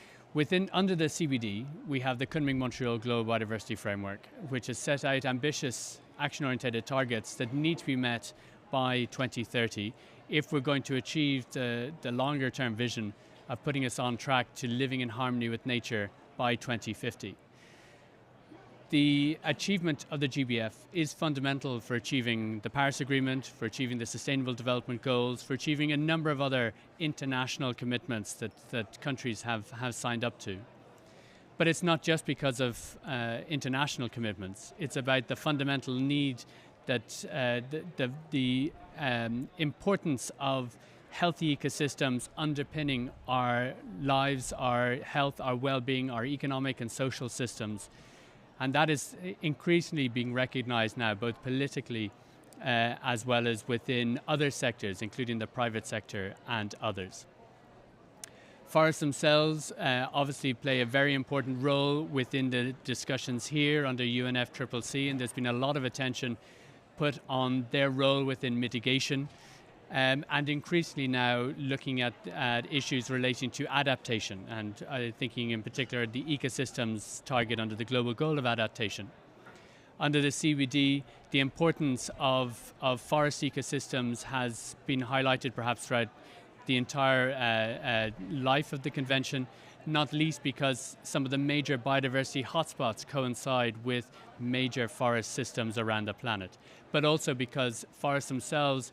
Under the CBD, we have the Kunming-Montreal Global Biodiversity Framework, which has set out ambitious action-oriented targets that need to be met by 2030 if we're going to achieve the longer-term vision of putting us on track to living in harmony with nature by 2050. The achievement of the GBF is fundamental for achieving the Paris Agreement, for achieving the Sustainable Development Goals, for achieving a number of other international commitments that countries have signed up to. But it's not just because of international commitments. It's about the fundamental need that the importance of healthy ecosystems underpinning our lives, our health, our well-being, our economic and social systems. And that is increasingly being recognized now, both politically as well as within other sectors, including the private sector and others. Forests themselves obviously play a very important role within the discussions here under UNFCCC, and there's been a lot of attention put on their role within mitigation. And increasingly now looking at issues relating to adaptation and thinking in particular the ecosystems target under the global goal of adaptation. Under the CBD, the importance of forest ecosystems has been highlighted perhaps throughout the entire life of the convention, not least because some of the major biodiversity hotspots coincide with major forest systems around the planet, but also because forests themselves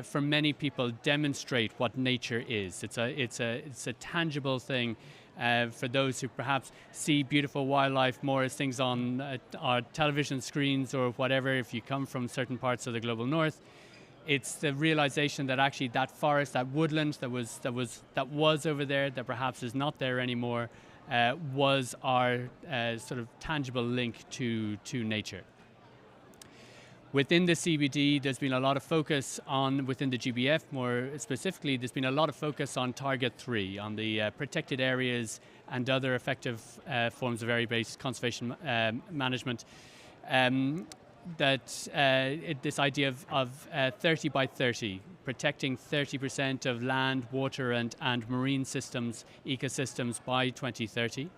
for many people demonstrate what nature is. It's a tangible thing for those who perhaps see beautiful wildlife more as things on our television screens or whatever. If you come from certain parts of the global north, it's the realization that actually that forest, that woodland that was over there, that perhaps is not there anymore, was our sort of tangible link to nature. Within the CBD, there's been a lot of focus on, within the GBF more specifically, there's been a lot of focus on Target 3, on the protected areas and other effective forms of area-based conservation management. This idea of 30 by 30, protecting 30% of land, water and marine systems, ecosystems by 2030.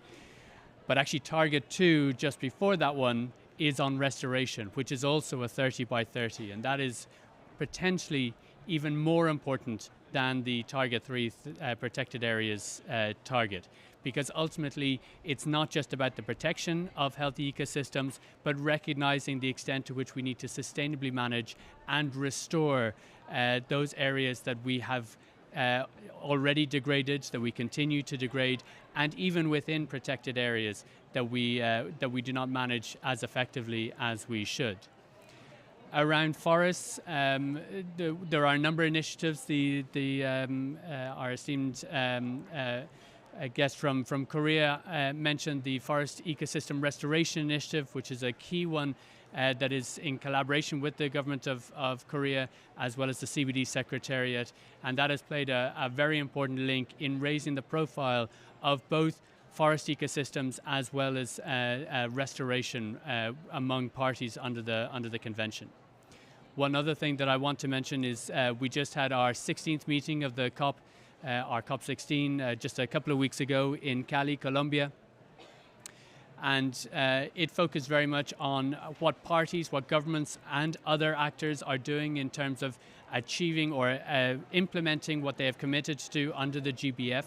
But actually Target 2, just before that one, is on restoration, which is also a 30 by 30, and that is potentially even more important than the Target 3 protected areas target. Because ultimately, it's not just about the protection of healthy ecosystems, but recognizing the extent to which we need to sustainably manage and restore those areas that we have already degraded, that we continue to degrade, and even within protected areas that we do not manage as effectively as we should. Around forests, there are a number of initiatives. Our esteemed guest from Korea mentioned the Forest Ecosystem Restoration Initiative, which is a key one that is in collaboration with the government of Korea, as well as the CBD Secretariat. And that has played a very important link in raising the profile of both forest ecosystems as well as restoration among parties under the convention. One other thing that I want to mention is we just had our 16th meeting of the COP, our COP16, just a couple of weeks ago in Cali, Colombia. And it focused very much on what parties, what governments and other actors are doing in terms of achieving or implementing what they have committed to under the GBF.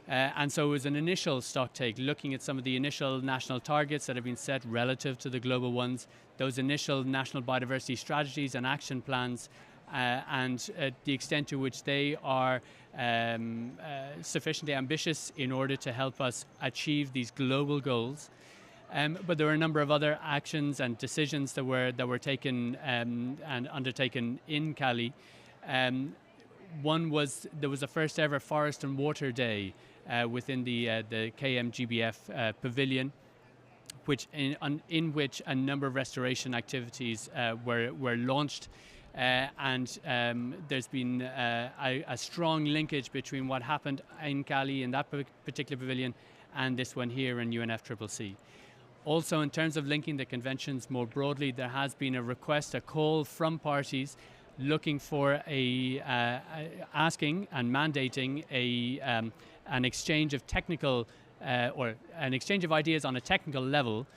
And so it was an initial stock take, looking at some of the initial national targets that have been set relative to the global ones, those initial national biodiversity strategies and action plans, and the extent to which they are sufficiently ambitious in order to help us achieve these global goals. But there were a number of other actions and decisions that were taken and undertaken in Cali. One was there was a first ever Forest and Water Day within the KMGBF Pavilion, in which a number of restoration activities were launched. And there's been a strong linkage between what happened in Cali in that particular pavilion and this one here in UNFCCC. Also, in terms of linking the conventions more broadly, there has been a request, a call from parties looking for asking and mandating an exchange of technical or an exchange of ideas on a technical level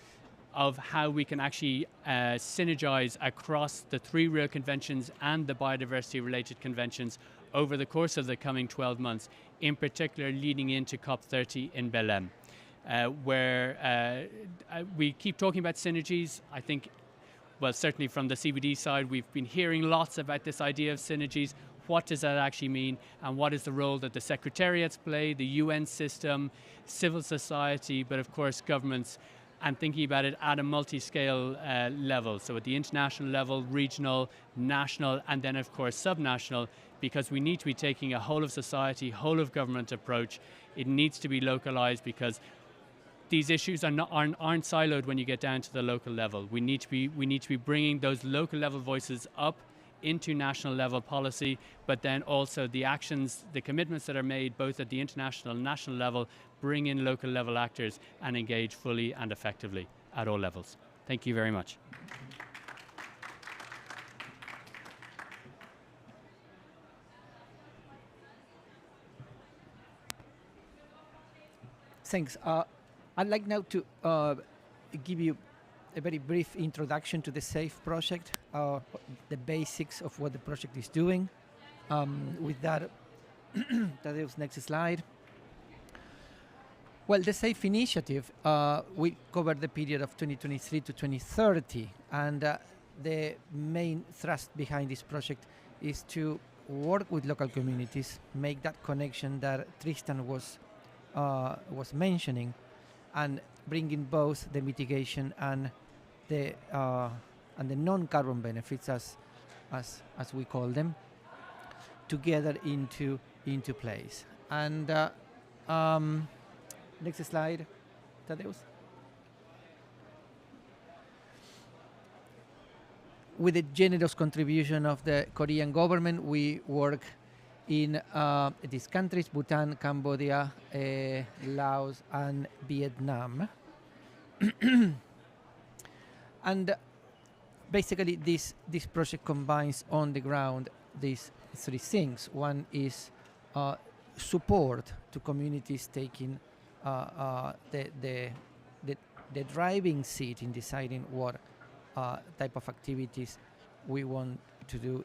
of how we can actually synergize across the 3 Rio conventions and the biodiversity related conventions over the course of the coming 12 months, in particular leading into COP30 in Belém, where we keep talking about synergies. I think, well, certainly from the CBD side, we've been hearing lots about this idea of synergies. What does that actually mean? And what is the role that the secretariats play, the UN system, civil society, but of course governments, and thinking about it at a multi-scale level. So at the international level, regional, national, and then of course subnational, because we need to be taking a whole of society, whole of government approach. It needs to be localized because these issues aren't siloed when you get down to the local level. We need to be bringing those local level voices up into national level policy, but then also the actions, the commitments that are made both at the international and national level, bring in local level actors and engage fully and effectively at all levels. Thank you very much. Thanks. I'd like now to give you a very brief introduction to the SAFE project, the basics of what the project is doing. With that, Tadeusz, next slide. Well, the SAFE initiative will cover the period of 2023 to 2030, and the main thrust behind this project is to work with local communities, make that connection that Tristan was mentioning, and bringing both the mitigation and the non-carbon benefits, as we call them, together into place. And next slide, Tadeusz. With the generous contribution of the Korean government, we work in these countries: Bhutan, Cambodia, Laos, and Vietnam. And basically, this project combines on the ground these 3 things. One is support to communities taking the driving seat in deciding what type of activities we want to do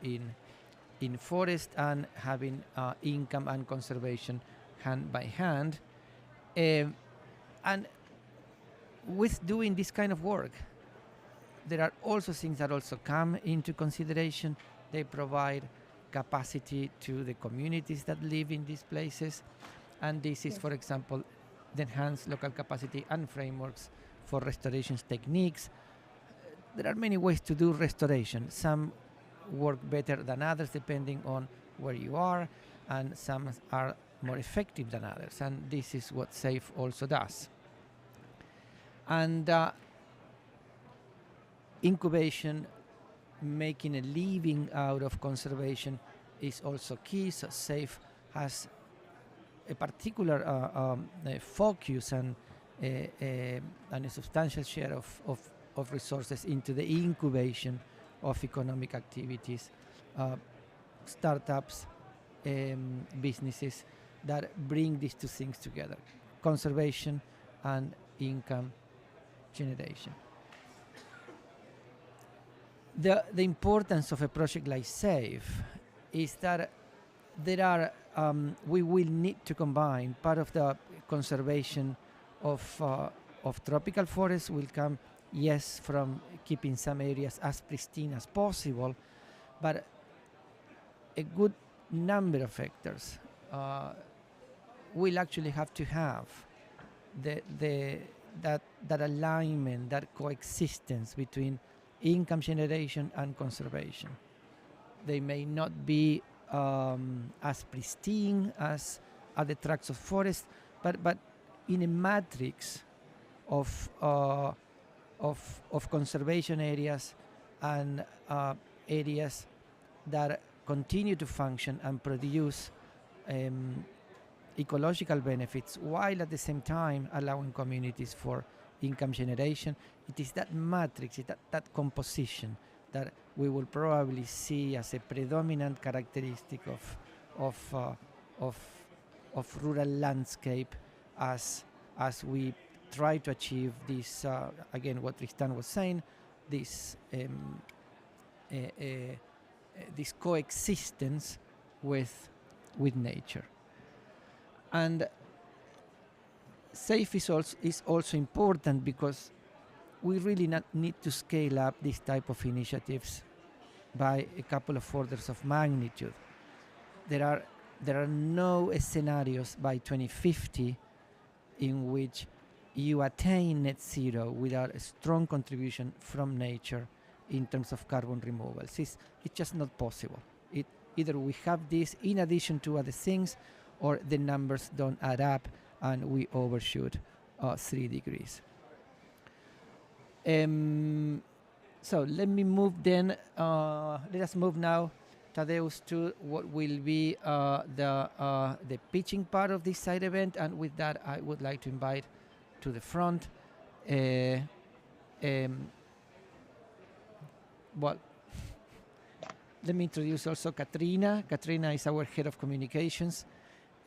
in forest and having income and conservation hand by hand. And with doing this kind of work, there are also things that also come into consideration. They provide capacity to the communities that live in these places. And this is, for example, the enhanced local capacity and frameworks for restoration techniques. There are many ways to do restoration. Some work better than others depending on where you are, and some are more effective than others. And this is what SAFE also does. And incubation, making a living out of conservation is also key. So SAFE has a particular focus and a substantial share of resources into the incubation of economic activities, startups, businesses that bring these two things together, conservation and income generation. The importance of a project like SAFE is that there are we will need to combine part of the conservation of tropical forests will come, yes, from keeping some areas as pristine as possible, but a good number of hectares will actually have to have that alignment, that coexistence between income generation and conservation. They may not be as pristine as other tracts of forest, but in a matrix of conservation areas and areas that continue to function and produce ecological benefits while at the same time allowing communities for income generation. It is that matrix, that composition that we will probably see as a predominant characteristic of rural landscape as we try to achieve this, again, what Tristan was saying, this this coexistence with nature. And SAFE is also important because we really need to scale up this type of initiatives by a couple of orders of magnitude. There are no scenarios by 2050 in which you attain net zero without a strong contribution from nature in terms of carbon removals. It's just not possible. Either we have this in addition to other things, or the numbers don't add up and we overshoot 3 degrees. So let me move then, let us move now, Tadeusz, to what will be the pitching part of this side event. And with that, I would like to invite to the front, well, let me introduce also Katrina. Katrina is our head of communications.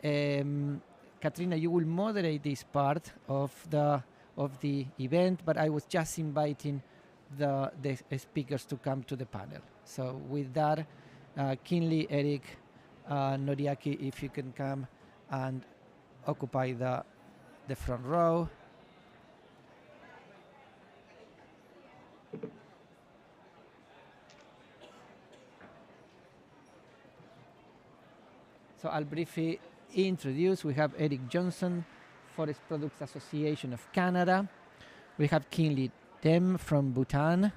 Katrina, you will moderate this part of the event, but I was just inviting the speakers to come to the panel. So with that, Kinley, Eric, Noriaki, if you can come and occupy the front row. So I'll briefly introduce. We have Eric Johnson, Forest Products Association of Canada. We have Kinley Dem from Bhutan.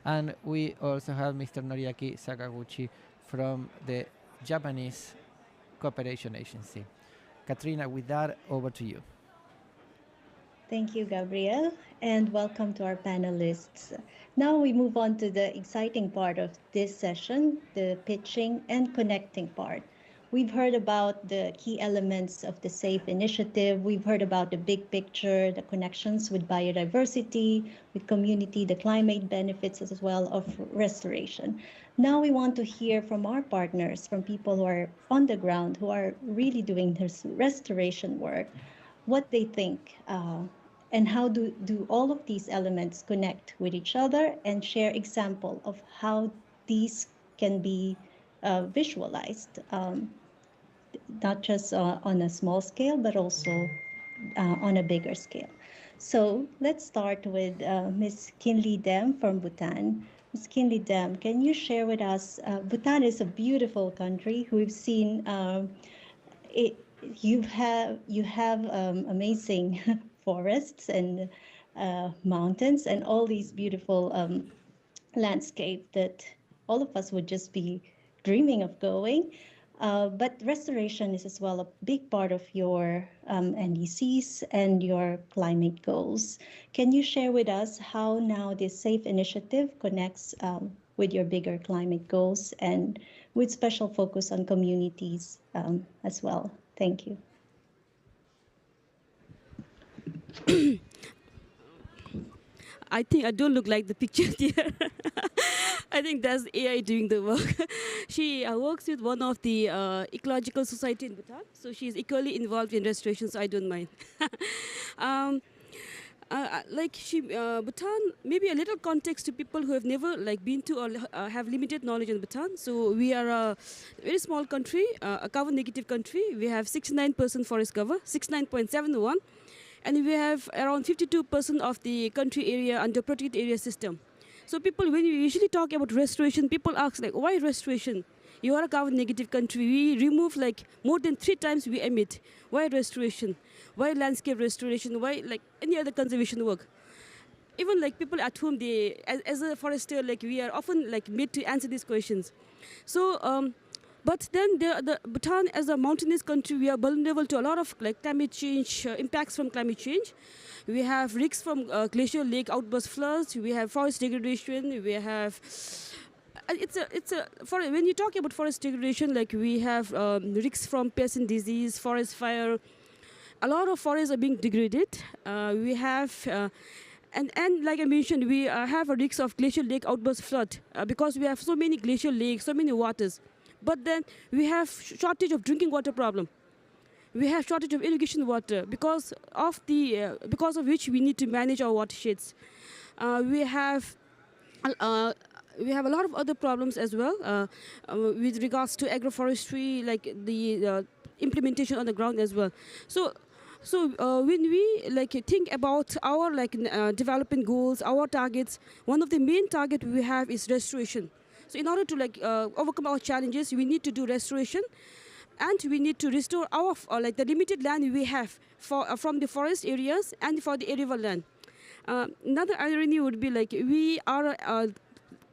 And we also have Mr. Noriaki Sakaguchi from the Japanese Cooperation Agency. Katrina, with that, over to you. Thank you, Gabriel, and welcome to our panelists. Now we move on to the exciting part of this session, the pitching and connecting part. We've heard about the key elements of the SAFE initiative. We've heard about the big picture, the connections with biodiversity, with community, the climate benefits as well of restoration. Now we want to hear from our partners, from people who are on the ground, who are really doing this restoration work, what they think, and how do all of these elements connect with each other, and share example of how these can be visualized, not just on a small scale, but also on a bigger scale. So let's start with Ms. Kinley Dem from Bhutan. Ms. Kinley Dem, can you share with us, Bhutan is a beautiful country. We've seen you have amazing forests and mountains and all these beautiful landscape that all of us would just be dreaming of going. But restoration is as well a big part of your NDCs and your climate goals. Can you share with us how now this SAFE initiative connects with your bigger climate goals and with special focus on communities as well? Thank you. I think I don't look like the picture here. I think that's AI doing the work. She works with one of the ecological society in Bhutan, so she's equally involved in restoration, so I don't mind. Bhutan, maybe a little context to people who have never been to or have limited knowledge in Bhutan. So we are a very small country, a cover negative country. We have 69% forest cover, 69.71. And we have around 52% of the country area under protected area system. So people, when you usually talk about restoration, people ask why restoration? You are a carbon negative country. We remove more than 3 times we emit. Why restoration? Why landscape restoration? Why any other conservation work? Even people at home, they, as a forester, we are often made to answer these questions. So. But then the Bhutan, as a mountainous country, we are vulnerable to a lot of climate change, impacts from climate change. We have risks from glacial lake outburst floods. We have forest degradation. We have when you talk about forest degradation, we have risks from pest and disease, forest fire. A lot of forests are being degraded. We have. And like I mentioned, we have a risk of glacial lake outburst flood because we have so many glacial lakes, so many waters. But then we have shortage of drinking water problem. We have shortage of irrigation water because of which we need to manage our watersheds. We have a lot of other problems as well with regards to agroforestry, the implementation on the ground as well. So when we think about our development goals, our targets, one of the main targets we have is restoration. So in order to overcome our challenges, we need to do restoration, and we need to restore our the limited land we have from the forest areas and for the arable land. Another irony would be we are a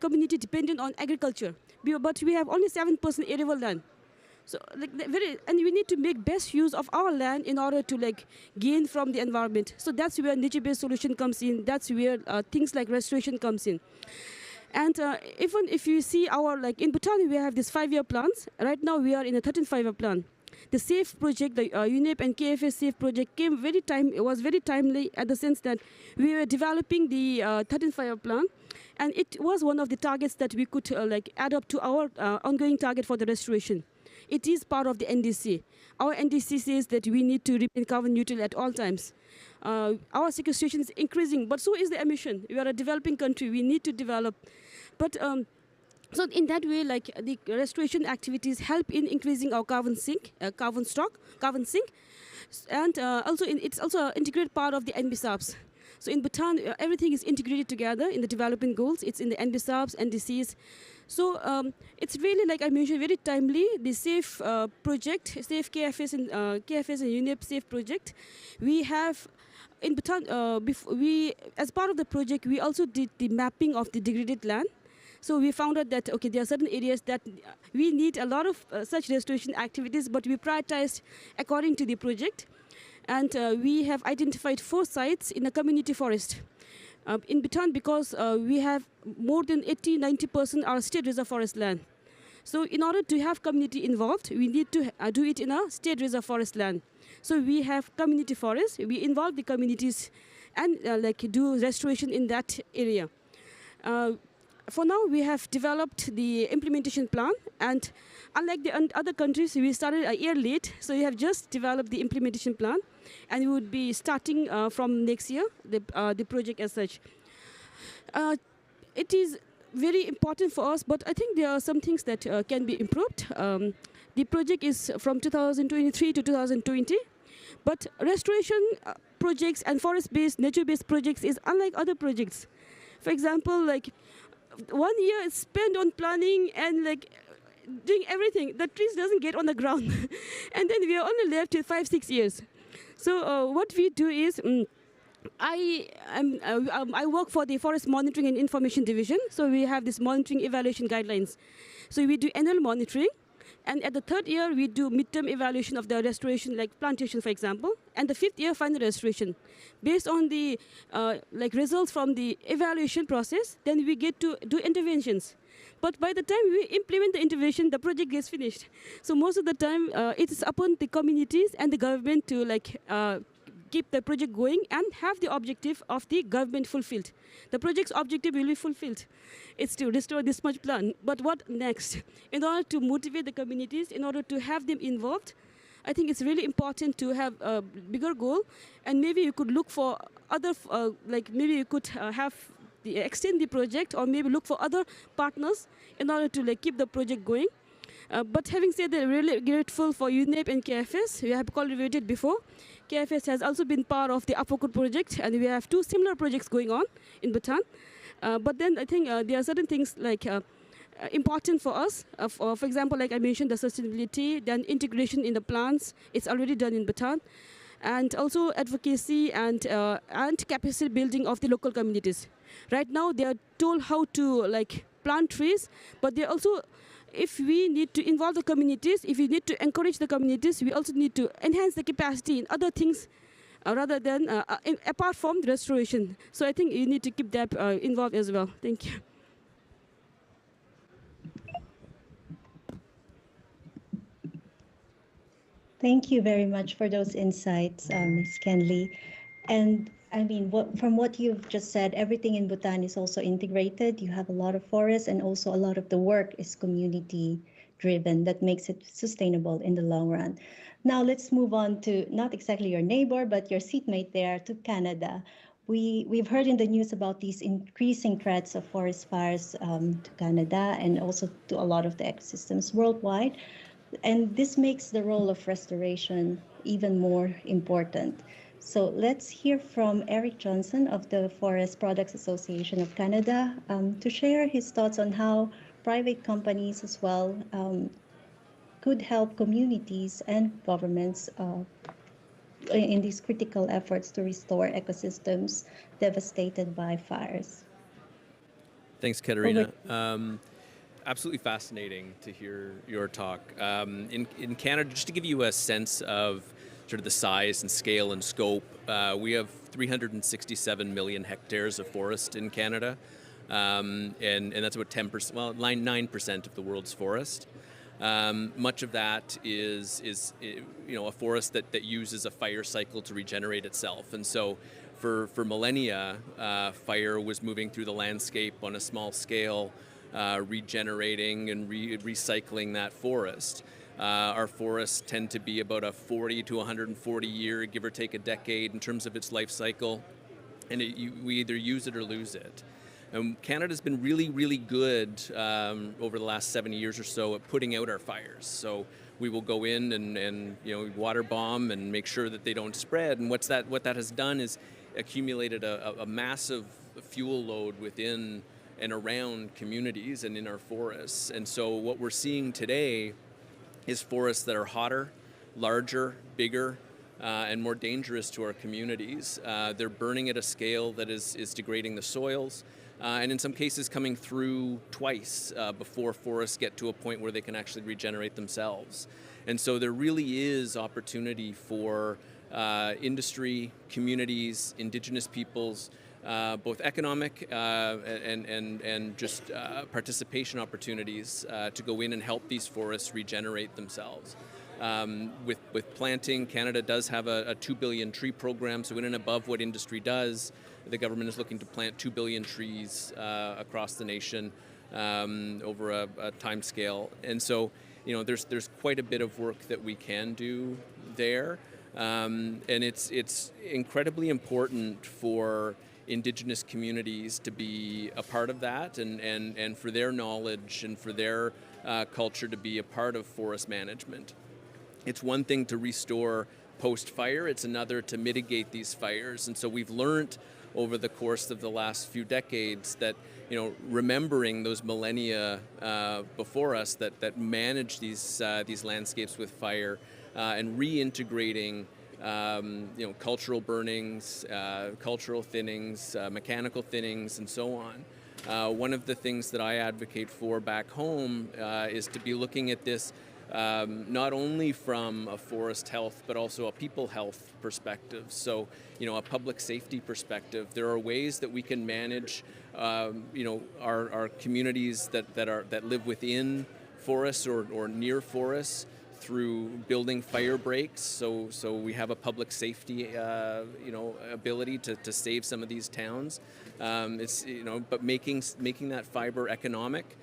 community dependent on agriculture, but we have only 7% arable land. So and we need to make best use of our land in order to gain from the environment. So that's where nature-based solution comes in. That's where things like restoration comes in. And even if you see our, in Bhutan, we have these 5-year plans. Right now, we are in a 13th 5-year plan. The SAFE project, the UNEP and KFS SAFE project it was very timely at the sense that we were developing the 13th 5-year plan. And it was one of the targets that we could add up to our ongoing target for the restoration. It is part of the NDC. Our NDC says that we need to remain carbon neutral at all times. Our sequestration is increasing, but so is the emission. We are a developing country. We need to develop. But so in that way, the restoration activities help in increasing our carbon sink, carbon sink. And it's also an integrated part of the NBSAPs. So in Bhutan, everything is integrated together in the development goals. It's in the NBSAPs, NDCs. So it's really, like I mentioned, very timely. The SAFE project, SAFE KFS and UNEP SAFE project, we have in Bhutan. As part of the project, we also did the mapping of the degraded land. So we found out that there are certain areas that we need a lot of such restoration activities, but we prioritized according to the project. And we have identified 4 sites in a community forest. In Bhutan, because we have more than 80-90% are state reserve forest land. So in order to have community involved, we need to do it in a state reserve forest land. So we have community forests. We involve the communities and do restoration in that area. For now, we have developed the implementation plan, and unlike the other countries, we started a year late. So we have just developed the implementation plan, and we would be starting from next year the project as such. It is very important for us, but I think there are some things that can be improved. The project is from 2023 to 2020, but restoration projects and forest-based, nature-based projects is unlike other projects. For example, like 1 year is spent on planning and like doing everything. The trees doesn't get on the ground, and then we are only left with 5-6 years. So what we do is. I work for the Forest Monitoring and Information Division, so we have this monitoring evaluation guidelines. So we do annual monitoring, and at the 3rd year we do midterm evaluation of the restoration, like plantation, for example, and the 5th year final restoration. Based on the results from the evaluation process, then we get to do interventions. But by the time we implement the intervention, the project gets finished. So most of the time, it is upon the communities and the government to keep the project going and have the objective of the government fulfilled. The project's objective will be fulfilled. It's to restore this much land. But what next? In order to motivate the communities, in order to have them involved, I think it's really important to have a bigger goal. And maybe you could look for other, maybe you could extend the project, or maybe look for other partners in order to keep the project going. But having said that, really grateful for UNEP and KFS. We have collaborated before. KFS has also been part of the Apokut project, and we have 2 similar projects going on in Bhutan. But then I think there are certain things important for us. For example, like I mentioned, the sustainability, then integration in the plants. It's already done in Bhutan. And also advocacy and capacity building of the local communities. Right now, they are told how to plant trees, but they also, if we need to involve the communities, if we need to encourage the communities, we also need to enhance the capacity in other things rather than apart from the restoration. So I think you need to keep that involved as well. Thank you. Thank you very much for those insights, Ms. Kenley. And I mean, from what you've just said, everything in Bhutan is also integrated. You have a lot of forests, and also a lot of the work is community driven. That makes it sustainable in the long run. Now let's move on to not exactly your neighbor, but your seatmate there, to Canada. We've heard in the news about these increasing threats of forest fires to Canada, and also to a lot of the ecosystems worldwide. And this makes the role of restoration even more important. So let's hear from Eric Johnson of the Forest Products Association of Canada to share his thoughts on how private companies as well could help communities and governments in these critical efforts to restore ecosystems devastated by fires. Thanks, Katerina. Absolutely fascinating to hear your talk. In Canada, just to give you a sense of sort of the size and scale and scope, we have 367 million hectares of forest in Canada, and that's about 10%, well, 9% of the world's forest. Much of that is a forest that uses a fire cycle to regenerate itself, and so for millennia, fire was moving through the landscape on a small scale, regenerating and recycling that forest. Our forests tend to be about a 40 to 140 year, give or take a decade in terms of its life cycle, and we either use it or lose it. And Canada's been really, really good over the last 70 years or so at putting out our fires. So we will go in and water bomb and make sure that they don't spread. And what that has done is accumulated a massive fuel load within and around communities and in our forests. And so what we're seeing today is forests that are hotter, larger, bigger, and more dangerous to our communities. They're burning at a scale that is degrading the soils, and in some cases coming through twice before forests get to a point where they can actually regenerate themselves. And so there really is opportunity for industry, communities, indigenous peoples, both economic and just participation opportunities to go in and help these forests regenerate themselves. With planting, Canada does have a 2 billion tree program, so in and above what industry does, the government is looking to plant 2 billion trees across the nation over a time scale. And so, there's quite a bit of work that we can do there. And it's incredibly important for indigenous communities to be a part of that, and for their knowledge and for their culture to be a part of forest management. It's one thing to restore post-fire, it's another to mitigate these fires. And so we've learned over the course of the last few decades that, remembering those millennia before us that managed these landscapes with fire, and reintegrating cultural burnings, cultural thinnings, mechanical thinnings, and so on. One of the things that I advocate for back home is to be looking at this not only from a forest health, but also a people health perspective. So, a public safety perspective. There are ways that we can manage, our communities that live within forests or near forests through building fire breaks. So we have a public safety, ability to save some of these towns. But making that fiber economic.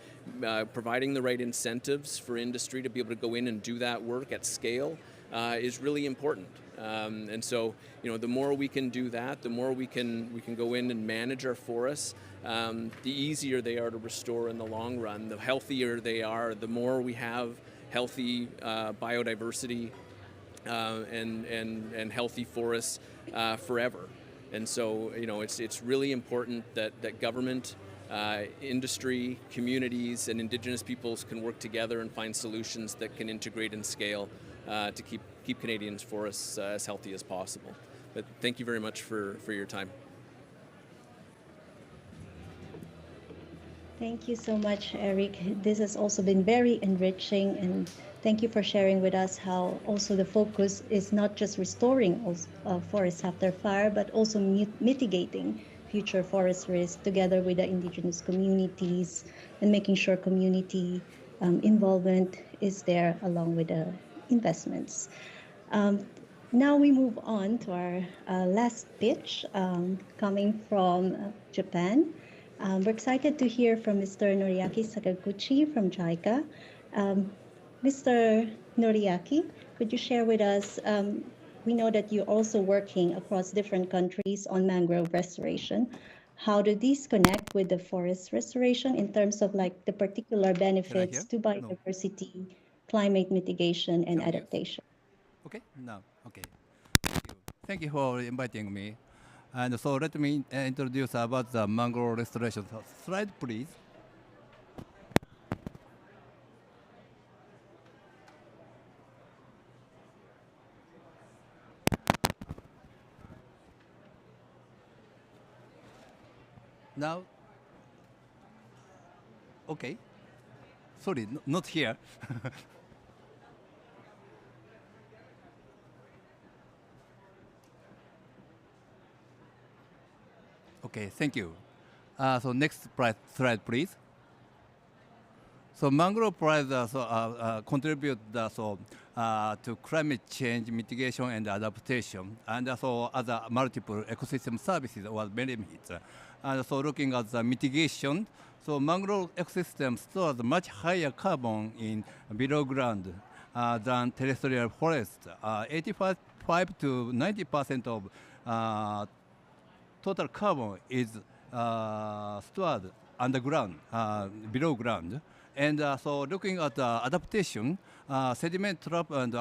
Providing the right incentives for industry to be able to go in and do that work at scale is really important. And so, the more we can do that, the more we can go in and manage our forests, the easier they are to restore in the long run. The healthier they are, the more we have healthy biodiversity and healthy forests forever. And so, it's really important that government, industry, communities, and indigenous peoples can work together and find solutions that can integrate and scale to keep Canadians' forests as healthy as possible. But thank you very much for your time. Thank you so much, Eric. This has also been very enriching, and thank you for sharing with us how also the focus is not just restoring forests after fire, but also mitigating future forest risks together with the indigenous communities and making sure community involvement is there along with the investments. Now we move on to our last pitch coming from Japan. We're excited to hear from Mr. Noriaki Sakaguchi from JICA. Mr. Noriaki, could you share with us, we know that you're also working across different countries on mangrove restoration. How do these connect with the forest restoration in terms of the particular benefits to biodiversity, climate mitigation, and adaptation? Okay, now, okay. Thank you for inviting me. And so let me introduce about the mangrove restoration. So slide, please. Now, okay. Sorry, not here. Okay, thank you. So next slide, please. So mangrove provides contribute to climate change mitigation and adaptation, and also other multiple ecosystem services or benefits. And so looking at the mitigation, so mangrove ecosystem stores much higher carbon in below ground than terrestrial forest. 85 to 90% of total carbon is stored underground, below ground. And so looking at adaptation, sediment trap and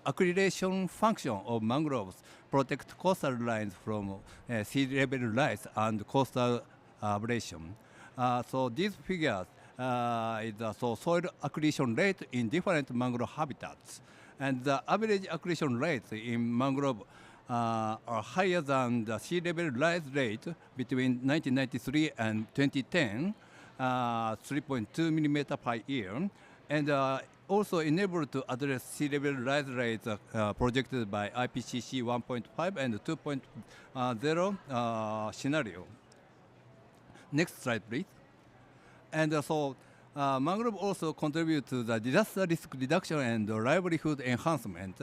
accretion function of mangroves protect coastal lines from sea level rise and coastal abrasion. So these figures is the soil accretion rate in different mangrove habitats. And the average accretion rate in mangrove are higher than the sea level rise rate between 1993 and 2010, 3.2 millimeter per year, and also enabled to address sea level rise rates projected by IPCC 1.5 and 2.0 scenario. Next slide, please. And so mangrove also contribute to the disaster risk reduction and livelihood enhancement.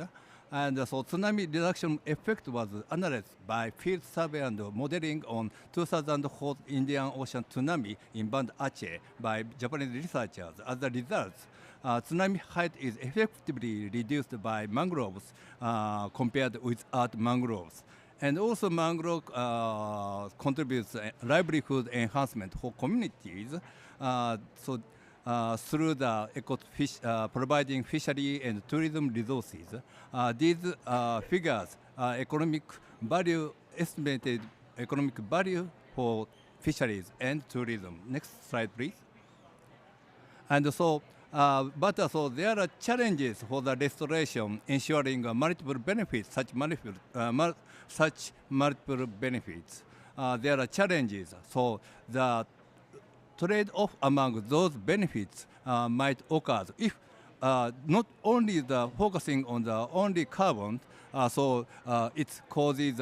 And so tsunami reduction effect was analyzed by field survey and modeling on 2004 Indian Ocean tsunami in Band Aceh by Japanese researchers. As a result, tsunami height is effectively reduced by mangroves compared without mangroves. And also mangrove contributes livelihood enhancement for communities. Through the providing fishery and tourism resources, these figures economic value, estimated economic value for fisheries and tourism. Next slide, please. And so, so there are challenges for the restoration, ensuring multiple benefits, such multiple benefits. There are challenges. So the trade-off among those benefits might occur if not only the focusing on the only carbon, it causes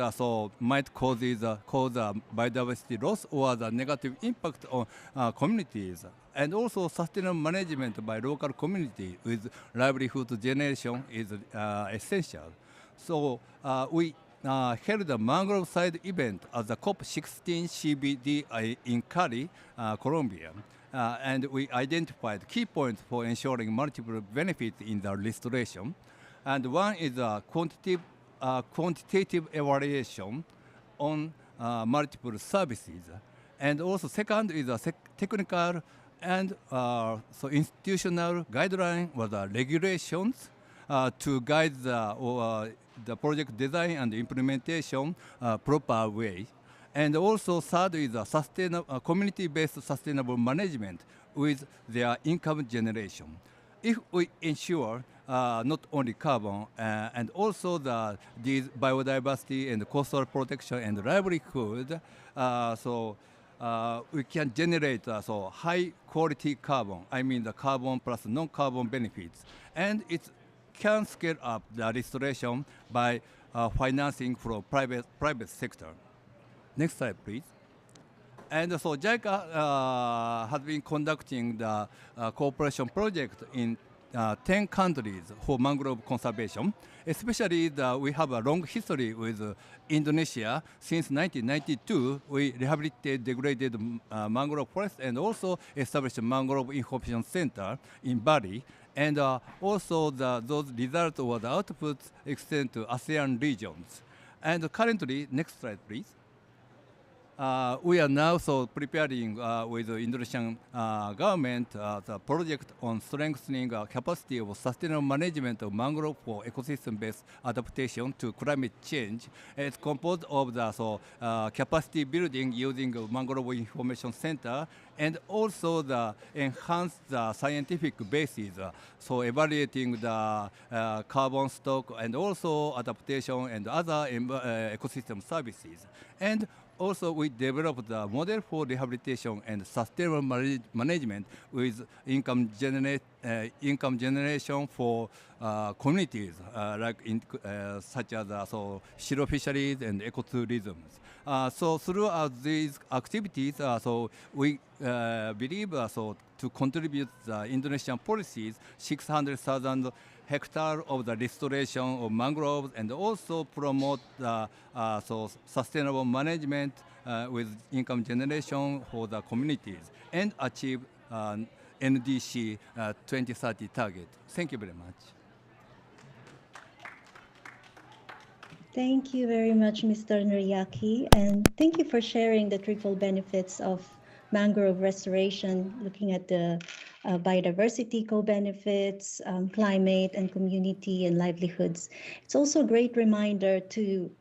might cause biodiversity loss or the negative impact on communities, and also sustainable management by local community with livelihood generation is essential. So we held a mangrove side event at the COP29 CBD in Cali, Colombia. And we identified key points for ensuring multiple benefits in the restoration. And one is a quantitative evaluation on multiple services. And also second is a technical and institutional guideline or the regulations to guide the project design and implementation proper way. And also third is a community-based sustainable management with their income generation. If we ensure not only carbon and also these biodiversity and coastal protection and livelihood, we can generate high quality carbon. I mean the carbon plus non-carbon benefits, and it can scale up the restoration by financing from private sector. Next slide, please. And so JICA has been conducting the cooperation project in 10 countries for mangrove conservation. Especially we have a long history with Indonesia. Since 1992, we rehabilitated degraded mangrove forest and also established a mangrove information center in Bali. And also those results or the outputs extend to ASEAN regions. And currently, next slide, please. We are now preparing with the Indonesian government the project on strengthening capacity of sustainable management of mangrove for ecosystem-based adaptation to climate change. It's composed of the capacity building using mangrove information center and also the enhanced scientific basis, evaluating the carbon stock and also adaptation and other ecosystem services. And also, we developed the model for rehabilitation and sustainable management with income generation for communities, such as shiro fisheries and ecotourism. Throughout these activities, we believe to contribute the Indonesian policies, 600,000 hectares of the restoration of mangroves, and also promote sustainable management with income generation for the communities and achieve NDC 2030 target. Thank you very much. Thank you very much, Mr. Noriaki, and thank you for sharing the triple benefits of mangrove restoration, looking at the biodiversity co-benefits, climate and community and livelihoods. It's also a great reminder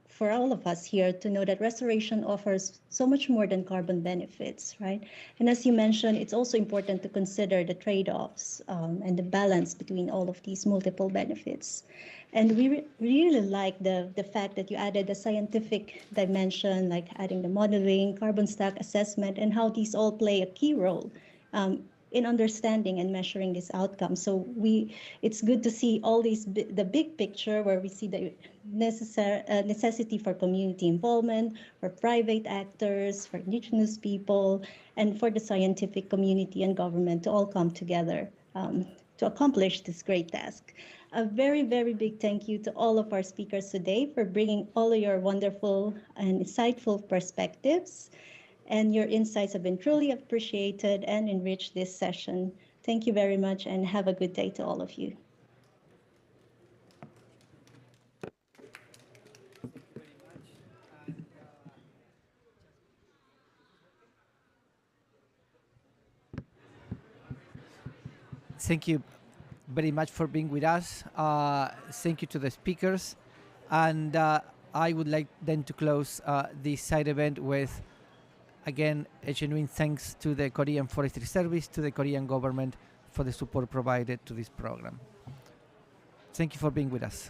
for all of us here to know that restoration offers so much more than carbon benefits, right? And as you mentioned, it's also important to consider the trade-offs and the balance between all of these multiple benefits. And we really like the fact that you added the scientific dimension, like adding the modeling, carbon stack assessment, and how these all play a key role in understanding and measuring these outcomes. So it's good to see all the big picture where we see the necessity for community involvement, for private actors, for indigenous people, and for the scientific community and government to all come together to accomplish this great task. A very, very big thank you to all of our speakers today for bringing all of your wonderful and insightful perspectives. And your insights have been truly appreciated and enriched this session. Thank you very much and have a good day to all of you. thank you very much for being with us. Thank you to the speakers. And I would like then to close this side event with, again, a genuine thanks to the Korean Forestry Service, to the Korean government for the support provided to this program. Thank you for being with us.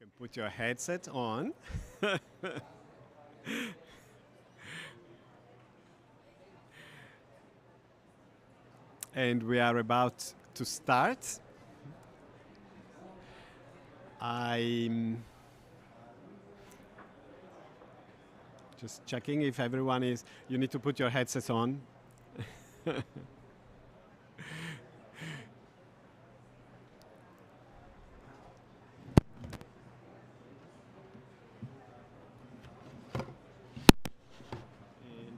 can put your headset on. And we are about to start. I'm just checking if everyone is. You need to put your headsets on. And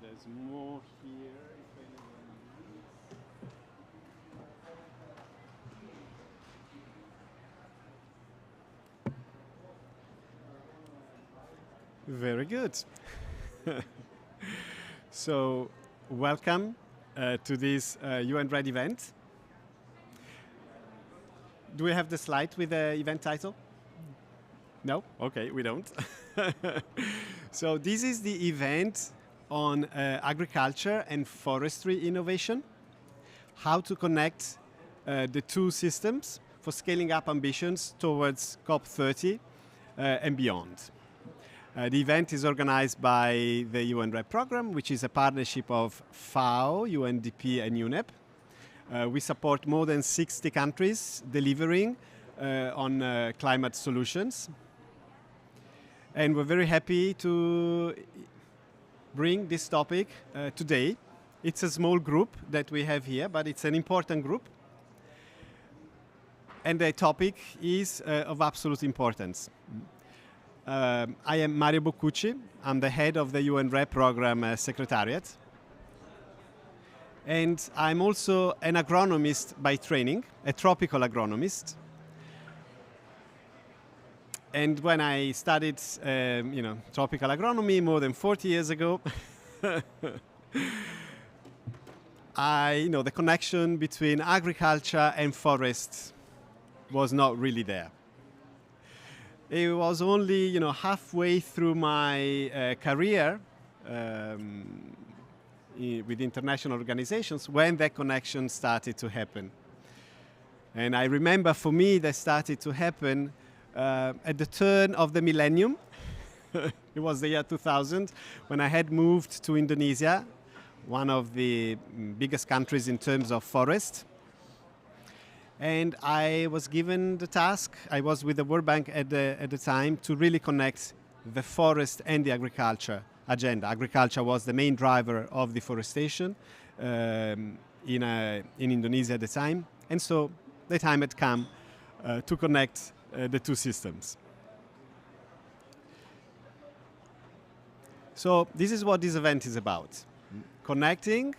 there's more here. If anyone needs. Very good. So, welcome to this UN Red event. Do we have the slide with the event title? No? Okay, we don't. So this is the event on agriculture and forestry innovation, how to connect the two systems for scaling up ambitions towards COP30 and beyond. The event is organized by the UN RED program, which is a partnership of FAO, UNDP and UNEP. We support more than 60 countries delivering on climate solutions. And we're very happy to bring this topic today. It's a small group that we have here, but it's an important group. And the topic is of absolute importance. I am Mario Boccucci. I'm the head of the UN RED program secretariat. And I'm also an agronomist by training, a tropical agronomist. And when I studied, tropical agronomy more than 40 years ago, the connection between agriculture and forest was not really there. It was only, halfway through my career with international organizations when that connection started to happen. And I remember for me that started to happen at the turn of the millennium. It was the year 2000 when I had moved to Indonesia, one of the biggest countries in terms of forest. And I was given the task, I was with the World Bank at the time, to really connect the forest and the agriculture agenda. Agriculture was the main driver of deforestation in Indonesia at the time. And so the time had come to connect the two systems. So this is what this event is about. Connecting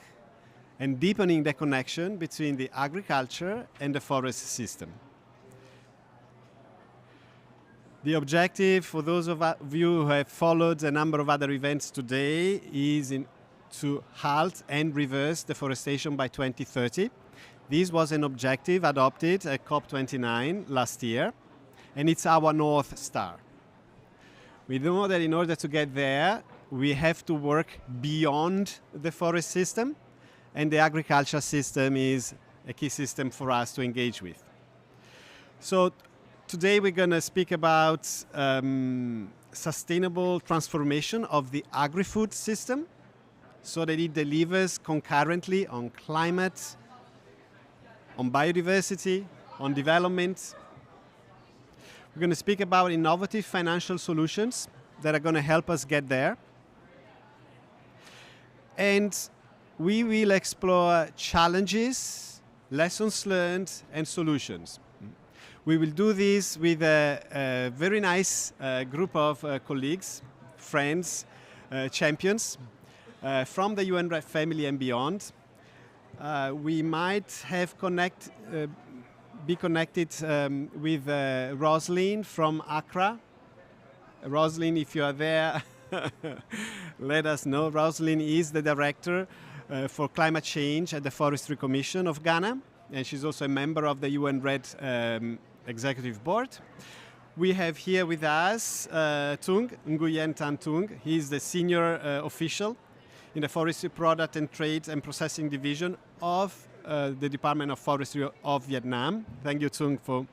and deepening the connection between the agriculture and the forest system. The objective for those of you who have followed a number of other events today is to halt and reverse deforestation by 2030. This was an objective adopted at COP29 last year, and it's our North Star. We know that in order to get there, we have to work beyond the forest system, and the agriculture system is a key system for us to engage with. So today we're going to speak about sustainable transformation of the agri-food system so that it delivers concurrently on climate, on biodiversity, on development. We're going to speak about innovative financial solutions that are going to help us get there. And we will explore challenges, lessons learned, and solutions. We will do this with a very nice group of colleagues, friends, champions from the UN RED family and beyond. We might have be connected with Rosalind from Accra. Rosalind, if you are there, let us know. Rosalind is the director for climate change at the Forestry Commission of Ghana, and she's also a member of the UN RED Executive Board. We have here with us Tung, Nguyen Tan Tung. He's the senior official in the Forestry Product and Trade and Processing Division of the Department of Forestry of Vietnam. Thank you, Tung, for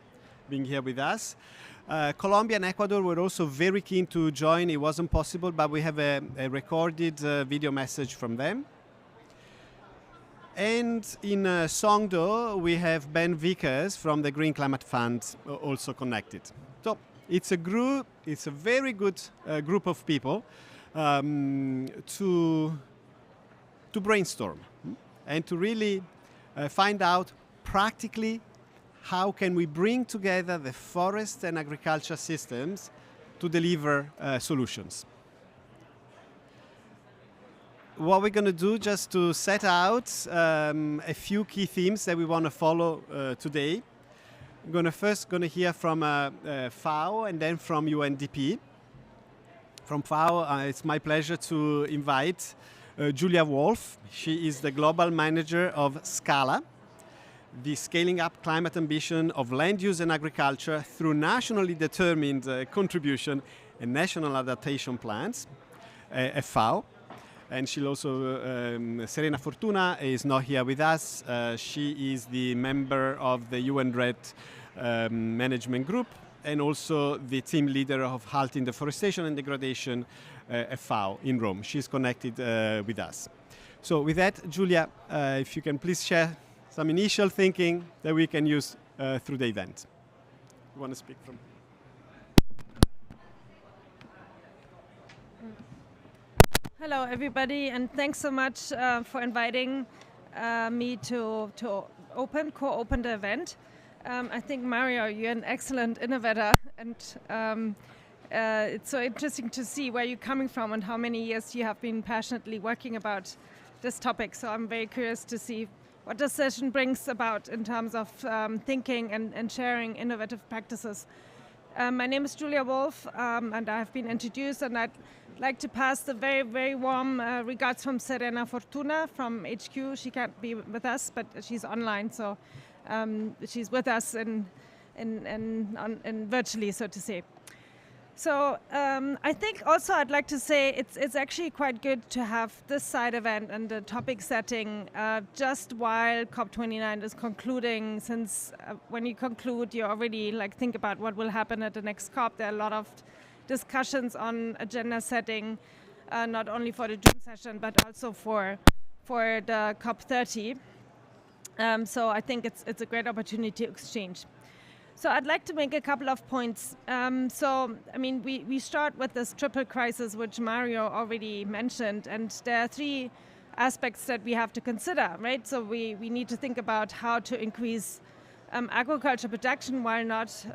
being here with us. Colombia and Ecuador were also very keen to join. It wasn't possible, but we have a recorded video message from them. And in Songdo, we have Ben Vickers from the Green Climate Fund also connected. So it's a group, it's a very good group of people to brainstorm and to really find out practically how can we bring together the forest and agriculture systems to deliver solutions. What we're going to do, just to set out a few key themes that we want to follow today. We're first going to hear from FAO and then from UNDP. From FAO, it's my pleasure to invite Julia Wolf. She is the global manager of SCALA, the Scaling Up Climate Ambition of Land Use and Agriculture through nationally determined contribution and national adaptation plans, FAO. And she'll also, Serena Fortuna is not here with us. She is the member of the UN RED management group and also the team leader of Halting Deforestation and Degradation FAO in Rome. She's connected with us. So with that, Julia, if you can please share some initial thinking that we can use through the event. You want to speak from? Hello, everybody, and thanks so much for inviting me to co-open the event. I think, Mario, you're an excellent innovator, and it's so interesting to see where you're coming from and how many years you have been passionately working about this topic. So I'm very curious to see what this session brings about in terms of thinking and sharing innovative practices. My name is Julia Wolf, and I have been introduced, and I'd like to pass the very, very warm regards from Serena Fortuna from HQ. She can't be with us, but she's online, so she's with us in virtually, so to say. So I think also I'd like to say it's actually quite good to have this side event and the topic setting just while COP29 is concluding, since when you conclude, you already think about what will happen at the next COP. There are a lot of discussions on agenda setting, not only for the June session, but also for the COP30. So I think it's a great opportunity to exchange. So I'd like to make a couple of points. We start with this triple crisis, which Mario already mentioned, and there are three aspects that we have to consider, right? So we need to think about how to increase agriculture production while not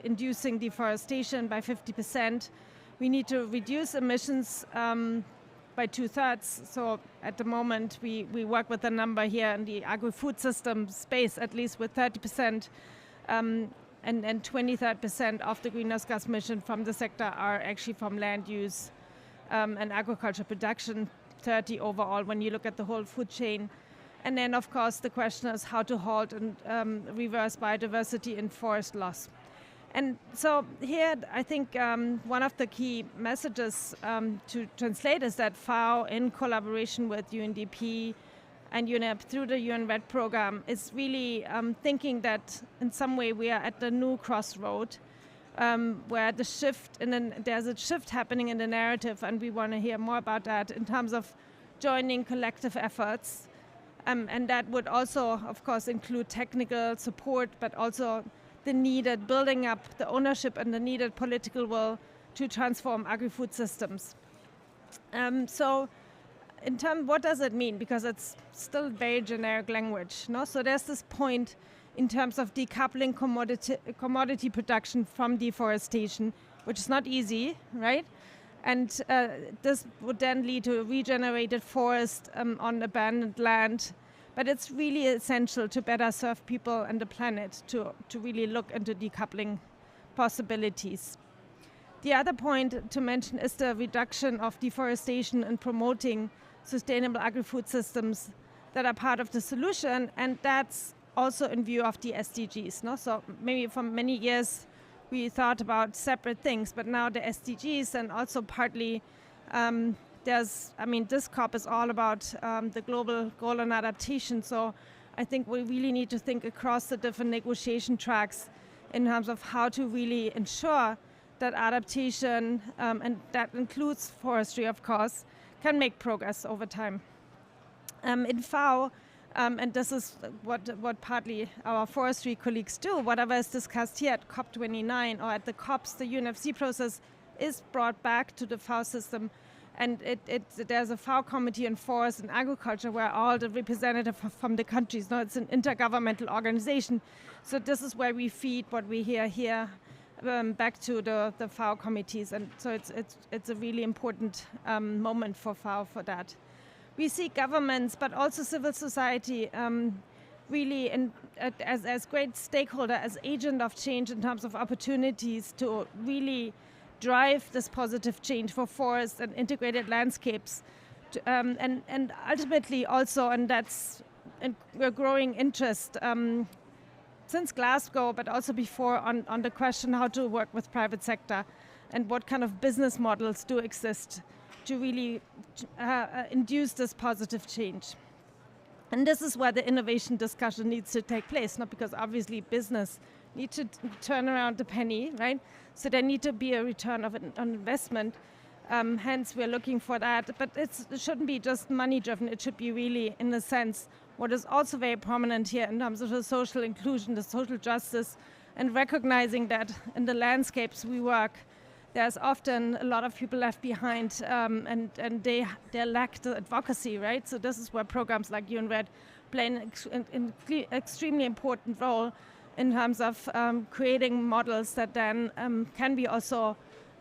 inducing deforestation by 50%. We need to reduce emissions by 2/3. So at the moment, we work with a number here in the agri-food system space, at least with 30%. And 23% of the greenhouse gas emission from the sector are actually from land use and agriculture production, 30 overall when you look at the whole food chain. And then, of course, the question is how to halt and reverse biodiversity and forest loss. And so here, I think one of the key messages to translate is that FAO, in collaboration with UNDP, and UNEP through the UN RED program, is really thinking that in some way we are at the new crossroad where the shift, and then there's a shift happening in the narrative, and we want to hear more about that in terms of joining collective efforts. And that would also, of course, include technical support, but also the needed building up the ownership and the needed political will to transform agri-food systems. In terms, what does it mean? Because it's still very generic language, no? So there's this point in terms of decoupling commodity production from deforestation, which is not easy, right? And this would then lead to regenerated forest on abandoned land. But it's really essential to better serve people and the planet to really look into decoupling possibilities. The other point to mention is the reduction of deforestation and promoting sustainable agri-food systems that are part of the solution, and that's also in view of the SDGs. No? So maybe for many years we thought about separate things, but now the SDGs, and also partly this COP is all about the global goal on adaptation. So I think we really need to think across the different negotiation tracks in terms of how to really ensure that adaptation, and that includes forestry, of course, can make progress over time. In FAO, and this is what partly our forestry colleagues do, whatever is discussed here at COP29 or at the COPs, the UNFC process is brought back to the FAO system. And there's a FAO committee on forest and agriculture where all the representatives from the countries, it's an intergovernmental organization. So this is where we feed what we hear here back to the FAO committees. And so it's a really important moment for FAO for that. We see governments, but also civil society, really as great stakeholder, as agent of change in terms of opportunities to really drive this positive change for forests and integrated landscapes. And ultimately also, and that's a growing interest since Glasgow, but also before, on the question how to work with private sector and what kind of business models do exist to really induce this positive change. And this is where the innovation discussion needs to take place, not because obviously business need to turn around the penny, right? So there need to be a return of an investment. Hence, we're looking for that. But it shouldn't be just money-driven. It should be really, in a sense, what is also very prominent here in terms of the social inclusion, the social justice, and recognizing that in the landscapes we work, there's often a lot of people left behind, and they lack the advocacy, right? So this is where programs like UN Red play an extremely important role in terms of creating models that then can be also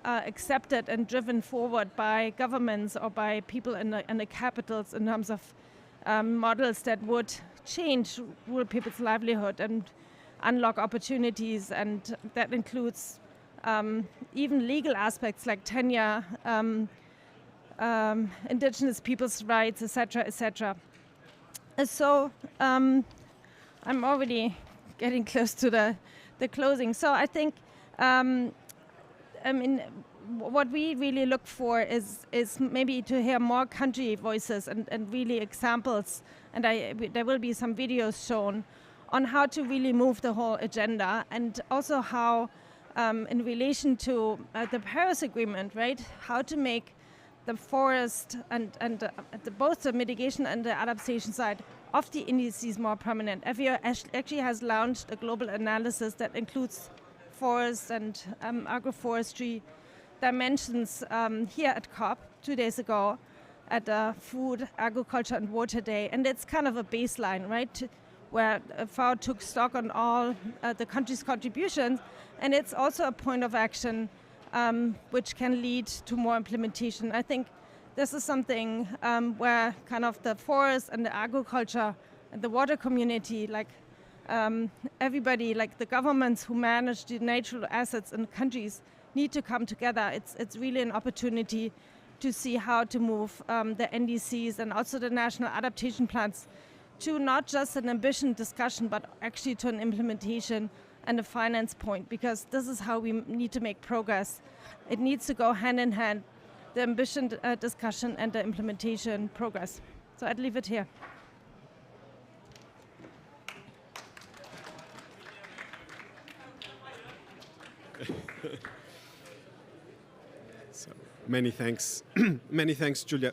accepted and driven forward by governments or by people in the capitals in terms of models that would change rural people's livelihood and unlock opportunities, and that includes even legal aspects like tenure, indigenous people's rights, etc., etc. So I'm already getting close to the closing. So I think, what we really look for is maybe to hear more country voices and really examples, and there will be some videos shown on how to really move the whole agenda, and also how in relation to the Paris Agreement, right, how to make the forest and both the mitigation and the adaptation side of the indices more prominent. FAO actually has launched a global analysis that includes forest and agroforestry dimensions here at COP 2 days ago at the Food, Agriculture and Water Day. And it's kind of a baseline, right, where FAO took stock on all the countries' contributions. And it's also a point of action which can lead to more implementation. I think this is something where kind of the forest and the agriculture and the water community, like everybody, like the governments who manage the natural assets in countries, need to come together. It's really an opportunity to see how to move the NDCs and also the national adaptation plans to not just an ambition discussion, but actually to an implementation and a finance point, because this is how we need to make progress. It needs to go hand in hand, the ambition discussion and the implementation progress. So I'd leave it here. So, many thanks. Many thanks, Julia.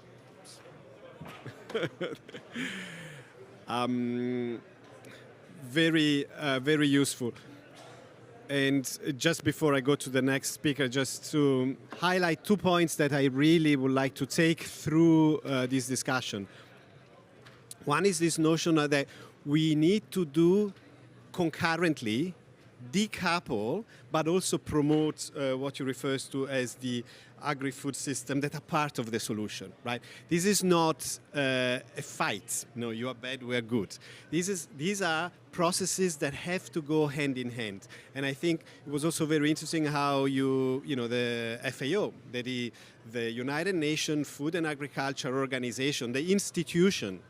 Very useful. And just before I go to the next speaker, just to highlight 2 points that I really would like to take through this discussion. One is this notion that we need to do concurrently, decouple, but also promote what you refer to as the agri-food system that are part of the solution, right? This is not a fight. No, you are bad, we are good. These are processes that have to go hand in hand. And I think it was also very interesting how the FAO, the United Nations Food and Agriculture Organization, the institution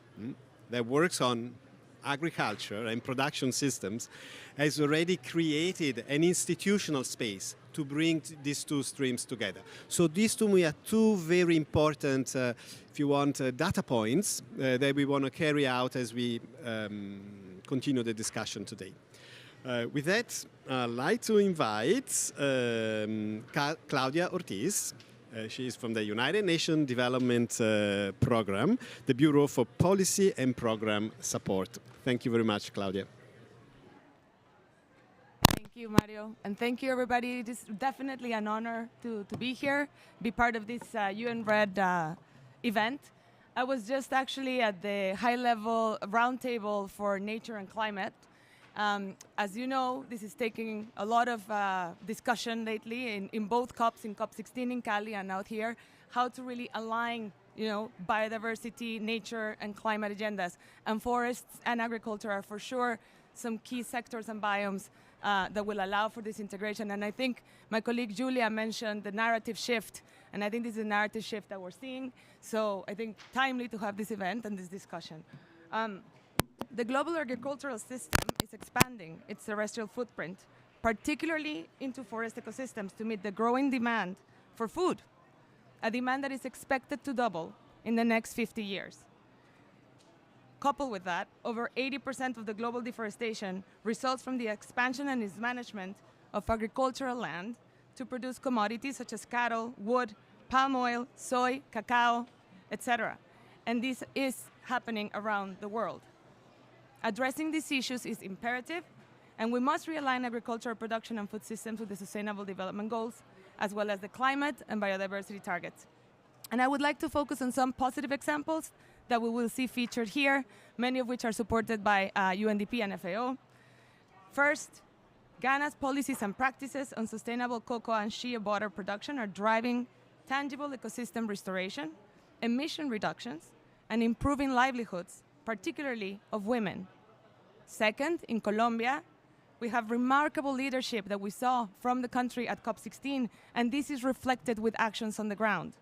that works on agriculture and production systems, has already created an institutional space to bring these two streams together. So these to me are two very important, if you want, data points that we want to carry out as we continue the discussion today. With that, I'd like to invite Claudia Ortiz. She is from the United Nations Development Program, the Bureau for Policy and Program Support. Thank you very much, Claudia. Thank you, Mario. And thank you, everybody. It is definitely an honor to be here, be part of this UN Red event. I was just actually at the high-level roundtable for nature and climate. As you know, this is taking a lot of discussion lately in both COPs, in COP16 in Cali and out here, how to really align, biodiversity, nature, and climate agendas. And forests and agriculture are for sure some key sectors and biomes that will allow for this integration. And I think my colleague Julia mentioned the narrative shift, and I think this is a narrative shift that we're seeing. So I think timely to have this event and this discussion. The global agricultural system is expanding its terrestrial footprint, particularly into forest ecosystems to meet the growing demand for food, a demand that is expected to double in the next 50 years. Coupled with that, over 80% of the global deforestation results from the expansion and mismanagement of agricultural land to produce commodities such as cattle, wood, palm oil, soy, cacao, etc. And this is happening around the world. Addressing these issues is imperative, and we must realign agricultural production and food systems with the Sustainable Development Goals, as well as the climate and biodiversity targets. And I would like to focus on some positive examples that we will see featured here, many of which are supported by UNDP and FAO. First, Ghana's policies and practices on sustainable cocoa and shea butter production are driving tangible ecosystem restoration, emission reductions, and improving livelihoods, particularly of women. Second, in Colombia, we have remarkable leadership that we saw from the country at COP16, and this is reflected with actions on the ground.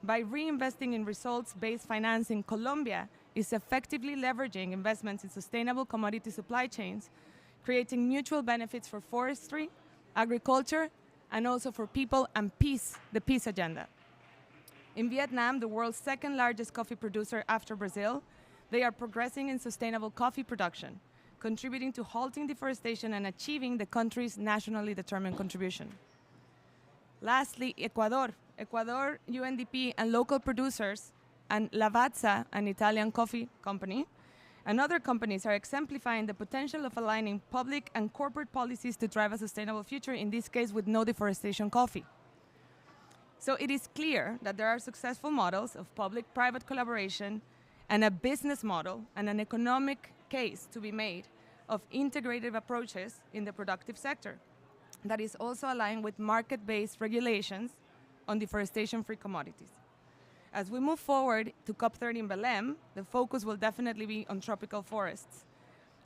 By reinvesting in results-based financing, Colombia is effectively leveraging investments in sustainable commodity supply chains, creating mutual benefits for forestry, agriculture, and also for people and peace, the peace agenda. In Vietnam, the world's second largest coffee producer after Brazil, they are progressing in sustainable coffee production, contributing to halting deforestation and achieving the country's nationally determined contribution. Lastly, Ecuador. Ecuador, UNDP, and local producers, and Lavazza, an Italian coffee company, and other companies are exemplifying the potential of aligning public and corporate policies to drive a sustainable future, in this case with no deforestation coffee. So it is clear that there are successful models of public-private collaboration and a business model and an economic case to be made of integrative approaches in the productive sector that is also aligned with market-based regulations on deforestation-free commodities. As we move forward to COP30 in Belém, the focus will definitely be on tropical forests.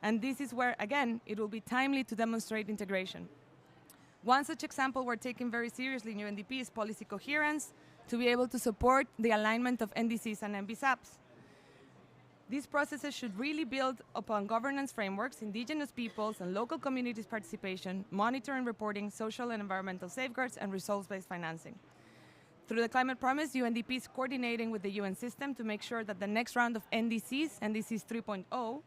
And this is where, again, it will be timely to demonstrate integration. One such example we're taking very seriously in UNDP is policy coherence to be able to support the alignment of NDCs and MBSAPs. These processes should really build upon governance frameworks, indigenous peoples and local communities' participation, monitoring, reporting, social and environmental safeguards, and results-based financing. Through the Climate Promise, UNDP is coordinating with the UN system to make sure that the next round of NDCs, NDCs 3.0,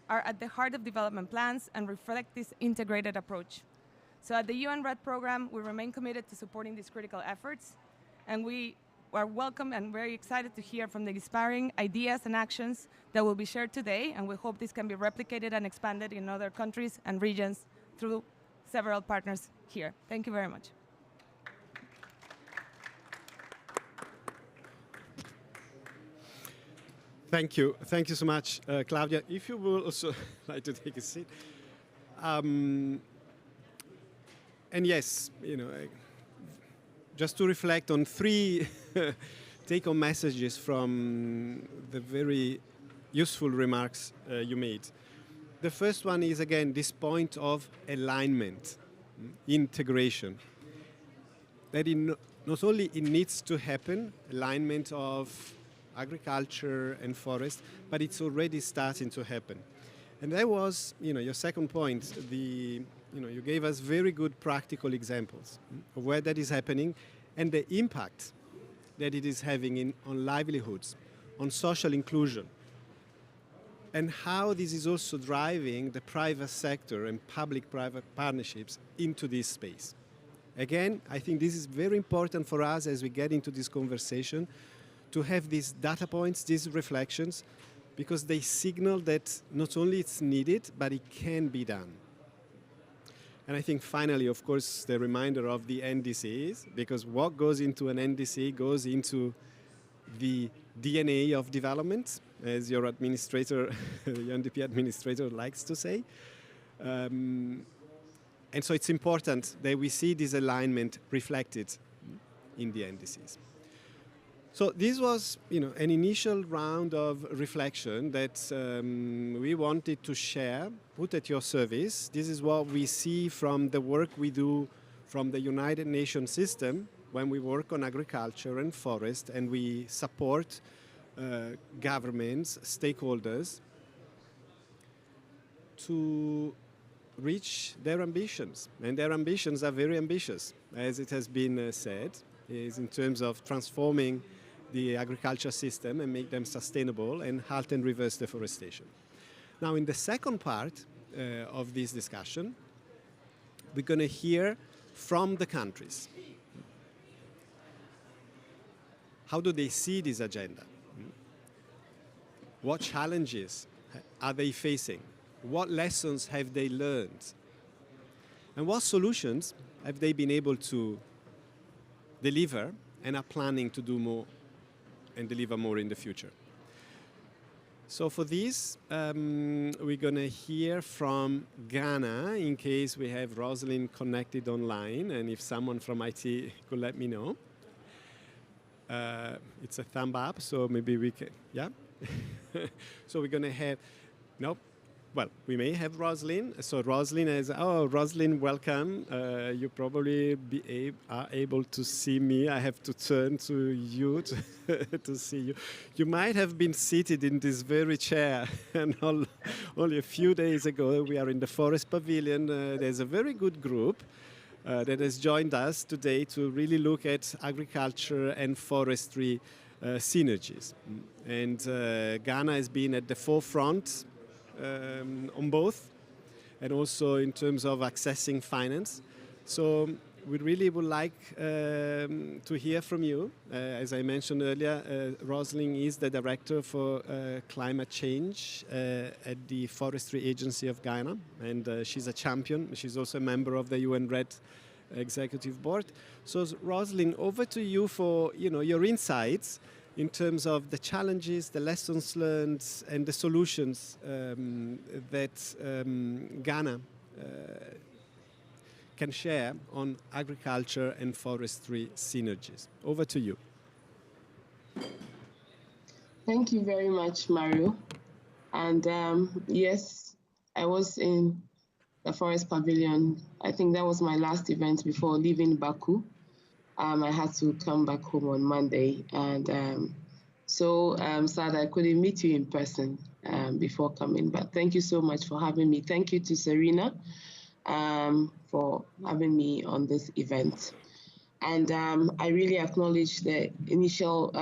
are at the heart of development plans and reflect this integrated approach. So at the UN RED program, we remain committed to supporting these critical efforts, and we are welcome and very excited to hear from the inspiring ideas and actions that will be shared today, and we hope this can be replicated and expanded in other countries and regions through several partners here. Thank you very much. Thank you. Thank you so much, Claudia. If you will also like to take a seat. And yes, just to reflect on three take-home messages from the very useful remarks you made. The first one is, again, this point of alignment, integration. That not only it needs to happen, alignment of agriculture and forest, but it's already starting to happen. And that was, your second point. You gave us very good practical examples of where that is happening and the impact that it is having on livelihoods, on social inclusion. and how this is also driving the private sector and public-private partnerships into this space. Again, I think this is very important for us as we get into this conversation to have these data points, these reflections, because they signal that not only it's needed, but it can be done. And I think finally, of course, the reminder of the NDCs, because what goes into an NDC goes into the DNA of development, as your administrator, the UNDP administrator likes to say. And so it's important that we see this alignment reflected in the NDCs. So this was, an initial round of reflection that we wanted to share, put at your service. This is what we see from the work we do from the United Nations system when we work on agriculture and forest, and we support governments, stakeholders, to reach their ambitions. And their ambitions are very ambitious, as it has been said, is in terms of transforming the agriculture system and make them sustainable and halt and reverse deforestation. Now, in the second part of this discussion, we're going to hear from the countries. How do they see this agenda? What challenges are they facing? What lessons have they learned? And what solutions have they been able to deliver and are planning to do more and deliver more in the future? So for this, we're going to hear from Ghana, in case we have Rosalind connected online, and if someone from IT could let me know. It's a thumb up, so maybe we can, yeah? So we're going to have, nope. Well, we may have Rosalind. So Rosalind is, Rosalind, welcome. You probably are able to see me. I have to turn to you to see you. You might have been seated in this very chair. And only a few days ago, we are in the Forest Pavilion. There's a very good group that has joined us today to really look at agriculture and forestry synergies. And Ghana has been at the forefront on both, and also in terms of accessing finance. So we really would like to hear from you. As I mentioned earlier, Rosalind is the Director for Climate Change at the Forestry Agency of Ghana, and she's a champion. She's also a member of the UN RED Executive Board. So Rosalind, over to you for your insights in terms of the challenges, the lessons learned, and the solutions that Ghana can share on agriculture and forestry synergies. Over to you. Thank you very much, Mario. And yes, I was in the Forest Pavilion. I think that was my last event before leaving Baku. I had to come back home on Monday, and so I'm sad I couldn't meet you in person before coming, but thank you so much for having me. Thank you to Serena for having me on this event. And I really acknowledge the initial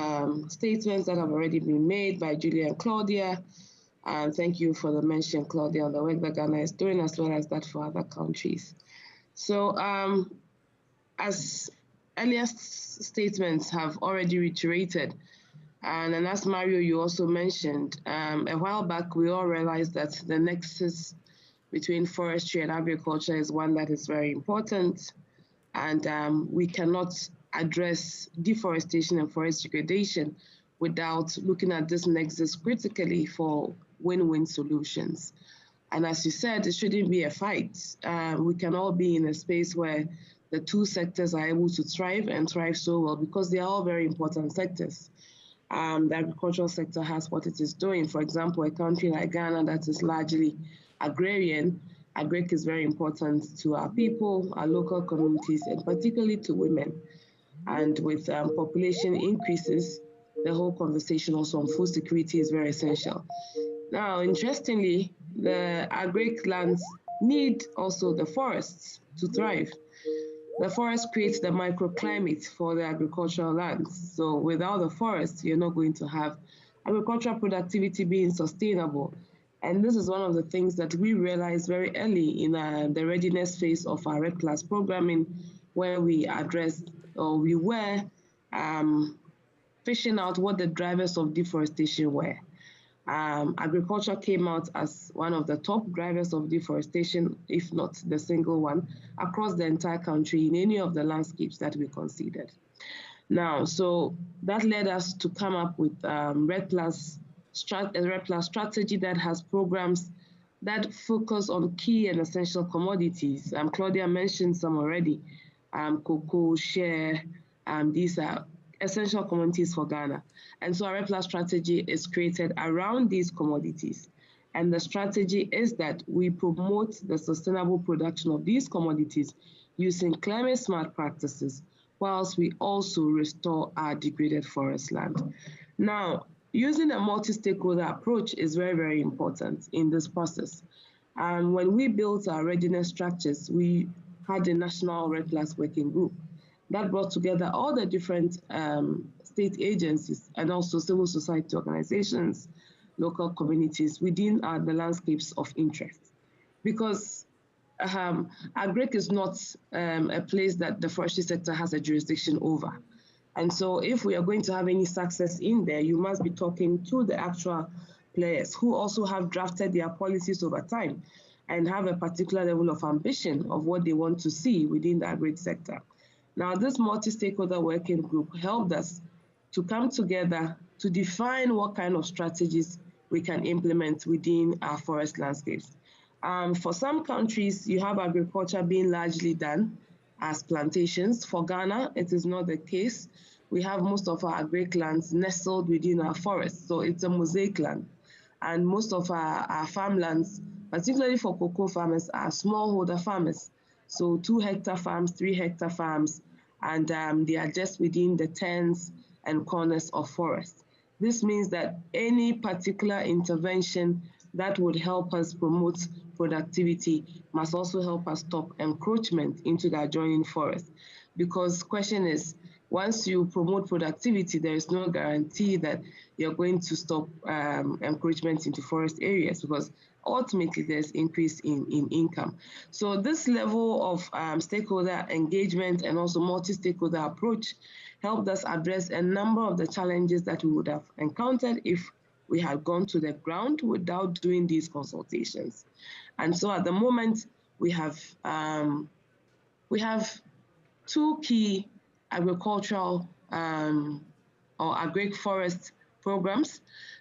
statements that have already been made by Julia and Claudia. Thank you for the mention, Claudia, on the work that Ghana is doing, as well as that for other countries. So as earlier statements have already reiterated, and as Mario, you also mentioned, a while back, we all realized that the nexus between forestry and agriculture is one that is very important, and we cannot address deforestation and forest degradation without looking at this nexus critically for win-win solutions. And as you said, it shouldn't be a fight. We can all be in a space where the two sectors are able to thrive and thrive so well, because they are all very important sectors. The agricultural sector has what it is doing. For example, a country like Ghana that is largely agrarian, agric is very important to our people, our local communities, and particularly to women. And with population increases, the whole conversation also on food security is very essential. Now, interestingly, the agric lands need also the forests to thrive. The forest creates the microclimate for the agricultural lands. So without the forest, you're not going to have agricultural productivity being sustainable. And this is one of the things that we realized very early in the readiness phase of our Red Plus programming, where we addressed, or we were fishing out what the drivers of deforestation were. Agriculture came out as one of the top drivers of deforestation, if not the single one, across the entire country in any of the landscapes that we considered. Now, so that led us to come up with a Red Plus strategy that has programs that focus on key and essential commodities. Claudia mentioned some already, cocoa, share, these are essential commodities for Ghana. And so our Red Plus strategy is created around these commodities. And the strategy is that we promote the sustainable production of these commodities using climate smart practices, whilst we also restore our degraded forest land. Now, using a multi-stakeholder approach is very, very important in this process. And when we built our readiness structures, we had a national Red Plus working group that brought together all the different state agencies and also civil society organizations, local communities within the landscapes of interest. Because agric is not a place that the forestry sector has a jurisdiction over. And so if we are going to have any success in there, you must be talking to the actual players who also have drafted their policies over time and have a particular level of ambition of what they want to see within the agric sector. Now, this multi-stakeholder working group helped us to come together to define what kind of strategies we can implement within our forest landscapes. For some countries, you have agriculture being largely done as plantations. For Ghana, it is not the case. We have most of our agric lands nestled within our forests, so it's a mosaic land. And most of our farmlands, particularly for cocoa farmers, are smallholder farmers. So 2-hectare farms, 3-hectare farms, and they are just within the tens and corners of forest. This means that any particular intervention that would help us promote productivity must also help us stop encroachment into the adjoining forest. Because the question is, once you promote productivity, there is no guarantee that you're going to stop encroachment into forest areas, because ultimately there's increase in income. So this level of stakeholder engagement and also multi-stakeholder approach helped us address a number of the challenges that we would have encountered if we had gone to the ground without doing these consultations. And so at the moment, we have 2 key agricultural or agric forest programs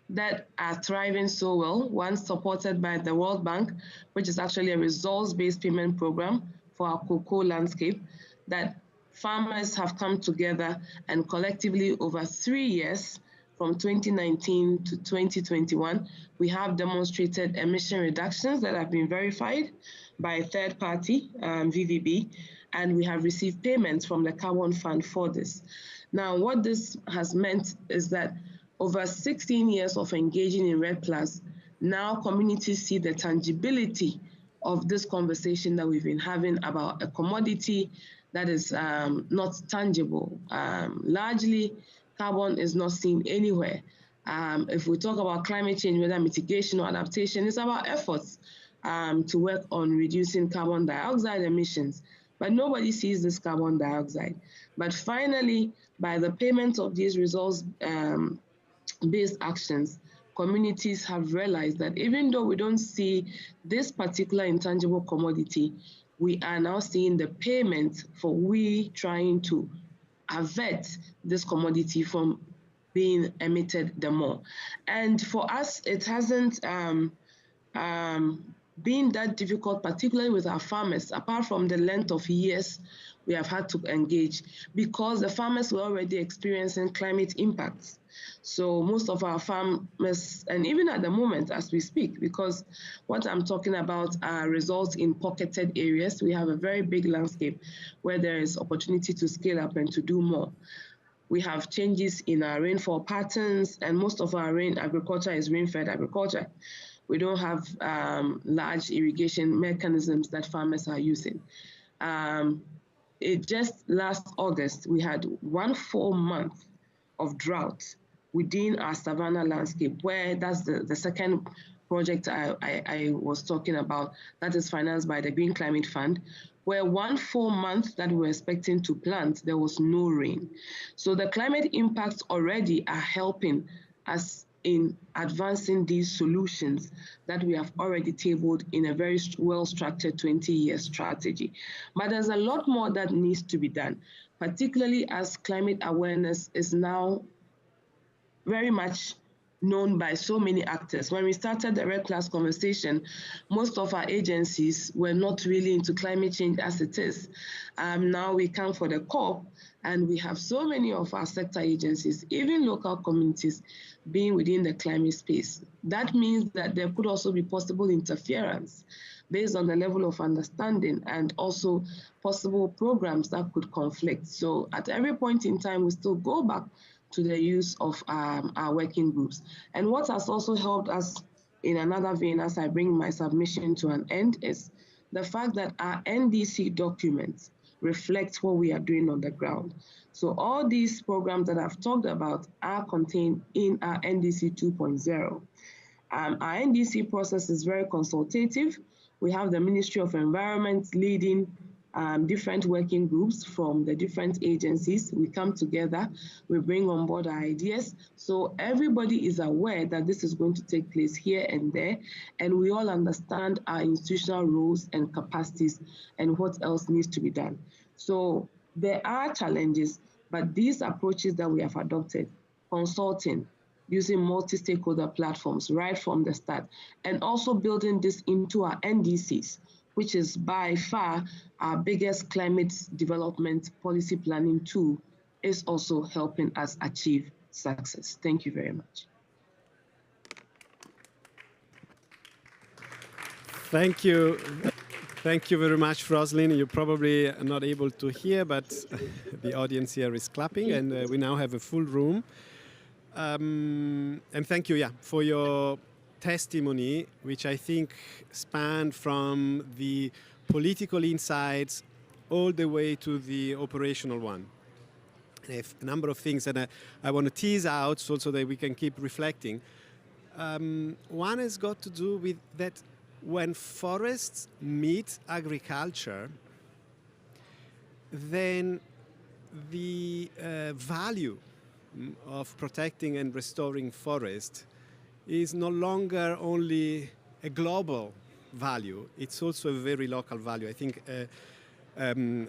that are thriving so well. One supported by the World Bank, which is actually a results-based payment program for our cocoa landscape, that farmers have come together and collectively over 3 years, from 2019 to 2021, we have demonstrated emission reductions that have been verified by a third party, VVB, and we have received payments from the Carbon Fund for this. Now, what this has meant is that over 16 years of engaging in Red Plus, now communities see the tangibility of this conversation that we've been having about a commodity that is not tangible. Largely, carbon is not seen anywhere. If we talk about climate change, whether mitigation or adaptation, it's about efforts to work on reducing carbon dioxide emissions. But nobody sees this carbon dioxide. But finally, by the payment of these results-based actions, communities have realized that even though we don't see this particular intangible commodity, we are now seeing the payment for we trying to avert this commodity from being emitted the more. And for us, it hasn't been that difficult, particularly with our farmers, apart from the length of years we have had to engage, because the farmers were already experiencing climate impacts. So most of our farmers, and even at the moment as we speak, because what I'm talking about are results in pocketed areas. We have a very big landscape where there is opportunity to scale up and to do more. We have changes in our rainfall patterns, and most of our agriculture is rain-fed agriculture. We don't have large irrigation mechanisms that farmers are using. Just last August, we had 1 full month of drought within our savanna landscape, where that's the second project I was talking about that is financed by the Green Climate Fund, where 1 full month that we were expecting to plant, there was no rain. So the climate impacts already are helping us in advancing these solutions that we have already tabled in a very well-structured 20-year strategy. But there's a lot more that needs to be done, particularly as climate awareness is now very much known by so many actors. When we started the Red Class conversation, most of our agencies were not really into climate change as it is. Now we come for the COP, and we have so many of our sector agencies, even local communities, being within the climate space. That means that there could also be possible interference based on the level of understanding and also possible programs that could conflict. So at every point in time, we still go back to the use of our working groups. And what has also helped us in another vein as I bring my submission to an end is the fact that our NDC documents reflect what we are doing on the ground. So all these programs that I've talked about are contained in our NDC 2.0. Our NDC process is very consultative. We have the Ministry of Environment leading different working groups from the different agencies. We come together, we bring on board our ideas. So everybody is aware that this is going to take place here and there, and we all understand our institutional roles and capacities and what else needs to be done. So there are challenges, but these approaches that we have adopted, consulting, using multi-stakeholder platforms right from the start, and also building this into our NDCs, which is by far our biggest climate development policy planning tool, is also helping us achieve success. Thank you very much. Thank you. Thank you very much, Roslyn. You're probably not able to hear, but the audience here is clapping, and we now have a full room. And thank you, for your testimony, which I think spanned from the political insights all the way to the operational one. I have a number of things that I want to tease out so that we can keep reflecting. One has got to do with that when forests meet agriculture, then the value of protecting and restoring forest is no longer only a global value, it's also a very local value. I think,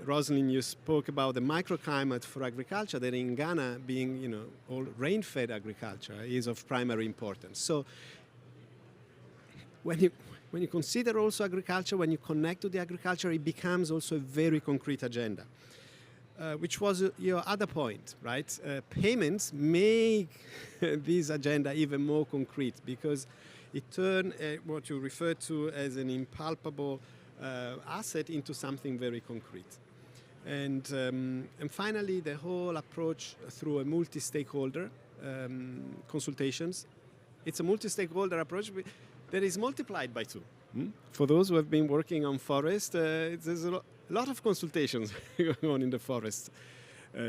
Rosalind, you spoke about the microclimate for agriculture, that in Ghana, being all rain-fed agriculture, is of primary importance. So when you consider also agriculture, when you connect to the agriculture, it becomes also a very concrete agenda. Which was your other point, right? Payments make this agenda even more concrete because it turned what you refer to as an impalpable asset into something very concrete. And finally, the whole approach through a multi-stakeholder consultations. It's a multi-stakeholder approach that is multiplied by 2. For those who have been working on forest, there's a lot of consultations going on in the forest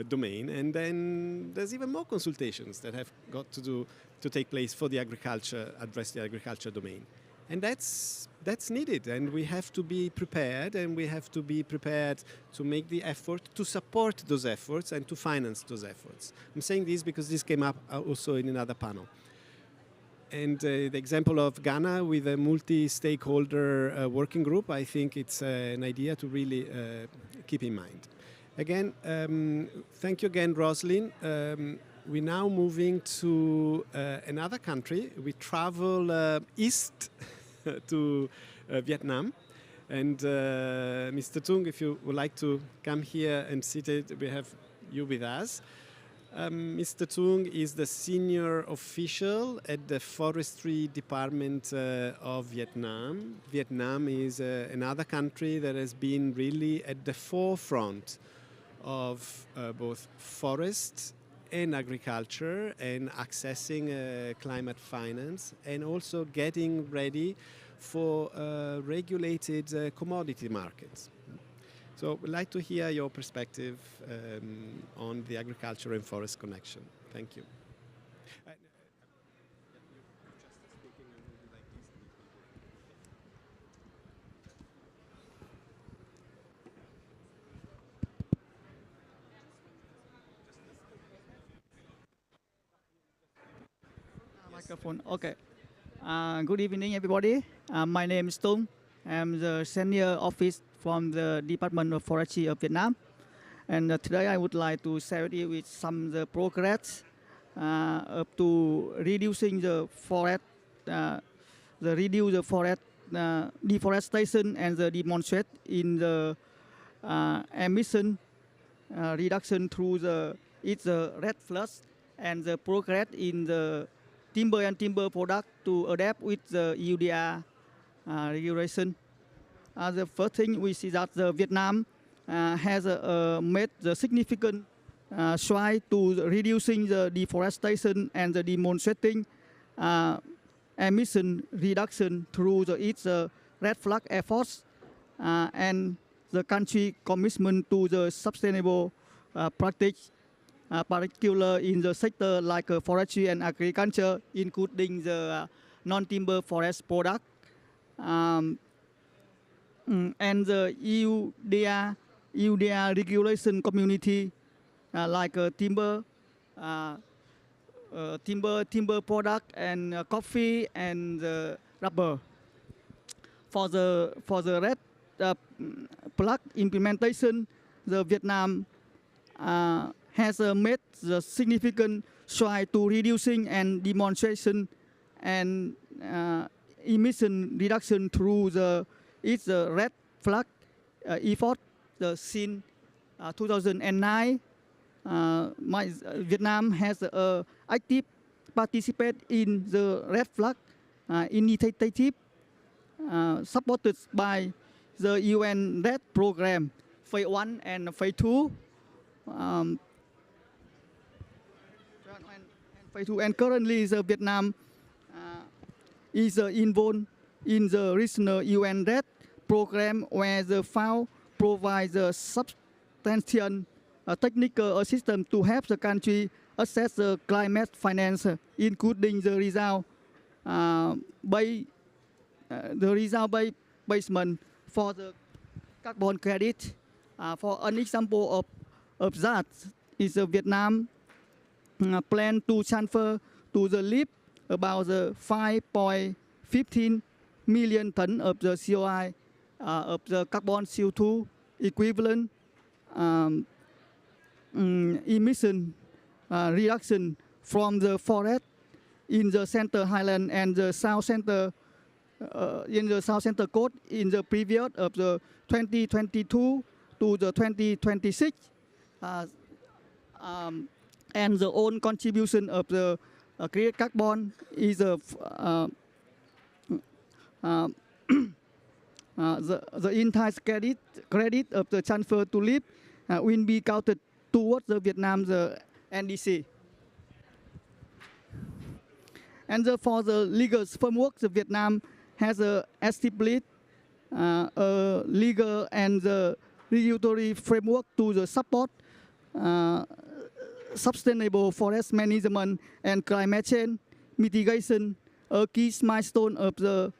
domain, and then there's even more consultations that have got to take place for the agriculture, address the agriculture domain, and that's needed, and we have to be prepared, to make the effort to support those efforts and to finance those efforts. I'm saying this because this came up also in another panel. And the example of Ghana with a multi-stakeholder working group, I think it's an idea to really keep in mind. Again, thank you again, Roslyn. We're now moving to another country. We travel east to Vietnam. And Mr. Tung, if you would like to come here and sit, we have you with us. Mr. Tung is the senior official at the Forestry Department of Vietnam. Vietnam is another country that has been really at the forefront of both forests and agriculture and accessing climate finance and also getting ready for regulated commodity markets. So we'd like to hear your perspective on the agriculture and forest connection. Thank you. Microphone. Okay. Good evening, everybody. My name is Tung. I'm the senior office from the Department of Forestry of Vietnam. And today I would like to share with you with some of the progress up to reducing the forest, reduce the forest deforestation and the demonstrate in the emission reduction through its red flush and the progress in the timber and timber product to adapt with the EUDR regulation. The first thing we see that Vietnam has made the significant stride to reducing the deforestation and the demonstrating emission reduction through its red flag efforts and the country commitment to the sustainable practice, particularly in the sector like forestry and agriculture, including the non-timber forest product. And the EUDR regulation community like timber product and coffee and rubber. For the red plug implementation, the Vietnam has made the significant stride to reducing and demonstration and emission reduction through its red flag effort since 2009. Vietnam has active participate in the red flag initiative supported by the UN RED program, phase 1 and phase 2. And currently the Vietnam is involved in the regional UN RED program where the FAO provides a substantial technical assistance to help the country assess the climate finance, including the result basement for the carbon credit. For an example of that is Vietnam plan to transfer to the LIP about the 5.15 million tons of the COI of the carbon CO2 equivalent emission reduction from the forest in the Center Highland and the South Center in the South Center Coast in the period of the 2022 to the 2026, and the own contribution of the created carbon is the entire credit of the transfer to LIP will be counted towards the Vietnam's NDC. And for the legal framework, the Vietnam has established a legal and the regulatory framework to the support sustainable forest management and climate change mitigation, a key milestone of the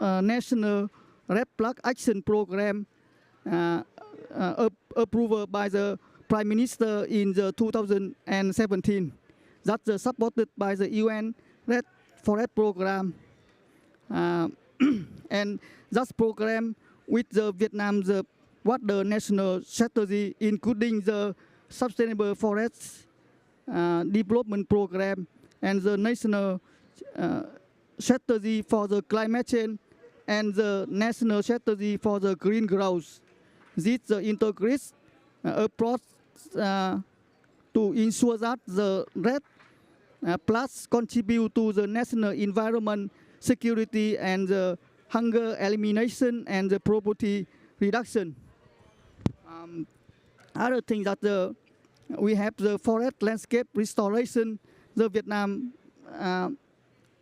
National Red Plug Action Program approved by the Prime Minister in the 2017. That's supported by the UN Red Forest Program. And that program with the Vietnam's water national strategy, including the Sustainable Forest Development Program and the National Strategy for the Climate Change and the National Strategy for the Green Growth. This integrates approach to ensure that the RED Plus contribute to the national environment security and the hunger elimination and the poverty reduction. Other things that we have the forest landscape restoration. The Vietnam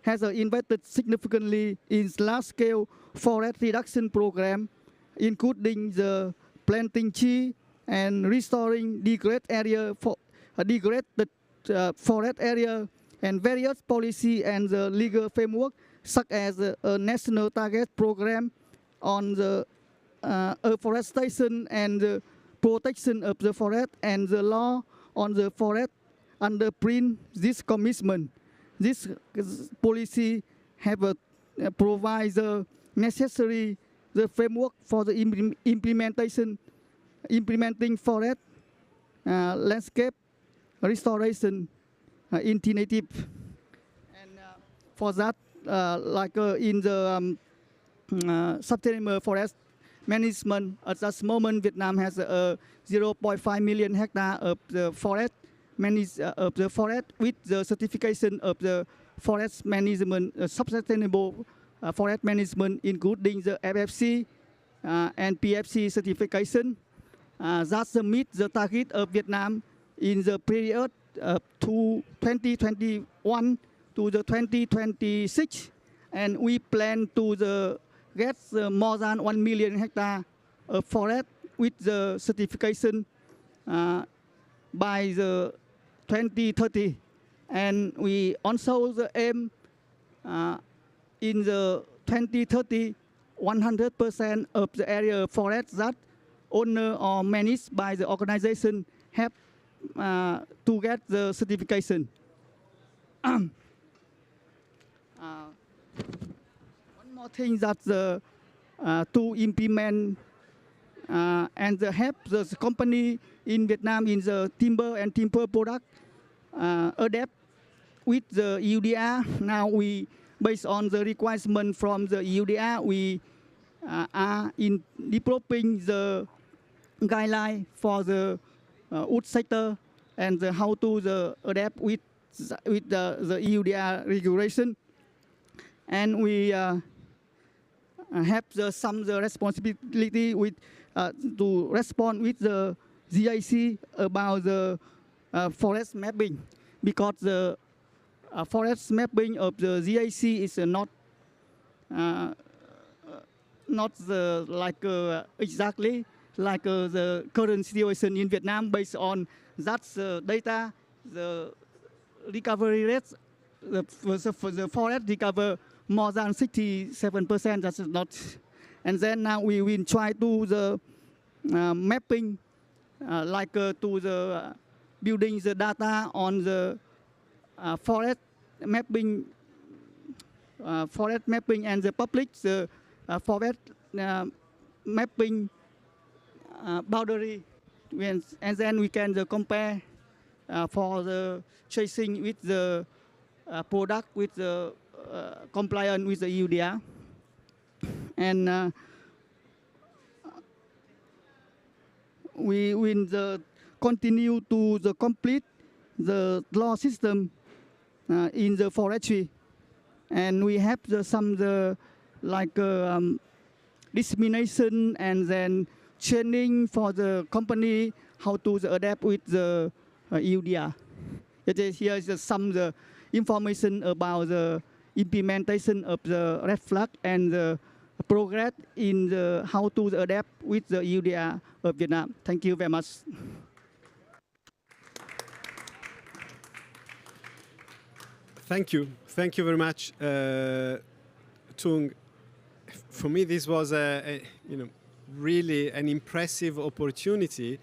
has invested significantly in large-scale forest reduction program, including the planting tree and restoring degraded area for degraded forest area, and various policy and the legal framework such as a national target program on the afforestation and the protection of the forest and the law on the forest underpin this commitment. This policy have provides the necessary framework for the implementing forest landscape restoration initiative. And for that, in the sustainable forest management, at this moment, Vietnam has 0.5 million hectare of the forest with the certification of the forest management, sustainable forest management, including the FFC and PFC certification. That meet the target of Vietnam in the period to 2021 to the 2026, and we plan to get more than 1 million hectare of forest with the certification by the 2030. And we also aim in the 2030, 100% of the area forest that owned or managed by the organization have to get the certification. One more thing that to implement and help the company in Vietnam in the timber and timber product adapt with the EUDR. Now we, based on the requirement from the EUDR, we are in developing the guideline for the wood sector and how to adapt with the EUDR regulation. And we have some responsibility with to respond with the GIC about the forest mapping, because the forest mapping of the GIC is not exactly like the current situation in Vietnam. Based on that data, the recovery rates, the forest recover more than 67%. That's not. And then now we will try to the mapping, to the building the data on the forest mapping and the public the forest mapping boundary, and then we can compare for the chasing with the product with the compliant with the EUDR. And we will continue to complete the law system in the forestry, and we have some dissemination and then training for the company how to adapt with the EUDR. Here is some information about the implementation of the red flag and the progress in how to adapt with the EUDR of Vietnam. Thank you very much. Thank you very much, Tung. For me, this was really an impressive opportunity,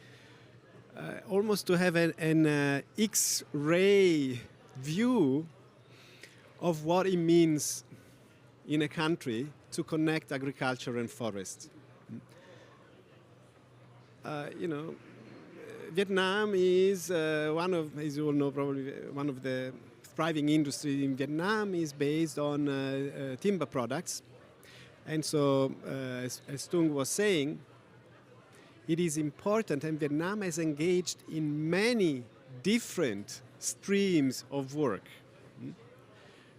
almost to have an X-ray view of what it means in a country to connect agriculture and forest. Vietnam is one of, as you all know, probably one of the thriving industries in Vietnam is based on timber products. And so, as Tung was saying, it is important, and Vietnam has engaged in many different streams of work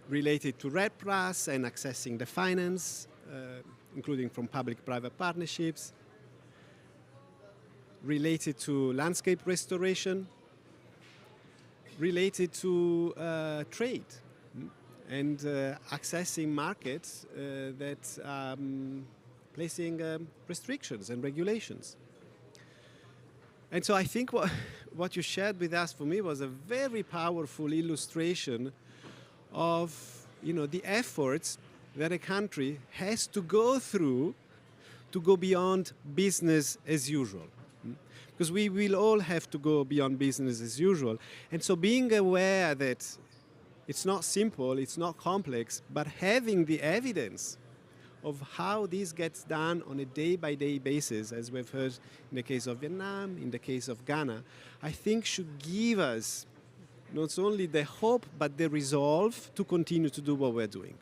related to REDD+ and accessing the finance, including from public-private partnerships, related to landscape restoration, related to trade, and accessing markets that are placing restrictions and regulations. And so I think what you shared with us, for me, was a very powerful illustration of the efforts that a country has to go through to go beyond business as usual. because we will all have to go beyond business as usual. And so being aware that it's not simple, it's not complex, but having the evidence of how this gets done on a day-by-day basis, as we've heard in the case of Vietnam, in the case of Ghana, I think should give us not only the hope, but the resolve to continue to do what we're doing.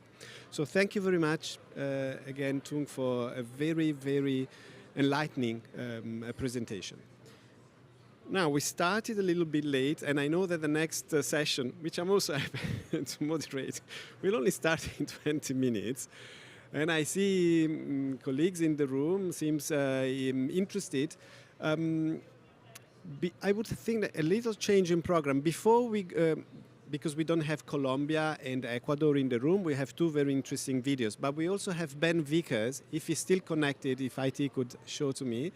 So thank you very much again, Tung, for a very, very enlightening presentation. Now, we started a little bit late, and I know that the next session, which I'm also happy to moderate, will only start in 20 minutes. And I see colleagues in the room seems interested. I would think that a little change in program before we, because we don't have Colombia and Ecuador in the room, we have two very interesting videos. But we also have Ben Vickers, if he's still connected, if IT could show to me.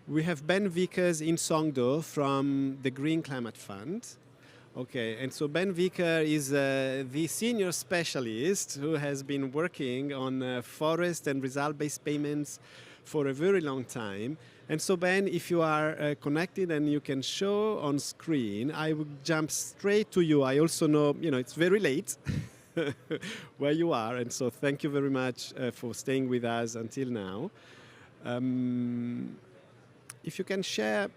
We have Ben Vickers in Songdo from the Green Climate Fund. Okay, and so Ben Vicker is the senior specialist who has been working on forest and result-based payments for a very long time. And so Ben, if you are connected and you can show on screen, I would jump straight to you. I also know, it's very late where you are. And so thank you very much for staying with us until now. If you can share,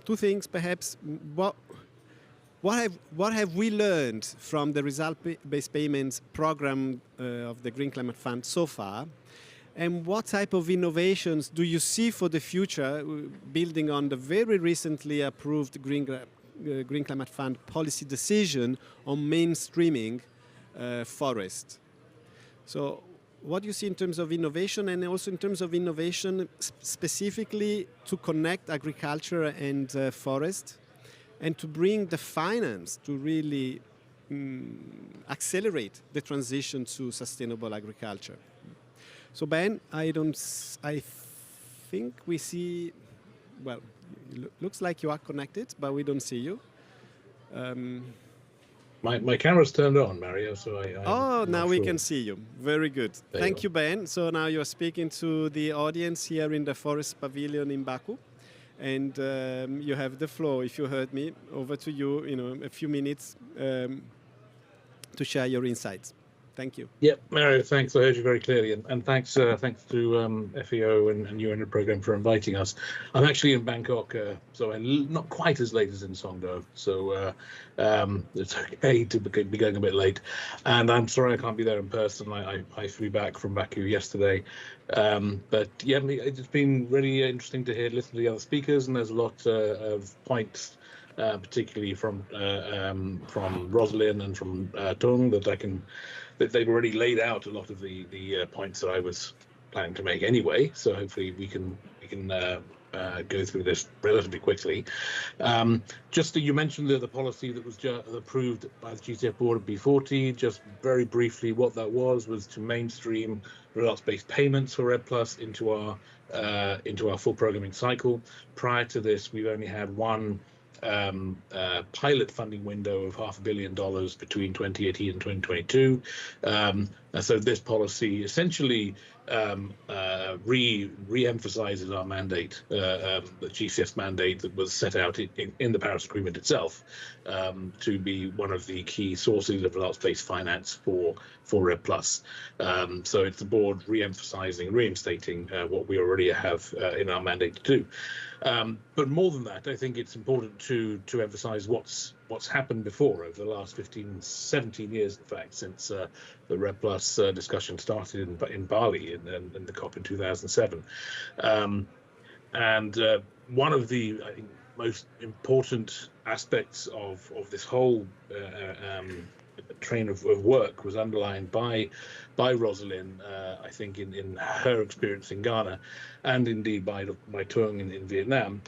two things perhaps. What have we learned from the result-based payments program of the Green Climate Fund so far? And what type of innovations do you see for the future, building on the very recently approved Green Climate Fund policy decision on mainstreaming forest? So what do you see in terms of innovation, and also in terms of innovation specifically to connect agriculture and forest, and to bring the finance to really accelerate the transition to sustainable agriculture? So Ben, I think we see, well, it looks like you are connected, but we don't see you. My camera's turned on, Mario, so now we can see you. Very good. Thank you, Ben. So now you're speaking to the audience here in the Forest Pavilion in Baku. And you have the floor, if you heard me. Over to you, a few minutes to share your insights. Thank you. Yeah, Mario, thanks. I heard you very clearly, and thanks to FAO and UN Programme for inviting us. I'm actually in Bangkok, so I'm not quite as late as in Songdo, so it's okay to be going a bit late. And I'm sorry I can't be there in person. I flew back from Baku yesterday, but yeah, it's been really interesting to listen to the other speakers, and there's a lot of points. Particularly from Rosalind and from Tung, that they've already laid out a lot of the points that I was planning to make anyway. So hopefully we can go through this relatively quickly. Just that you mentioned the policy that was approved by the GCF board of B40. Just very briefly, what that was to mainstream results-based payments for REDD+ into our full programming cycle. Prior to this, we've only had one pilot funding window of $500 million between 2018 and 2022. And so this policy essentially re-emphasizes our mandate, the GCF's mandate that was set out in the Paris Agreement itself, to be one of the key sources of results-based finance for REDD+. So it's the board re-emphasizing, reinstating what we already have in our mandate to do. But more than that, I think it's important to emphasize what's happened before over the last 17 years, in fact, since the REDD+ discussion started in Bali in the COP in 2007. And one of the, I think, most important aspects of this whole train of work was underlined by Rosalind, I think, in her experience in Ghana, and indeed by Tung in Vietnam.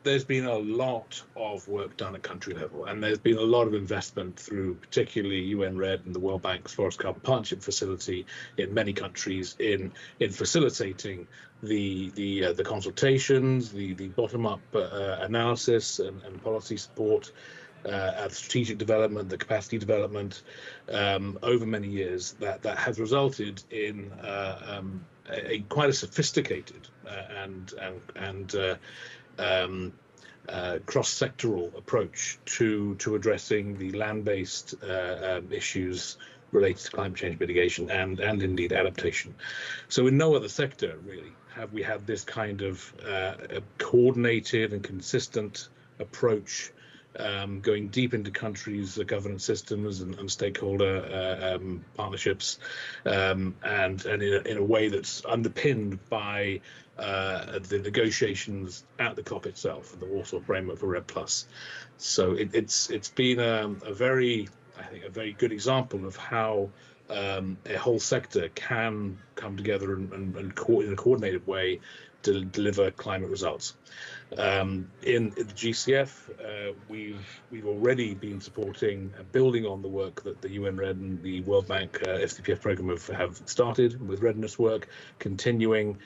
There's been a lot of work done at country level, and there's been a lot of investment through particularly UN REDD and the World Bank's Forest Carbon Partnership Facility in many countries in facilitating the consultations, the bottom-up analysis and policy support, at strategic development, the capacity development over many years, that has resulted in quite a sophisticated and cross-sectoral approach to addressing the land-based issues related to climate change mitigation and indeed adaptation. So in no other sector really have we had this kind of coordinated and consistent approach, going deep into countries' governance systems and stakeholder partnerships, and in a way that's underpinned by the negotiations at the COP itself, the Warsaw Framework for RED+. So it's been a very good example of how a whole sector can come together and in a coordinated way to deliver climate results. In the GCF, we've already been supporting, building on the work that the UN RED and the World Bank SDPF program have started with readiness work, continuing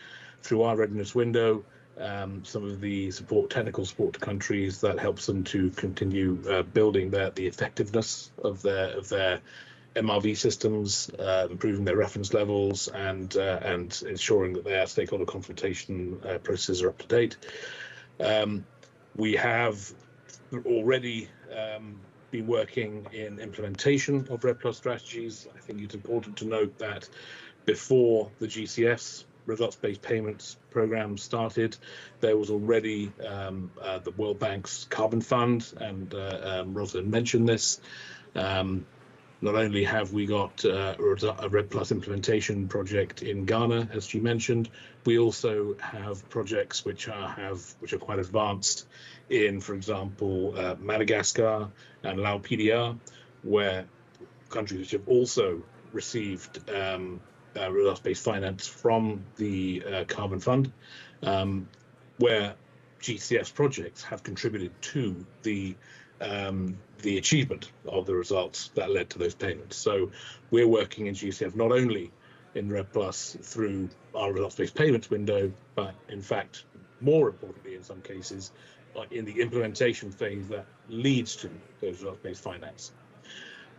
through our readiness window. Some of the technical support to countries that helps them to continue building the effectiveness of their MRV systems, improving their reference levels, and ensuring that their stakeholder consultation processes are up to date. We have already been working in implementation of RED+ strategies. I think it's important to note that before the GCF's results-based payments program started, there was already the World Bank's Carbon Fund, and Rosalind mentioned this. Not only have we got a RED+ implementation project in Ghana, as she mentioned, we also have projects which are quite advanced in, for example, Madagascar and Lao PDR, where countries which have also received results-based finance from the Carbon Fund, where GCF's projects have contributed to the achievement of the results that led to those payments. So we're working in GCF not only in RED+ through our results-based payments window, but in fact, more importantly in some cases, in the implementation phase that leads to those results-based finance.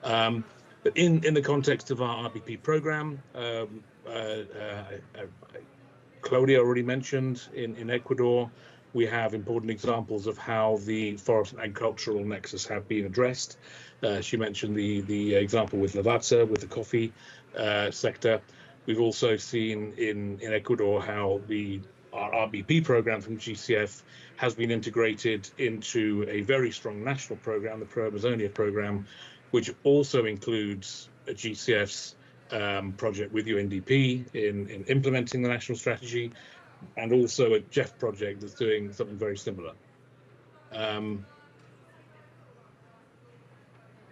But in the context of our RBP program, Claudia already mentioned in Ecuador, we have important examples of how the forest and agricultural nexus have been addressed. She mentioned the example with Lavazza, with the coffee sector. We've also seen in Ecuador how our RBP program from GCF has been integrated into a very strong national program, the Pro Amazonia program, which also includes a GCF's project with UNDP in implementing the national strategy, and also a Jeff project that's doing something very similar. Can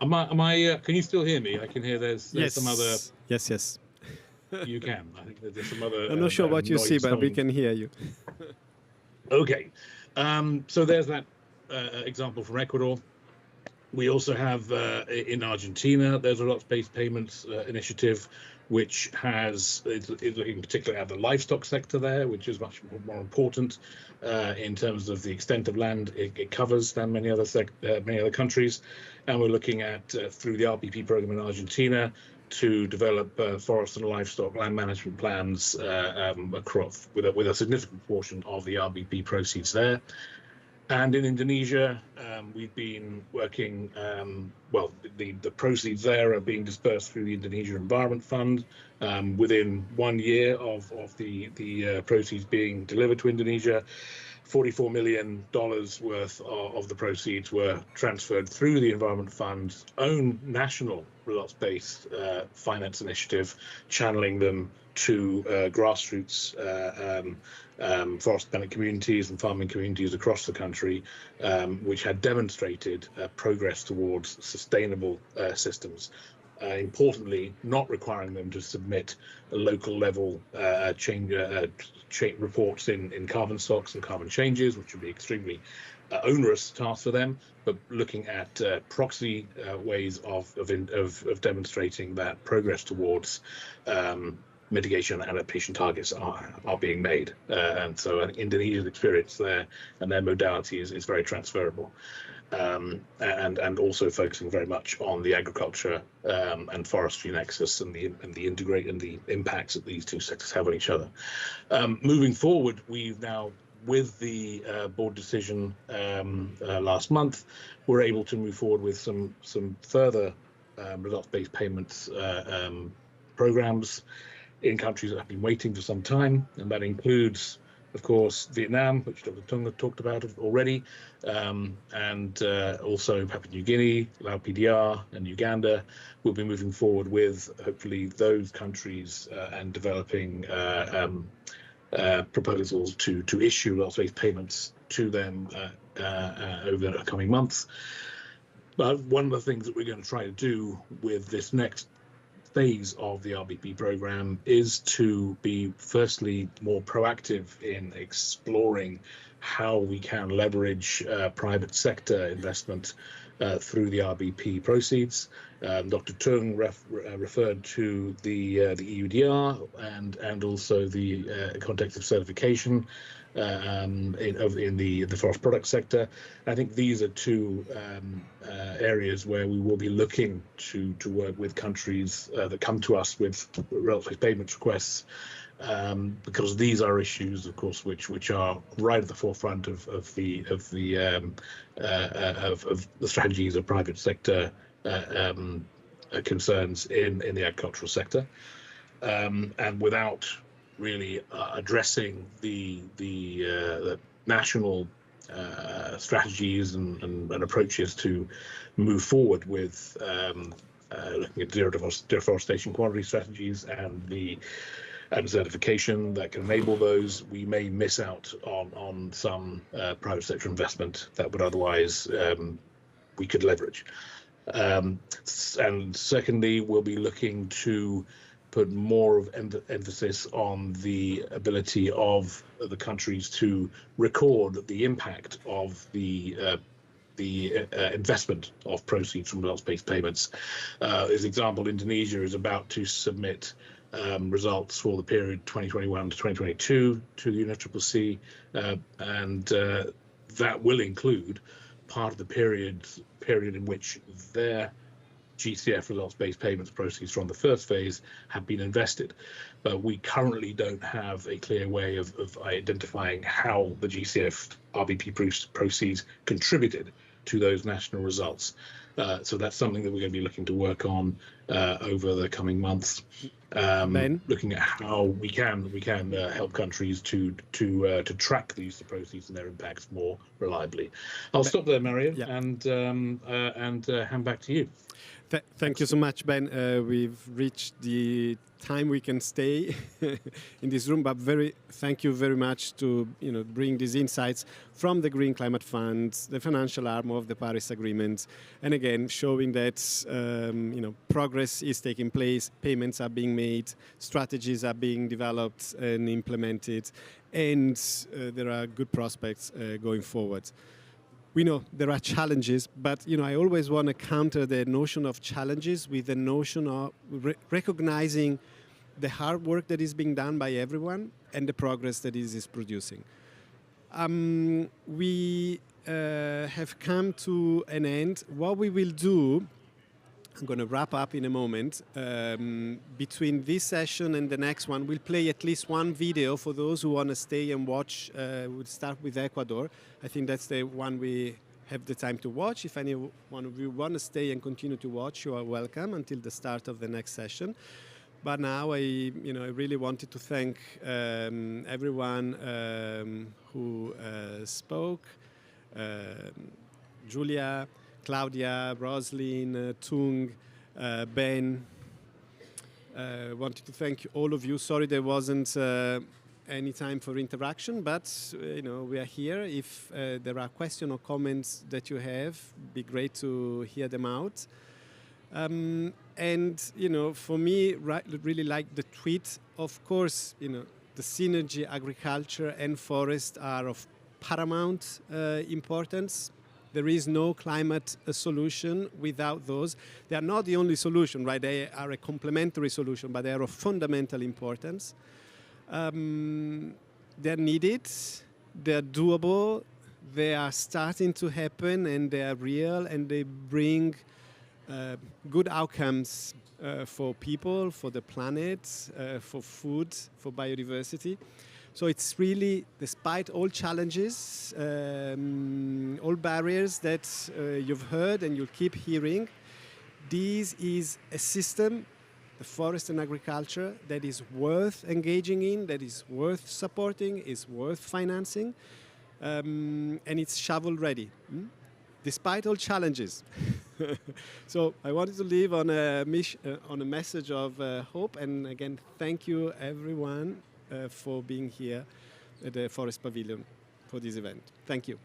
you still hear me? I can hear there's yes. Some other... Yes. You can. I think there's some other... I'm not sure what you see, but we can hear you. Okay. So there's that example from Ecuador. We also have in Argentina, there's a results-based payments initiative, which is looking particularly at the livestock sector there, which is much more important in terms of the extent of land it covers than many other countries. And we're looking at, through the RBP program in Argentina, to develop forest and livestock land management plans across with a significant portion of the RBP proceeds there. And in Indonesia, we've been working, the proceeds there are being dispersed through the Indonesia Environment Fund. Within 1 year of the proceeds being delivered to Indonesia, $44 million worth of the proceeds were transferred through the Environment Fund's own national results-based finance initiative, channeling them to grassroots forest-dependent communities and farming communities across the country, which had demonstrated progress towards sustainable systems. Importantly, not requiring them to submit a local level change reports in carbon stocks and carbon changes, which would be extremely onerous task for them, but looking at proxy ways of demonstrating that progress towards mitigation and adaptation targets are being made. And so Indonesia's experience there and their modality is very transferable. and also focusing very much on the agriculture and forestry nexus and the impacts that these two sectors have on each other. Moving forward, we've now, with the board decision last month, we're able to move forward with some further results-based payments programs in countries that have been waiting for some time, and that includes, of course, Vietnam, which Dr. Tung talked about already, and also Papua New Guinea, Lao PDR, and Uganda. We'll be moving forward with, hopefully, those countries and developing proposals to issue results-based payments to them over the coming months. But one of the things that we're going to try to do with this next phase of the RBP program is to be, firstly, more proactive in exploring how we can leverage private sector investment through the RBP proceeds. Dr. Tung referred to the EUDR and also the context of certification in the forest product sector. I think these are two areas where we will be looking to work with countries that come to us with results-based payment requests, because these are issues, of course, which are right at the forefront of the strategies of private sector concerns in the agricultural sector, and without really addressing the national strategies and approaches to move forward with looking at zero deforestation quantity strategies and certification that can enable those, we may miss out on some private sector investment that would otherwise we could leverage. And secondly, we'll be looking to put more of emphasis on the ability of the countries to record the impact of the investment of proceeds from results-based payments. As an example, Indonesia is about to submit results for the period 2021 to 2022 to the UNFCCC, and that will include part of the period in which their GCF results-based payments proceeds from the first phase have been invested. But we currently don't have a clear way of identifying how the GCF RBP proceeds contributed to those national results. So that's something that we're going to be looking to work on over the coming months, looking at how we can help countries to track these proceeds and their impacts more reliably. I'll stop there, Mario, and hand back to you. Thank you so much, Ben. We've reached the time we can stay in this room, but thank you very much to bring these insights from the Green Climate Fund, the financial arm of the Paris Agreement, and again showing that progress is taking place, payments are being made, strategies are being developed and implemented, and there are good prospects going forward. We know there are challenges, but I always want to counter the notion of challenges with the notion of recognizing the hard work that is being done by everyone and the progress that is producing. We have come to an end. What we will do, I'm going to wrap up in a moment. Between this session and the next one, we'll play at least one video for those who want to stay and watch. We'll start with Ecuador. I think that's the one we have the time to watch. If any one of you want to stay and continue to watch, you are welcome until the start of the next session. But now I really wanted to thank everyone who spoke. Julia, Claudia, Roslyn, Tung, Ben. Wanted to thank all of you. Sorry there wasn't any time for interaction, but we are here. If there are questions or comments that you have, it'd be great to hear them out. And for me, really like the tweet. Of course, the synergy, agriculture and forest are of paramount importance. There is no climate solution without those. They are not the only solution, right? They are a complementary solution, but they are of fundamental importance. They're needed, they're doable, they are starting to happen and they are real and they bring good outcomes for people, for the planet, for food, for biodiversity. So it's really, despite all challenges, all barriers that you've heard and you'll keep hearing, this is a system, the forest and agriculture, that is worth engaging in, that is worth supporting, is worth financing, and it's shovel ready, despite all challenges. So I wanted to leave on a message of hope, and again, thank you everyone for being here at the Forest Pavilion for this event. Thank you.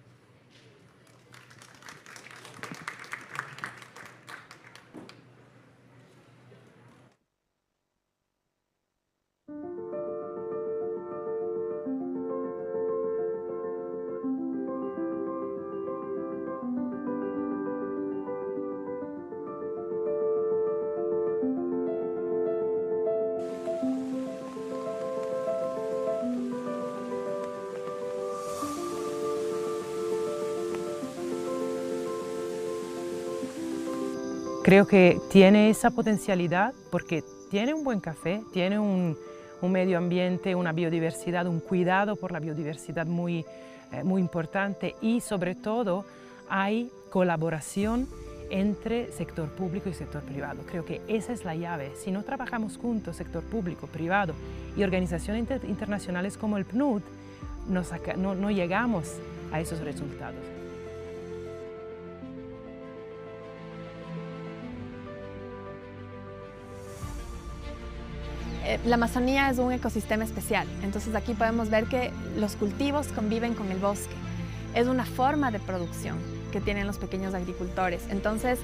Creo que tiene esa potencialidad porque tiene un buen café, tiene un medio ambiente, una biodiversidad, un cuidado por la biodiversidad muy importante y sobre todo hay colaboración entre sector público y sector privado. Creo que esa es la llave. Si no trabajamos juntos, sector público, privado y organizaciones internacionales como el PNUD, no llegamos a esos resultados. La Amazonía es un ecosistema especial, entonces aquí podemos ver que los cultivos conviven con el bosque. Es una forma de producción que tienen los pequeños agricultores, entonces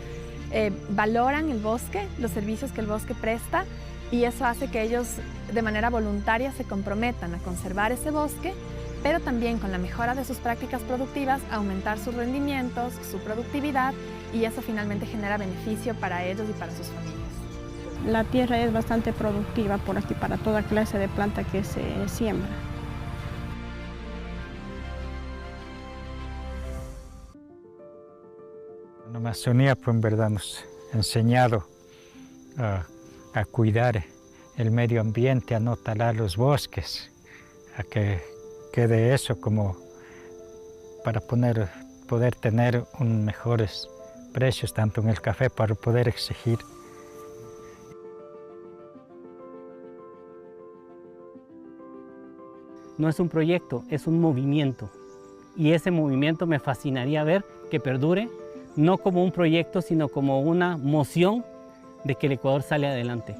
valoran el bosque, los servicios que el bosque presta y eso hace que ellos de manera voluntaria se comprometan a conservar ese bosque, pero también con la mejora de sus prácticas productivas, aumentar sus rendimientos, su productividad y eso finalmente genera beneficio para ellos y para sus familias. La tierra es bastante productiva por aquí para toda clase de planta que se siembra. En Amazonía, pues en verdad nos ha enseñado a cuidar el medio ambiente, a no talar los bosques, a que quede eso como para poder tener mejores precios tanto en el café, para poder exigir. No es un proyecto, es un movimiento. Y ese movimiento me fascinaría ver que perdure, no como un proyecto, sino como una moción de que el Ecuador sale adelante.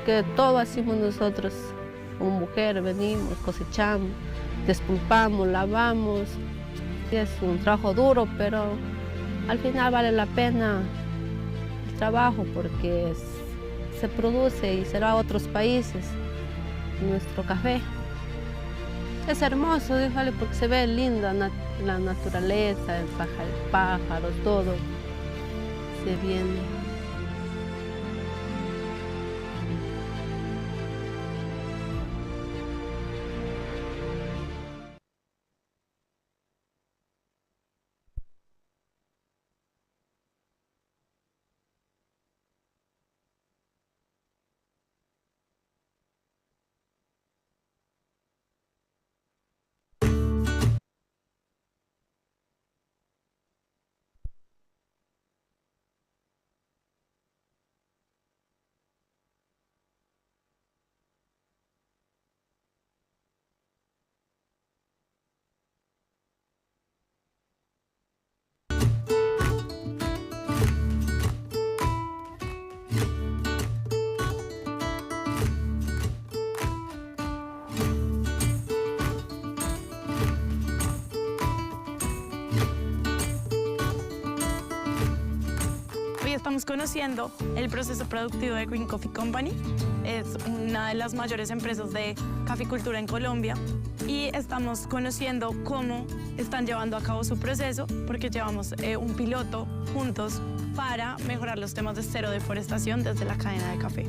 Que todo hacemos nosotros, como mujeres venimos, cosechamos, despulpamos, lavamos. Es un trabajo duro, pero al final vale la pena el trabajo porque se produce y se va a otros países nuestro café. Es hermoso, déjale, porque se ve linda la naturaleza, el pájaro, todo se viene. estamos conociendo el proceso productivo de Green Coffee Company. Es una de las mayores empresas de caficultura en Colombia y estamos conociendo cómo están llevando a cabo su proceso porque llevamos un piloto juntos para mejorar los temas de cero deforestación desde la cadena de café.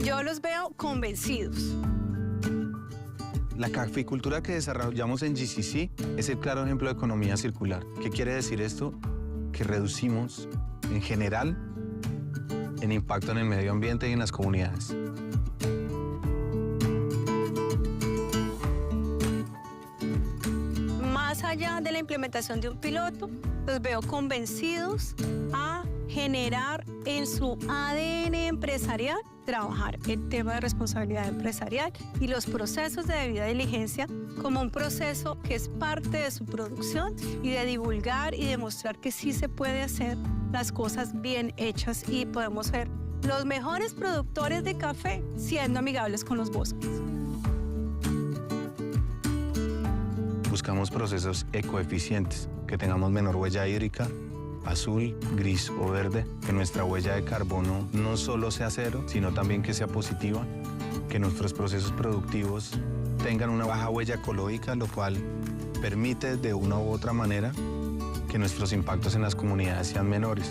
Yo los veo convencidos. La caficultura que desarrollamos en GCC es el claro ejemplo de economía circular. ¿Qué quiere decir esto? Que reducimos, en general, el impacto en el medio ambiente y en las comunidades. Más allá de la implementación de un piloto, los veo convencidos a generar en su ADN empresarial, trabajar el tema de responsabilidad empresarial y los procesos de debida diligencia como un proceso que es parte de su producción y de divulgar y demostrar que sí se puede hacer las cosas bien hechas y podemos ser los mejores productores de café siendo amigables con los bosques. Buscamos procesos ecoeficientes, que tengamos menor huella hídrica, azul, gris o verde, que nuestra huella de carbono no solo sea cero, sino también que sea positiva, que nuestros procesos productivos tengan una baja huella ecológica, lo cual permite de una u otra manera que nuestros impactos en las comunidades sean menores.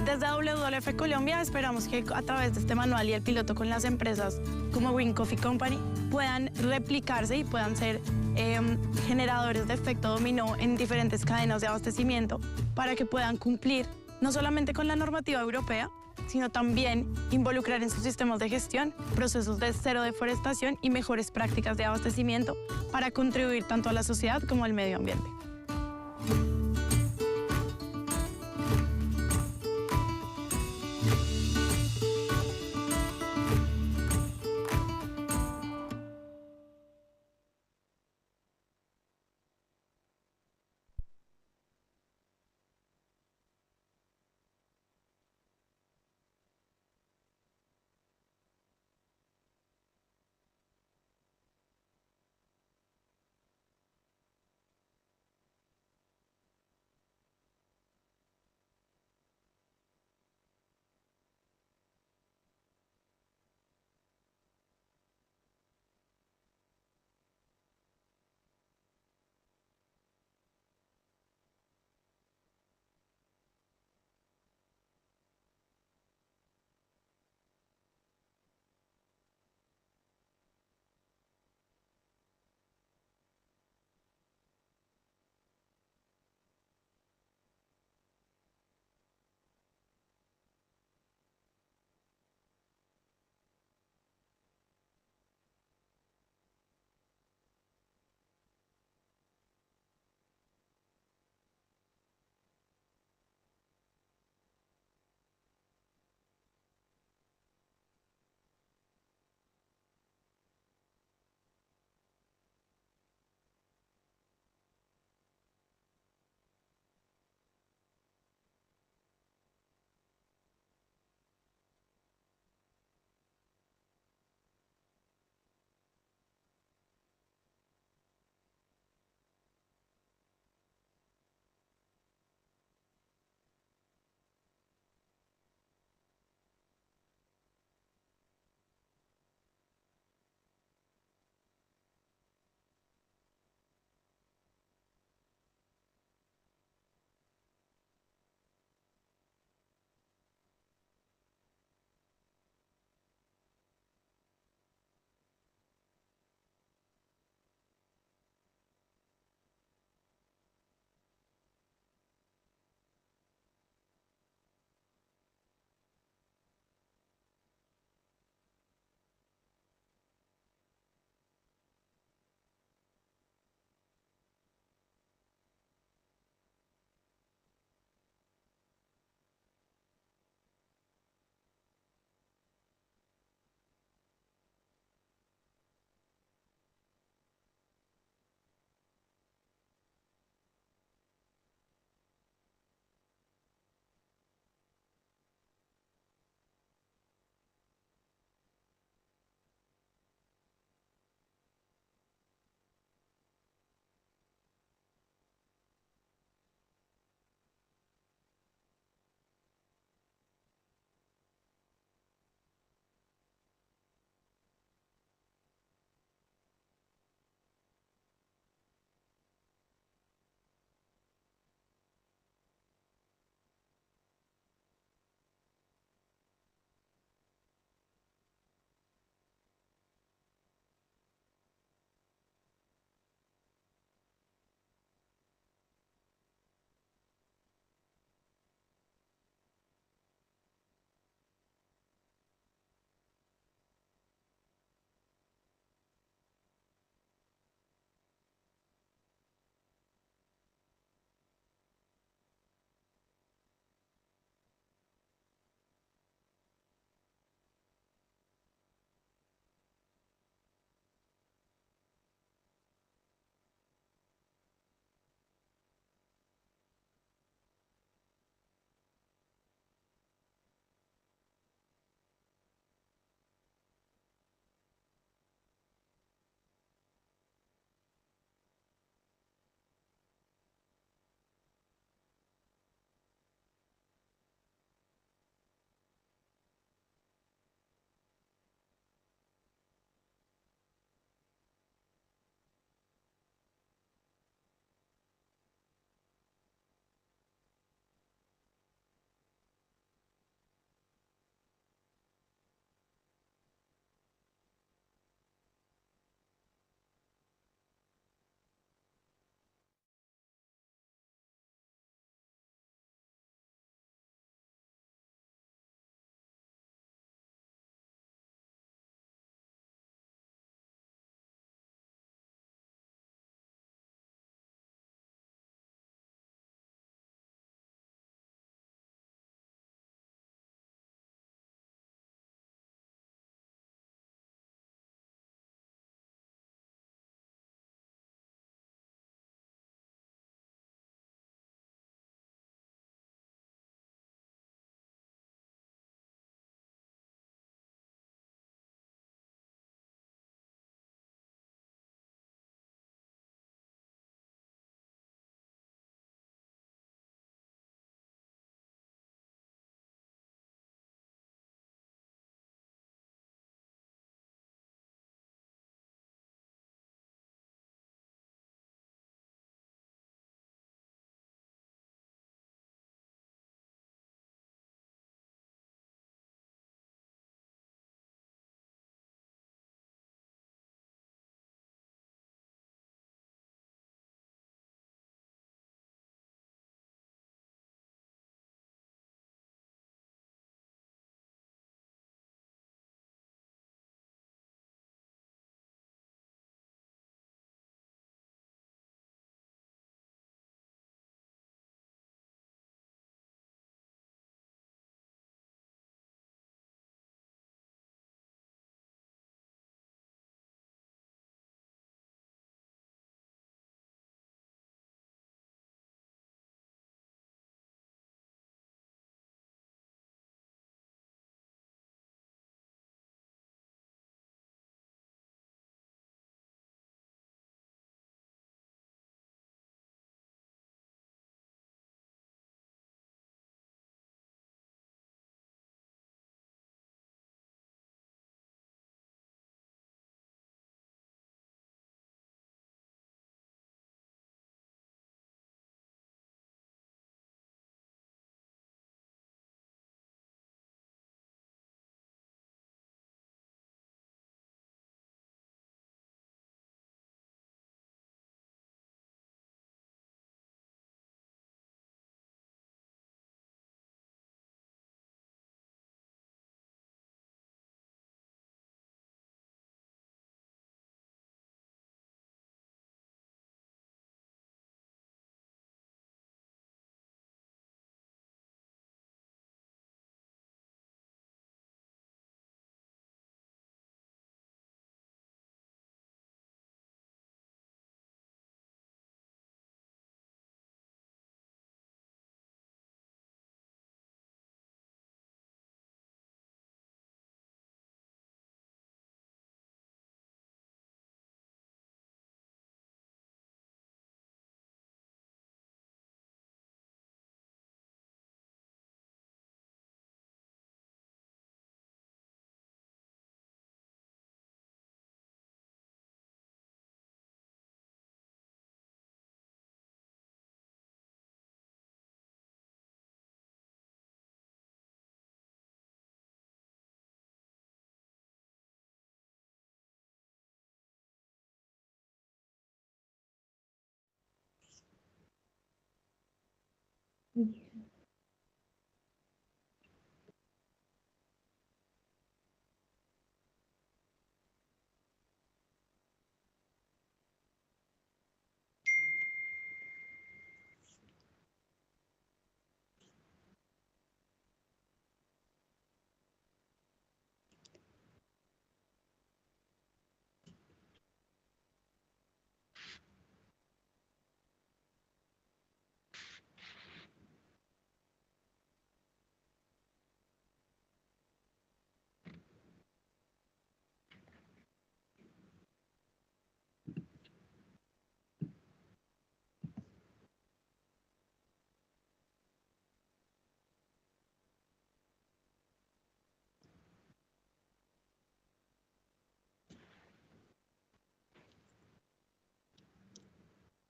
Desde WWF Colombia esperamos que a través de este manual y el piloto con las empresas como Green Coffee Company puedan replicarse y puedan ser generadores de efecto dominó en diferentes cadenas de abastecimiento para que puedan cumplir no solamente con la normativa europea, sino también involucrar en sus sistemas de gestión procesos de cero deforestación y mejores prácticas de abastecimiento para contribuir tanto a la sociedad como al medio ambiente.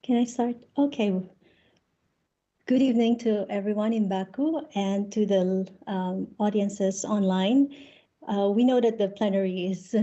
Can I start? Okay. Good evening to everyone in Baku and to the audiences online. We know that the plenary is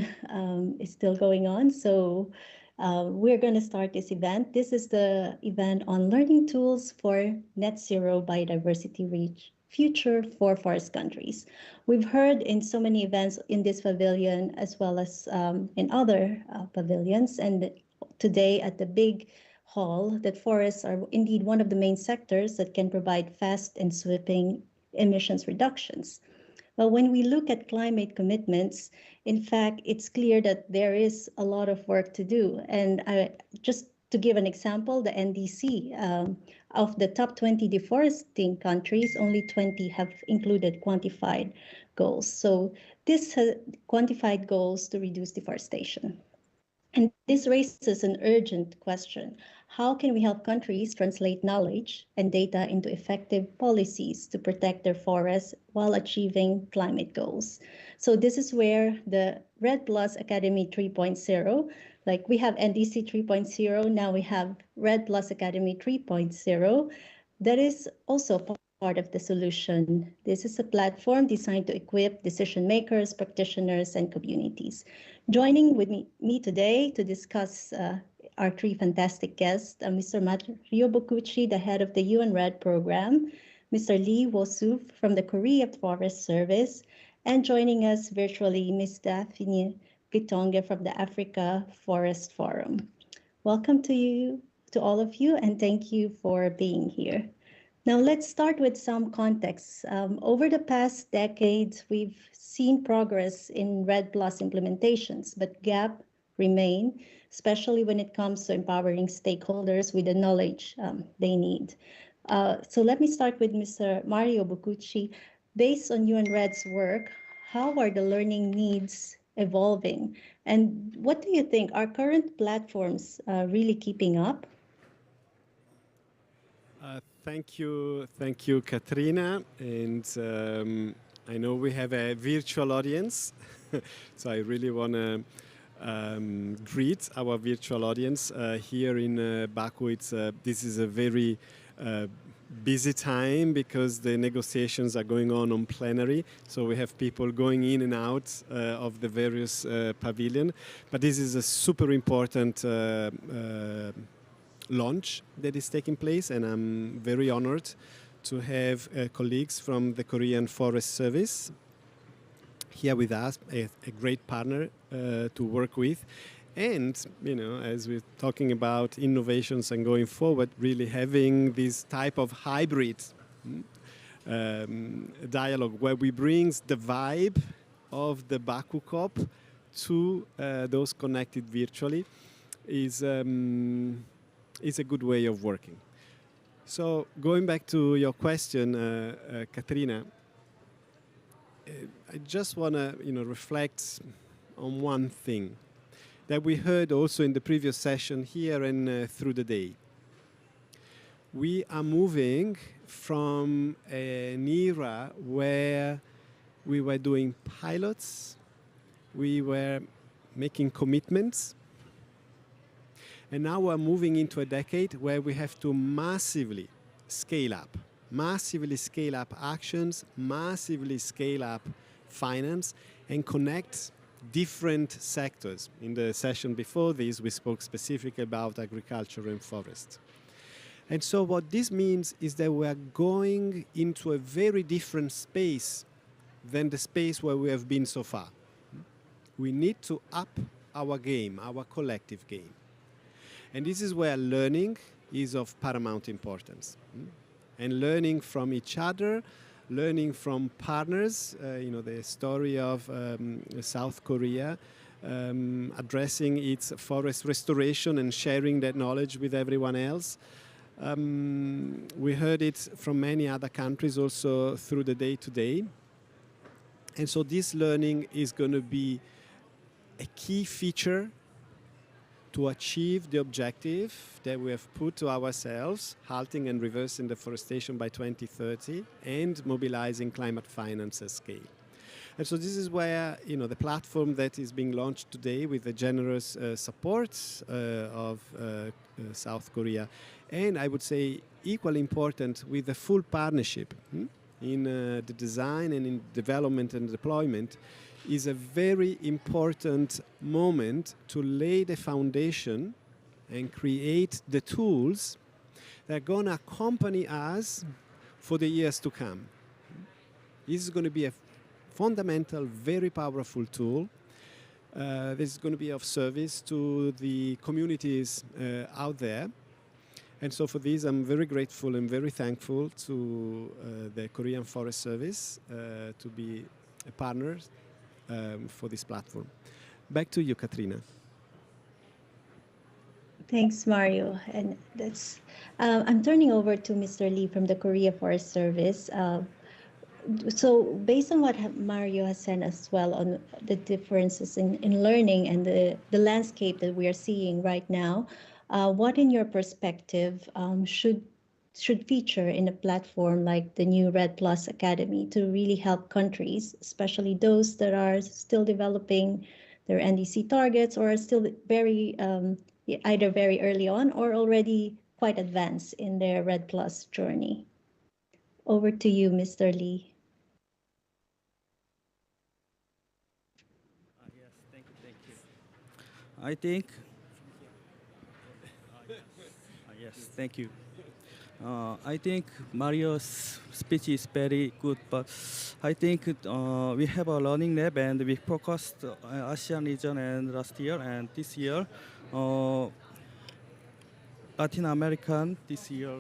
still going on, so we're going to start this event. This is the event on learning tools for net zero biodiversity reach future for forest countries. We've heard in so many events in this pavilion as well as in other pavilions, and today at the big hall that forests are indeed one of the main sectors that can provide fast and sweeping emissions reductions. But when we look at climate commitments, in fact, it's clear that there is a lot of work to do. And just to give an example, the NDC, of the top 20 deforesting countries, only 20 have included quantified goals. So this has quantified goals to reduce deforestation. And this raises an urgent question. How can we help countries translate knowledge and data into effective policies to protect their forests while achieving climate goals? So this is where the REDD+ Academy 3.0, like we have NDC 3.0, now we have REDD+ Academy 3.0, that is also part of the solution. This is a platform designed to equip decision makers, practitioners, and communities. Joining with me today to discuss our three fantastic guests, Mr. Mario Bokuchi, the head of the UN REDD program, Mr. Lee Wo-soo from the Korea Forest Service, and joining us virtually, Ms. Daphne Gitonge from the Africa Forest Forum. Welcome to all of you, and thank you for being here. Now let's start with some context. Over the past decades, we've seen progress in REDD+ implementations, but gaps remain, especially when it comes to empowering stakeholders with the knowledge they need. So let me start with Mr. Mario Bokuchi. Based on UN REDD's work, how are the learning needs evolving? And what do you think? Are current platforms really keeping up? Thank you, Katrina. And I know we have a virtual audience, so I really want to greet our virtual audience here in Baku. This is a very busy time because the negotiations are going on plenary. So we have people going in and out of the various pavilion. But this is a super important launch that is taking place, and I'm very honored to have colleagues from the Korean Forest Service here with us, a great partner to work with. And, you know, as we're talking about innovations and going forward, really having this type of hybrid dialogue where we bring the vibe of the Baku COP to those connected virtually is a good way of working. So going back to your question, Katrina, I just want to reflect on one thing that we heard also in the previous session here and through the day. We are moving from an era where we were doing pilots, we were making commitments, and now we're moving into a decade where we have to massively scale up actions, massively scale up finance, and connect different sectors. In the session before this, we spoke specifically about agriculture and forest. And so what this means is that we are going into a very different space than the space where we have been so far. We need to up our game, our collective game. And this is where learning is of paramount importance. And learning from each other, learning from partners, the story of South Korea, addressing its forest restoration and sharing that knowledge with everyone else. We heard it from many other countries also through the day today. And so this learning is going to be a key feature to achieve the objective that we have put to ourselves, halting and reversing deforestation by 2030 and mobilizing climate finance at scale. And so this is where the platform that is being launched today with the generous support of South Korea, and I would say equally important with the full partnership in the design and in development and deployment, is a very important moment to lay the foundation and create the tools that are going to accompany us for the years to come. This is going to be a fundamental, very powerful tool. This is going to be of service to the communities out there. And so for this, I'm very grateful and very thankful to the Korean Forest Service to be a partner for this platform. Back to you, Katrina. Thanks, Mario. And that's I'm turning over to Mr. Lee from the Korea Forest Service. So based on what Mario has said as well on the differences in learning and the landscape that we are seeing right now, what in your perspective should feature in a platform like the new RED Plus Academy to really help countries, especially those that are still developing their NDC targets or are still very either very early on or already quite advanced in their RED Plus journey? Over to you, Mr. Lee. Yes, thank you. I think. Yes, thank you. I think Mario's speech is very good, but I think we have a learning lab and we focused ASEAN region and last year and this year, Latin American this year.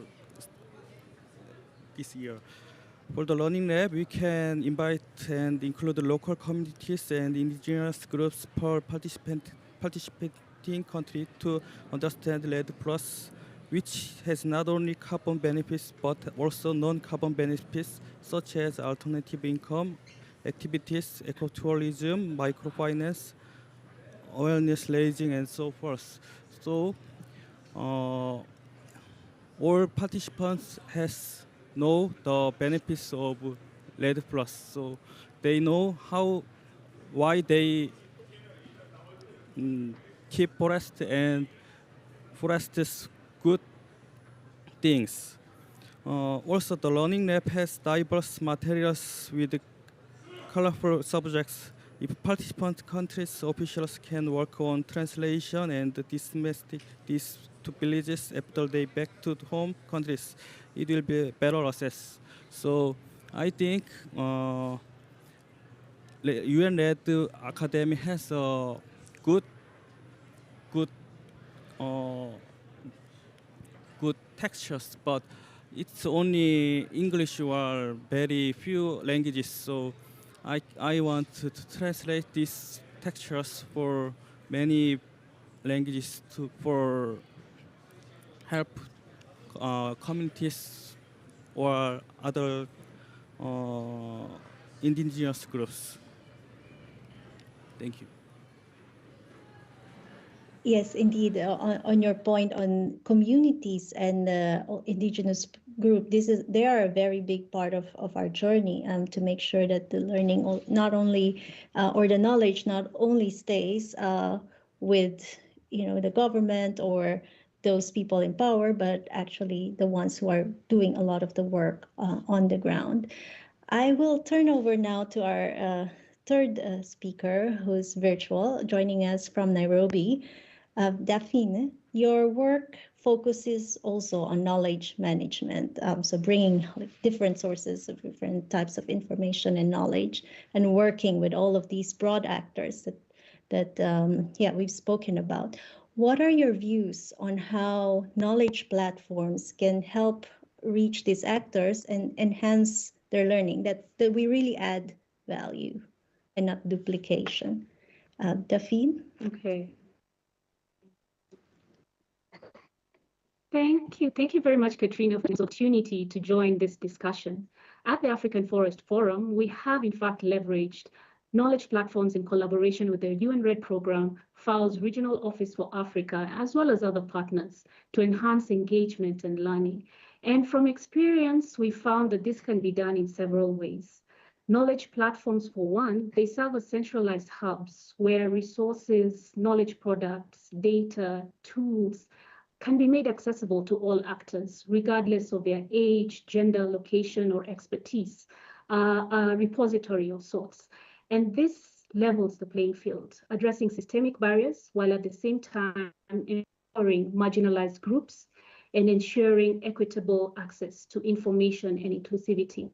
For the learning lab, we can invite and include local communities and indigenous groups per participating country to understand RED Plus, which has not only carbon benefits but also non-carbon benefits such as alternative income, activities, ecotourism, microfinance, awareness raising, and so forth. So all participants know the benefits of RED Plus, so they know why they keep forest and forests good things. Also, the learning lab has diverse materials with colorful subjects. If participant countries' officials can work on translation and dismiss this to villages after they back to home countries, it will be better assessed. So I think UN RED Academy has a good textures, but it's only English or very few languages. So I want to translate these textures for many languages for help communities or other indigenous groups. Thank you. Yes, indeed. On your point on communities and indigenous group, they are a very big part of our journey to make sure that the learning not only or the knowledge not only stays with the government or those people in power, but actually the ones who are doing a lot of the work on the ground. I will turn over now to our third speaker, who's virtual, joining us from Nairobi. Daphne, your work focuses also on knowledge management. So bringing different sources of different types of information and knowledge, and working with all of these broad actors that we've spoken about. What are your views on how knowledge platforms can help reach these actors and enhance their learning, that we really add value and not duplication? Daphne? Okay. Thank you. Thank you very much, Katrina, for this opportunity to join this discussion. At the African Forest Forum, we have in fact leveraged knowledge platforms in collaboration with the UN RED program, FAO's Regional Office for Africa, as well as other partners to enhance engagement and learning. And from experience, we found that this can be done in several ways. Knowledge platforms, for one, they serve as centralized hubs where resources, knowledge products, data, tools can be made accessible to all actors, regardless of their age, gender, location, or expertise, a repository of sorts. And this levels the playing field, addressing systemic barriers while at the same time empowering marginalized groups and ensuring equitable access to information and inclusivity.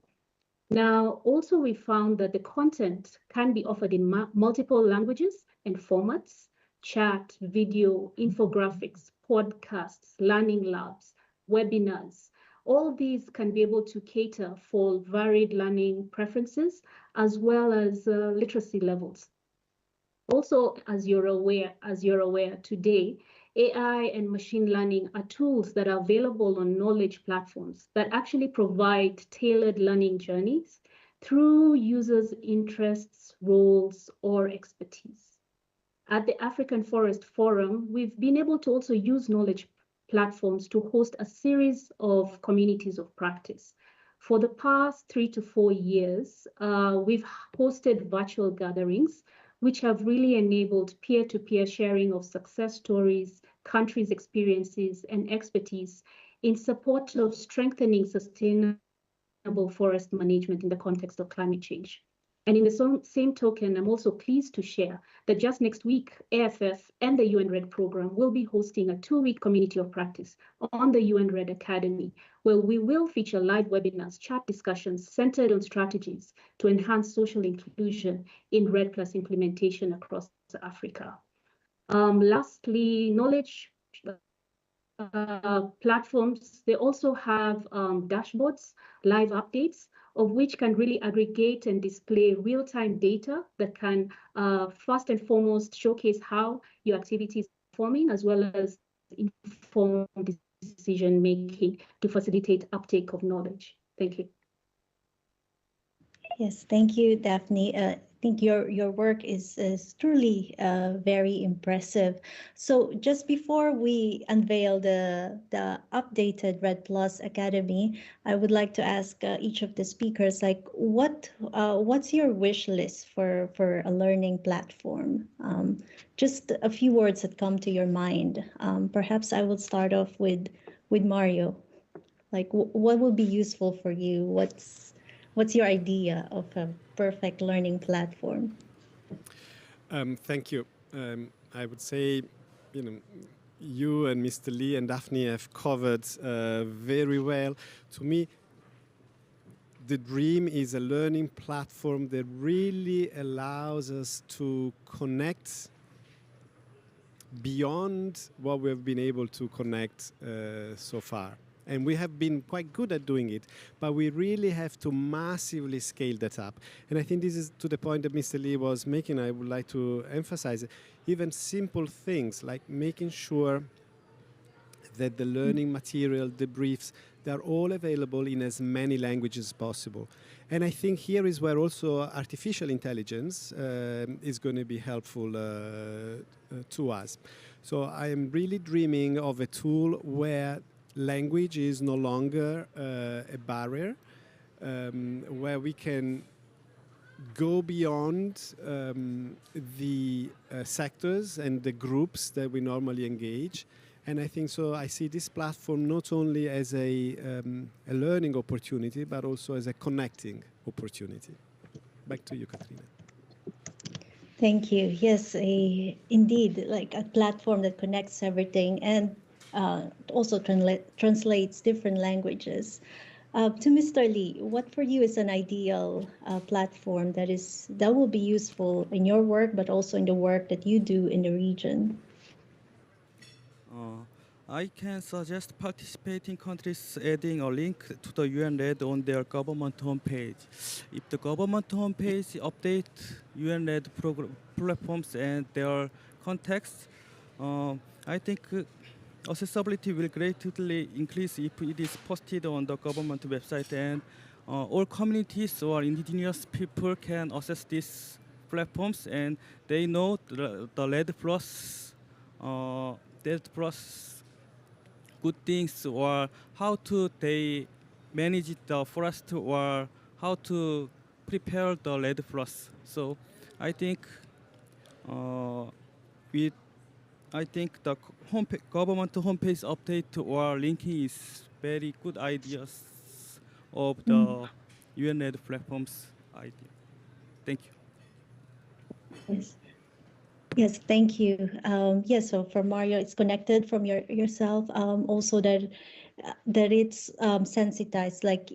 Now, also we found that the content can be offered in multiple languages and formats: chat, video, infographics, podcasts, learning labs, webinars. All these can be able to cater for varied learning preferences as well as literacy levels. Also, as you're aware today, AI and machine learning are tools that are available on knowledge platforms that actually provide tailored learning journeys through users' interests, roles, or expertise. At the African Forest Forum, we've been able to also use knowledge platforms to host a series of communities of practice. For the past 3 to 4 years, we've hosted virtual gatherings, which have really enabled peer-to-peer sharing of success stories, countries' experiences, and expertise in support of strengthening sustainable forest management in the context of climate change. And in the same token, I'm also pleased to share that just next week, AFF and the UN RED program will be hosting a 2-week community of practice on the UN RED Academy, where we will feature live webinars, chat discussions centered on strategies to enhance social inclusion in RED+ implementation across Africa. Lastly, knowledge platforms, they also have dashboards, live updates, of which can really aggregate and display real-time data that can first and foremost showcase how your activities are performing, as well as inform decision-making to facilitate uptake of knowledge. Thank you. Yes, thank you, Daphne. I think your work is truly very impressive. So just before we unveil the updated RED+ Academy, I would like to ask each of the speakers, like, what's your wish list for a learning platform? Just a few words that come to your mind. Perhaps I will start off with Mario. Like, what would be useful for you? What's your idea of a perfect learning platform? Thank you. I would say, you and Mr. Lee and Daphne have covered very well. To me, the dream is a learning platform that really allows us to connect beyond what we've been able to connect so far. And we have been quite good at doing it, but we really have to massively scale that up. And I think this is to the point that Mr. Lee was making. I would like to emphasize it. Even simple things like making sure that the learning material, the briefs, they're all available in as many languages as possible. And I think here is where also artificial intelligence is going to be helpful to us. So I am really dreaming of a tool where language is no longer a barrier, where we can go beyond the sectors and the groups that we normally engage. And I think so I see this platform not only as a learning opportunity, but also as a connecting opportunity. Back to you, Katrina. Thank you. Yes, indeed, like a platform that connects everything. And also translates different languages. To Mr. Lee, what for you is an ideal platform that will be useful in your work, but also in the work that you do in the region? I can suggest participating countries adding a link to the UN RED on their government homepage. If the government homepage update UN RED platforms and their context, I think accessibility will greatly increase if it is posted on the government website, and all communities or indigenous people can access these platforms, and they know the RED Plus good things, or how to they manage the forest, or how to prepare the RED Plus. So I think the government homepage update or linking is very good ideas of the UN RED platforms idea. Thank you. Yes. Yes, thank you. Yes, so for Mario, it's connected from yourself. Also that it's sensitized, like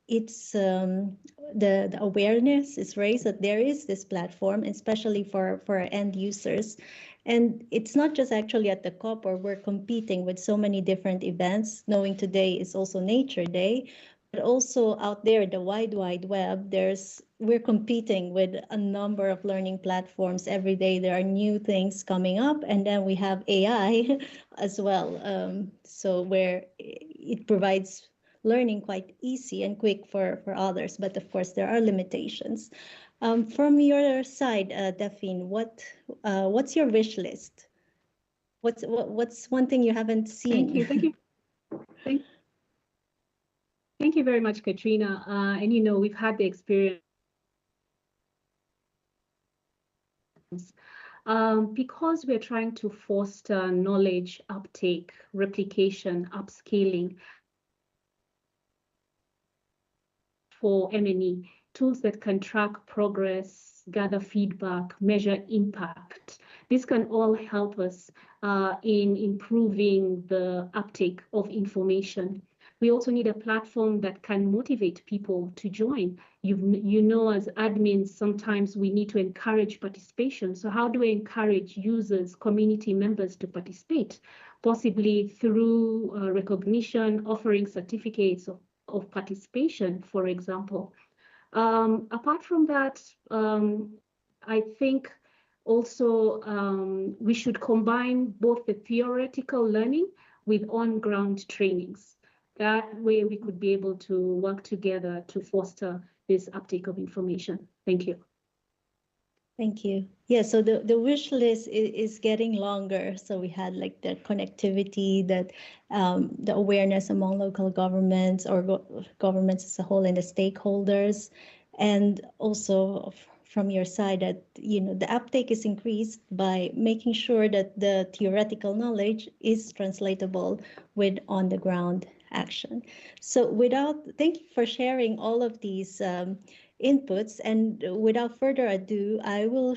it's the awareness is raised that there is this platform, especially for end users. And it's not just actually at the COP where we're competing with so many different events, knowing today is also Nature Day, but also out there, the wide web, we're competing with a number of learning platforms every day. There are new things coming up, and then we have AI as well. So where it provides learning quite easy and quick for others, but of course there are limitations. From your side, Delphine, what's your wish list? What's one thing you haven't seen? Thank you very much, Katrina. And we've had the experience because we're trying to foster knowledge uptake, replication, upscaling for M&E, tools that can track progress, gather feedback, measure impact. This can all help us in improving the uptake of information. We also need a platform that can motivate people to join. As admins, sometimes we need to encourage participation. So how do we encourage users, community members to participate? Possibly through recognition, offering certificates of participation, for example. Apart from that, I think also we should combine both the theoretical learning with on-ground trainings. That way we could be able to work together to foster this uptake of information. Thank you. Thank you. Yeah, so the wish list is getting longer. So we had like the connectivity, that the awareness among local governments or governments as a whole and the stakeholders, and also from your side that the uptake is increased by making sure that the theoretical knowledge is translatable with on the ground action. So thank you for sharing all of these inputs, and without further ado, I will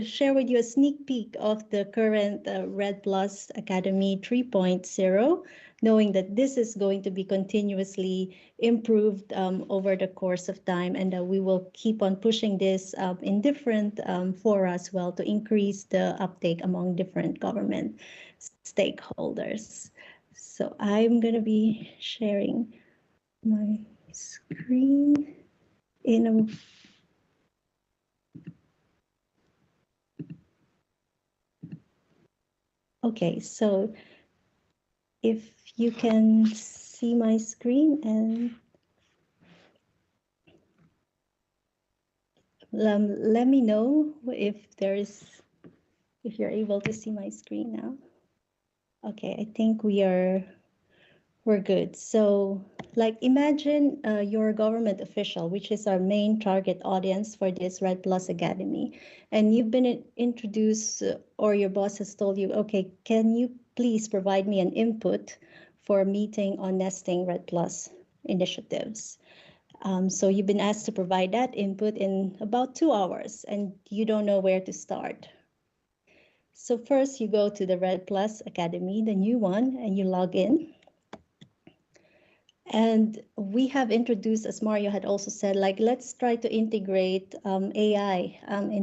share with you a sneak peek of the current RED Plus Academy 3.0, knowing that this is going to be continuously improved over the course of time, and we will keep on pushing this in different fora as well to increase the uptake among different government stakeholders. So I'm going to be sharing my screen Okay, so if you can see my screen, and let me know if you're able to see my screen now. Okay, I think we're good. So like imagine you're a government official, which is our main target audience for this RED Plus Academy. And you've been introduced or your boss has told you, okay, can you please provide me an input for a meeting on nesting RED Plus initiatives? So you've been asked to provide that input in about 2 hours and you don't know where to start. So first you go to the Red Plus Academy, the new one, and you log in. And we have introduced, as Mario had also said, like let's try to integrate AI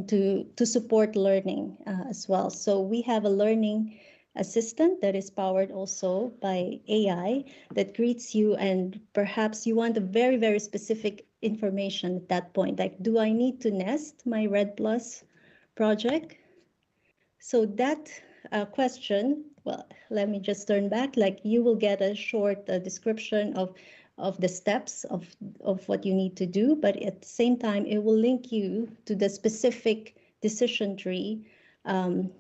to support learning as well. So we have a learning assistant that is powered also by AI that greets you, and perhaps you want a very, very specific information at that point, like do I need to nest my Red Plus project? So that question, well, let me just turn back, like you will get a short description of the steps of what you need to do, but at the same time, it will link you to the specific decision tree, guiding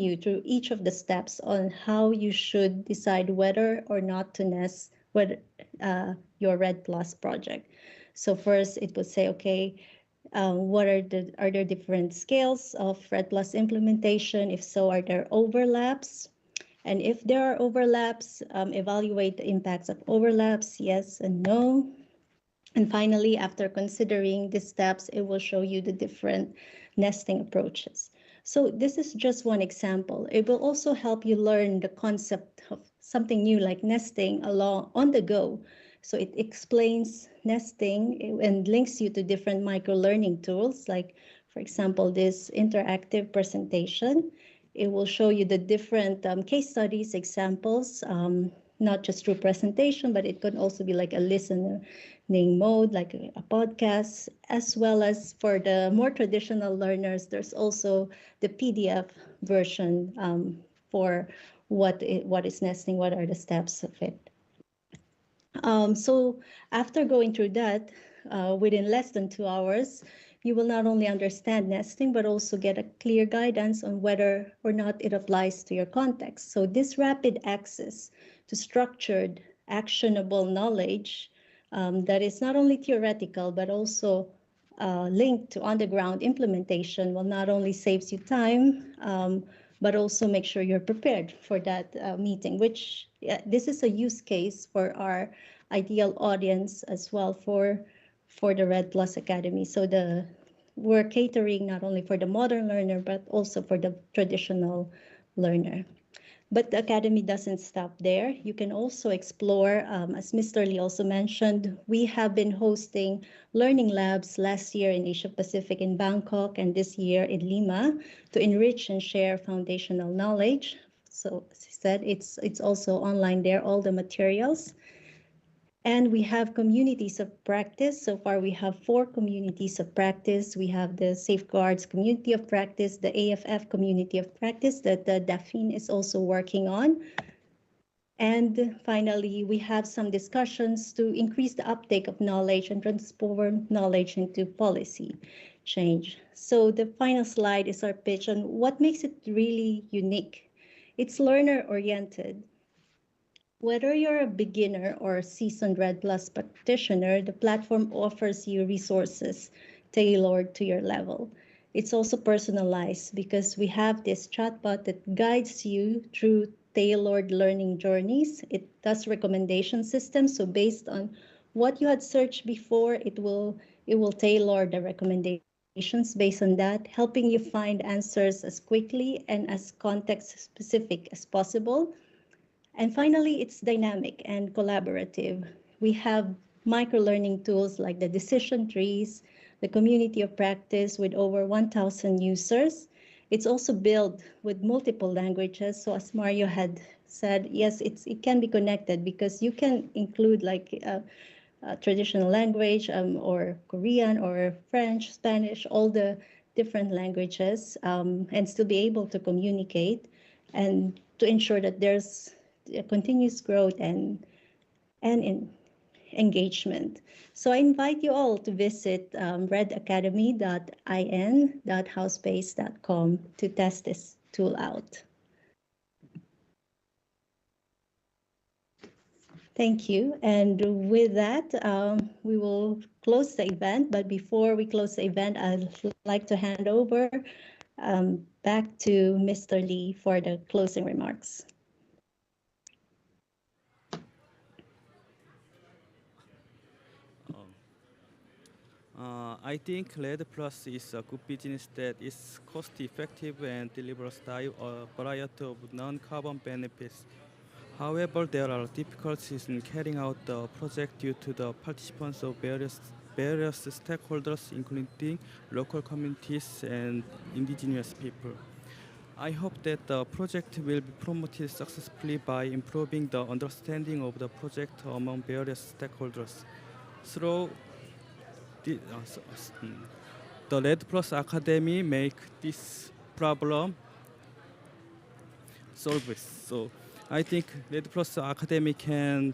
you through each of the steps on how you should decide whether or not to nest your Red Plus project. So first it will say, okay, are there different scales of Red Plus implementation? If so, are there overlaps? And if there are overlaps, evaluate the impacts of overlaps, yes and no. And finally, after considering these steps, it will show you the different nesting approaches. So this is just one example. It will also help you learn the concept of something new like nesting on the go. So it explains nesting and links you to different micro-learning tools, like, for example, this interactive presentation. It will show you the different case studies, examples, not just through presentation, but it could also be like a listening mode, like a podcast, as well as for the more traditional learners, there's also the PDF version for what is nesting, what are the steps of it. So after going through that, within less than 2 hours, you will not only understand nesting, but also get a clear guidance on whether or not it applies to your context. So this rapid access to structured, actionable knowledge that is not only theoretical, but also linked to on-the-ground implementation will not only saves you time, but also make sure you're prepared for that meeting, which this is a use case for our ideal audience as well for the Red Plus Academy. So we're catering not only for the modern learner, but also for the traditional learner. But the Academy doesn't stop there. You can also explore, as Mr. Lee also mentioned, we have been hosting learning labs last year in Asia Pacific in Bangkok and this year in Lima to enrich and share foundational knowledge. So as I said, it's also online there, all the materials. And we have communities of practice. So far, we have 4 communities of practice. We have the Safeguards Community of Practice, the AFF Community of Practice that the Daphne is also working on. And finally, we have some discussions to increase the uptake of knowledge and transform knowledge into policy change. So the final slide is our pitch on what makes it really unique. It's learner-oriented. Whether you're a beginner or a seasoned Red Plus practitioner, the platform offers you resources tailored to your level. It's also personalized because we have this chatbot that guides you through tailored learning journeys. It does recommendation systems, so based on what you had searched before, it will tailor the recommendations based on that, helping you find answers as quickly and as context specific as possible. And finally, it's dynamic and collaborative. We have micro-learning tools like the decision trees, the community of practice with over 1,000 users. It's also built with multiple languages. So as Mario had said, yes, it can be connected because you can include like a traditional language or Korean or French, Spanish, all the different languages and still be able to communicate and to ensure that there's continuous growth and in engagement. So I invite you all to visit redacademy.in.housebase.com to test this tool out. Thank you. And with that, we will close the event. But before we close the event, I'd like to hand over back to Mr. Lee for the closing remarks. I think REDD+ is a good business that is cost-effective and delivers a variety of non-carbon benefits. However, there are difficulties in carrying out the project due to the participants of various stakeholders, including local communities and indigenous people. I hope that the project will be promoted successfully by improving the understanding of the project among various stakeholders. Through the REDD+ Academy make this problem solved. So I think REDD+ Academy can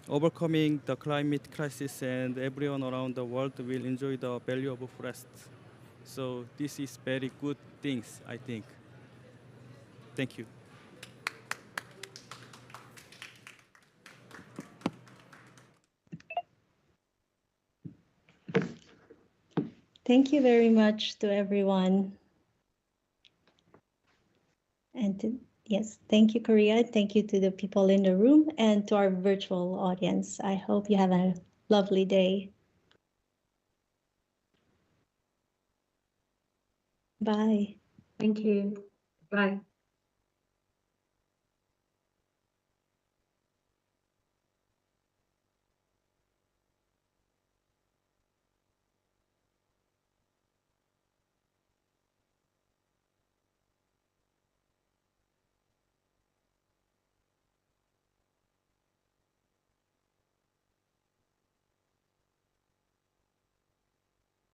overcoming the climate crisis, and everyone around the world will enjoy the value of forest. So this is very good things, I think. Thank you. Thank you very much to everyone. And yes, thank you, Korea. Thank you to the people in the room and to our virtual audience. I hope you have a lovely day. Bye. Thank you. Bye.